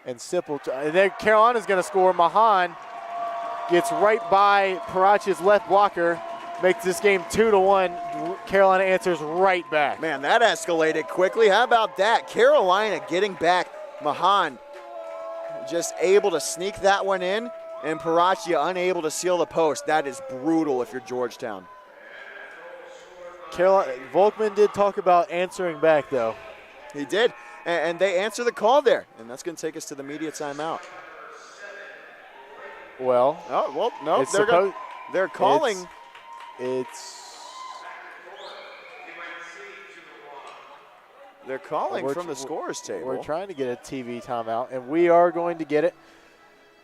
And Sipple. And then Carolina's going to score. Mahan gets right by Parachi's left blocker. Makes this game 2-1. Carolina answers right back. Man, that escalated quickly. How about that? Carolina getting back. Mahan just able to sneak that one in, and Parachi unable to seal the post. That is brutal if you're Georgetown. Volkman did talk about answering back, though. He did, and they answer the call there, and that's going to take us to the media timeout. Well, no, they're calling. They're calling from the scores table. We're trying to get a TV timeout, and we are going to get it.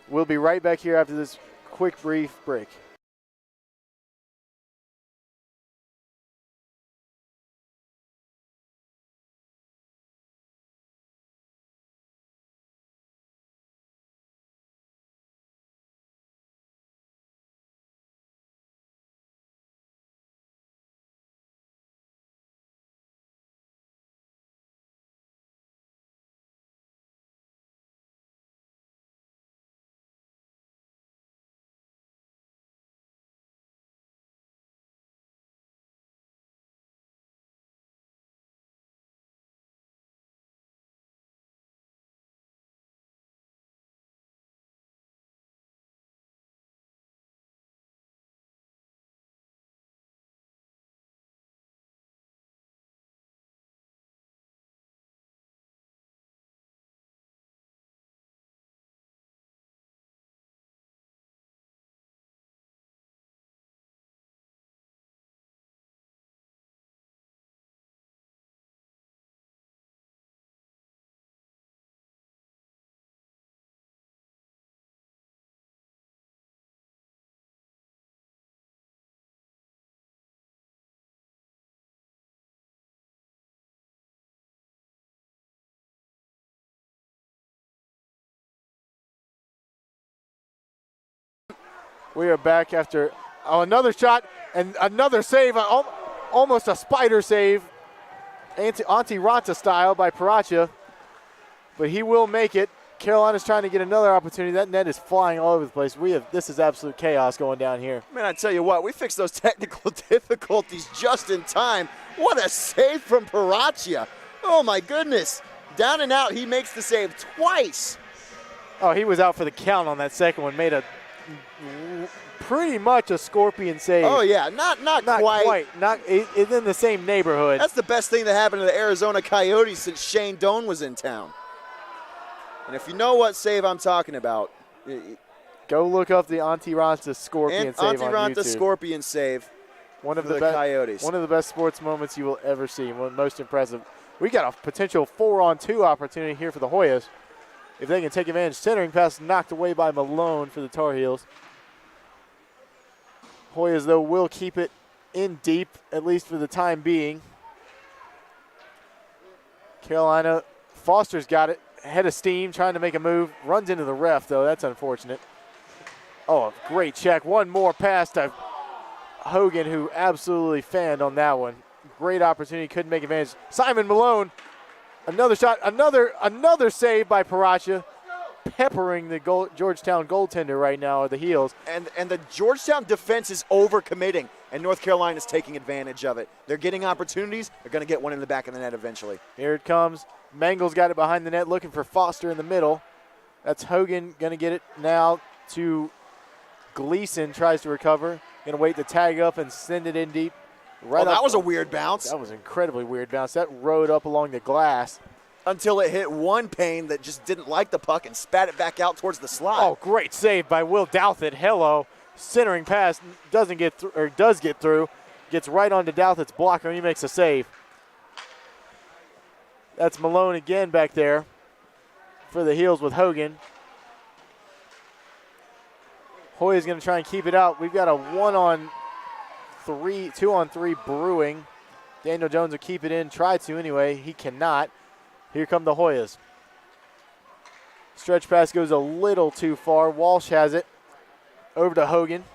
We'll be right back here after this quick, brief break. We are back after another shot and another save, almost a spider save, Auntie Ranta style by Paraccia, but he will make it. Carolina's trying to get another opportunity. That net is flying all over the place. This is absolute chaos going down here. Man, I tell you what, we fixed those technical difficulties just in time. What a save from Paraccia. Oh, my goodness. Down and out, he makes the save twice. Oh, he was out for the count on that second one. Made a pretty much a scorpion save. Oh, yeah, not quite. It's in the same neighborhood. That's the best thing that happened to the Arizona Coyotes since Shane Doan was in town. And if you know what save I'm talking about, go look up the Auntie Ranta scorpion save Auntie on Ranta YouTube. Scorpion save. One of the Coyotes. One of the best sports moments you will ever see. One of the most impressive. We got a potential 4-on-2 opportunity here for the Hoyas. If they can take advantage. Centering pass knocked away by Malone for the Tar Heels. Hoyas, though, will keep it in deep, at least for the time being. Carolina, Foster's got it. Head of steam, trying to make a move. Runs into the ref, though. That's unfortunate. Oh, a great check. One more pass to Hogan, who absolutely fanned on that one. Great opportunity, couldn't make advantage. Simon Malone, another shot, another save by Paraccia, peppering the Georgetown goaltender right now at the heels. And the Georgetown defense is overcommitting, and North Carolina is taking advantage of it. They're getting opportunities. They're going to get one in the back of the net eventually. Here it comes. Mangle's got it behind the net, looking for Foster in the middle. That's Hogan going to get it now to Gleason, tries to recover. Going to wait to tag up and send it in deep. Right that was a weird bounce. That was an incredibly weird bounce. That rode up along the glass. Until it hit one pane that just didn't like the puck and spat it back out towards the slot. Oh, great save by Will Douthit. Hello. Centering pass does get through. Gets right onto Douthat's blocker and he makes a save. That's Malone again back there for the Heels with Hogan. Hoyer's going to try and keep it out. We've got a 2-on-3 brewing. Daniel Jones will keep it in, try to anyway. He cannot. Here come the Hoyas. Stretch pass goes a little too far. Walsh has it. Over to Hogan.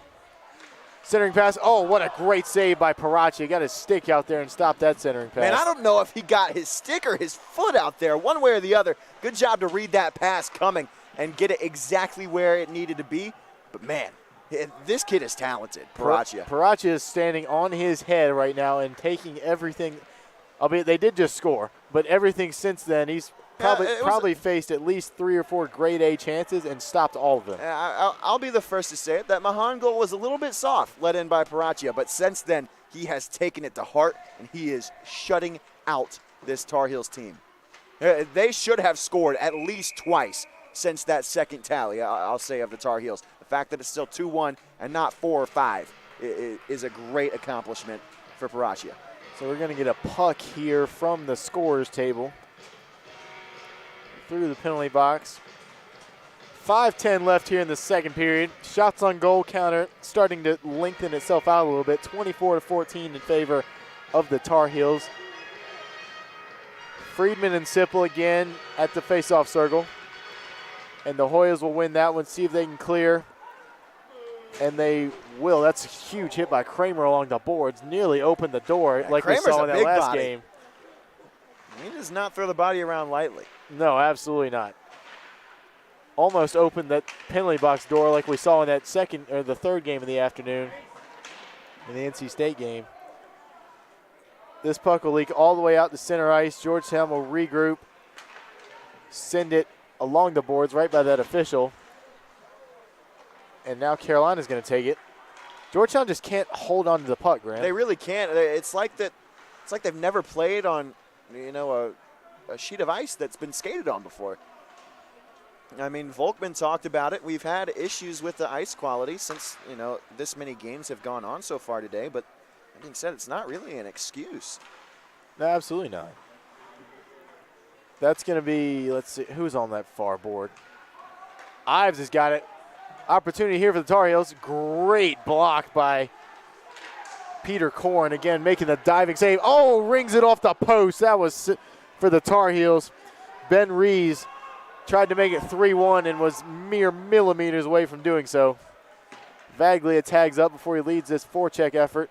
Centering pass. Oh, what a great save by Paraccia. He got his stick out there and stopped that centering pass. Man, I don't know if he got his stick or his foot out there, one way or the other. Good job to read that pass coming and get it exactly where it needed to be. But, man, this kid is talented, Paraccia. Paraccia is standing on his head right now and taking everything, albeit they did just score, but everything since then, he's probably faced at least 3 or 4 grade A chances and stopped all of them. I'll be the first to say it. That Mahan goal was a little bit soft, let in by Paraccia, but since then, he has taken it to heart, and he is shutting out this Tar Heels team. They should have scored at least twice since that second tally, I'll say, of the Tar Heels. The fact that it's still 2-1 and not 4 or 5 is a great accomplishment for Paraccia. So we're going to get a puck here from the scorer's table through the penalty box. 5:10 left here in the second period. Shots on goal counter starting to lengthen itself out a little bit. 24-14 in favor of the Tar Heels. Friedman and Sipple again at the face-off circle. And the Hoyas will win that one, see if they can clear. And they will. That's a huge hit by Kramer along the boards. Nearly opened the door like Kramer's we saw in that last body. game. He does not throw the body around lightly. No, absolutely not. Almost opened that penalty box door like we saw in that the third game of the afternoon in the NC State game. This puck will leak all the way out to center ice. Georgetown will regroup, send it along the boards right by that official. And now Carolina's going to take it. Georgetown just can't hold on to the puck, Grant. They really can't. It's like that. It's like they've never played on, a sheet of ice that's been skated on before. I mean, Volkman talked about it. We've had issues with the ice quality since, this many games have gone on so far today. But that being said, it's not really an excuse. No, absolutely not. That's going to be, let's see, who's on that far board? Ives has got it. Opportunity here for the Tar Heels. Great block by Peter Korn. Again, making the diving save. Oh, rings it off the post. That was for the Tar Heels. Ben Rees tried to make it 3-1 and was mere millimeters away from doing so. Vaglia tags up before he leads this forecheck effort.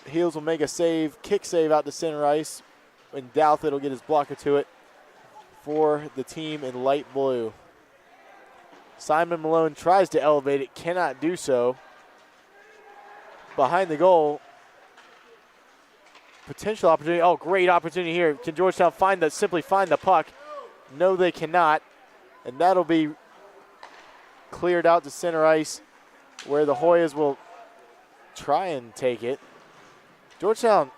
Heels will make a save, kick save out to center ice, and Douthit will get his blocker to it for the team in light blue. Simon Malone tries to elevate it, cannot do so. Behind the goal, potential opportunity. Oh, great opportunity here. Can Georgetown simply find the puck? No, they cannot. And that'll be cleared out to center ice where the Hoyas will try and take it. Georgetown,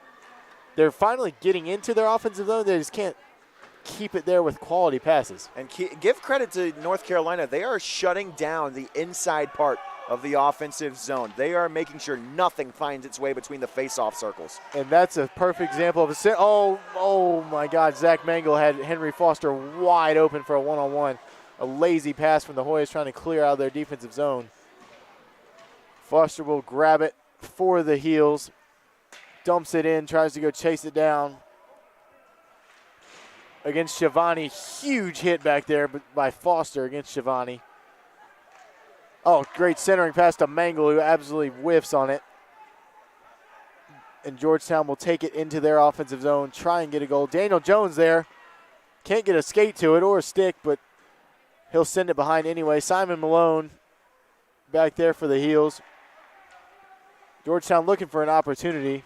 they're finally getting into their offensive zone. They just can't keep it there with quality passes. And give credit to North Carolina. They are shutting down the inside part of the offensive zone. They are making sure nothing finds its way between the face-off circles. And that's a perfect example of oh my God, Zach Mangle had Henry Foster wide open for a one-on-one. A lazy pass from the Hoyas trying to clear out their defensive zone. Foster will grab it for the Heels. Dumps it in, tries to go chase it down. Against Shivani, huge hit back there by Foster against Shivani. Oh, great centering pass to Mangle, who absolutely whiffs on it. And Georgetown will take it into their offensive zone, try and get a goal. Daniel Jones there. Can't get a skate to it or a stick, but he'll send it behind anyway. Simon Malone back there for the Heels. Georgetown looking for an opportunity.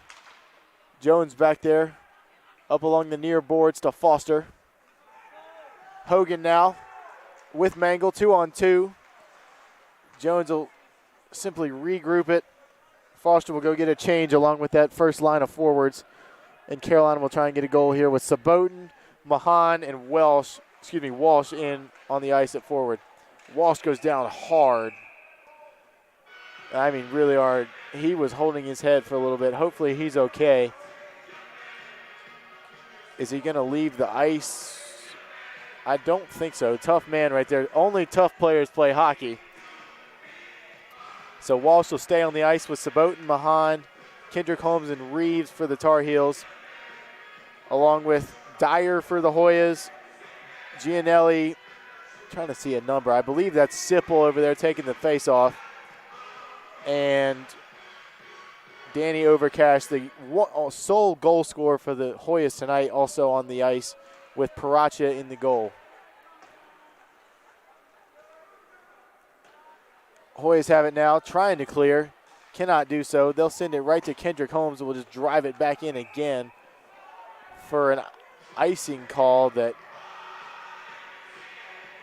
Jones back there, up along the near boards to Foster. Hogan now with Mangle, 2-on-2. Jones will simply regroup it. Foster will go get a change along with that first line of forwards. And Carolina will try and get a goal here with Sabotin, Mahan, and Walsh in on the ice at forward. Walsh goes down hard. I mean, really hard. He was holding his head for a little bit. Hopefully he's okay. Is he going to leave the ice? I don't think so. Tough man right there. Only tough players play hockey. So Walsh will stay on the ice with Sabotin, Mahan, Kendrick Holmes, and Reeves for the Tar Heels, along with Dyer for the Hoyas, Gianelli, trying to see a number. I believe that's Sipple over there taking the face off. And Danny Overcash, the sole goal scorer for the Hoyas tonight, also on the ice with Paracha in the goal. Hoyas have it now, trying to clear. Cannot do so. They'll send it right to Kendrick Holmes and will just drive it back in again for an icing call that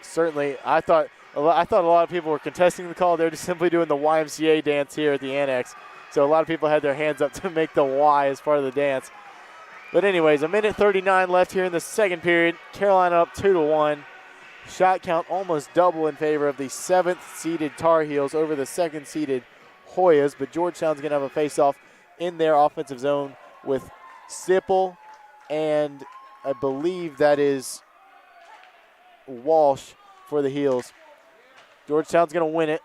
certainly I thought a lot of people were contesting the call. They're just simply doing the YMCA dance here at the Annex. So a lot of people had their hands up to make the Y as part of the dance. But anyways, 1:39 left here in the second period. Carolina up 2-1. Shot count almost double in favor of the 7th-seeded Tar Heels over the 2nd-seeded Hoyas. But Georgetown's going to have a face-off in their offensive zone with Sipple and I believe that is Walsh for the Heels. Georgetown's going to win it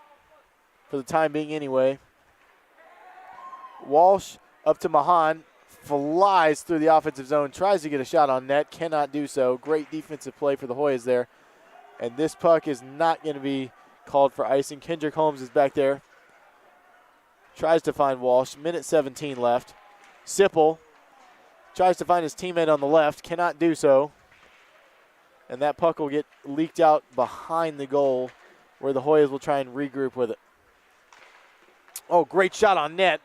for the time being anyway. Walsh up to Mahan, flies through the offensive zone, tries to get a shot on net, cannot do so. Great defensive play for the Hoyas there. And this puck is not going to be called for icing. Kendrick Holmes is back there. Tries to find Walsh. 1:17 left. Sipple tries to find his teammate on the left, cannot do so. And that puck will get leaked out behind the goal where the Hoyas will try and regroup with it. Oh, great shot on net.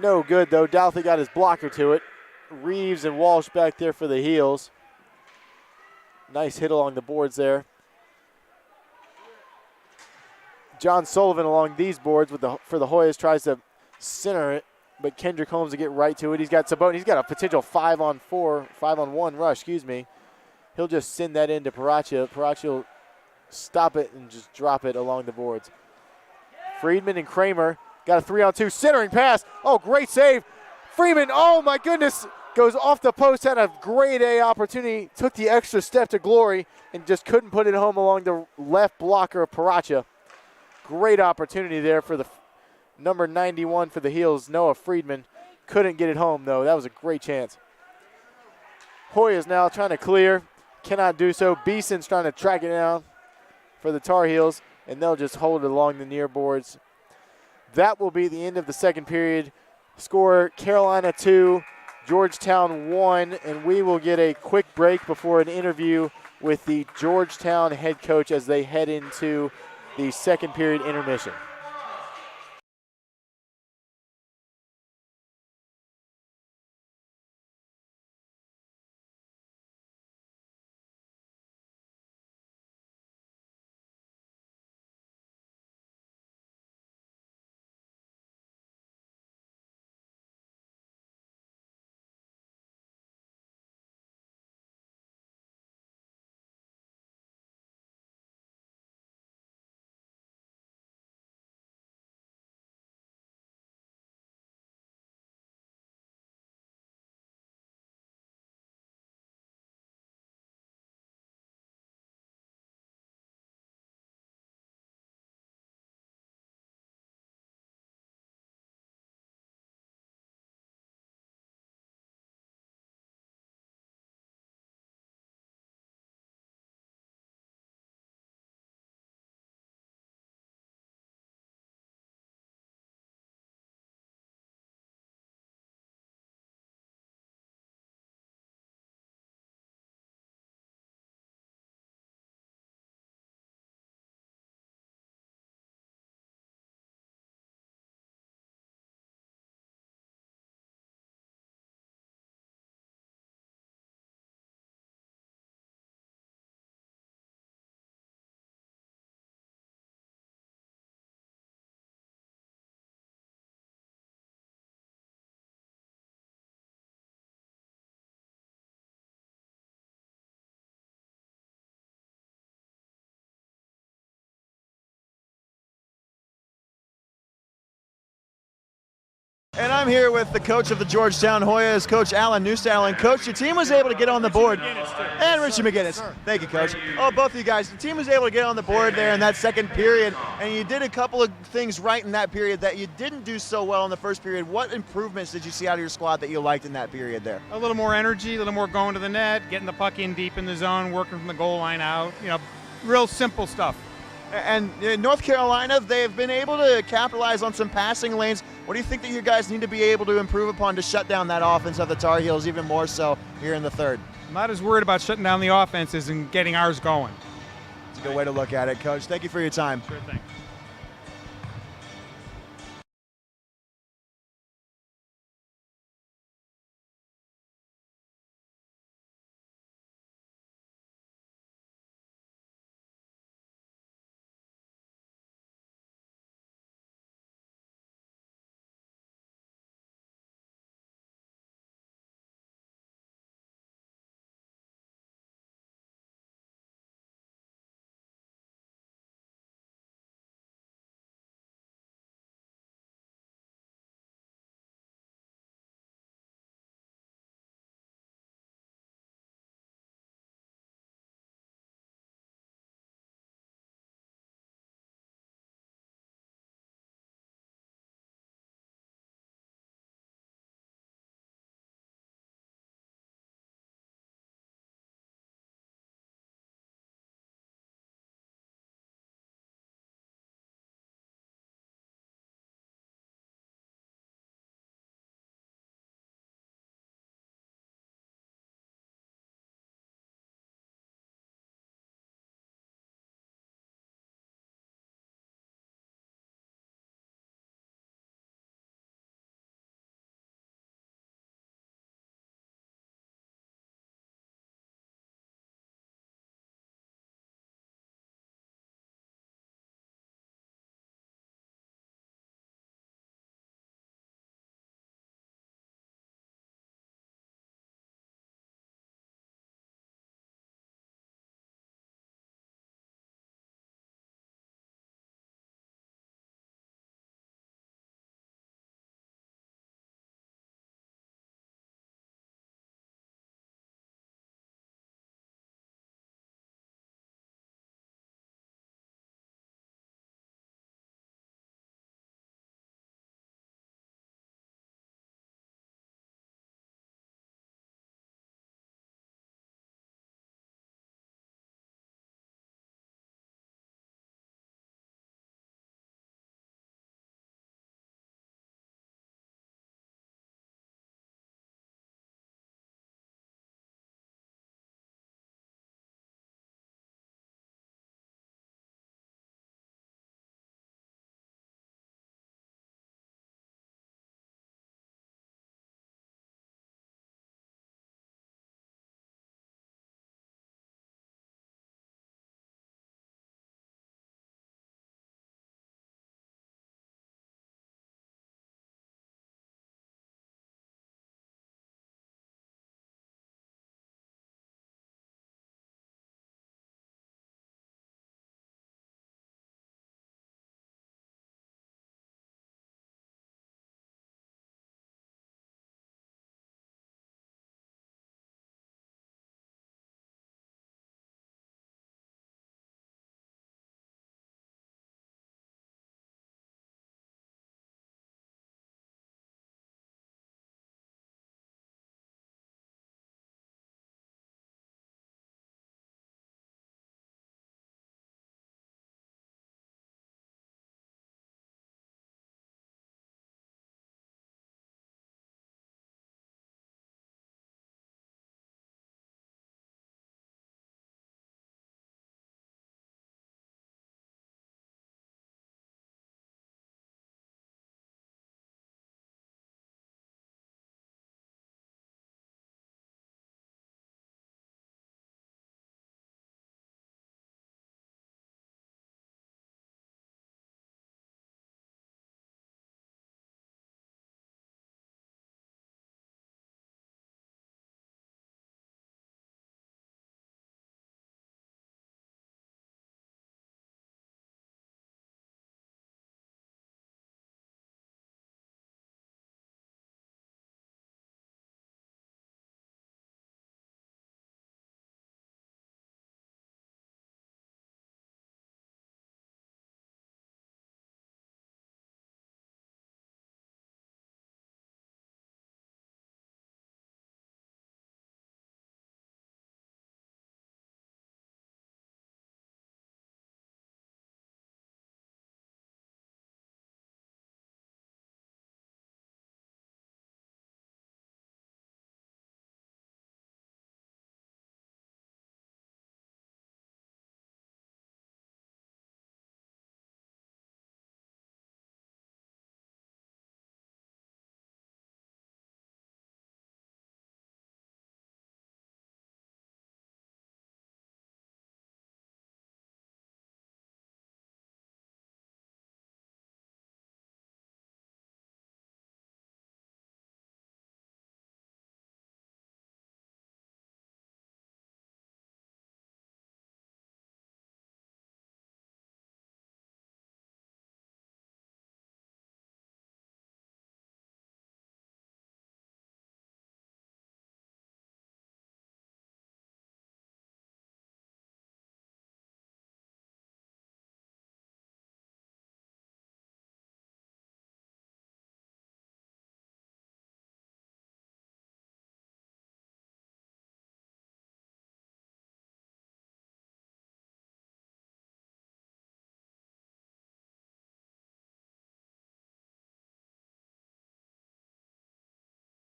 No good, though. Douthit got his blocker to it. Reeves and Walsh back there for the Heels. Nice hit along the boards there. John Sullivan along these boards for the Hoyas tries to center it, but Kendrick Holmes to get right to it. He's got Sabotin. He's got a potential 5-on-1 rush, He'll just send that into Paracha. Paracha will stop it and just drop it along the boards. Friedman and Kramer got a 3-on-2 centering pass. Oh, great save. Freeman, oh my goodness, goes off the post, had a grade A opportunity, took the extra step to glory, and just couldn't put it home along the left blocker of Paracha. Great opportunity there for the number 91 for the Heels, Noah Friedman. Couldn't get it home, though. That was a great chance. Hoyas now trying to clear. Cannot do so. Beeson's trying to track it down for the Tar Heels. and they'll just hold it along the near boards. That will be the end of the second period. Score Carolina 2, Georgetown 1, and we will get a quick break before an interview with the Georgetown head coach as they head into the second period intermission. And I'm here with the coach of the Georgetown Hoyas, Coach Alan Newstadel. And Coach, your team was able to get on the board. And Richie McGinnis. Thank you, Coach. Oh, both of you guys. The team was able to get on the board there in that second period, and you did a couple of things right in that period that you didn't do so well in the first period. What improvements did you see out of your squad that you liked in that period there? A little more energy, a little more going to the net, getting the puck in deep in the zone, working from the goal line out. You know, real simple stuff. And in North Carolina, they've been able to capitalize on some passing lanes. What do you think that you guys need to be able to improve upon to shut down that offense of the Tar Heels even more so here in the third? I'm not as worried about shutting down the offenses and getting ours going. It's a good way to look at it, Coach. Thank you for your time. Sure thing.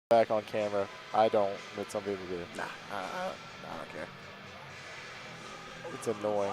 back on camera. I don't, but some people do. Nah, I don't care. It's annoying.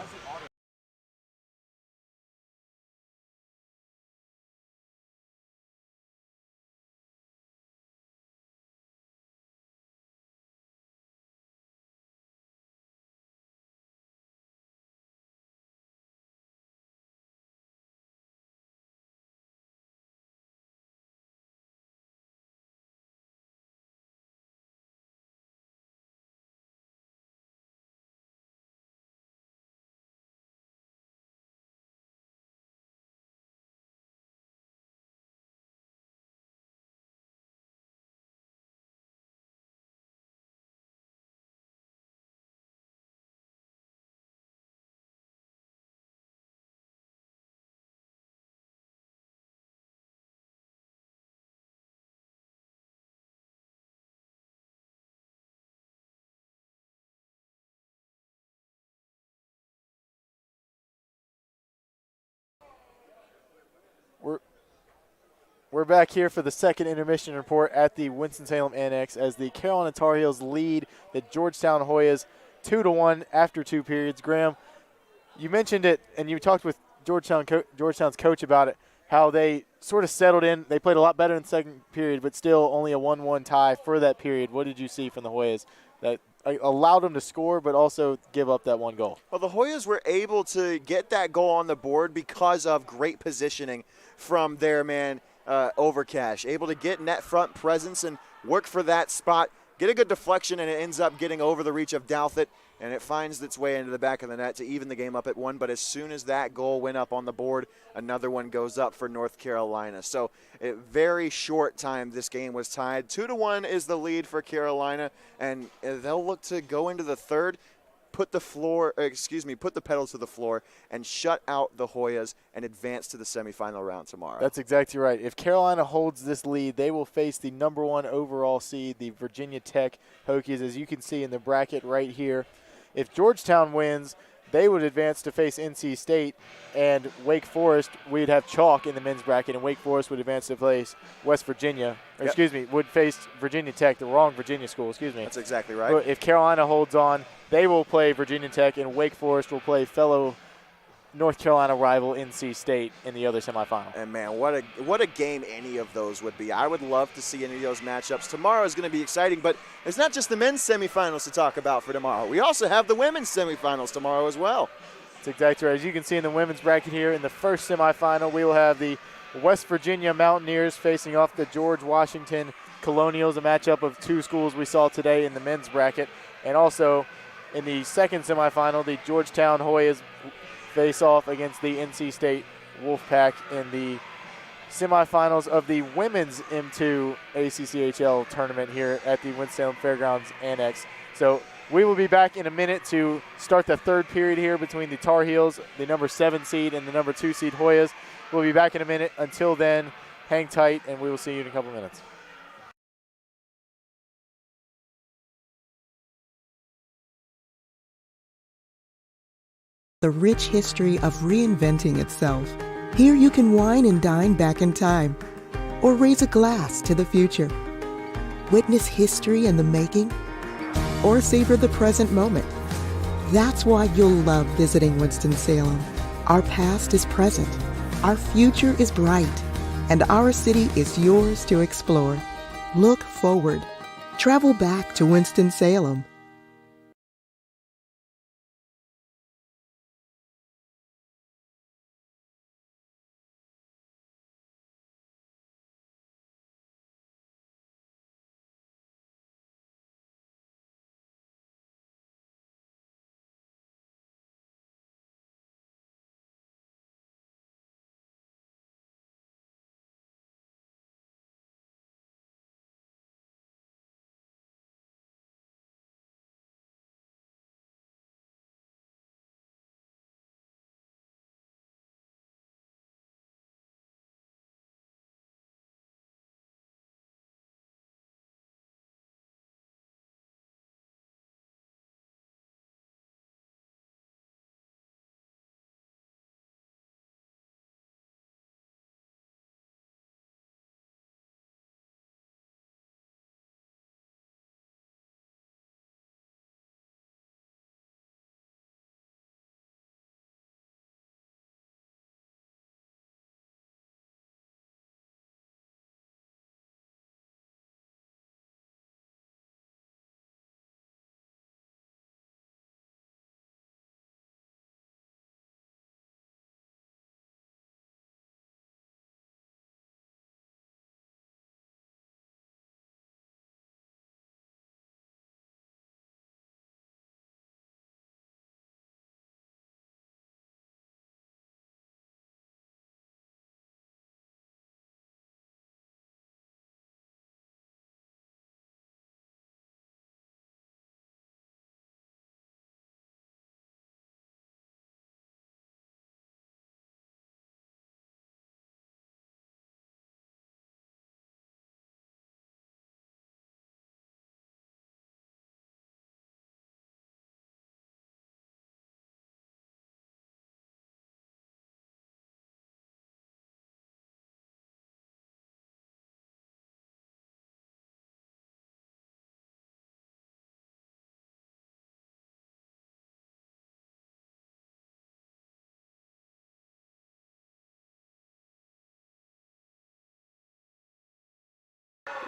We're back here for the second intermission report at the Winston-Salem Annex as the Carolina Tar Heels lead the Georgetown Hoyas 2-1 after 2 periods. Graham, you mentioned it, and you talked with Georgetown's coach about it, how they sort of settled in. They played a lot better in the second period, but still only a 1-1 tie for that period. What did you see from the Hoyas that allowed them to score but also give up that one goal? Well, the Hoyas were able to get that goal on the board because of great positioning from their man Overcash, able to get net front presence and work for that spot, get a good deflection, and it ends up getting over the reach of Douthit, and it finds its way into the back of the net to even the game up at 1. But as soon as that goal went up on the board, another one goes up for North Carolina. So a very short time this game was tied. 2-1 is the lead for Carolina, and they'll look to go into the third, put the pedal to the floor and shut out the Hoyas and advance to the semifinal round tomorrow. That's exactly right. If Carolina holds this lead, they will face the #1 overall seed, the Virginia Tech Hokies, as you can see in the bracket right here. If Georgetown wins, they would advance to face NC State, and Wake Forest, we'd have chalk in the men's bracket, and Wake Forest would advance to face West Virginia, would face Virginia Tech, the wrong Virginia school, That's exactly right. But if Carolina holds on, they will play Virginia Tech, and Wake Forest will play fellow North Carolina rival NC State in the other semifinal. And, man, what a game any of those would be. I would love to see any of those matchups. Tomorrow is going to be exciting, but it's not just the men's semifinals to talk about for tomorrow. We also have the women's semifinals tomorrow as well. That's exactly right. As you can see in the women's bracket here, in the first semifinal, we will have the West Virginia Mountaineers facing off the George Washington Colonials, a matchup of 2 schools we saw today in the men's bracket. And also in the second semifinal, the Georgetown Hoyas face off against the NC State Wolfpack in the semifinals of the women's M2 ACCHL tournament here at the Winston-Salem Fairgrounds Annex. So we will be back in a minute to start the third period here between the Tar Heels, the #7 seed, and the #2 seed Hoyas. We'll be back in a minute. Until then, hang tight, and we will see you in a couple minutes. The rich history of reinventing itself. Here you can wine and dine back in time, or raise a glass to the future. Witness history in the making, or savor the present moment. That's why you'll love visiting Winston-Salem. Our past is present, our future is bright, and our city is yours to explore. Look forward. Travel back to Winston-Salem.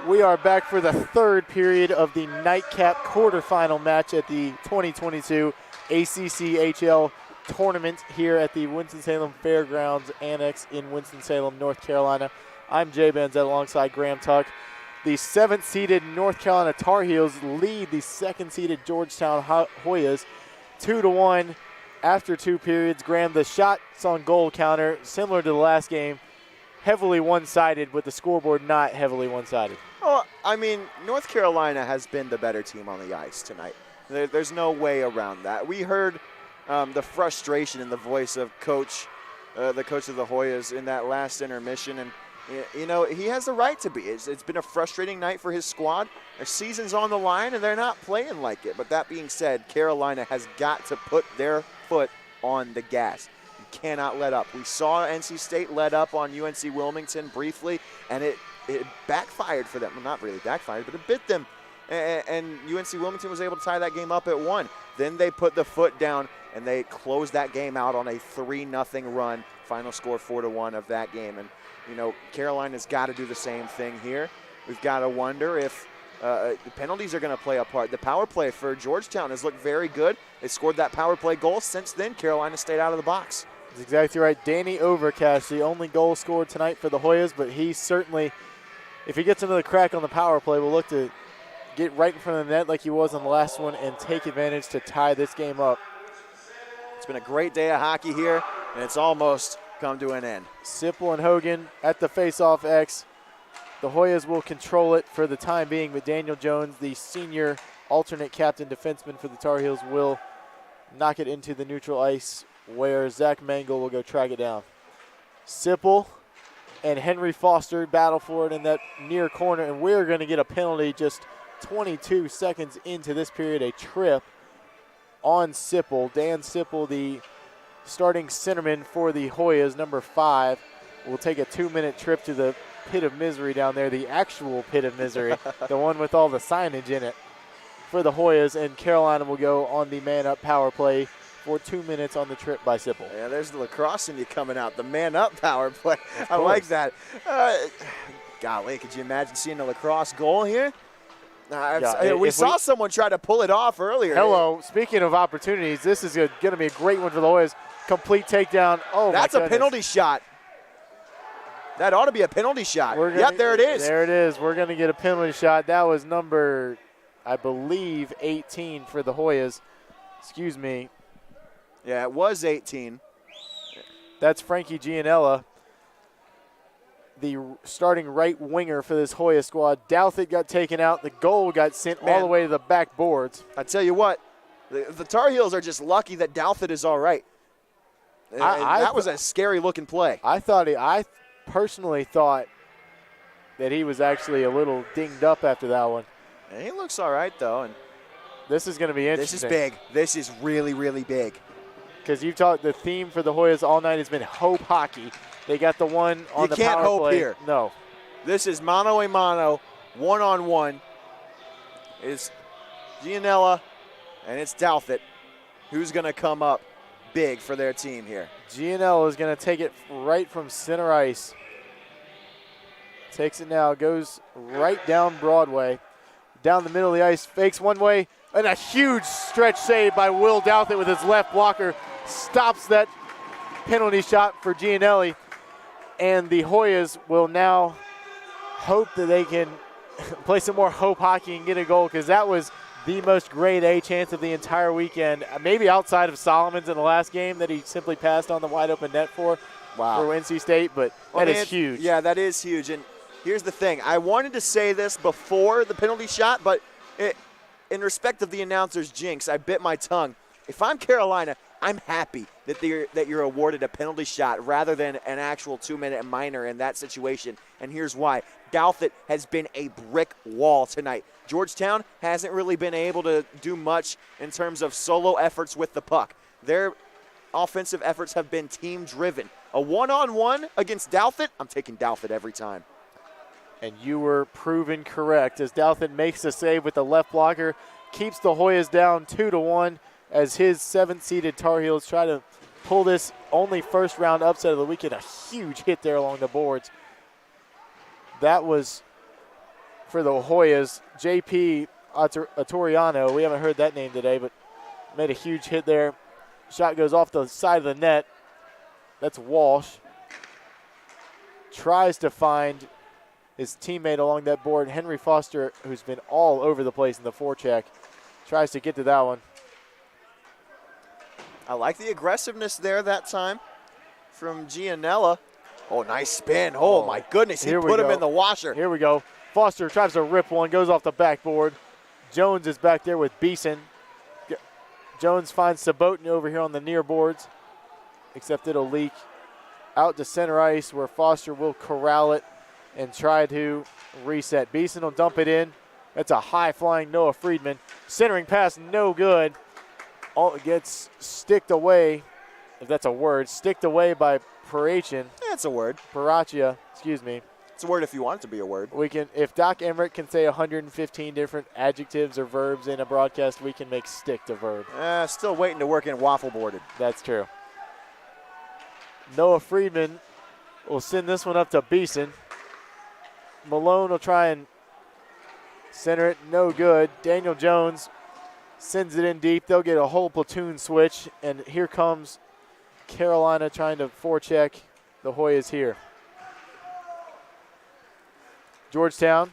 We are back for the third period of the nightcap quarterfinal match at the 2022 ACCHL tournament here at the Winston-Salem Fairgrounds Annex in Winston-Salem, North Carolina. I'm Jay Banzett alongside Graham Tuck. The 7th-seeded North Carolina Tar Heels lead the 2nd-seeded Georgetown Hoyas 2-1 after 2 periods. Graham, the shots on goal counter, similar to the last game, heavily one-sided, with the scoreboard not heavily one-sided. Well, I mean, North Carolina has been the better team on the ice tonight. There's no way around that. We heard the frustration in the voice of the coach of the Hoyas in that last intermission, and you know, he has the right to be. It's been a frustrating night for his squad. Their season's on the line, and they're not playing like it. But that being said, Carolina has got to put their foot on the gas. You cannot let up. We saw NC State let up on UNC Wilmington briefly, and it backfired for them. Well, not really backfired, but it bit them. And UNC Wilmington was able to tie that game up at 1. Then they put the foot down, and they closed that game out on a 3-0 run. Final score 4-1 of that game. And you know, Carolina's got to do the same thing here. We've got to wonder if the penalties are going to play a part. The power play for Georgetown has looked very good. They scored that power play goal. Since then, Carolina stayed out of the box. That's exactly right. Danny Overcash, the only goal scored tonight for the Hoyas, but he certainly, if he gets another crack on the power play, will look to get right in front of the net like he was on the last one and take advantage to tie this game up. It's been a great day of hockey here, and it's almost come to an end. Sipple and Hogan at the face-off X. The Hoyas will control it for the time being, but Daniel Jones, the senior alternate captain defenseman for the Tar Heels, will knock it into the neutral ice where Zach Mangle will go track it down. Sipple and Henry Foster battle for it in that near corner, and we're going to get a penalty just 22 seconds into this period, a trip on Sipple. Dan Sipple, the starting centerman for the Hoyas, number 5, will take a 2-minute trip to the pit of misery down there, the actual pit of misery, the one with all the signage in it for the Hoyas, and Carolina will go on the man-up power play for 2 minutes on the trip by Sipple. Yeah, there's the lacrosse in you coming out, the man-up power play. I like that. Golly, could you imagine seeing a lacrosse goal here? We saw someone try to pull it off earlier. Hello, speaking of opportunities, this is going to be a great one for the Hoyas. Complete takedown. Oh, that's a penalty shot. That ought to be a penalty shot. Yep, there it is. There it is. We're going to get a penalty shot. That was number, I believe, 18 for the Hoyas. Excuse me. Yeah, it was 18. That's Frankie Gianella, the starting right winger for this Hoya squad. Douthit got taken out. The goal got sent all the way to the back boards. I tell you what, the Tar Heels are just lucky that Douthit is all right. That was a scary-looking play. I personally thought that he was actually a little dinged up after that one. And he looks all right, though. And this is going to be interesting. This is big. This is really, really big. Because you've talked, the theme for the Hoyas all night has been hope hockey. They got the one on the power play. You can't hope here. No. This is mano a mano, one-on-one. It's Gianella and it's Douthit. Who's going to come up big for their team here? Gianella is going to take it right from center ice. Takes it now, goes right down Broadway. Down the middle of the ice, fakes one way, and a huge stretch save by Will Douthit with his left blocker. Stops that penalty shot for Gianelli. And the Hoyas will now hope that they can play some more hope hockey and get a goal, because that was the most grade A chance of the entire weekend, maybe outside of Solomon's in the last game that he simply passed on the wide open net for NC State, but that is huge. Yeah, that is huge. And here's the thing. I wanted to say this before the penalty shot, but in respect of the announcer's jinx, I bit my tongue. If I'm Carolina, I'm happy that you're awarded a penalty shot rather than an actual 2-minute minor in that situation. And here's why. Douthit has been a brick wall tonight. Georgetown hasn't really been able to do much in terms of solo efforts with the puck. Their offensive efforts have been team-driven. A one-on-one against Douthit, I'm taking Douthit every time. And you were proven correct as Douthit makes a save with the left blocker, keeps the Hoyas down 2-1 as his 7th-seeded Tar Heels try to pull this only first-round upset of the weekend. A huge hit there along the boards. That was for the Hoyas, J.P. Atoriano. We haven't heard that name today, but made a huge hit there. Shot goes off the side of the net. That's Walsh. Tries to find his teammate along that board. Henry Foster, who's been all over the place in the forecheck, tries to get to that one. I like the aggressiveness there that time from Gianella. Oh, nice spin. Oh, my goodness. He put him in the washer. Here we go. Foster tries to rip one, goes off the backboard. Jones is back there with Beeson. Jones finds Sabotin over here on the near boards, except it'll leak out to center ice where Foster will corral it and try to reset. Beeson will dump it in. That's a high-flying Noah Friedman. Centering pass, no good. All gets sticked away, if that's a word, sticked away by Parachin. That's a word. Parachia, excuse me. It's a word if you want it to be a word. We can, if Doc Emmerich can say 115 different adjectives or verbs in a broadcast, we can make stick to verb. Still waiting to work in waffle boarded. That's true. Noah Friedman will send this one up to Beeson. Malone will try and center it, no good. Daniel Jones sends it in deep. They'll get a whole platoon switch, and here comes Carolina trying to forecheck the Hoyas here. Georgetown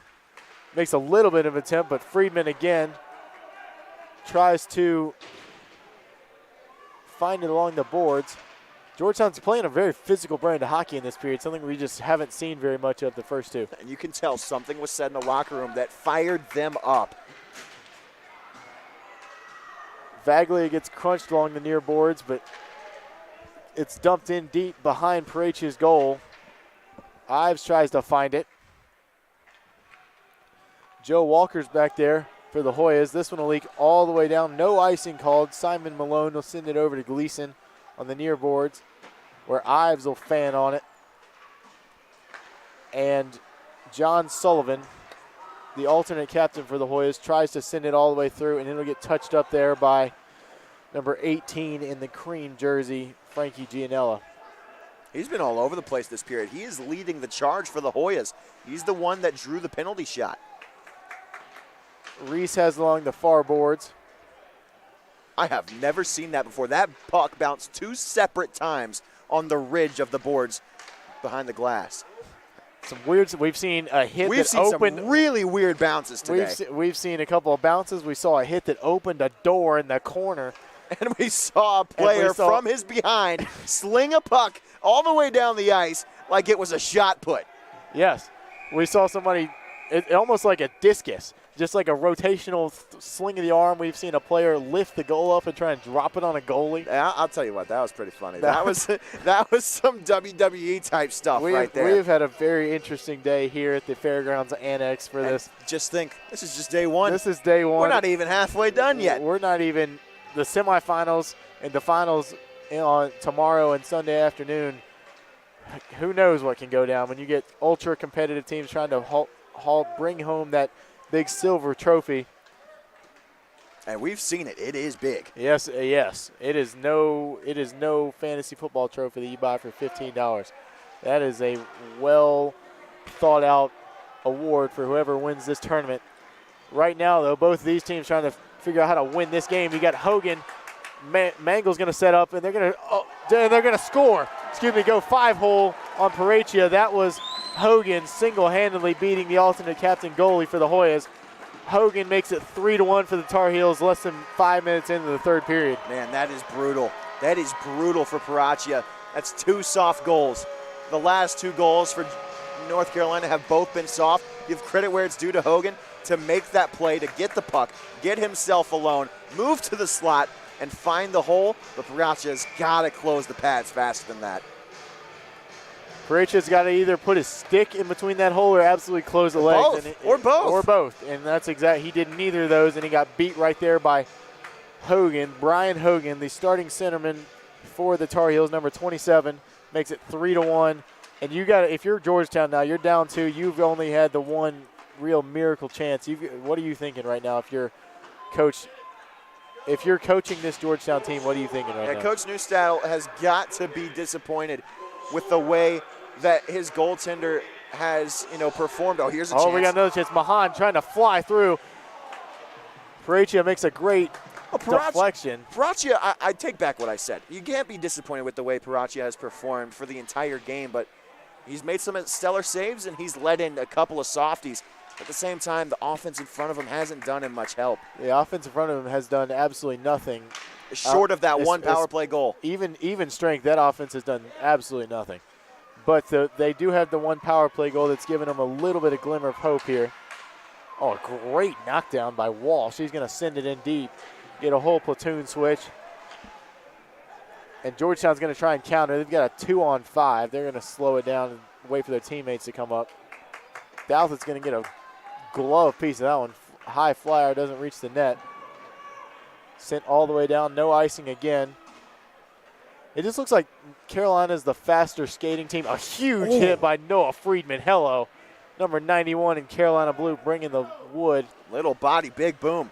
makes a little bit of an attempt, but Friedman again tries to find it along the boards. Georgetown's playing a very physical brand of hockey in this period, something we just haven't seen very much of the first two. And you can tell something was said in the locker room that fired them up. Vaglia gets crunched along the near boards, but it's dumped in deep behind Parachia's goal. Ives tries to find it. Joe Walker's back there for the Hoyas. This one will leak all the way down. No icing called. Simon Malone will send it over to Gleason on the near boards, where Ives will fan on it. And John Sullivan, the alternate captain for the Hoyas, tries to send it all the way through, and it'll get touched up there by number 18 in the cream jersey, Frankie Gianella. He's been all over the place this period. He is leading the charge for the Hoyas. He's the one that drew the penalty shot. Reese has along the far boards. I have never seen that before. That puck bounced 2 separate times on the ridge of the boards behind the glass. Some weird. We've seen a hit We've that seen opened. some really weird bounces today. We've seen a couple of bounces. We saw a hit that opened a door in the corner. And we saw a player from his behind sling a puck all the way down the ice like it was a shot put. Yes. We saw somebody, almost like a discus, just like a rotational sling of the arm. We've seen a player lift the goal up and try and drop it on a goalie. Yeah, I'll tell you what, that was pretty funny. That was some WWE type stuff right there. We've had a very interesting day here at the Fairgrounds Annex for this. Just think, this is just day one. This is day one. We're not even halfway done yet. We're not even the semifinals and the finals on tomorrow and Sunday afternoon. Who knows what can go down when you get ultra competitive teams trying to bring home that big silver trophy. And we've seen it. It is big. Yes. It is no fantasy football trophy that you buy for $15. That is a well thought out award for whoever wins this tournament. Right now, though, both of these teams trying to figure out how to win this game. You got Hogan. Mangel's going to set up, and they're going to score. Go 5-hole on Parachia. That was Hogan single-handedly beating the alternate captain goalie for the Hoyas. Hogan makes it 3-1 for the Tar Heels less than 5 minutes into the third period. Man, that is brutal. That is brutal for Parachia. That's 2 soft goals. The last 2 goals for North Carolina have both been soft. Give credit where it's due to Hogan to make that play, to get the puck, get himself alone, move to the slot, and find the hole. But Parachia's got to close the pads faster than that. Parachia's got to either put his stick in between that hole or absolutely close the legs. Or both. And that's exactly, he did neither of those, and he got beat right there by Hogan. Brian Hogan, the starting centerman for the Tar Heels, number 27, makes it 3-1. And you got to, if you're Georgetown now, you're down 2. You've only had the one real miracle chance. What are you thinking right now if you're coach? If you're coaching this Georgetown team, what are you thinking right now? Coach Neustadel has got to be disappointed with the way that his goaltender has, performed. Oh, here's a chance. Oh, we got another chance. Mahan trying to fly through. Parachia makes a great deflection. Parachia, I take back what I said. You can't be disappointed with the way Parachia has performed for the entire game, but he's made some stellar saves and he's let in a couple of softies. At the same time, the offense in front of him hasn't done him much help. The offense in front of him has done absolutely nothing. Short of that one power play goal. Even strength, that offense has done absolutely nothing. But they do have the one power play goal that's given them a little bit of glimmer of hope here. Oh, great knockdown by Walsh. He's going to send it in deep, get a whole platoon switch. And Georgetown's going to try and counter. They've got a 2-on-5. They're going to slow it down and wait for their teammates to come up. Douthit's going to get a glove piece of that one. High flyer, doesn't reach the net. Sent all the way down, no icing again. It just looks like Carolina's the faster skating team. A huge hit by Noah Friedman. Hello. Number 91 in Carolina blue bringing the wood. Little body, big boom.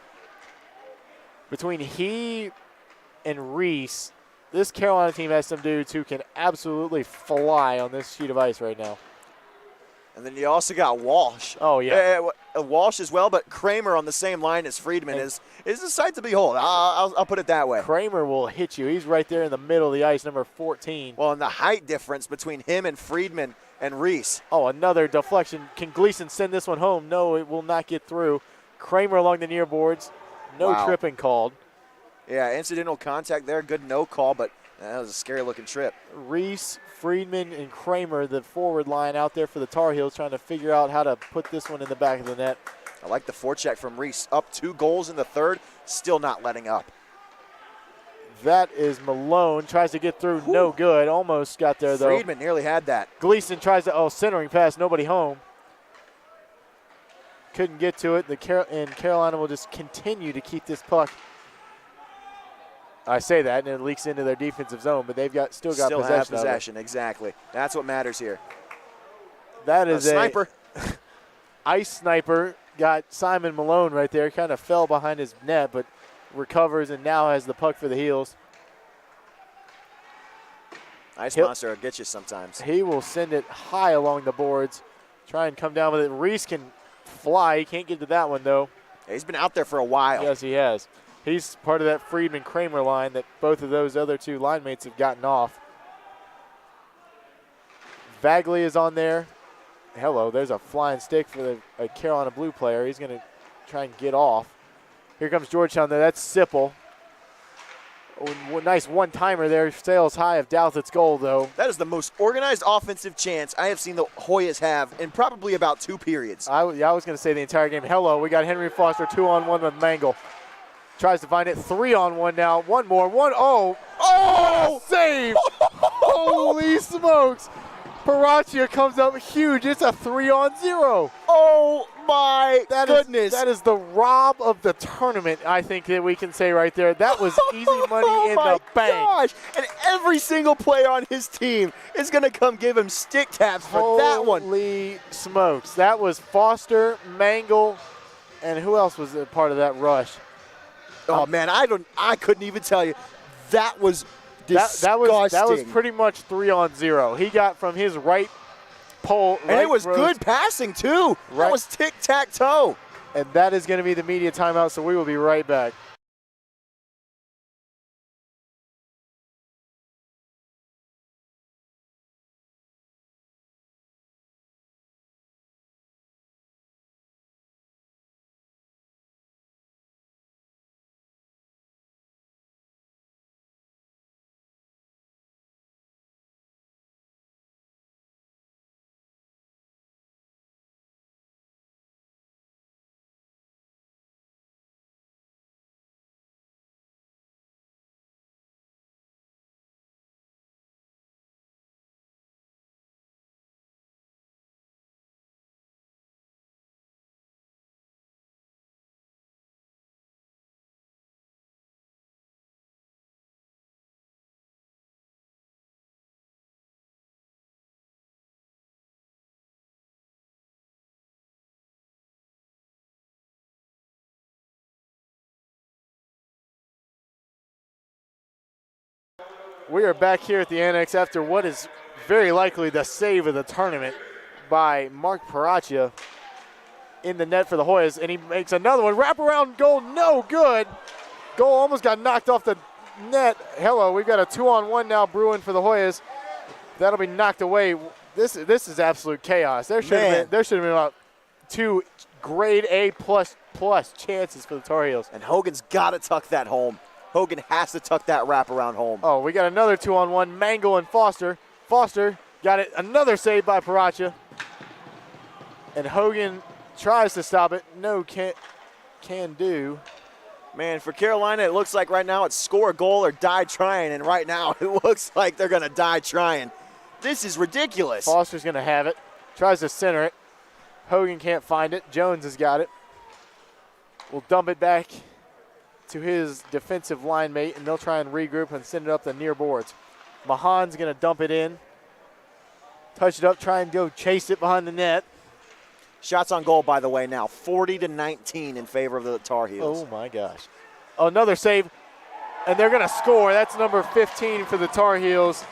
Between he and Reese, this Carolina team has some dudes who can absolutely fly on this sheet of ice right now. And then you also got Walsh. Oh, yeah. Walsh as well, but Kramer on the same line as Friedman is a sight to behold. I'll put it that way. Kramer will hit you. He's right there in the middle of the ice, number 14. Well, and the height difference between him and Friedman and Reese. Oh, another deflection. Can Gleason send this one home? No, it will not get through. Kramer along the near boards. No tripping called. Yeah, incidental contact there. Good no call, but that was a scary-looking trip. Reese, Friedman, and Kramer, the forward line out there for the Tar Heels, trying to figure out how to put this one in the back of the net. I like the forecheck from Reese. Up 2 goals in the third, still not letting up. That is Malone. Tries to get through, no good. Almost got there, though. Friedman nearly had that. Gleason tries to, centering pass, nobody home. Couldn't get to it. And Carolina will just continue to keep this puck. I say that, and it leaks into their defensive zone, but they've still got possession. Have possession, exactly. That's what matters here. That is a sniper. Ice sniper got Simon Malone right there. Kind of fell behind his net, but recovers and now has the puck for the Heels. Ice monster will get you sometimes. He will send it high along the boards. Try and come down with it. Reese can fly. He can't get to that one, though. Yeah, he's been out there for a while. Yes, he has. He's part of that Friedman-Kramer line that both of those other two line mates have gotten off. Vagley is on there. Hello, there's a flying stick for a Carolina Blue player. He's going to try and get off. Here comes Georgetown there. That's Sipple. Oh, nice one-timer there. Sails high of Douthit's goal, though. That is the most organized offensive chance I have seen the Hoyas have in probably about 2 periods. I was going to say the entire game. Hello, we got Henry Foster 2-on-1 with Mangle. Tries to find it, 3-on-1 now. One more, save! Holy smokes! Parachia comes up huge. It's a 3-on-0. Oh my goodness! That is the rob of the tournament. I think that we can say right there. That was easy money in the bank. Oh my gosh! And every single player on his team is going to come give him stick taps for that one. Holy smokes! That was Foster, Mangle, and who else was a part of that rush? Oh man, I couldn't even tell you. That was disgusting. That was pretty much 3-on-0. He got from his right pole. And it was good passing too. That was tic-tac-toe. And that is going to be the media timeout, so we will be right back. We are back here at the Annex after what is very likely the save of the tournament. by Mark Paraccia in the net for the Hoyas, and he makes another one. Wraparound goal, no good. Goal almost got knocked off the net. Hello, we've got a 2-on-1 now brewing for the Hoyas. That'll be knocked away. This is absolute chaos. There should have been about 2 grade A plus chances for the Tar Heels. And Hogan's got to tuck that home. Hogan has to tuck that wraparound home. Oh, we got another 2-on-1. Mangle and Foster. Foster got it. Another save by Paraccia. And Hogan tries to stop it. No, can do. Man, for Carolina, it looks like right now it's score a goal or die trying. And right now it looks like they're going to die trying. This is ridiculous. Foster's going to have it. Tries to center it. Hogan can't find it. Jones has got it. We'll dump it back to his defensive line mate, and they'll try and regroup and send it up the near boards. Mahan's going to dump it in. Touch it up, try and go chase it behind the net. Shots on goal, by the way, now 40-19 in favor of the Tar Heels. Oh, my gosh. Oh, another save, and they're going to score. That's number 15 for the Tar Heels,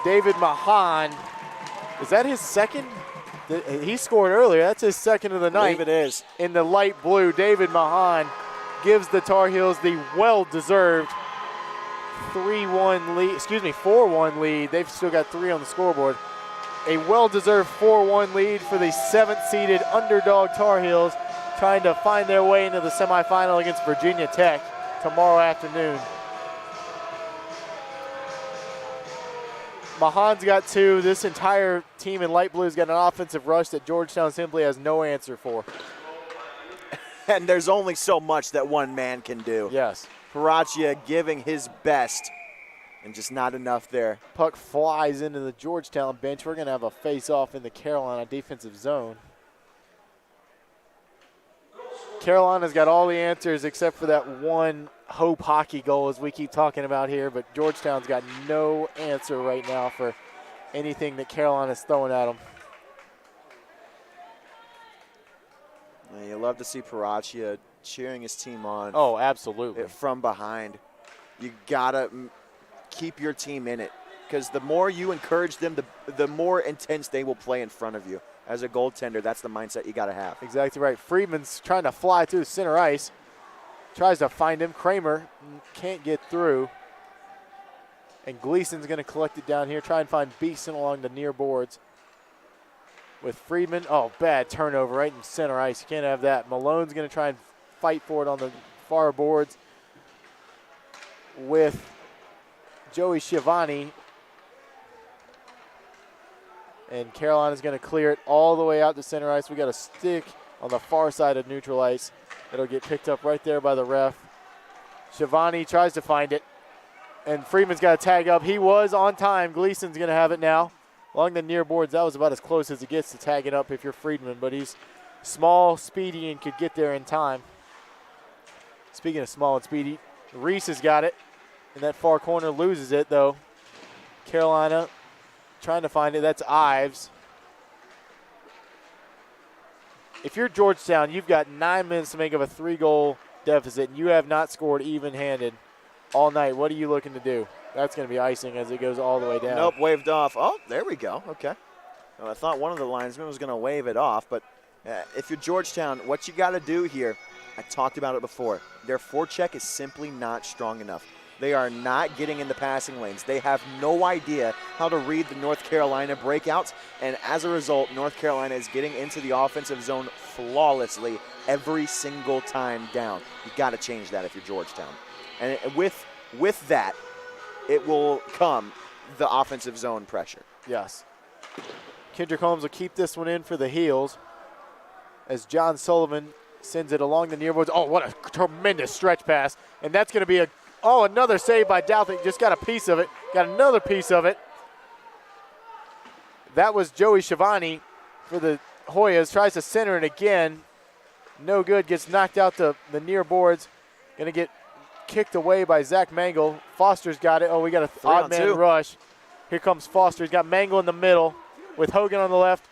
David Mahan. Is that his second? He scored earlier. That's his second of the night. I believe it is. In the light blue, David Mahan gives the Tar Heels the well-deserved 4-1 lead. They've still got 3 on the scoreboard. A well-deserved 4-1 lead for the 7th-seeded underdog Tar Heels, trying to find their way into the semifinal against Virginia Tech tomorrow afternoon. Mahan's got 2. This entire team in light blue's got an offensive rush that Georgetown simply has no answer for. And there's only so much that one man can do. Yes. Paraccia giving his best, and just not enough there. Puck flies into the Georgetown bench. We're going to have a face-off in the Carolina defensive zone. Carolina's got all the answers except for that one hope hockey goal, as we keep talking about here, but Georgetown's got no answer right now for anything that Carolina's throwing at them. You love to see Paraccia cheering his team on. Oh, absolutely. From behind. You got to keep your team in it, because the more you encourage them, the more intense they will play in front of you. As a goaltender, that's the mindset you got to have. Exactly right. Friedman's trying to fly through center ice. Tries to find him. Kramer can't get through. And Gleason's going to collect it down here. Try and find Beeson along the near boards. With Friedman. Oh, bad turnover right in center ice. You can't have that. Malone's going to try and fight for it on the far boards with Joey Schiavone. And Carolina's going to clear it all the way out to center ice. We got a stick on the far side of neutral ice. It'll get picked up right there by the ref. Schiavone tries to find it. And Freeman's got to tag up. He was on time. Gleason's going to have it now. Along the near boards, that was about as close as it gets to tagging up if you're Friedman. But he's small, speedy, and could get there in time. Speaking of small and speedy, Reese has got it. In that far corner, loses it, though. Carolina trying to find it. That's Ives. If you're Georgetown, you've got 9 minutes to make up a 3-goal deficit, and you have not scored even-handed all night. What are you looking to do? That's going to be icing as it goes all the way down. Nope, waved off. Oh, there we go. Okay. Well, I thought one of the linesmen was going to wave it off, but if you're Georgetown, what you got to do here, I talked about it before, their forecheck is simply not strong enough. They are not getting in the passing lanes. They have no idea how to read the North Carolina breakouts, and as a result, North Carolina is getting into the offensive zone flawlessly every single time down. You got to change that if you're Georgetown. And with that, it will come the offensive zone pressure. Yes. Kendrick Holmes will keep this one in for the Heels as John Sullivan sends it along the near boards. Oh, what a tremendous stretch pass. And that's going to be another save by Douthit. Just got a piece of it. Got another piece of it. That was Joey Schiavone for the Hoyas. Tries to center it again. No good. Gets knocked out to the near boards. Going to get kicked away by Zach Mangle. Foster's got it. Oh, we got an odd man rush. Here comes Foster. He's got Mangle in the middle with Hogan on the left.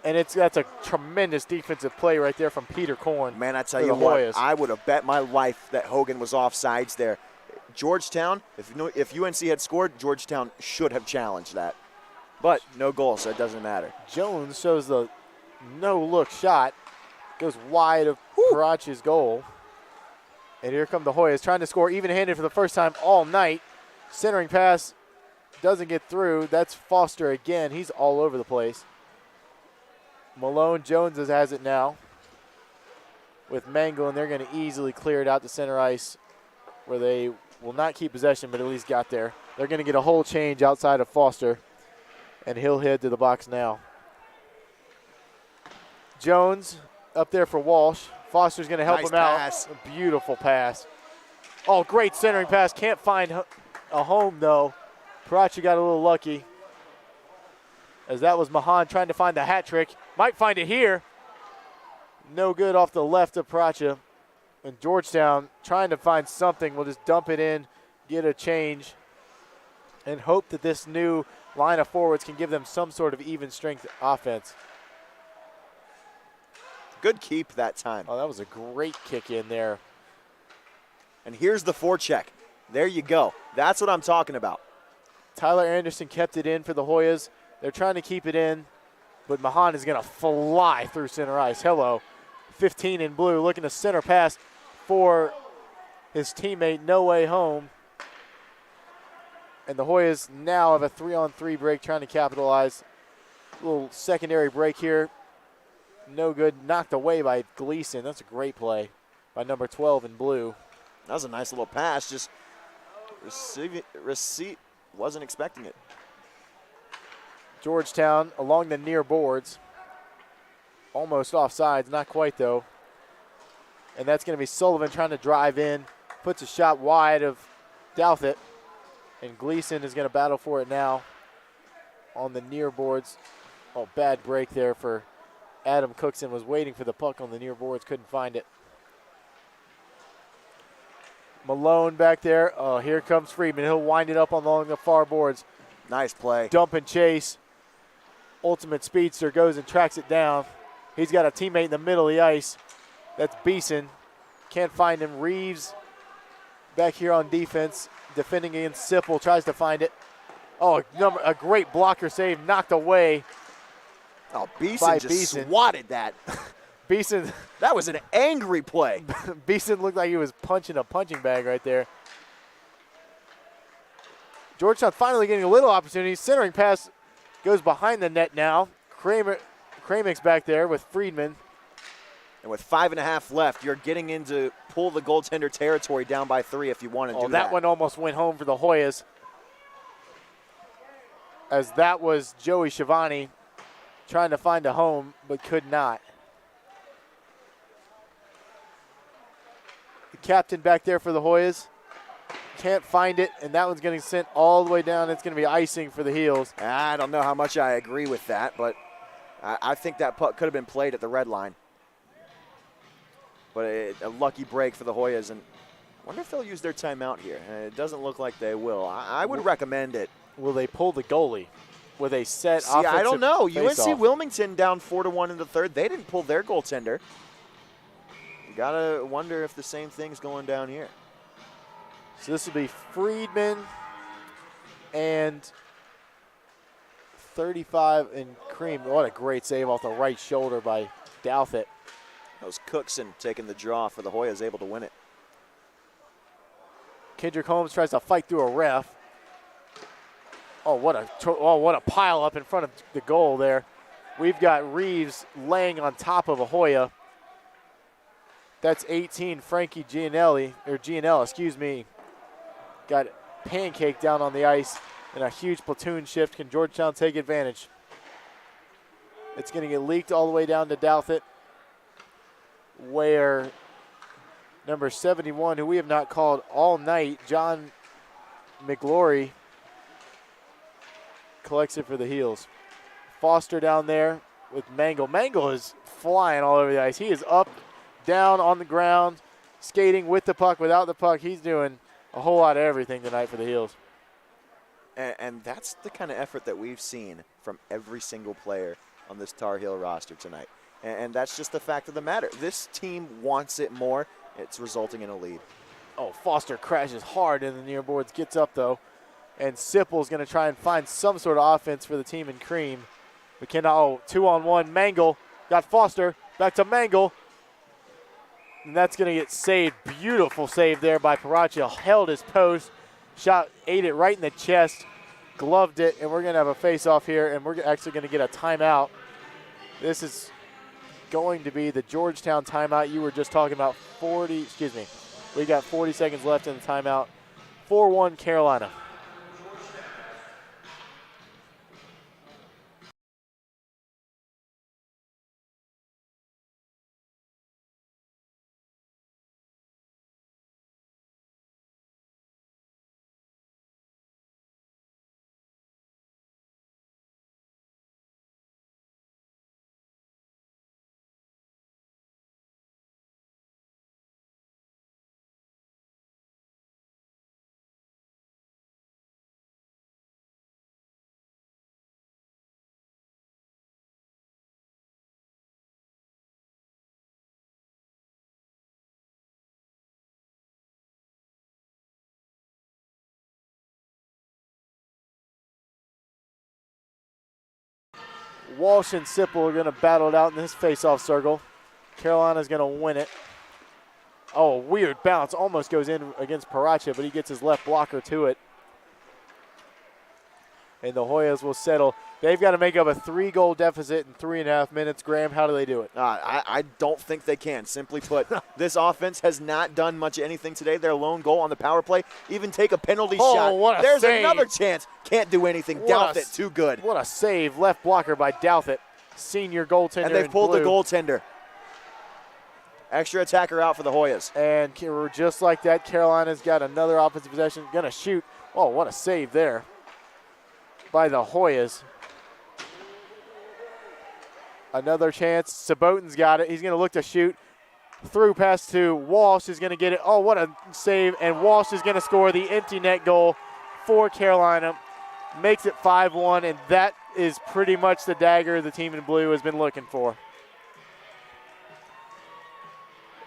And that's a tremendous defensive play right there from Peter Korn. Man, I tell you what, I would have bet my life that Hogan was offsides there. Georgetown, if UNC had scored, Georgetown should have challenged that. But no goal, so it doesn't matter. Jones shows the no-look shot. Goes wide of Parachi's goal. And here come the Hoyas trying to score even-handed for the first time all night. Centering pass doesn't get through. That's Foster again. He's all over the place. Malone Jones has it now with Mangle, and they're going to easily clear it out to center ice where they will not keep possession, but at least got there. They're going to get a whole change outside of Foster, and he'll head to the box now. Jones up there for Walsh. Foster's going to help him pass. out. A beautiful pass. Oh, great centering pass. Can't find a home, though. Parachi got a little lucky, as that was Mahan trying to find the hat trick. Might find it here. No good off the left of Parachi. And Georgetown trying to find something. We'll just dump it in, get a change, and hope that this new line of forwards can give them some sort of even strength offense. Good keep that time. Oh, that was a great kick in there. And here's the forecheck. There you go. That's what I'm talking about. Tyler Anderson kept it in for the Hoyas. They're trying to keep it in, but Mahan is going to fly through center ice. Hello. 15 in blue, looking to center pass for his teammate, No Way Home. And the Hoyas now have a 3-on-3 break, trying to capitalize. A little secondary break here. No good. Knocked away by Gleason. That's a great play by number 12 in blue. That was a nice little pass. Just receipt wasn't expecting it. Georgetown along the near boards. Almost offsides, not quite though. And that's going to be Sullivan trying to drive in. Puts a shot wide of Douthit. And Gleason is going to battle for it now on the near boards. Oh, bad break there for Adam Cookson. Was waiting for the puck on the near boards, couldn't find it. Malone back there. Oh, here comes Friedman. He'll wind it up along the far boards. Nice play. Dump and chase. Ultimate speedster goes and tracks it down. He's got a teammate in the middle of the ice. That's Beeson. Can't find him. Reeves back here on defense, defending against Sipple, tries to find it. Oh, a great blocker save, knocked away. Oh, Beeson just swatted that. Beeson. That was an angry play. Beeson looked like he was punching a punching bag right there. Georgetown finally getting a little opportunity. Centering pass goes behind the net now. Kramick's back there with Friedman. And with 5.5 left, you're getting into pull the goaltender territory down by 3 if you want to do that. That one almost went home for the Hoyas, as that was Joey Schiavone trying to find a home but could not. The captain back there for the Hoyas can't find it, and that one's getting sent all the way down. It's going to be icing for the Heels. I don't know how much I agree with that, but I think that puck could have been played at the red line. But a lucky break for the Hoyas, and I wonder if they'll use their timeout here. It doesn't look like they will. I would recommend it. Will they pull the goalie with a set See, offensive I don't know. face-off? UNC Wilmington down 4-1 in the third. They didn't pull their goaltender. You got to wonder if the same thing's going down here. So this will be Friedman and 35 and Cream. What a great save off the right shoulder by Douthit. That was Cookson taking the draw for the Hoyas, able to win it. Kendrick Holmes tries to fight through a ref. Oh, what a pile up in front of the goal there. We've got Reeves laying on top of a Hoya. That's 18, Frankie Gianella, excuse me. Got pancake down on the ice and a huge platoon shift. Can Georgetown take advantage? It's going to get leaked all the way down to Douthit, where number 71, who we have not called all night, John McGlory, collects it for the Heels. Foster down there with Mangle. Mangle is flying all over the ice. He is up, down, on the ground, skating with the puck, without the puck. He's doing a whole lot of everything tonight for the Heels. And that's the kind of effort that we've seen from every single player on this Tar Heel roster tonight. And that's just the fact of the matter. This team wants it more. It's resulting in a lead. Oh, Foster crashes hard in the near boards. Gets up, though. And Sipple's going to try and find some sort of offense for the team in cream. McKenna, 2-on-1. Mangle got Foster. Back to Mangle. And that's going to get saved. Beautiful save there by Paracha. Held his post. Shot, ate it right in the chest. Gloved it. And we're going to have a face-off here. And we're actually going to get a timeout. This is going to be the Georgetown timeout. You were just talking about we got 40 seconds left in the timeout. 4-1 Carolina. Walsh and Sipple are going to battle it out in this face-off circle. Carolina's going to win it. Oh, weird bounce. Almost goes in against Paracha, but he gets his left blocker to it. And the Hoyas will settle. They've got to make up a 3-goal deficit in 3.5 minutes. Graham, how do they do it? I don't think they can. Simply put, this offense has not done much anything today. Their lone goal on the power play, even take a penalty shot. What a There's save. Another chance. Can't do anything. Douthit, too good. What a save. Left blocker by Douthit. Senior goaltender. And they've pulled the goaltender. Extra attacker out for the Hoyas. And just like that, Carolina's got another offensive possession. Going to shoot. Oh, what a save there by the Hoyas. Another chance. Sabotin's got it. He's going to look to shoot. Through pass to Walsh is going to get it. Oh, what a save. And Walsh is going to score the empty net goal for Carolina. Makes it 5-1, and that is pretty much the dagger the team in blue has been looking for.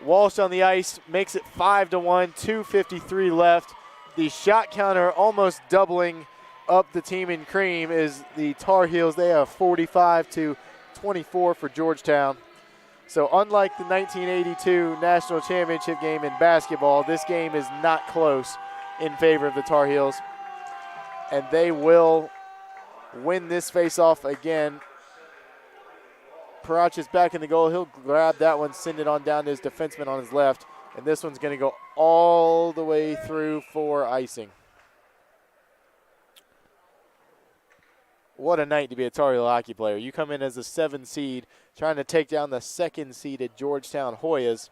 Walsh on the ice makes it 5-1, 2:53 left. The shot counter almost doubling up the team in cream is the Tar Heels. They have 45-24 for Georgetown. So unlike the 1982 national championship game in basketball, this game is not close in favor of the Tar Heels. And they will win this faceoff again. Paracha's back in the goal. He'll grab that one, send it on down to his defenseman on his left. And this one's going to go all the way through for icing. What a night to be a Tar Heel hockey player. You come in as a 7 seed, trying to take down the 2nd seeded Georgetown Hoyas,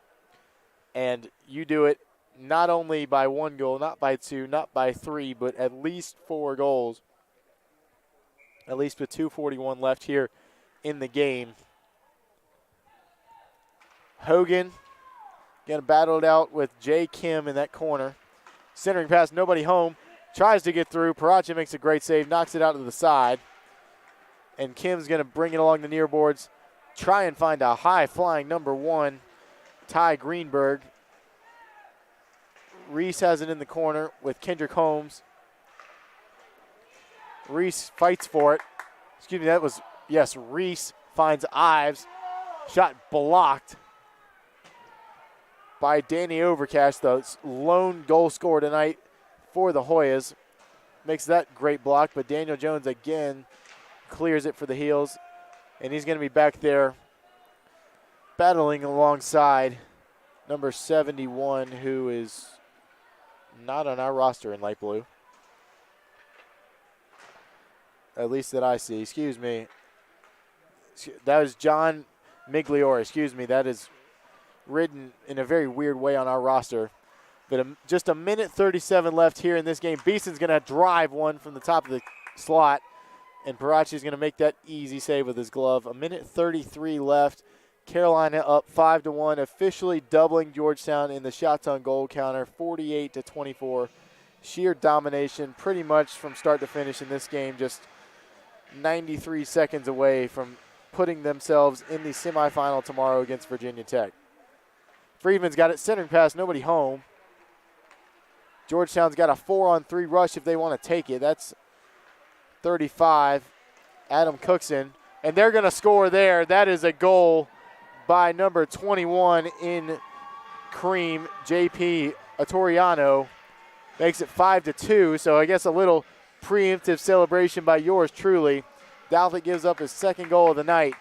and you do it not only by 1 goal, not by 2, not by 3, but at least 4 goals. At least with 2:41 left here in the game. Hogan going to battle it out with Jay Kim in that corner. Centering pass, nobody home. Tries to get through. Paracha makes a great save, knocks it out to the side. And Kim's going to bring it along the near boards. Try and find a high-flying number 1, Ty Greenberg. Reese has it in the corner with Kendrick Holmes. Reese fights for it. Excuse me, Reese finds Ives. Shot blocked by Danny Overcash, the lone goal scorer tonight for the Hoyas. Makes that great block, but Daniel Jones again clears it for the Heels. And he's going to be back there battling alongside number 71, who is not on our roster in light blue. At least that I see. Excuse me. That was John Migliore. Excuse me. That is written in a very weird way on our roster. But just a minute 37 left here in this game. Beeson's going to drive one from the top of the slot. And Paracha's going to make that easy save with his glove. A minute 33 left. Carolina up 5-1, officially doubling Georgetown in the shots on goal counter, 48-24. Sheer domination pretty much from start to finish in this game. Just 93 seconds away from putting themselves in the semifinal tomorrow against Virginia Tech. Friedman's got it, centering pass, nobody home. Georgetown's got a 4-on-3 rush if they want to take it. That's 35, Adam Cookson. And they're going to score there. That is a goal by number 21 in cream, JP Atoriano. Makes it 5-2, so I guess a little preemptive celebration by yours truly. Douthit gives up his second goal of the night.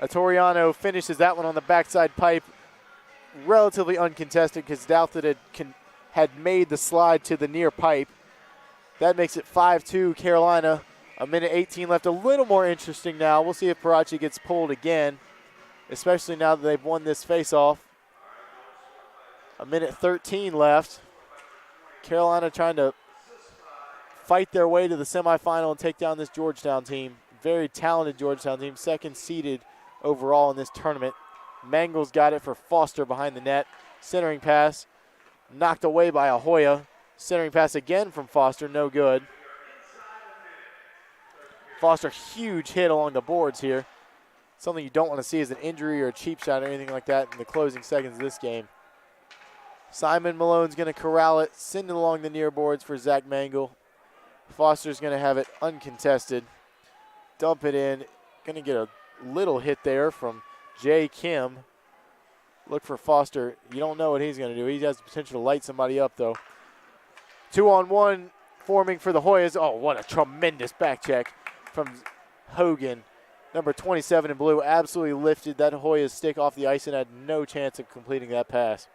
Atoriano finishes that one on the backside pipe, relatively uncontested because Douthit had made the slide to the near pipe. That makes it 5-2 Carolina. A minute 18 left. A little more interesting now. We'll see if Parachi gets pulled again, especially now that they've won this faceoff. A minute 13 left. Carolina trying to fight their way to the semifinal and take down this Georgetown team. Very talented Georgetown team, second seeded overall in this tournament. Mangle's got it for Foster behind the net. Centering pass knocked away by Ahoya. Centering pass again from Foster, no good. Foster, huge hit along the boards here. Something you don't want to see is an injury or a cheap shot or anything like that in the closing seconds of this game. Simon Malone's going to corral it, send it along the near boards for Zach Mangle. Foster's going to have it uncontested. Dump it in. Going to get a little hit there from Jay Kim. Look for Foster. You don't know what he's going to do. He has the potential to light somebody up, though. 2-on-1 forming for the Hoyas. Oh, what a tremendous back check from Hogan. Number 27 in blue absolutely lifted that Hoya stick off the ice and had no chance of completing that pass.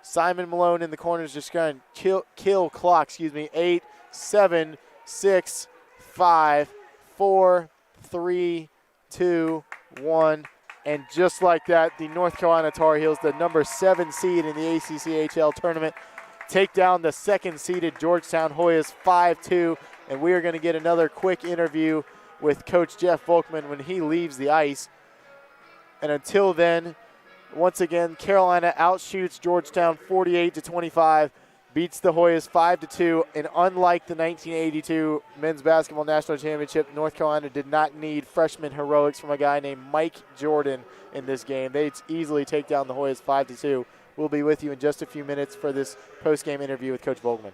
Simon Malone in the corners just trying to kill clock, 8, 7, 6, 5, 4, 3, 2, 1. And just like that, the North Carolina Tar Heels, the number 7 seed in the ACCHL tournament, take down the second-seeded Georgetown Hoyas 5-2. And we are going to get another quick interview with Coach Jeff Volkman when he leaves the ice. And until then, once again, Carolina outshoots Georgetown 48-25, beats the Hoyas 5-2. And unlike the 1982 Men's Basketball National Championship, North Carolina did not need freshman heroics from a guy named Mike Jordan in this game. They easily take down the Hoyas 5-2. We'll be with you in just a few minutes for this post-game interview with Coach Volkman.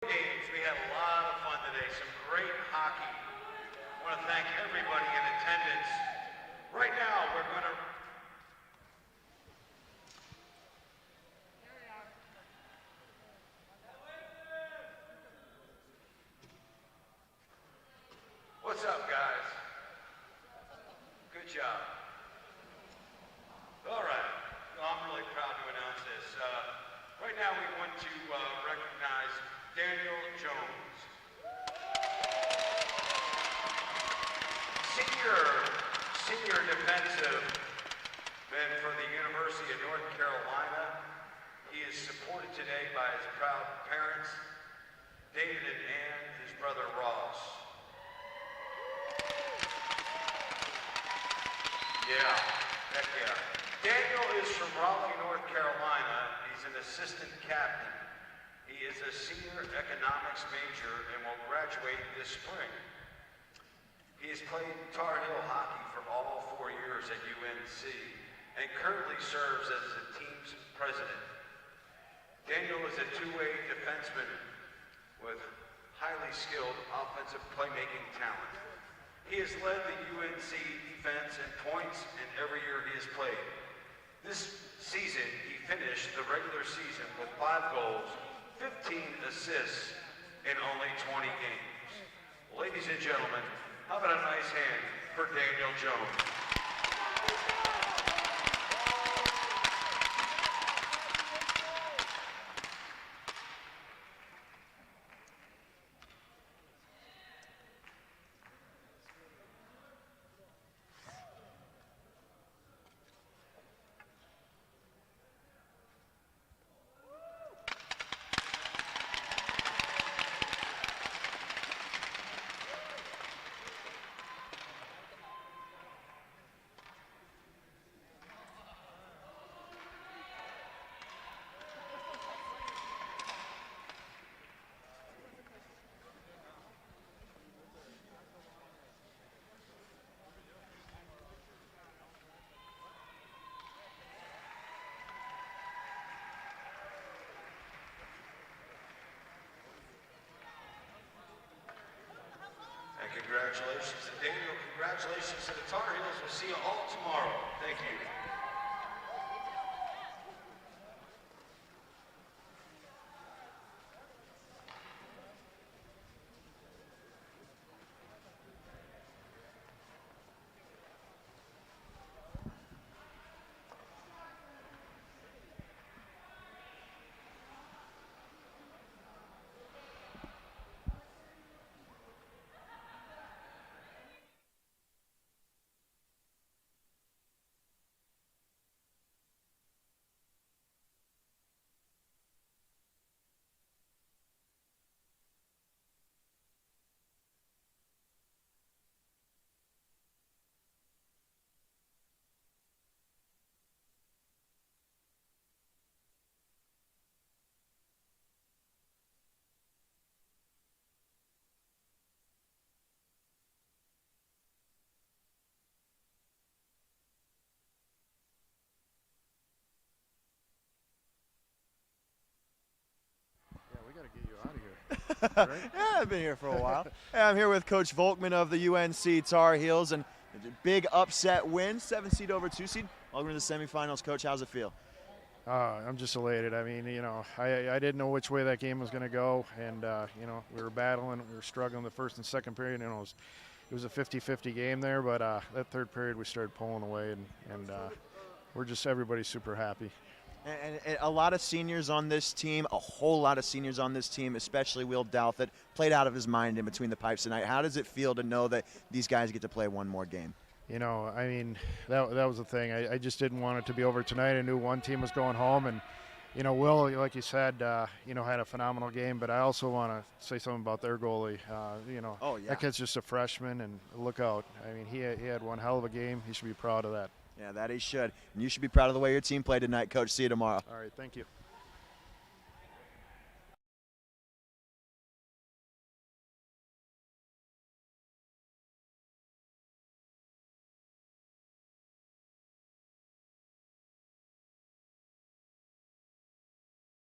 Games. We had a lot of fun today, some great hockey. I want to thank everybody in attendance. Right now, we're going to... What's up, guys? Good job. All right. Well, I'm really proud to announce this. Right now, we want to recognize Daniel Jones. Senior defensive man for the University of North Carolina. He is supported today by his proud parents, David and Ann, his brother Ross. Yeah, heck yeah. Daniel is from Raleigh, North Carolina. He's an assistant captain. He is a senior economics major and will graduate this spring. He has played Tar Heel hockey for all 4 years at UNC and currently serves as the team's president. Daniel is a two-way defenseman with highly skilled offensive playmaking talent. He has led the UNC defense in points in every year he has played. This season, he finished the regular season with 5 goals, 15 assists in only 20 games. Ladies and gentlemen, how about a nice hand for Daniel Jones? Congratulations to Daniel. Congratulations to the Tar Heels. We'll see you all tomorrow. Thank you. Right? Yeah, I've been here for a while. Hey, I'm here with Coach Volkman of the UNC Tar Heels, and a big upset win, 7 seed over 2 seed. Welcome to the semifinals, Coach. How's it feel? I'm just elated. I mean, I didn't know which way that game was going to go, and we were battling, we were struggling the first and second period. It was a 50-50 game there, but that third period we started pulling away, and everybody's super happy. And a lot of seniors on this team, a whole lot of seniors on this team, especially Will Douthit, played out of his mind in between the pipes tonight. How does it feel to know that these guys get to play one more game? I mean, that was the thing. I just didn't want it to be over tonight. I knew one team was going home, and Will, like you said, had a phenomenal game. But I also want to say something about their goalie. Oh, yeah. That kid's just a freshman, and look out. I mean, he had one hell of a game. He should be proud of that. Yeah, that he should. And you should be proud of the way your team played tonight, Coach. See you tomorrow. All right, thank you.